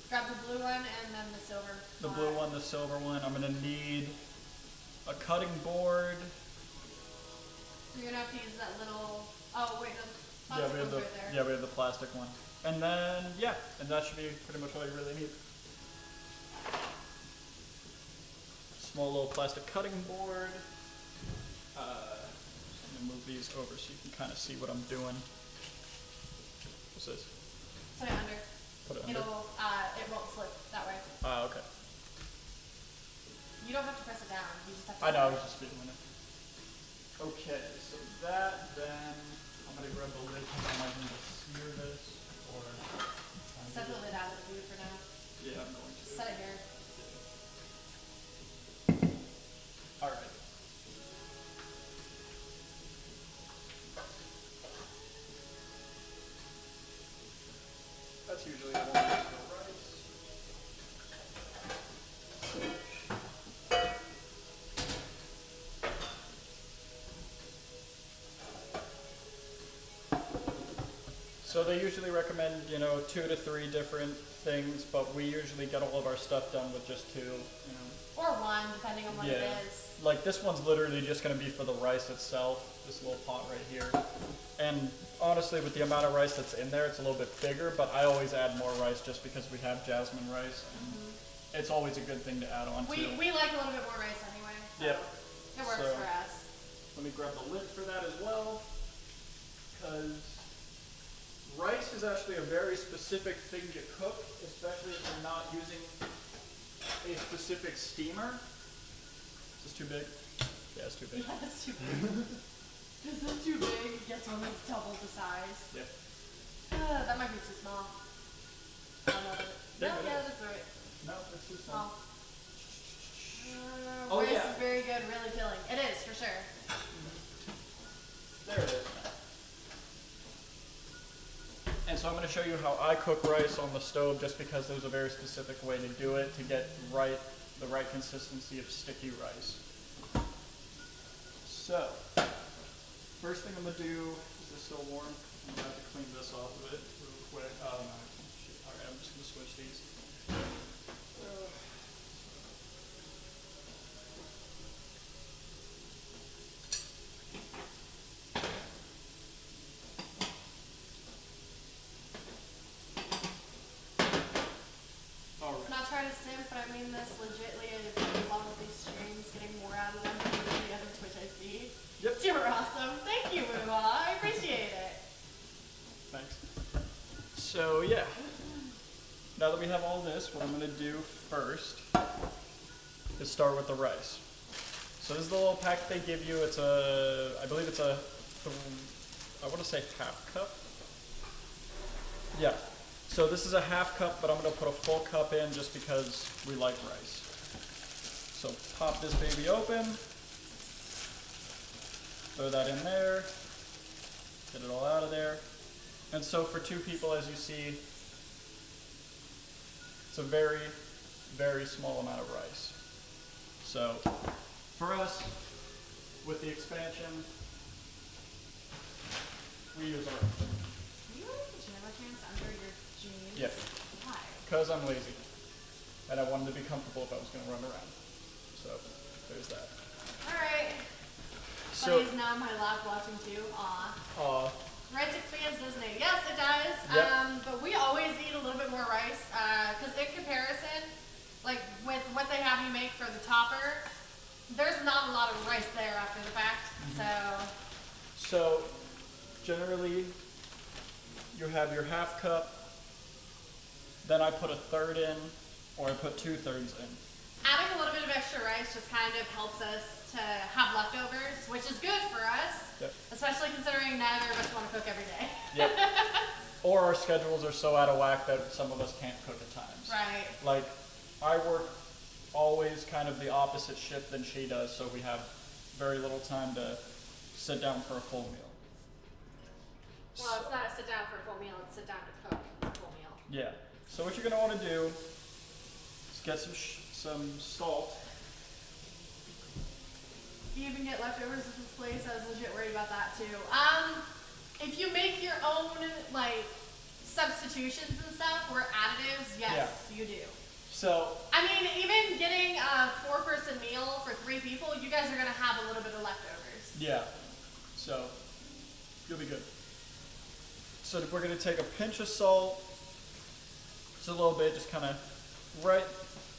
Grab the blue one and then the silver. The blue one, the silver one. I'm going to need a cutting board. You're gonna have to use that little. Oh wait, the Yeah, plastic we have one's the right there. we have the plastic one. And then and that should be pretty much all you really need. Small little plastic cutting board. I'm gonna move these over so you can kind of see what I'm doing. What's this? Put it under. Put it under. It won't slip that way. Okay. You don't have to press it down. You just have to. I know, I slide was just feeling it. Okay, so that, then I'm gonna grab the lid because I might need to sear this or. Set the lid out of the food for now. Yeah, I'm going to. Set it here. Alright. That's usually the one for rice. So they usually recommend, 2 to 3 different things, but we usually get all of our stuff done with just 2, Or one, depending on what it is. Like this one's literally just going to be for the rice itself, this little pot right here. And honestly, with the amount of rice that's in there, it's a little bit bigger, but I always add more rice just because we have jasmine rice. And it's always a good thing to add on to. We like a little bit more rice anyway. So Yep. It works So- for us. Let me grab the lid for that as well, because rice is actually a very specific thing to cook, especially if you're not using a specific steamer. Is this too big? Yeah, it's too big. Yeah, that's too big. Because this too big, it gets one that's double the size. Yeah. That might be too small. I don't know. Yeah, No, it yeah, is. that's right. No, it's too Small. small. Rice yeah. is very good, really filling. It is, for sure. There it is. And so I'm going to show you how I cook rice on the stove, just because there's a very specific way to do it to get the right consistency of sticky rice. So, first thing I'm going to do, is this still warm? I'm going to have to clean this off of it real quick. Oh no, shit. switch these. Alright. I'm not trying to simp, but I mean this legitly. I love these streams, getting more out of them than any other Twitch I see. Yep. You're awesome. Thank you, Ruwa. I appreciate it. Thanks. So yeah, now that we have all this, what I'm gonna do first is start with the rice. So this is the little pack they give you. It's I believe it's I want to say half cup. Yeah. So this is a half cup, but I'm gonna put a full cup in just because we like rice. So pop this baby open, throw that in there, get it all out of there. And so for 2 people, as you see, it's a very, very small amount of rice. So for us, with the expansion, we use our Do you wear pajama pants under your jeans? Yeah. Why? because I'm lazy. And I wanted to be comfortable if I was going to run around. So there's that. Alright. So, Buddy's now my live watching too. Aw. uh, Rice expands, doesn't it? Yes, it does. Yep. But we always eat a little bit more rice. Because in comparison, like with what they have you make for the topper, there's not a lot of rice there after the fact. so generally you have your half cup, then I put a third in, or I put 2/3 in. Adding a little bit of extra rice just kind of helps us to have leftovers, which is good for us. Yep. Especially considering neither of us want to cook every day. Yep. Or our schedules are so out of whack that some of us can't cook at times. Right. Like, I work always kind of the opposite shift than she does, so we have very little time to sit down for a full meal. Well, it's not a sit down for a full meal, it's sit down to cook a full meal. Yeah. So what you're gonna want to do is get some salt. Do you even get leftovers at this place? I was legit worried about that too. If you make your own like substitutions and stuff or additives, yes, you do. So I mean, even getting a 4-person meal for 3 people, you guys are gonna have a little bit of leftovers. yeah. So you'll be good. So we're gonna take a pinch of salt. Just a little bit, just kind of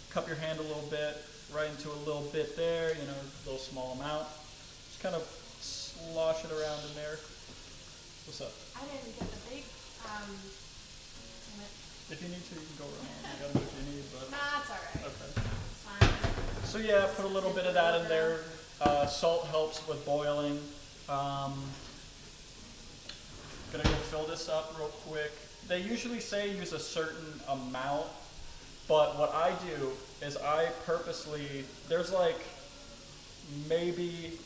cup your hand a little bit, right into a little bit there, you know, a little small amount. Just kind of slosh it around in there. What's up? I didn't get the big, damn it. If you need to, you can go around. You gotta do what you need, but Nah, it's alright. okay. It's fine. So yeah, put a little bit of that in there. Salt helps with boiling. Gonna go fill this up real quick. They usually say use a certain amount, but what I do is I purposely, there's like maybe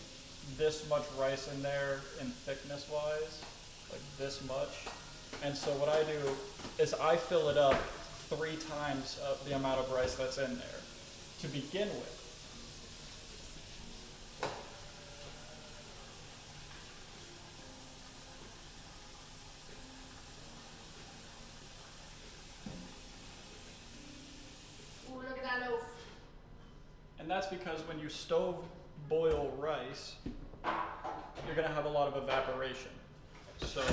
this much rice in there in thickness wise, like this much. And so what I do is I fill it up 3 times the amount of rice that's in there to begin with. Ooh, look at that loaf. And that's because when you stove boil rice, you're gonna have a lot of evaporation. So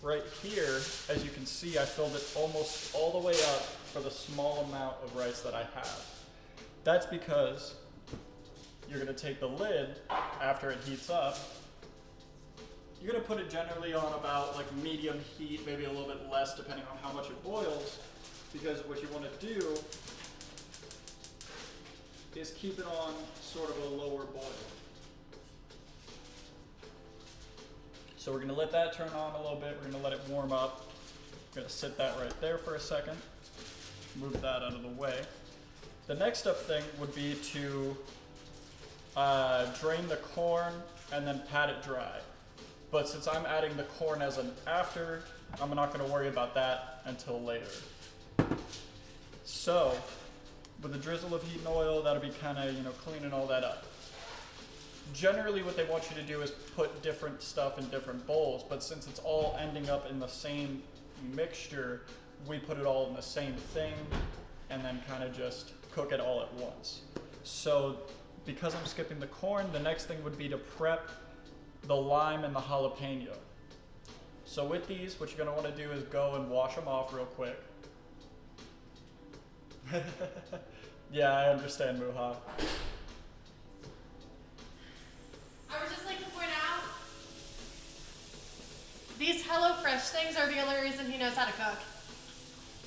right here, as you can see, I filled it almost all the way up for the small amount of rice that I have. That's because you're gonna take the lid after it heats up. You're gonna put it generally on about like medium heat, maybe a little bit less depending on how much it boils, because what you wanna do is keep it on sort of a lower boil. So we're gonna let that turn on a little bit, we're gonna let it warm up. We're gonna sit that right there for a second, move that out of the way. The next up thing would be to drain the corn and then pat it dry. But since I'm adding the corn as an after, I'm not gonna worry about that until later. So, with a drizzle of heat and oil, that'll be kind of, you know, cleaning all that up. Generally what they want you to do is put different stuff in different bowls, but since it's all ending up in the same mixture, we put it all in the same thing and then kind of just cook it all at once. So because I'm skipping the corn, the next thing would be to prep the lime and the jalapeno. So with these, what you're gonna wanna do is go and wash them off real quick. Yeah, I understand, Muha. I would just like to point out, these HelloFresh things are the only reason he knows how to cook.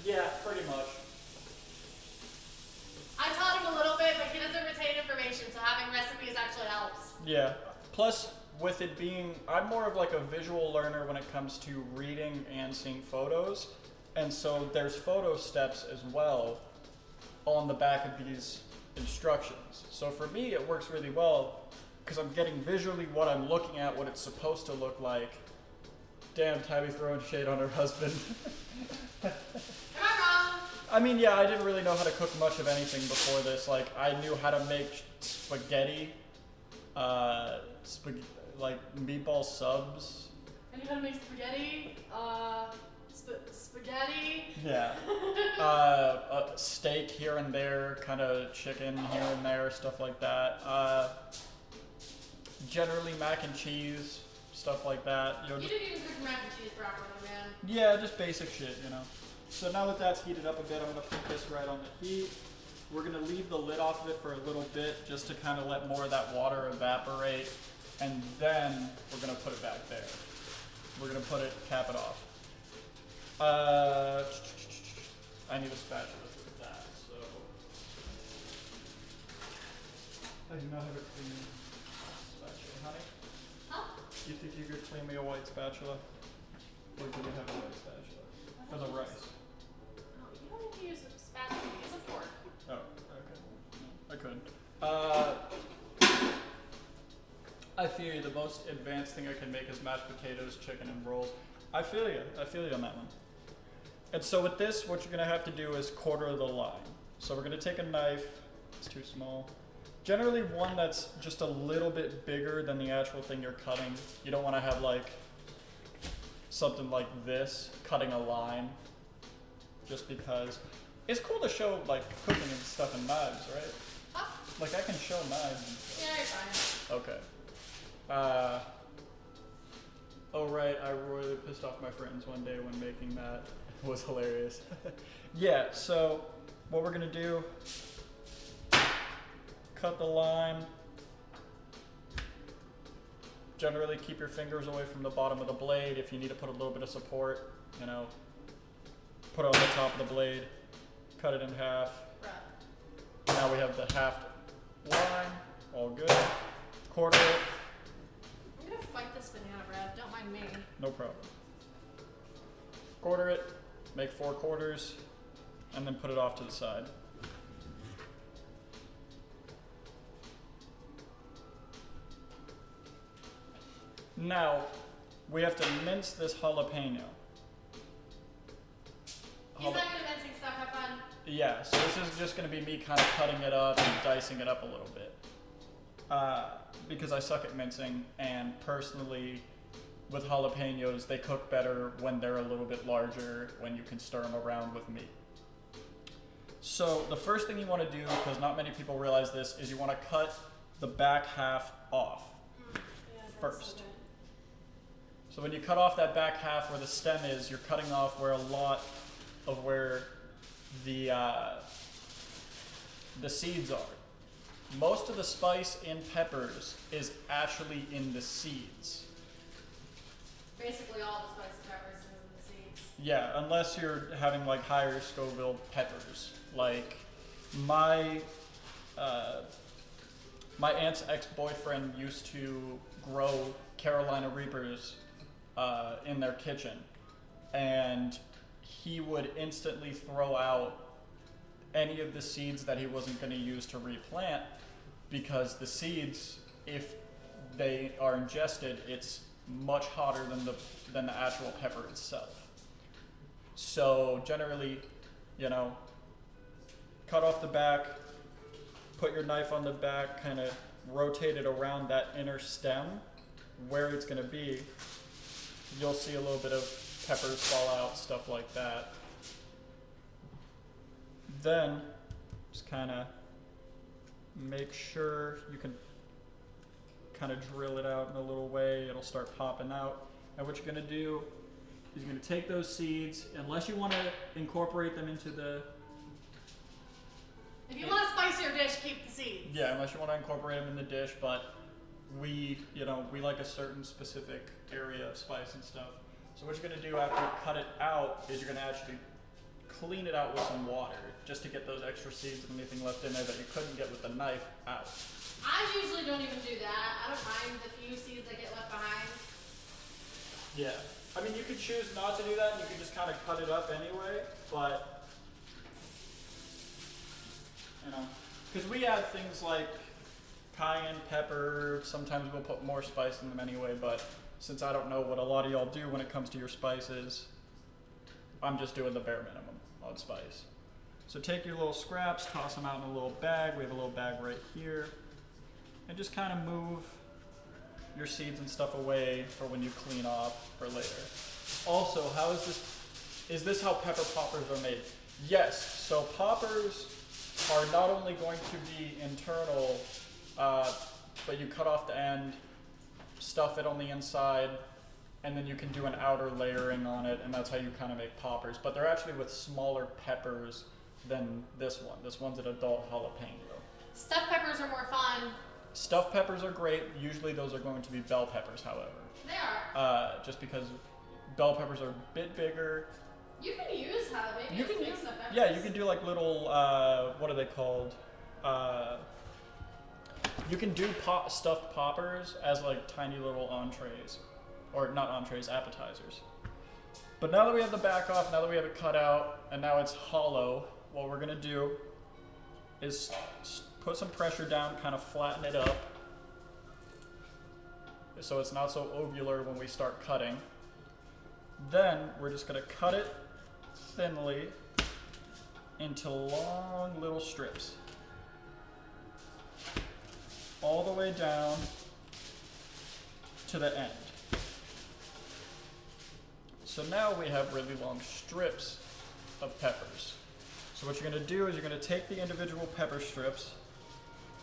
Yeah, pretty much. I taught him a little bit, but he doesn't retain information, so having recipes actually helps. Yeah. Plus, with it being, I'm more of like a visual learner when it comes to reading and seeing photos. And so there's photo steps as well on the back of these instructions. So for me, it works really well because I'm getting visually what I'm looking at, what it's supposed to look like. Damn, Tabby throwing shade on her husband. Am I wrong? I mean, yeah, I didn't really know how to cook much of anything before this. Like, I knew how to make spaghetti, like meatball subs. I knew how to make spaghetti, spaghetti. Yeah. A steak here and there, kind of chicken here and there, stuff like that. Generally mac and cheese, stuff like that. You know, You just, didn't even cook mac and cheese properly, man. yeah, just basic shit, you know. So now that that's heated up a bit, I'm gonna put this right on the heat. We're gonna leave the lid off of it for a little bit, just to kind of let more of that water evaporate, and then we're gonna put it back there. We're gonna cap it off. I need a spatula for that, so I do not have a clean spatula, honey. Huh? You think you could clean me a white spatula? Or do we have a white spatula? For the rice. No, you don't need to use a spatula, use a fork. Oh, okay. I couldn't. I feel you. The most advanced thing I can make is mashed potatoes, chicken, and rolls. I feel you. I feel you on that one. And so with this, what you're gonna have to do is quarter the line. So we're gonna take a knife. It's too small. Generally one that's just a little bit bigger than the actual thing you're cutting. You don't want to have like something like this, cutting a line, just because it's cool to show like cooking and stuff in knives, right? Huh? Like I can show knives and stuff. Yeah, you're fine. Okay. Oh right, I royally pissed off my friends one day when making that. It was hilarious. Yeah, so what we're gonna do, cut the line. Generally keep your fingers away from the bottom of the blade. If you need to put a little bit of support, you know, put it on the top of the blade, cut it in half. Bruh. Now we have the half line, all good. Quarter it, I'm gonna fight this banana bread, don't mind me. no problem. Quarter it, make 4 quarters, and then put it off to the side. Now, we have to mince this jalapeno. He's not good at mincing stuff, have fun. Yeah, so this is just going to be me kind of cutting it up and dicing it up a little bit. Because I suck at mincing, and personally, with jalapenos, they cook better when they're a little bit larger, when you can stir them around with meat. So the first thing you want to do, because not many people realize this, is you want to cut the back half off Yeah, that's first. so good. So when you cut off that back half where the stem is, you're cutting off where a lot of where the seeds are. Most of the spice in peppers is actually in the seeds. Basically all the spice and peppers is in the seeds. Yeah, unless you're having like higher Scoville peppers. Like my aunt's ex-boyfriend used to grow Carolina Reapers in their kitchen, and he would instantly throw out any of the seeds that he wasn't going to use to replant, because the seeds, if they are ingested, it's much hotter than the actual pepper itself. So generally, you know, cut off the back, put your knife on the back, kind of rotate it around that inner stem where it's going to be. You'll see a little bit of peppers fall out, stuff like that. Then just kind of make sure you can kind of drill it out in a little way. It'll start popping out. And what you're going to do is you're going to take those seeds, unless you want to incorporate them into the... If you want a spicier dish, keep the seeds. Yeah, unless you want to incorporate them in the dish, but we like a certain specific area of spice and stuff. So what you're going to do after you cut it out is you're going to actually clean it out with some water, just to get those extra seeds and anything left in there that you couldn't get with the knife out. I usually don't even do that. I don't mind the few seeds that get left behind. Yeah. I mean, you could choose not to do that, and you can just kind of cut it up anyway, but, you know, because we add things like cayenne pepper, sometimes we'll put more spice in them anyway, but since I don't know what a lot of y'all do when it comes to your spices, I'm just doing the bare minimum on spice. So take your little scraps, toss them out in a little bag. We have a little bag right here. And just kind of move your seeds and stuff away for when you clean off for later. Also, is this how pepper poppers are made? Yes, so poppers are not only going to be internal, but you cut off the end, stuff it on the inside, and then you can do an outer layering on it, and that's how you kind of make poppers. But they're actually with smaller peppers than this one. This one's an adult jalapeno. Stuffed peppers are more fun. Stuffed peppers are great. Usually those are going to be bell peppers, however. They are. Just because bell peppers are a bit bigger. You can use jalapeno. You can make use, stuffed peppers. yeah, you can do like little, what are they called? You can do stuffed poppers as like tiny little entrees. Or not entrees, appetizers. But now that we have the back off, now that we have it cut out, and now it's hollow, what we're gonna do is put some pressure down, kind of flatten it up, so it's not so ovular when we start cutting. Then we're just gonna cut it thinly into long little strips. All the way down to the end. So now we have really long strips of peppers. So what you're gonna do is you're gonna take the individual pepper strips,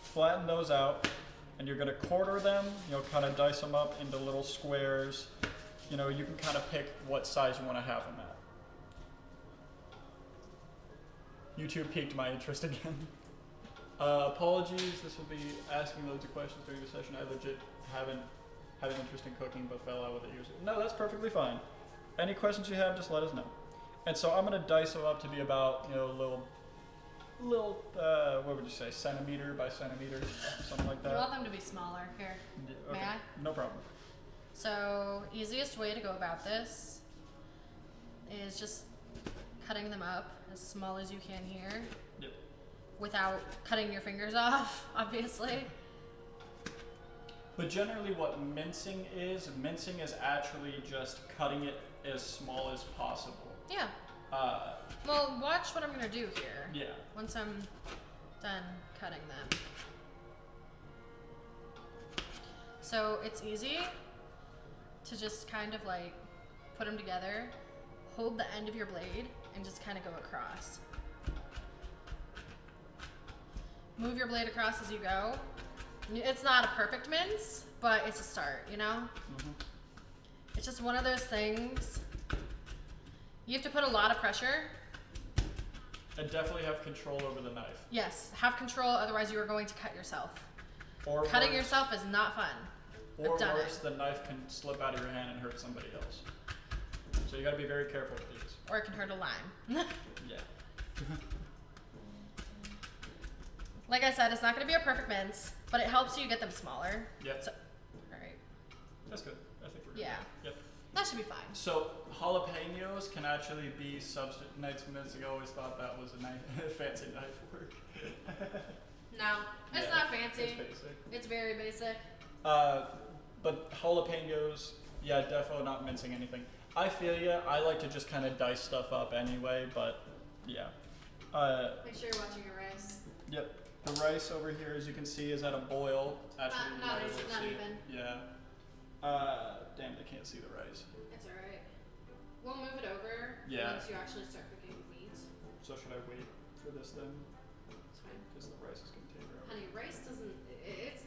flatten those out, and you're gonna quarter them, kind of dice them up into little squares. You can kind of pick what size you wanna have them at. YouTube piqued my interest again. Apologies, this will be asking loads of questions during the session. I legit haven't had an interest in cooking, but fell out with it usually. No, that's perfectly fine. Any questions you have, just let us know. And so I'm gonna dice them up to be about, little, what would you say, centimeter by centimeter, something like that. You want them to be smaller. Here, Okay, may I? no problem. So, easiest way to go about this is just cutting them up as small as you can here. Yep. Without cutting your fingers off, obviously. But generally what mincing is actually just cutting it as small as possible. Yeah. Well, watch what I'm gonna do here. Yeah. Once I'm done cutting them. So it's easy to just kind of like put them together, hold the end of your blade, and just kind of go across. Move your blade across as you go. It's not a perfect mince, but it's a start, Mm-hmm. It's just one of those things. You have to put a lot of pressure. And definitely have control over the knife. Yes, have control, otherwise you are going to cut yourself. Or Cutting worse, yourself is not fun. Or I've done worse, it. the knife can slip out of your hand and hurt somebody else. So you gotta be very careful with these. Or it can hurt a lime. Yeah. Like I said, it's not going to be a perfect mince, but it helps you get them smaller. Yep. So, all right. That's good. I think we're good. Yeah. Yep. That should be fine. So jalapenos can actually be substitute. Nights minutes ago, always thought that was a fancy knife work. No, it's Yeah, not fancy. It's basic. It's very basic. But jalapenos, yeah, definitely not mincing anything. I feel ya. I like to just kind of dice stuff up anyway, but yeah. Make sure you're watching your rice. Yep. The rice over here, as you can see, is at a boil. Actually, you Not might be able to not see it. even. Yeah. Damn, they can't see the rice. It's alright. We'll move it over Yeah. once you actually start cooking the meat. So should I wait? for this then, It's fine. because the rice is gonna take forever. Honey, rice doesn't. It's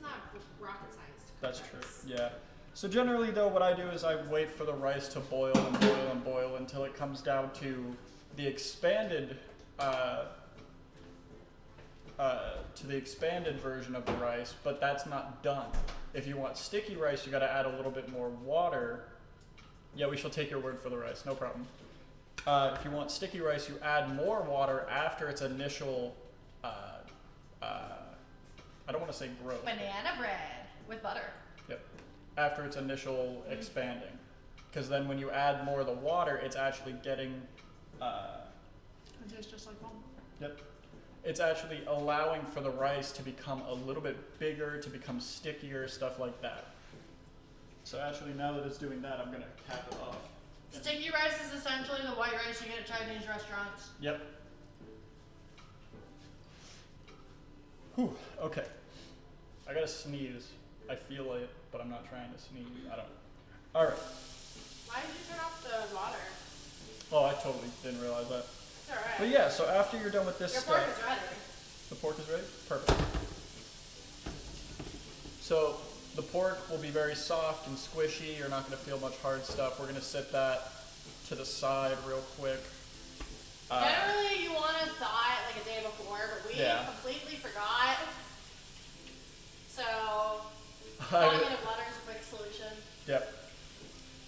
not rocket science. To cook That's rice. true. Yeah. So generally, though, what I do is I wait for the rice to boil and boil and boil until it comes down to the expanded version of the rice, but that's not done. If you want sticky rice, you got to add a little bit more water. Yeah, we shall take your word for the rice, no problem. If you want sticky rice, you add more water after its initial. I don't want to say growth. Banana bread with butter. Yep. After its initial expanding, because then when you add more of the water, it's actually getting. It tastes just like home. Yep. It's actually allowing for the rice to become a little bit bigger, to become stickier, stuff like that. So actually, now that it's doing that, I'm gonna cap it off. Sticky rice is essentially the white rice you get at Chinese restaurants. Yep. Whew. Okay. I gotta sneeze. I feel it, but I'm not trying to sneeze. I don't. All right. Why did you turn off the water? Oh, I totally didn't realize that. It's alright. But yeah, so after you're done with this Your stuff, pork is ready. the pork is ready. Perfect. So the pork will be very soft and squishy. You're not going to feel much hard stuff. We're going to set that to the side real quick. Generally, you want to thaw it like a day before, but we Yeah. completely forgot. So, thawing it in butter is a quick solution. Yep.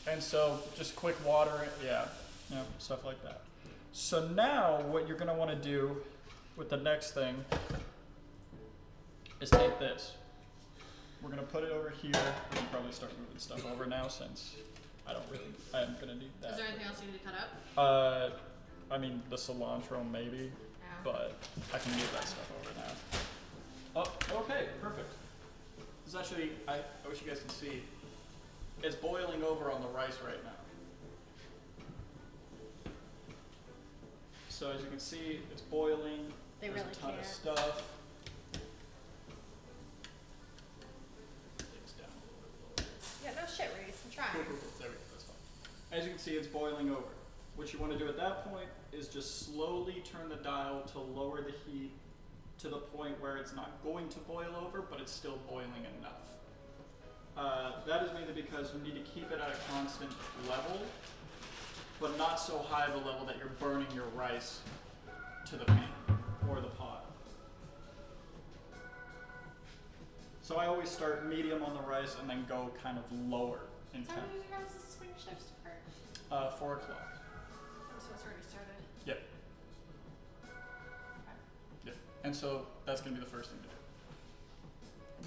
And so just quick water, yeah, stuff like that. So now what you're going to want to do with the next thing is take this. We're going to put it over here. We can probably start moving stuff over now since I am going to need that. Is there anything else you need to cut up? I mean, the cilantro maybe, Yeah. but I can move that stuff over now. Oh, okay, perfect. This is actually, I wish you guys could see. It's boiling over on the rice right now. So as you can see, it's boiling. They There's really a ton care. of stuff. It's down a little bit Yeah, no shit, Reese. I'm trying. lower. There we go, that's fine. As you can see, it's boiling over. What you want to do at that point is just slowly turn the dial to lower the heat to the point where it's not going to boil over, but it's still boiling enough. That is mainly because you need to keep it at a constant level, but not so high of a level that you're burning your rice to the pan or the pot. So I always start medium on the rice and then go kind of lower in So temp. when did you guys swing shift start? 4 o'clock. So it's already started. Yep. Yep. And so that's going to be the first thing to do.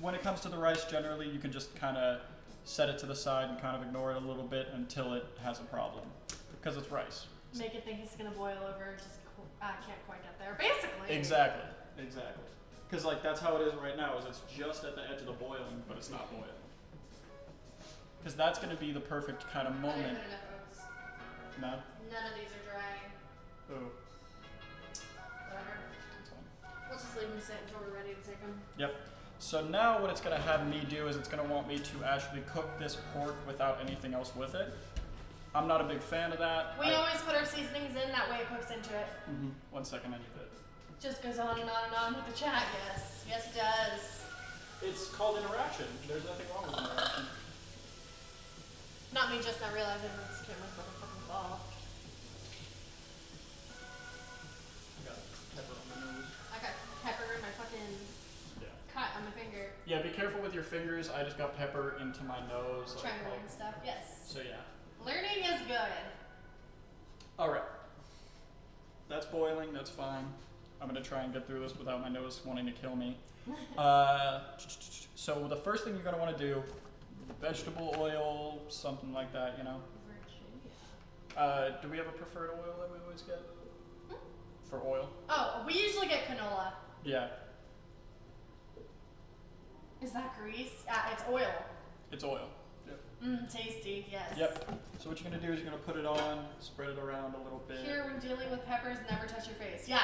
When it comes to the rice, generally you can just kind of set it to the side and kind of ignore it a little bit until it has a problem, because it's rice. Make it think it's gonna boil over, just can't quite get there. Basically. Exactly. Because like that's how it is right now. Is it's just at the edge of the boiling, but it's not boiling. Because that's going to be the perfect kind of I didn't moment. put enough oats. No. None of these are drying. Oh. Whatever. That's fine. We'll just leave them sit until we're ready to take them. Yep. So now what it's going to have me do is it's going to want me to actually cook this pork without anything else with it. I'm not a big fan of that. We always put our seasonings in, that way it cooks into it. 1 second, I need it. Just goes on and on and on with the chat, yes. Yes, it does. It's called interaction. There's nothing wrong with interaction. Not me just not realizing this camera's gonna fucking fall. I got pepper on my nose. I got pepper in my fucking Yeah. cut on my finger. Yeah, be careful with your fingers. I just got pepper into my nose. Trying to learn stuff. Yes. So yeah. Learning is good. Alright. That's boiling, that's fine. I'm gonna try and get through this without my nose wanting to kill me. So the first thing you're gonna wanna do, vegetable oil, something like that, you know. Do we have a preferred oil that we always get? For oil? Oh, we usually get canola. Yeah, Is that grease? It's oil. it's oil. Yep. Tasty, yes. Yep. So what you're gonna do is you're gonna put it on, spread it around a little bit. Here, when dealing with peppers, never touch your face. Yeah.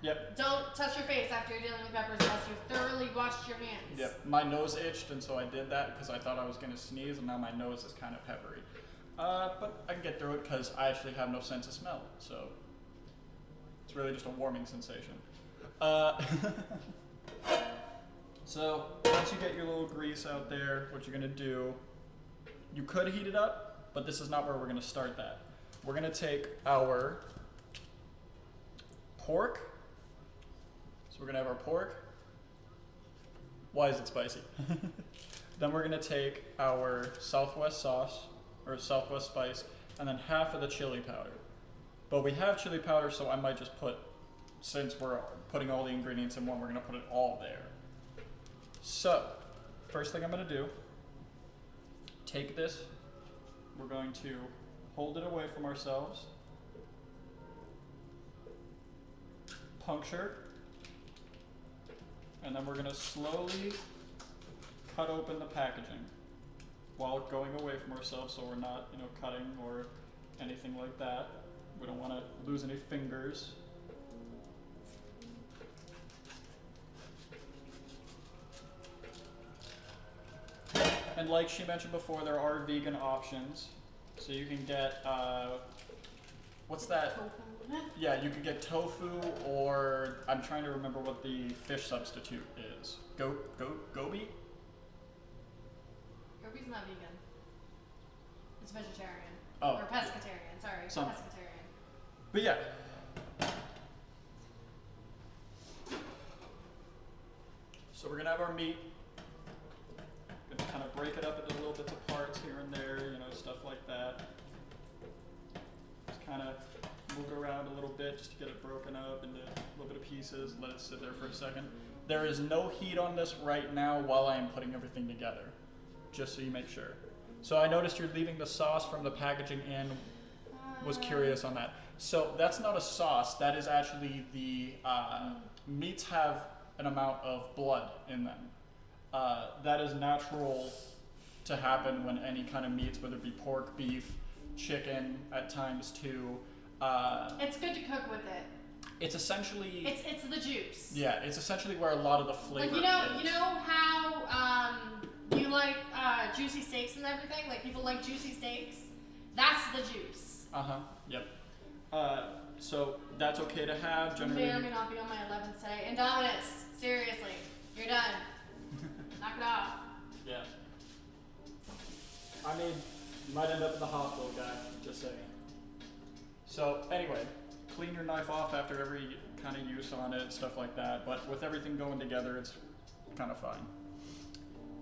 Yep. Don't touch your face after you're dealing with peppers unless you thoroughly washed your hands. Yep. My nose itched, and so I did that because I thought I was gonna sneeze, and now my nose is kind of peppery. But I can get through it because I actually have no sense of smell, so it's It's really just a warming sensation. Uh, so once you get your little grease out there, what you're gonna do, you could heat it up, but this is not where we're gonna start that. We're gonna take our pork. So we're gonna have our pork. Why is it spicy? Then we're gonna take our Southwest sauce, or Southwest spice, and then half of the chili powder. But we have chili powder, so I might just put, since we're putting all the ingredients in one, we're gonna put it all there. So, first thing I'm gonna do, take this, we're going to hold it away from ourselves, puncture, and then we're gonna slowly cut open the packaging while going away from ourselves, so we're not, cutting or anything like that. We don't want to lose any fingers. And like she mentioned before, there are vegan options. So you can get, what's that? Tofu. Yeah, you could get tofu, or I'm trying to remember what the fish substitute is. Gobi? Gobi's not vegan. It's vegetarian. Oh. Or pescatarian, sorry. Some- Pescatarian. But yeah. So we're gonna have our meat. Gonna kind of break it up into little bits of parts here and there, stuff like that. Just kind of move it around a little bit just to get it broken up into a little bit of pieces. Let it sit there for a second. There is no heat on this right now while I am putting everything together, just so you make sure. So I noticed you're leaving the sauce from the packaging in. Was curious on that. So that's not a sauce. That is actually the meats have an amount of blood in them. That is natural to happen when any kind of meats, whether it be pork, beef, chicken, at times too. It's good to cook with it. It's essentially. It's the juice. Yeah, it's essentially where a lot of the flavor. Like is. you know how you like juicy steaks and everything. Like people like juicy steaks. That's the juice. Yep. So that's okay to have. You Generally. may or may not be on my 11th today. Indominus, seriously, you're done. Knock it off. Yeah. I mean, you might end up in the hospital, guy. Just saying. So anyway, clean your knife off after every kind of use on it, stuff like that. But with everything going together, it's kind of fine.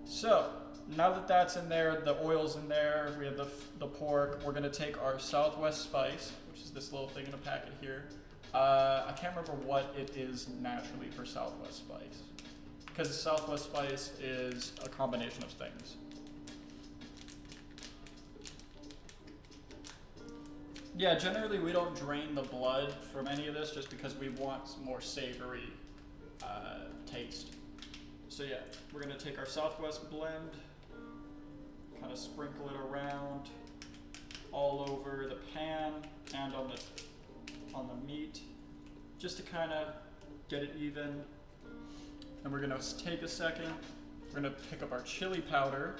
So now that that's in there, the oil's in there, we have the pork. We're gonna take our Southwest spice, which is this little thing in a packet here. I can't remember what it is naturally for Southwest spice, because Southwest spice is a combination of things. Yeah, generally we don't drain the blood from any of this just because we want some more savory taste. So yeah, we're gonna take our Southwest blend, kind of sprinkle it around all over the pan and on the meat, just to kind of get it even. And we're gonna take a second. We're gonna pick up our chili powder.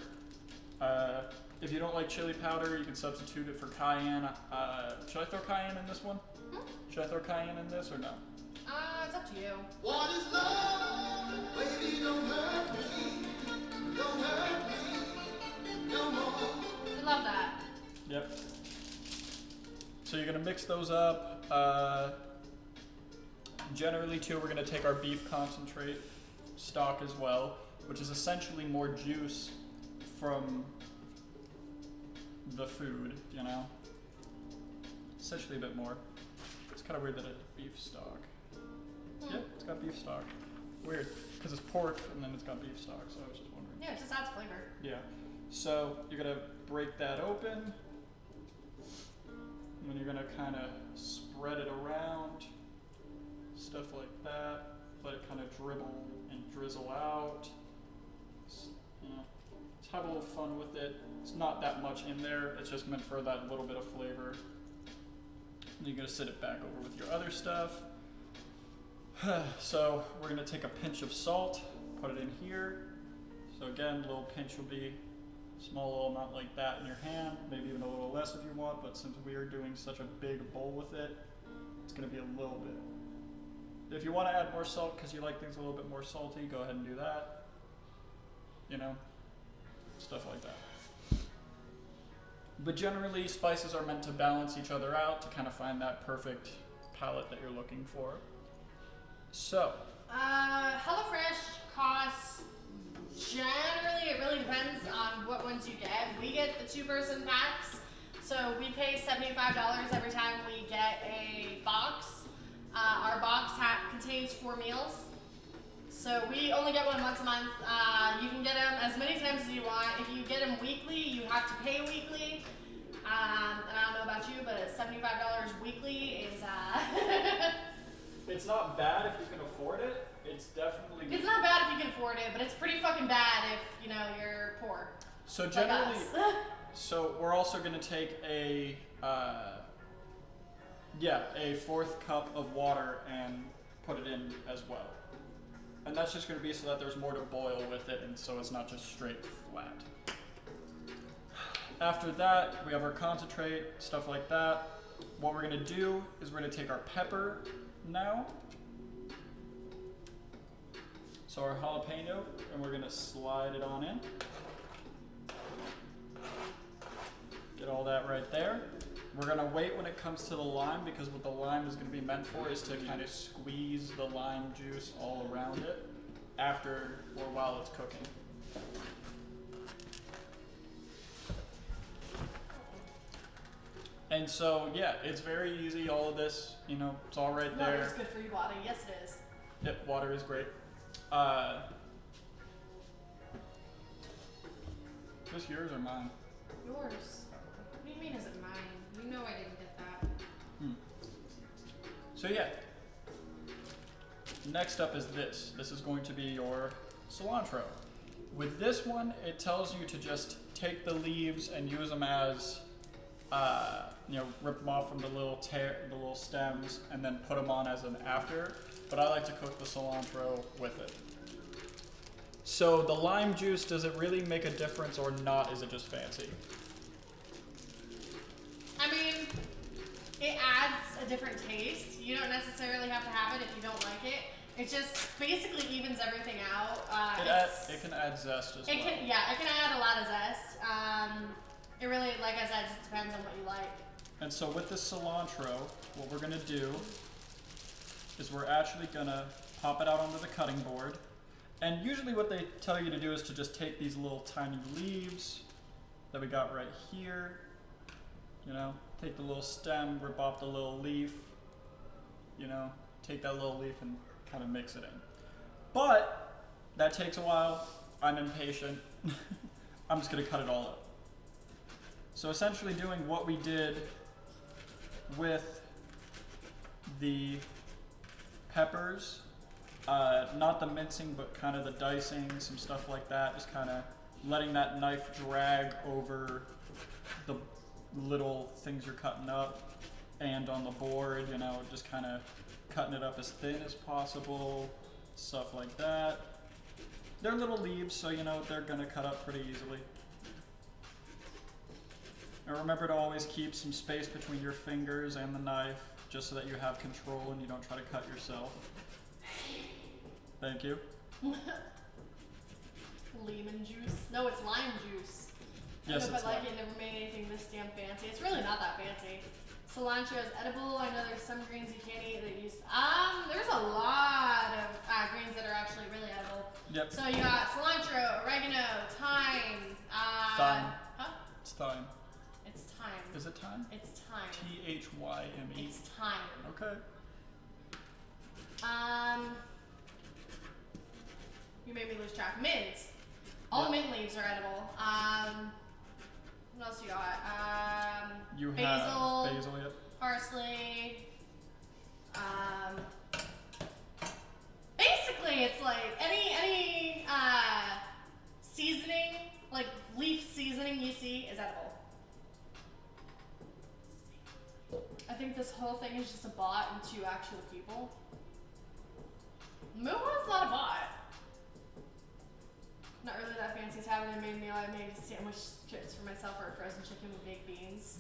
If you don't like chili powder, you can substitute it for cayenne. Should I throw cayenne in this one? Should I throw cayenne in this or no? It's up to you. What is love? Baby, don't hurt me. Don't hurt me no more. We love that. Yep. So you're gonna mix those up. Generally too, we're gonna take our beef concentrate stock as well, which is essentially more juice from the food, essentially a bit more. It's kind of weird that it's beef stock. Yeah, it's got beef stock. Weird, because it's pork and then it's got beef stock, so I was just wondering. Yeah, it just adds flavor. Yeah. So you're gonna break that open, and then you're gonna kind of spread it around, stuff like that. Let it kind of dribble and drizzle out. Just have a little fun with it. It's not that much in there. It's just meant for that little bit of flavor. And you're gonna sit it back over with your other stuff. So we're gonna take a pinch of salt, put it in here. So again, a little pinch will be a small little amount like that in your hand, maybe even a little less if you want, but since we are doing such a big bowl with it, it's gonna be a little bit. If you want to add more salt because you like things a little bit more salty, go ahead and do that. You know, stuff like that. But generally, spices are meant to balance each other out to kind of find that perfect palette that you're looking for. So, HelloFresh costs, generally, it really depends on what ones you get. We get the 2-person packs, so we pay $75 every time we get a box. Our box contains 4 meals, so we only get one once a month. You can get them as many times as you want. If you get them weekly, you have to pay weekly. And I don't know about you, but $75 weekly is it's not bad if you can afford it. It's definitely... It's not bad if you can afford it, but it's pretty fucking bad if, you know, you're poor. So Like generally, us. so we're also going to take a 4th cup of water and put it in as well. And that's just going to be so that there's more to boil with it, and so it's not just straight flat. After that, we have our concentrate, stuff like that. What we're going to do is we're going to take our pepper now. So our jalapeno, and we're going to slide it on in. Get all that right there. We're going to wait when it comes to the lime, because what the lime is going to be meant for is to kind of squeeze the lime juice all around it after or while it's cooking. And so, yeah, it's very easy, all of this, you know, it's all right there. Water's good for your body. Yes, it is. Yep, water is great. Is this yours or mine? Yours. What do you mean is it mine? You know I didn't get that. So yeah, next up is this. This is going to be your cilantro. With this one, it tells you to just take the leaves and use them as, you know, rip them off from the little stems and then put them on as an after. But I like to cook the cilantro with it. So the lime juice, does it really make a difference or not? Is it just fancy? I mean, it adds a different taste. You don't necessarily have to have it if you don't like it. It just basically evens everything out. It can add zest as well. It can add a lot of zest. It really, like I said, just depends on what you like. And so with the cilantro, what we're gonna do is we're actually gonna pop it out onto the cutting board. And usually what they tell you to do is to just take these little tiny leaves that we got right here, you know, take the little stem, rip off the little leaf, you know, take that little leaf and kind of mix it in. But that takes a while. I'm impatient. I'm just gonna cut it all up. So essentially doing what we did with the peppers, not the mincing, but kind of the dicing, some stuff like that, just kind of letting that knife drag over the little things you're cutting up and on the board, you know, just kind of cutting it up as thin as possible, stuff like that. They're little leaves, so you know they're gonna cut up pretty easily. And remember to always keep some space between your fingers and the knife, just so that you have control and you don't try to cut yourself. Thank you. Lemon juice? No, it's lime juice. Yes, I don't know it's if I like lime. it, never made anything this damn fancy. It's really not that fancy. Cilantro is edible. I know there's some greens you can't eat that use. There's a lot of greens that are actually really edible. Yep. So you got cilantro, oregano, thyme. Thyme. Huh? It's thyme. It's thyme. Is it thyme? It's thyme. T-H-Y-M-E. It's thyme. Okay. You made me lose track. Mint. All Yep. mint leaves are edible. What else you got? You basil, have basil, yep. parsley. Basically, it's like any seasoning, like leaf seasoning you see is edible. I think this whole thing is just a bot and 2 actual people. Mua's not a bot. Not really that fancy. It's having a main meal. I made sandwich strips for myself or a frozen chicken with baked beans.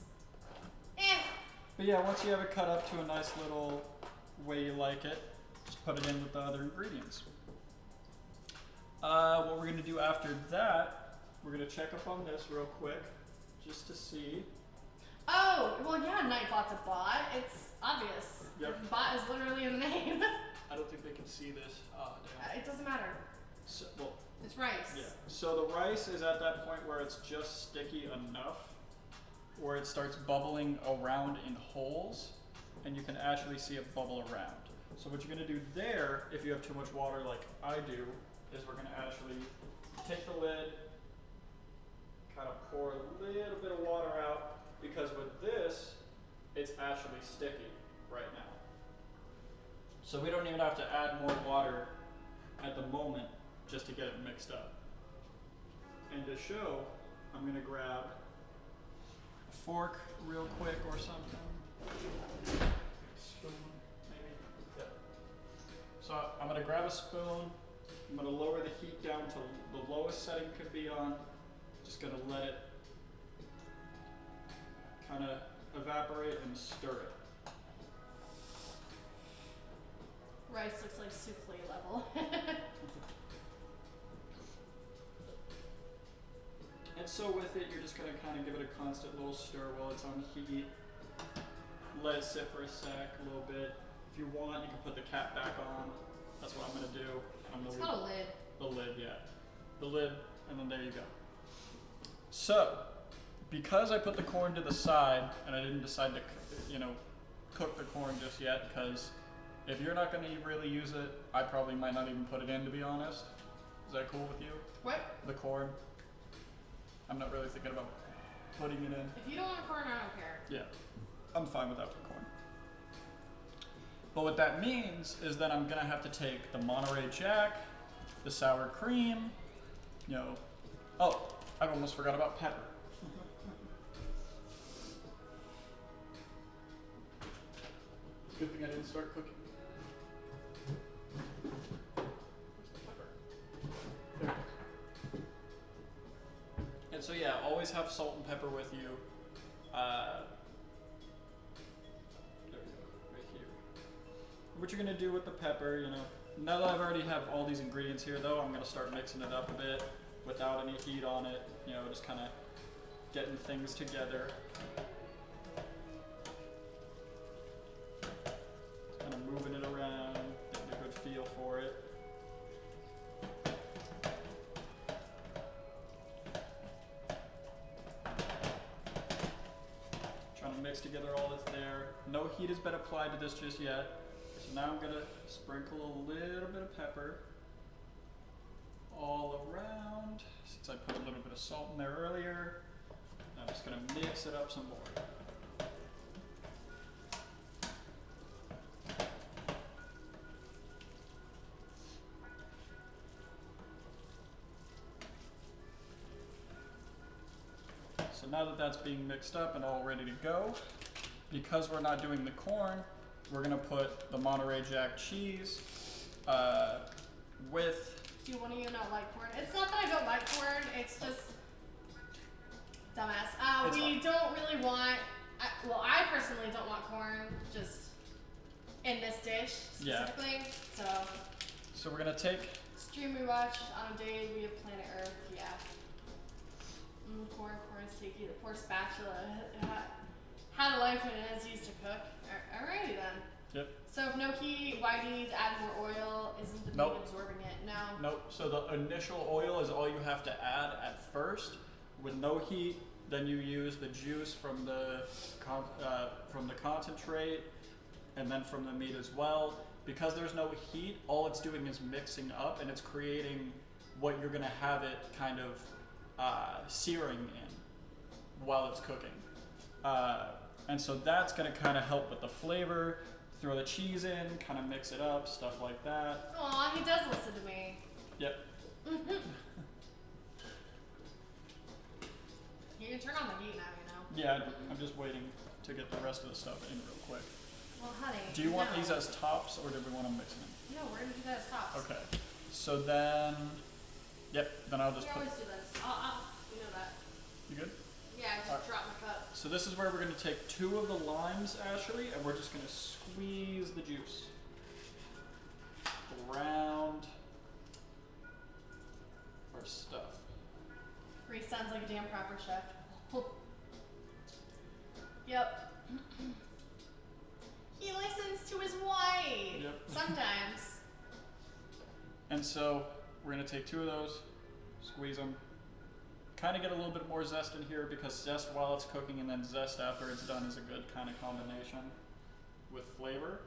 But yeah, once you have it cut up to a nice little way you like it, just put it in with the other ingredients. What we're gonna do after that, we're gonna check up on this real quick, just to see. Oh, well, yeah, Nightbot's a bot. It's obvious. Yep. Bot is literally in the name. I don't think they can see this. Damn. It doesn't matter. So, well, It's rice. yeah. So the rice is at that point where it's just sticky enough, where it starts bubbling around in holes, and you can actually see it bubble around. So what you're gonna do there, if you have too much water like I do, is we're gonna actually take the lid, kind of pour a little bit of water out, because with this, it's actually sticky right now. So we don't even have to add more water at the moment just to get it mixed up. And to show, I'm gonna grab a fork real quick or something. Spoon, maybe. Yeah. So I'm gonna grab a spoon. I'm gonna lower the heat down to the lowest setting could be on. Just gonna let it kind of evaporate and stir it. Rice looks like souffle level. And so with it, you're just gonna kind of give it a constant little stir while it's on heat. Let it sit for a sec, a little bit. If you want, you can put the cap back on. That's what I'm gonna do. I'm It's gonna called a lid. the lid, yeah. The lid, and then there you go. So, because I put the corn to the side, and I didn't decide to, cook the corn just yet, because if you're not gonna really use it, I probably might not even put it in, to be honest. Is that cool with you? What? The corn? I'm not really thinking about putting it in. If you don't want corn, I don't care. Yeah, I'm fine without the corn. But what that means is that I'm gonna have to take the Monterey Jack, the sour cream, oh, I almost forgot about pepper. Good thing I didn't start cooking. Where's the pepper? There it is. And so yeah, always have salt and pepper with you. There we go, right here. What you're gonna do with the pepper, now that I've already have all these ingredients here though, I'm gonna start mixing it up a bit without any heat on it, just kinda getting things together. Kinda moving it around, getting a good feel for it. Trying to mix together all that's there. No heat has been applied to this just yet. So now I'm gonna sprinkle a little bit of pepper all around, since I put a little bit of salt in there earlier. I'm just gonna mix it up some more. So now that that's being mixed up and all ready to go, because we're not doing the corn, we're gonna put the Monterey Jack cheese with. Do one of you not like corn? It's not that I don't like corn. It's just dumbass. It's We fine. don't really want. I personally don't want corn just in this dish Yeah. specifically. So we're gonna take. Stream we watched on a day we have Planet Earth. Yeah. Corn is sticky. The poor spatula had a life and it is used to cook. Alrighty then. Yep. So if no heat, why do you need to add more oil? Isn't the meat Nope. absorbing it? No. Nope. So the initial oil is all you have to add at first. With no heat, then you use the juice from the concentrate, and then from the meat as well. Because there's no heat, all it's doing is mixing up, and it's creating what you're gonna have it kind of searing in while it's cooking. And so that's gonna kind of help with the flavor. Throw the cheese in, kind of mix it up, stuff like that. Aw, he does listen to me. Yep. You can turn on the heat now, Yeah, I'm just waiting to get the rest of the stuff in real quick. Well, honey. Do you want no. these as tops, or do we want them mixed in? No, we're gonna do that as tops. Okay. So then, then I'll just We put. always do this. You know that. You good? Yeah, I just Alright. drop my cup. So this is where we're going to take 2 of the limes, Ashley, and we're just going to squeeze the juice. proper chef. Yep. He listens to his wife. Yep. Sometimes. And so we're gonna take 2 of those, squeeze them, kind of get a little bit more zest in here because zest while it's cooking and then zest after it's done is a good kind of combination with flavor.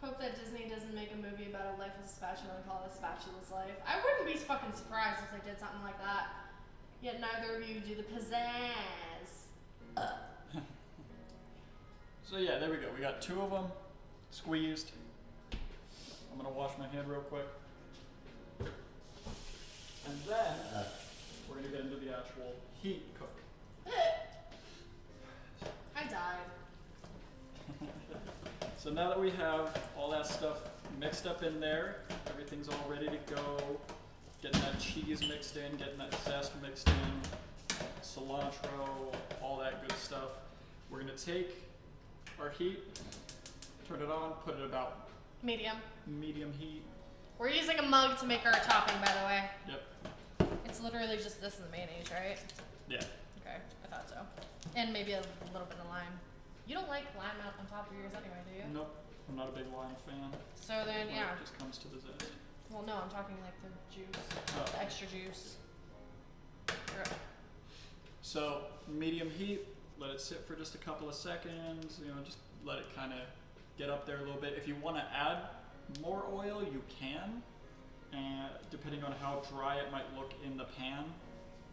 Hope that Disney doesn't make a movie about a life as a spatula and call it a spatula's life. I wouldn't be fucking surprised if they did something like that. Yet neither of you do the pizzazz. So yeah, there we go. We got 2 of them squeezed. I'm gonna wash my hand real quick. And then we're gonna get into the actual heat cook. I died. So now that we have all that stuff mixed up in there, everything's all ready to go. Getting that cheese mixed in, getting that zest mixed in, cilantro, all that good stuff. We're gonna take our heat, turn it on, put it about Medium. medium heat. We're using a mug to make our topping, by the way. Yep. It's literally just this and the mayonnaise, right? Yeah. Okay, I thought so. And maybe a little bit of lime. You don't like lime out on top of yours anyway, do you? Nope. I'm not a big lime fan. So then, When yeah. It just comes to the zest. Well, no, I'm talking like the juice, Oh. the extra juice. So medium heat, let it sit for just a couple of seconds, just let it kind of get up there a little bit. If you want to add more oil, you can, and depending on how dry it might look in the pan.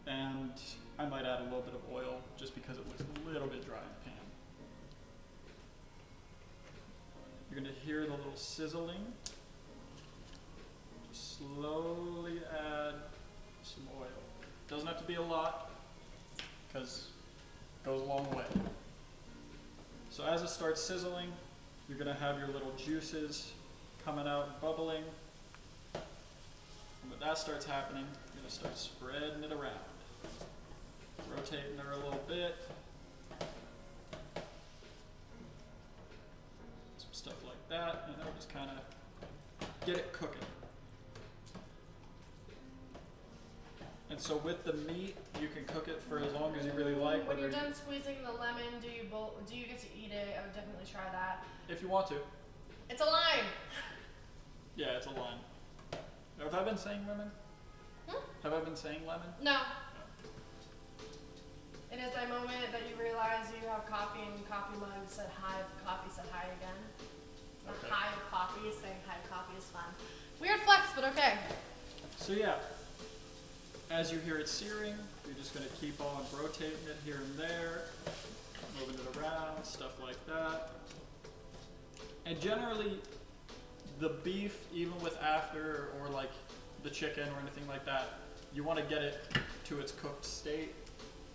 And I might add a little bit of oil just because it looks a little bit dry in the pan. You're going to hear the little sizzling. Just slowly add some oil. Doesn't have to be a lot, because it goes a long way. So as it starts sizzling, you're going to have your little juices coming out and bubbling. And when that starts happening, you're going to start spreading it around. Rotating her a little bit. Some stuff like that, and that'll just kind of get it cooking. And so with the meat, you can cook it for as long as you really like. When you're whether done squeezing the lemon, do you get to eat it? I would definitely try that. If you want to. It's a lime. Yeah, it's a lime. Have I been saying lemon? Hmm? Have I been saying lemon? No. It is that moment that you realize you have coffee and coffee mug said hi, coffee said hi again. The Okay. hi of coffee, saying hi to coffee is fun. Weird flex, but okay. So yeah, as you hear it searing, you're just going to keep on rotating it here and there, moving it around, stuff like that. And generally, the beef, even with after or like the chicken or anything like that, you want to get it to its cooked state.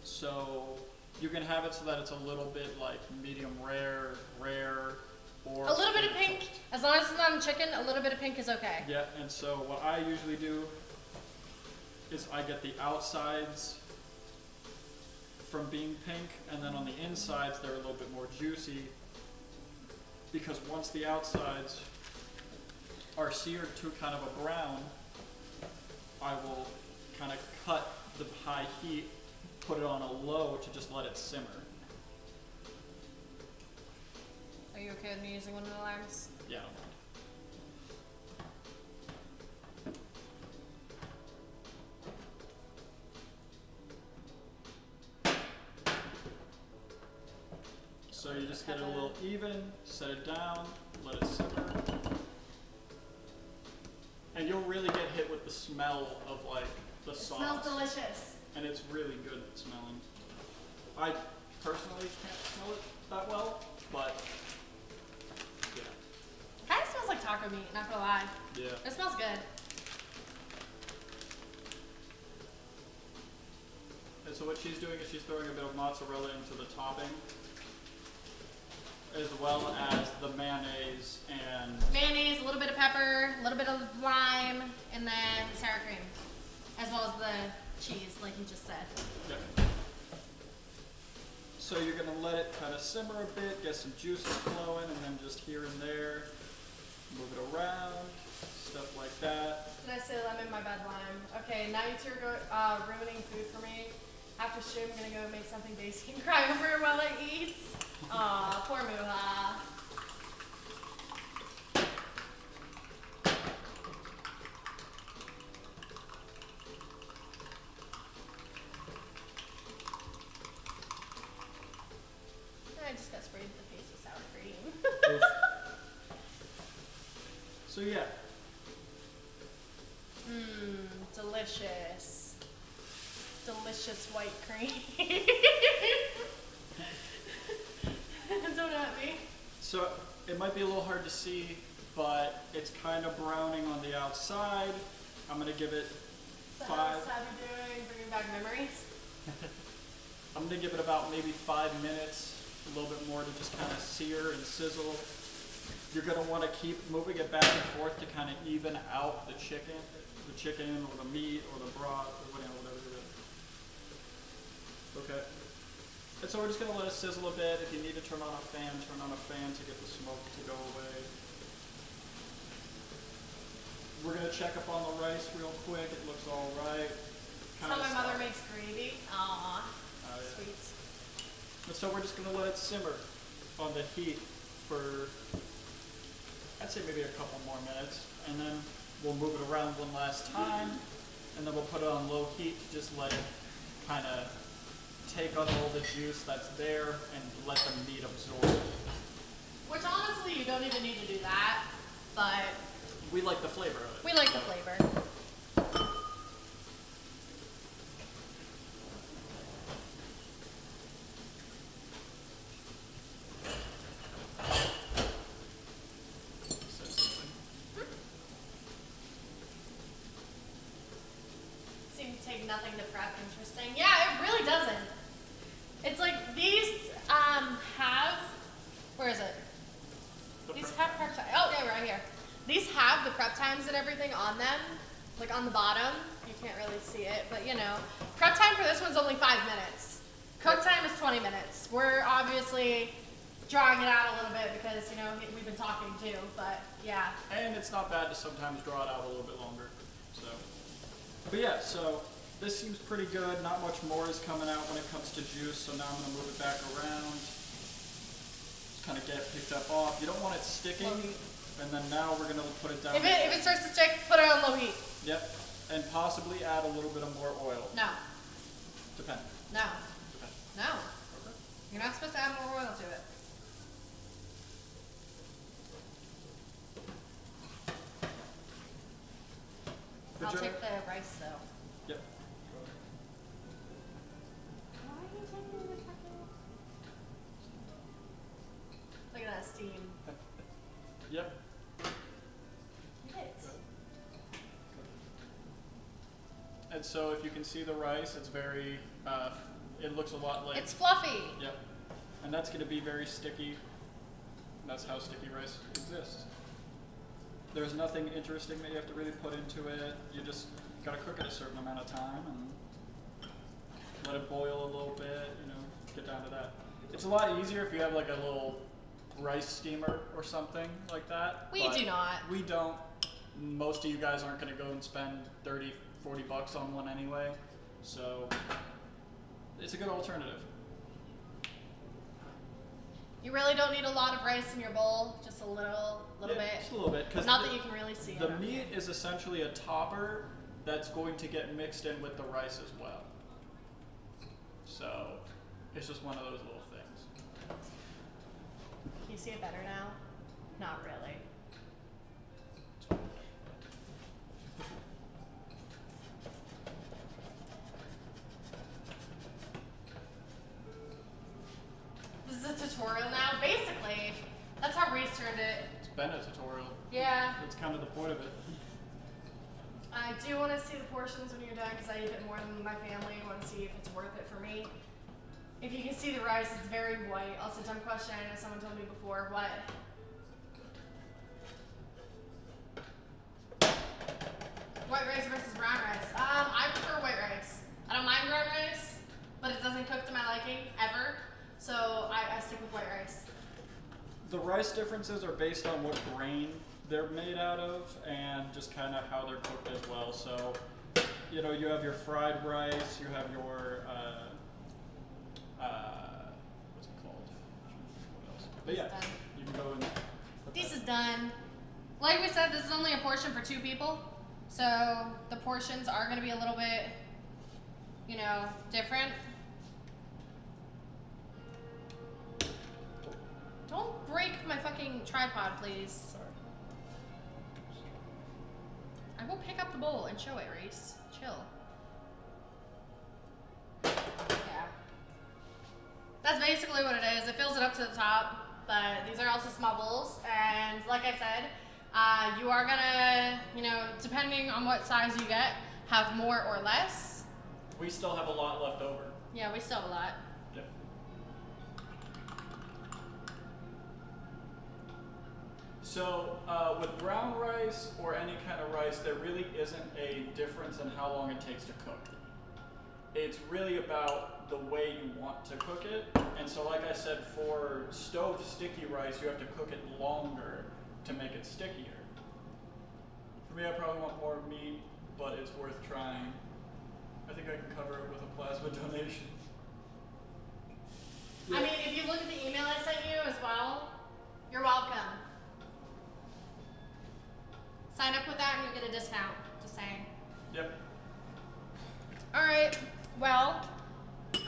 So you can have it so that it's a little bit like medium rare, or A little bit of fully pink, cooked. as long as it's not in chicken, a little bit of pink is okay. Yeah, and so what I usually do is I get the outsides from being pink, and then on the insides they're a little bit more juicy, because once the outsides are seared to kind of a brown, I will kind of cut the high heat, put it on a low to just let it simmer. Are you okay with me using one of the limes? Yeah, I don't mind. So you just get it a little even, set it down, let it simmer. And you'll really get hit with the smell of like the It sauce. smells delicious. And it's really good smelling. I personally can't smell it that well, but yeah. Kind of smells like taco meat, not gonna lie. Yeah. It smells good. And so what she's doing is she's throwing a bit of mozzarella into the topping, as well as the mayonnaise and Mayonnaise, a little bit of pepper, a little bit of lime, and then sour cream. As well as the cheese, like you just said. yeah. So you're gonna let it kind of simmer a bit, get some juices flowing, and then just here and there, move it around, stuff like that. Did I say lemon? My bad, lime. Okay, now you two are ruining food for me. After stream, I'm gonna go make something basic and cry over it while I eat. Aw, poor Muha. I just got sprayed in the face with sour cream. So yeah, Mmm, delicious. Delicious white cream. Don't at me. so it might be a little hard to see, but it's kind of browning on the outside. I'm gonna give it So five. how's Tabby doing? Bringing back memories? I'm gonna give it about maybe 5 minutes, a little bit more to just kind of sear and sizzle. You're gonna want to keep moving it back and forth to kind of even out the chicken or the meat or the broth or whatever it is. Okay. And so we're just gonna let it sizzle a bit. If you need to turn on a fan to get the smoke to go away. We're gonna check up on the rice real quick. It looks all right. That's how my mother makes gravy. Aw, Oh, yeah. sweet. And so we're just gonna let it simmer on the heat for, I'd say maybe a couple more minutes, and then we'll move it around one last time, and then we'll put it on low heat to just let it kind of take on all the juice that's there and let the meat absorb. Which honestly, you don't even need to do that, but We like the flavor of it. we like the flavor. Said something. Seems to take nothing to prep. Interesting. Yeah, it really doesn't. It's like these have, where is it? The These prep have prep time. Oh yeah, right here. These have the prep times and everything on them, like on the bottom. You can't really see it, but you know, prep time for this one's only 5 minutes. Cook time is 20 minutes. We're obviously drawing it out a little bit because you know we've been talking too, but yeah. And it's not bad to sometimes draw it out a little bit longer. So, but yeah, so this seems pretty good. Not much more is coming out when it comes to juice. So now I'm gonna move it back around. Just kind of get it picked up off. You don't want it sticking. Low heat. And then now we're gonna put it down. If it starts to stick, put it on low heat. Yep. And possibly add a little bit of more oil. No, Depending. no, Depending. no. You're not supposed to add more oil to it. Good I'll job. take the rice though. Yep. Why are you taking the fucking? Look at that steam. Yep. Hit. And so if you can see the rice, it's very, it looks a lot like. It's fluffy. Yep. And that's going to be very sticky. That's how sticky rice exists. There's nothing interesting that you have to really put into it. You just got to cook it a certain amount of time and let it boil a little bit, you know, get down to that. It's a lot easier if you have like a little rice steamer or something like that. We but do not. We don't. Most of you guys aren't going to go and spend 30, 40 bucks on one anyway. So it's a good alternative. You really don't need a lot of rice in your bowl, just a little Yeah, bit. Just a little bit. 'Cause Not that you can really see the it. meat is essentially a topper that's going to get mixed in with the rice as well. So it's just one of those little things. Can you see it better now? Not really. This is a tutorial now, basically. That's how Reese turned it. It's been a tutorial. Yeah. That's kind of the point of it. I do want to see the portions when you're done because I eat it more than my family. I want to see if it's worth it for me. If you can see the rice, it's very white. Also, dumb question. I know someone told me before. What? White rice versus brown rice. I prefer white rice. I don't mind brown rice, but it doesn't cook to my liking ever. So I stick with white rice. The rice differences are based on what grain they're made out of and just kind of how they're cooked as well. So you know, you have your fried rice, you have your what's it called? What else? But yeah, It's done. you can go and put This that- is done. Like we said, this is only a portion for 2 people. So the portions are going to be a little bit, you know, different. Don't break my fucking tripod, please. Sorry. I will pick up the bowl and show it, Reese. Chill. Yeah. That's basically what it is. It fills it up to the top, but these are also small bowls. And like I said, you are gonna, you know, depending on what size you get, have more or less. We still have a lot left over. Yeah, we still have a lot. Yep. So with brown rice or any kind of rice, there really isn't a difference in how long it takes to cook. It's really about the way you want to cook it. And so like I said, for stove sticky rice, you have to cook it longer to make it stickier. For me, I probably want more meat, but it's worth trying. I think I can cover it with a plasma donation. I mean, if you look at the email I sent you as well, you're welcome. Sign up with that and you'll get a discount. Just saying. Yep. Alright, well,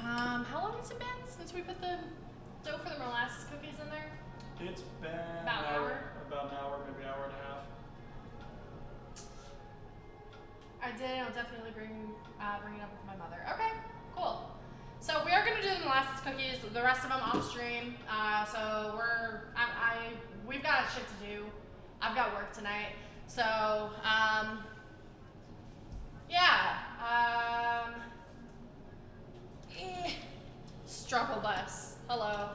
how long has it been since we put the dough for the molasses cookies in there? It's been About an hour? About an hour, maybe an hour and a half. I did. I'll definitely bring it up with my mother. Okay, cool. So we are gonna do the molasses cookies. The rest of them off stream. So we've got shit to do. I've got work tonight. So yeah. Struggle bus. Hello.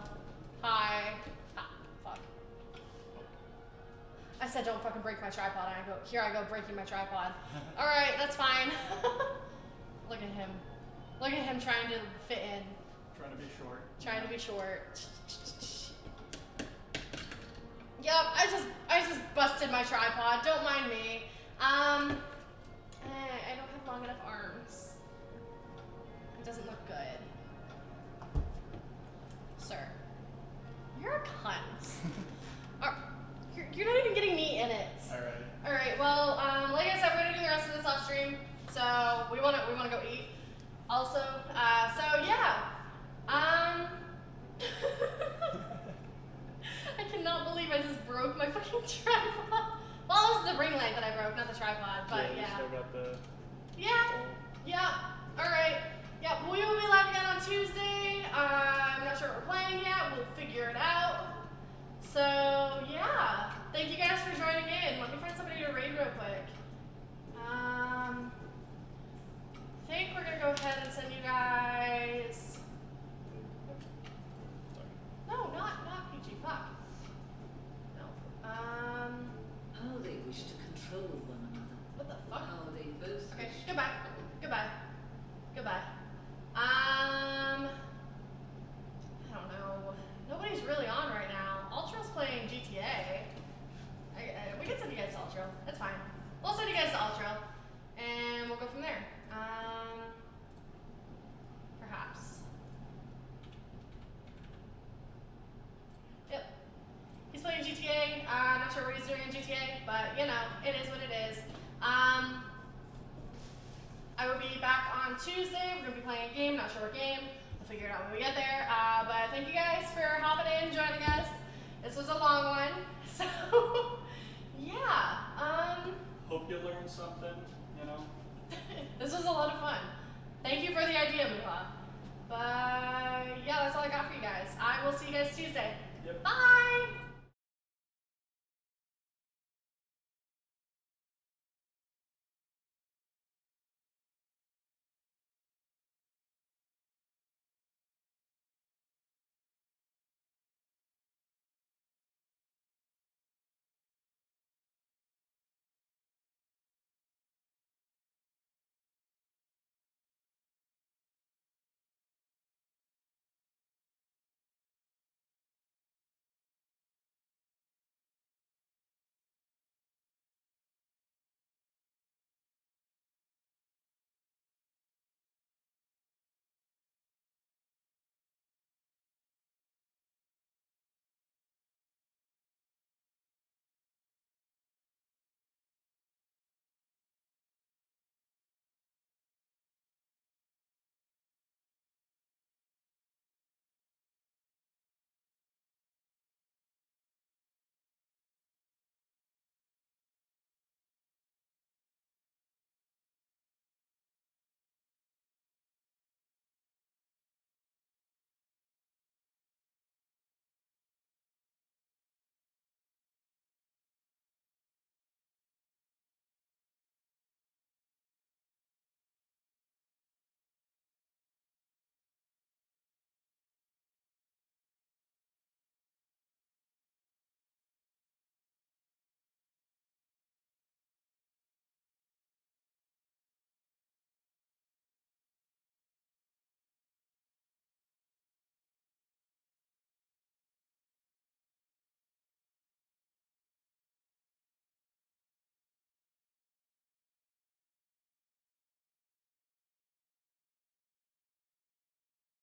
Hi. Ah, fuck. I said don't fucking break my tripod, and here I go breaking my tripod. Alright, that's fine. Look at him. Look at him trying to fit in. Trying to be short. Trying to be short. Yep, I just busted my tripod. Don't mind me. I don't have long enough arms. It doesn't look good. Sir. You're a cunt. You're not even getting me in it. Alright. Alright, well, like I said, we're gonna do the rest of this off stream. So we wanna go eat. Also, so yeah. I cannot believe I just broke my fucking tripod. Well, it was the ring light that I broke, not the tripod, but You yeah. still got the Yeah. Yeah. Alright. Yeah, we will be live again on Tuesday. I'm not sure what we're playing yet. We'll figure it out. So, yeah. Thank you guys for joining in. Let me find somebody to raid real quick. I think we're going to go ahead and send you guys... No, not PG. Fuck. No. How they wish to control one another. What the fuck? How they both Okay, wish goodbye. Goodbye. Goodbye. I don't know. Nobody's really on right now. Ultra's playing GTA. We can send you guys to Ultra. That's fine. We'll send you guys to Ultra. And we'll go from there. Perhaps. Yep. He's playing GTA. I'm not sure what he's doing in GTA, but you know, it is what it is. I will be back on Tuesday. We're going to be playing a game. Not sure what game. We'll figure it out when we get there. But thank you guys for hopping in, joining us. This was a long one. So, yeah. Hope you learned something, you know. This was a lot of fun. Thank you for the idea, Muha. But, yeah, that's all I got for you guys. I will see you guys Tuesday. Yep. Bye!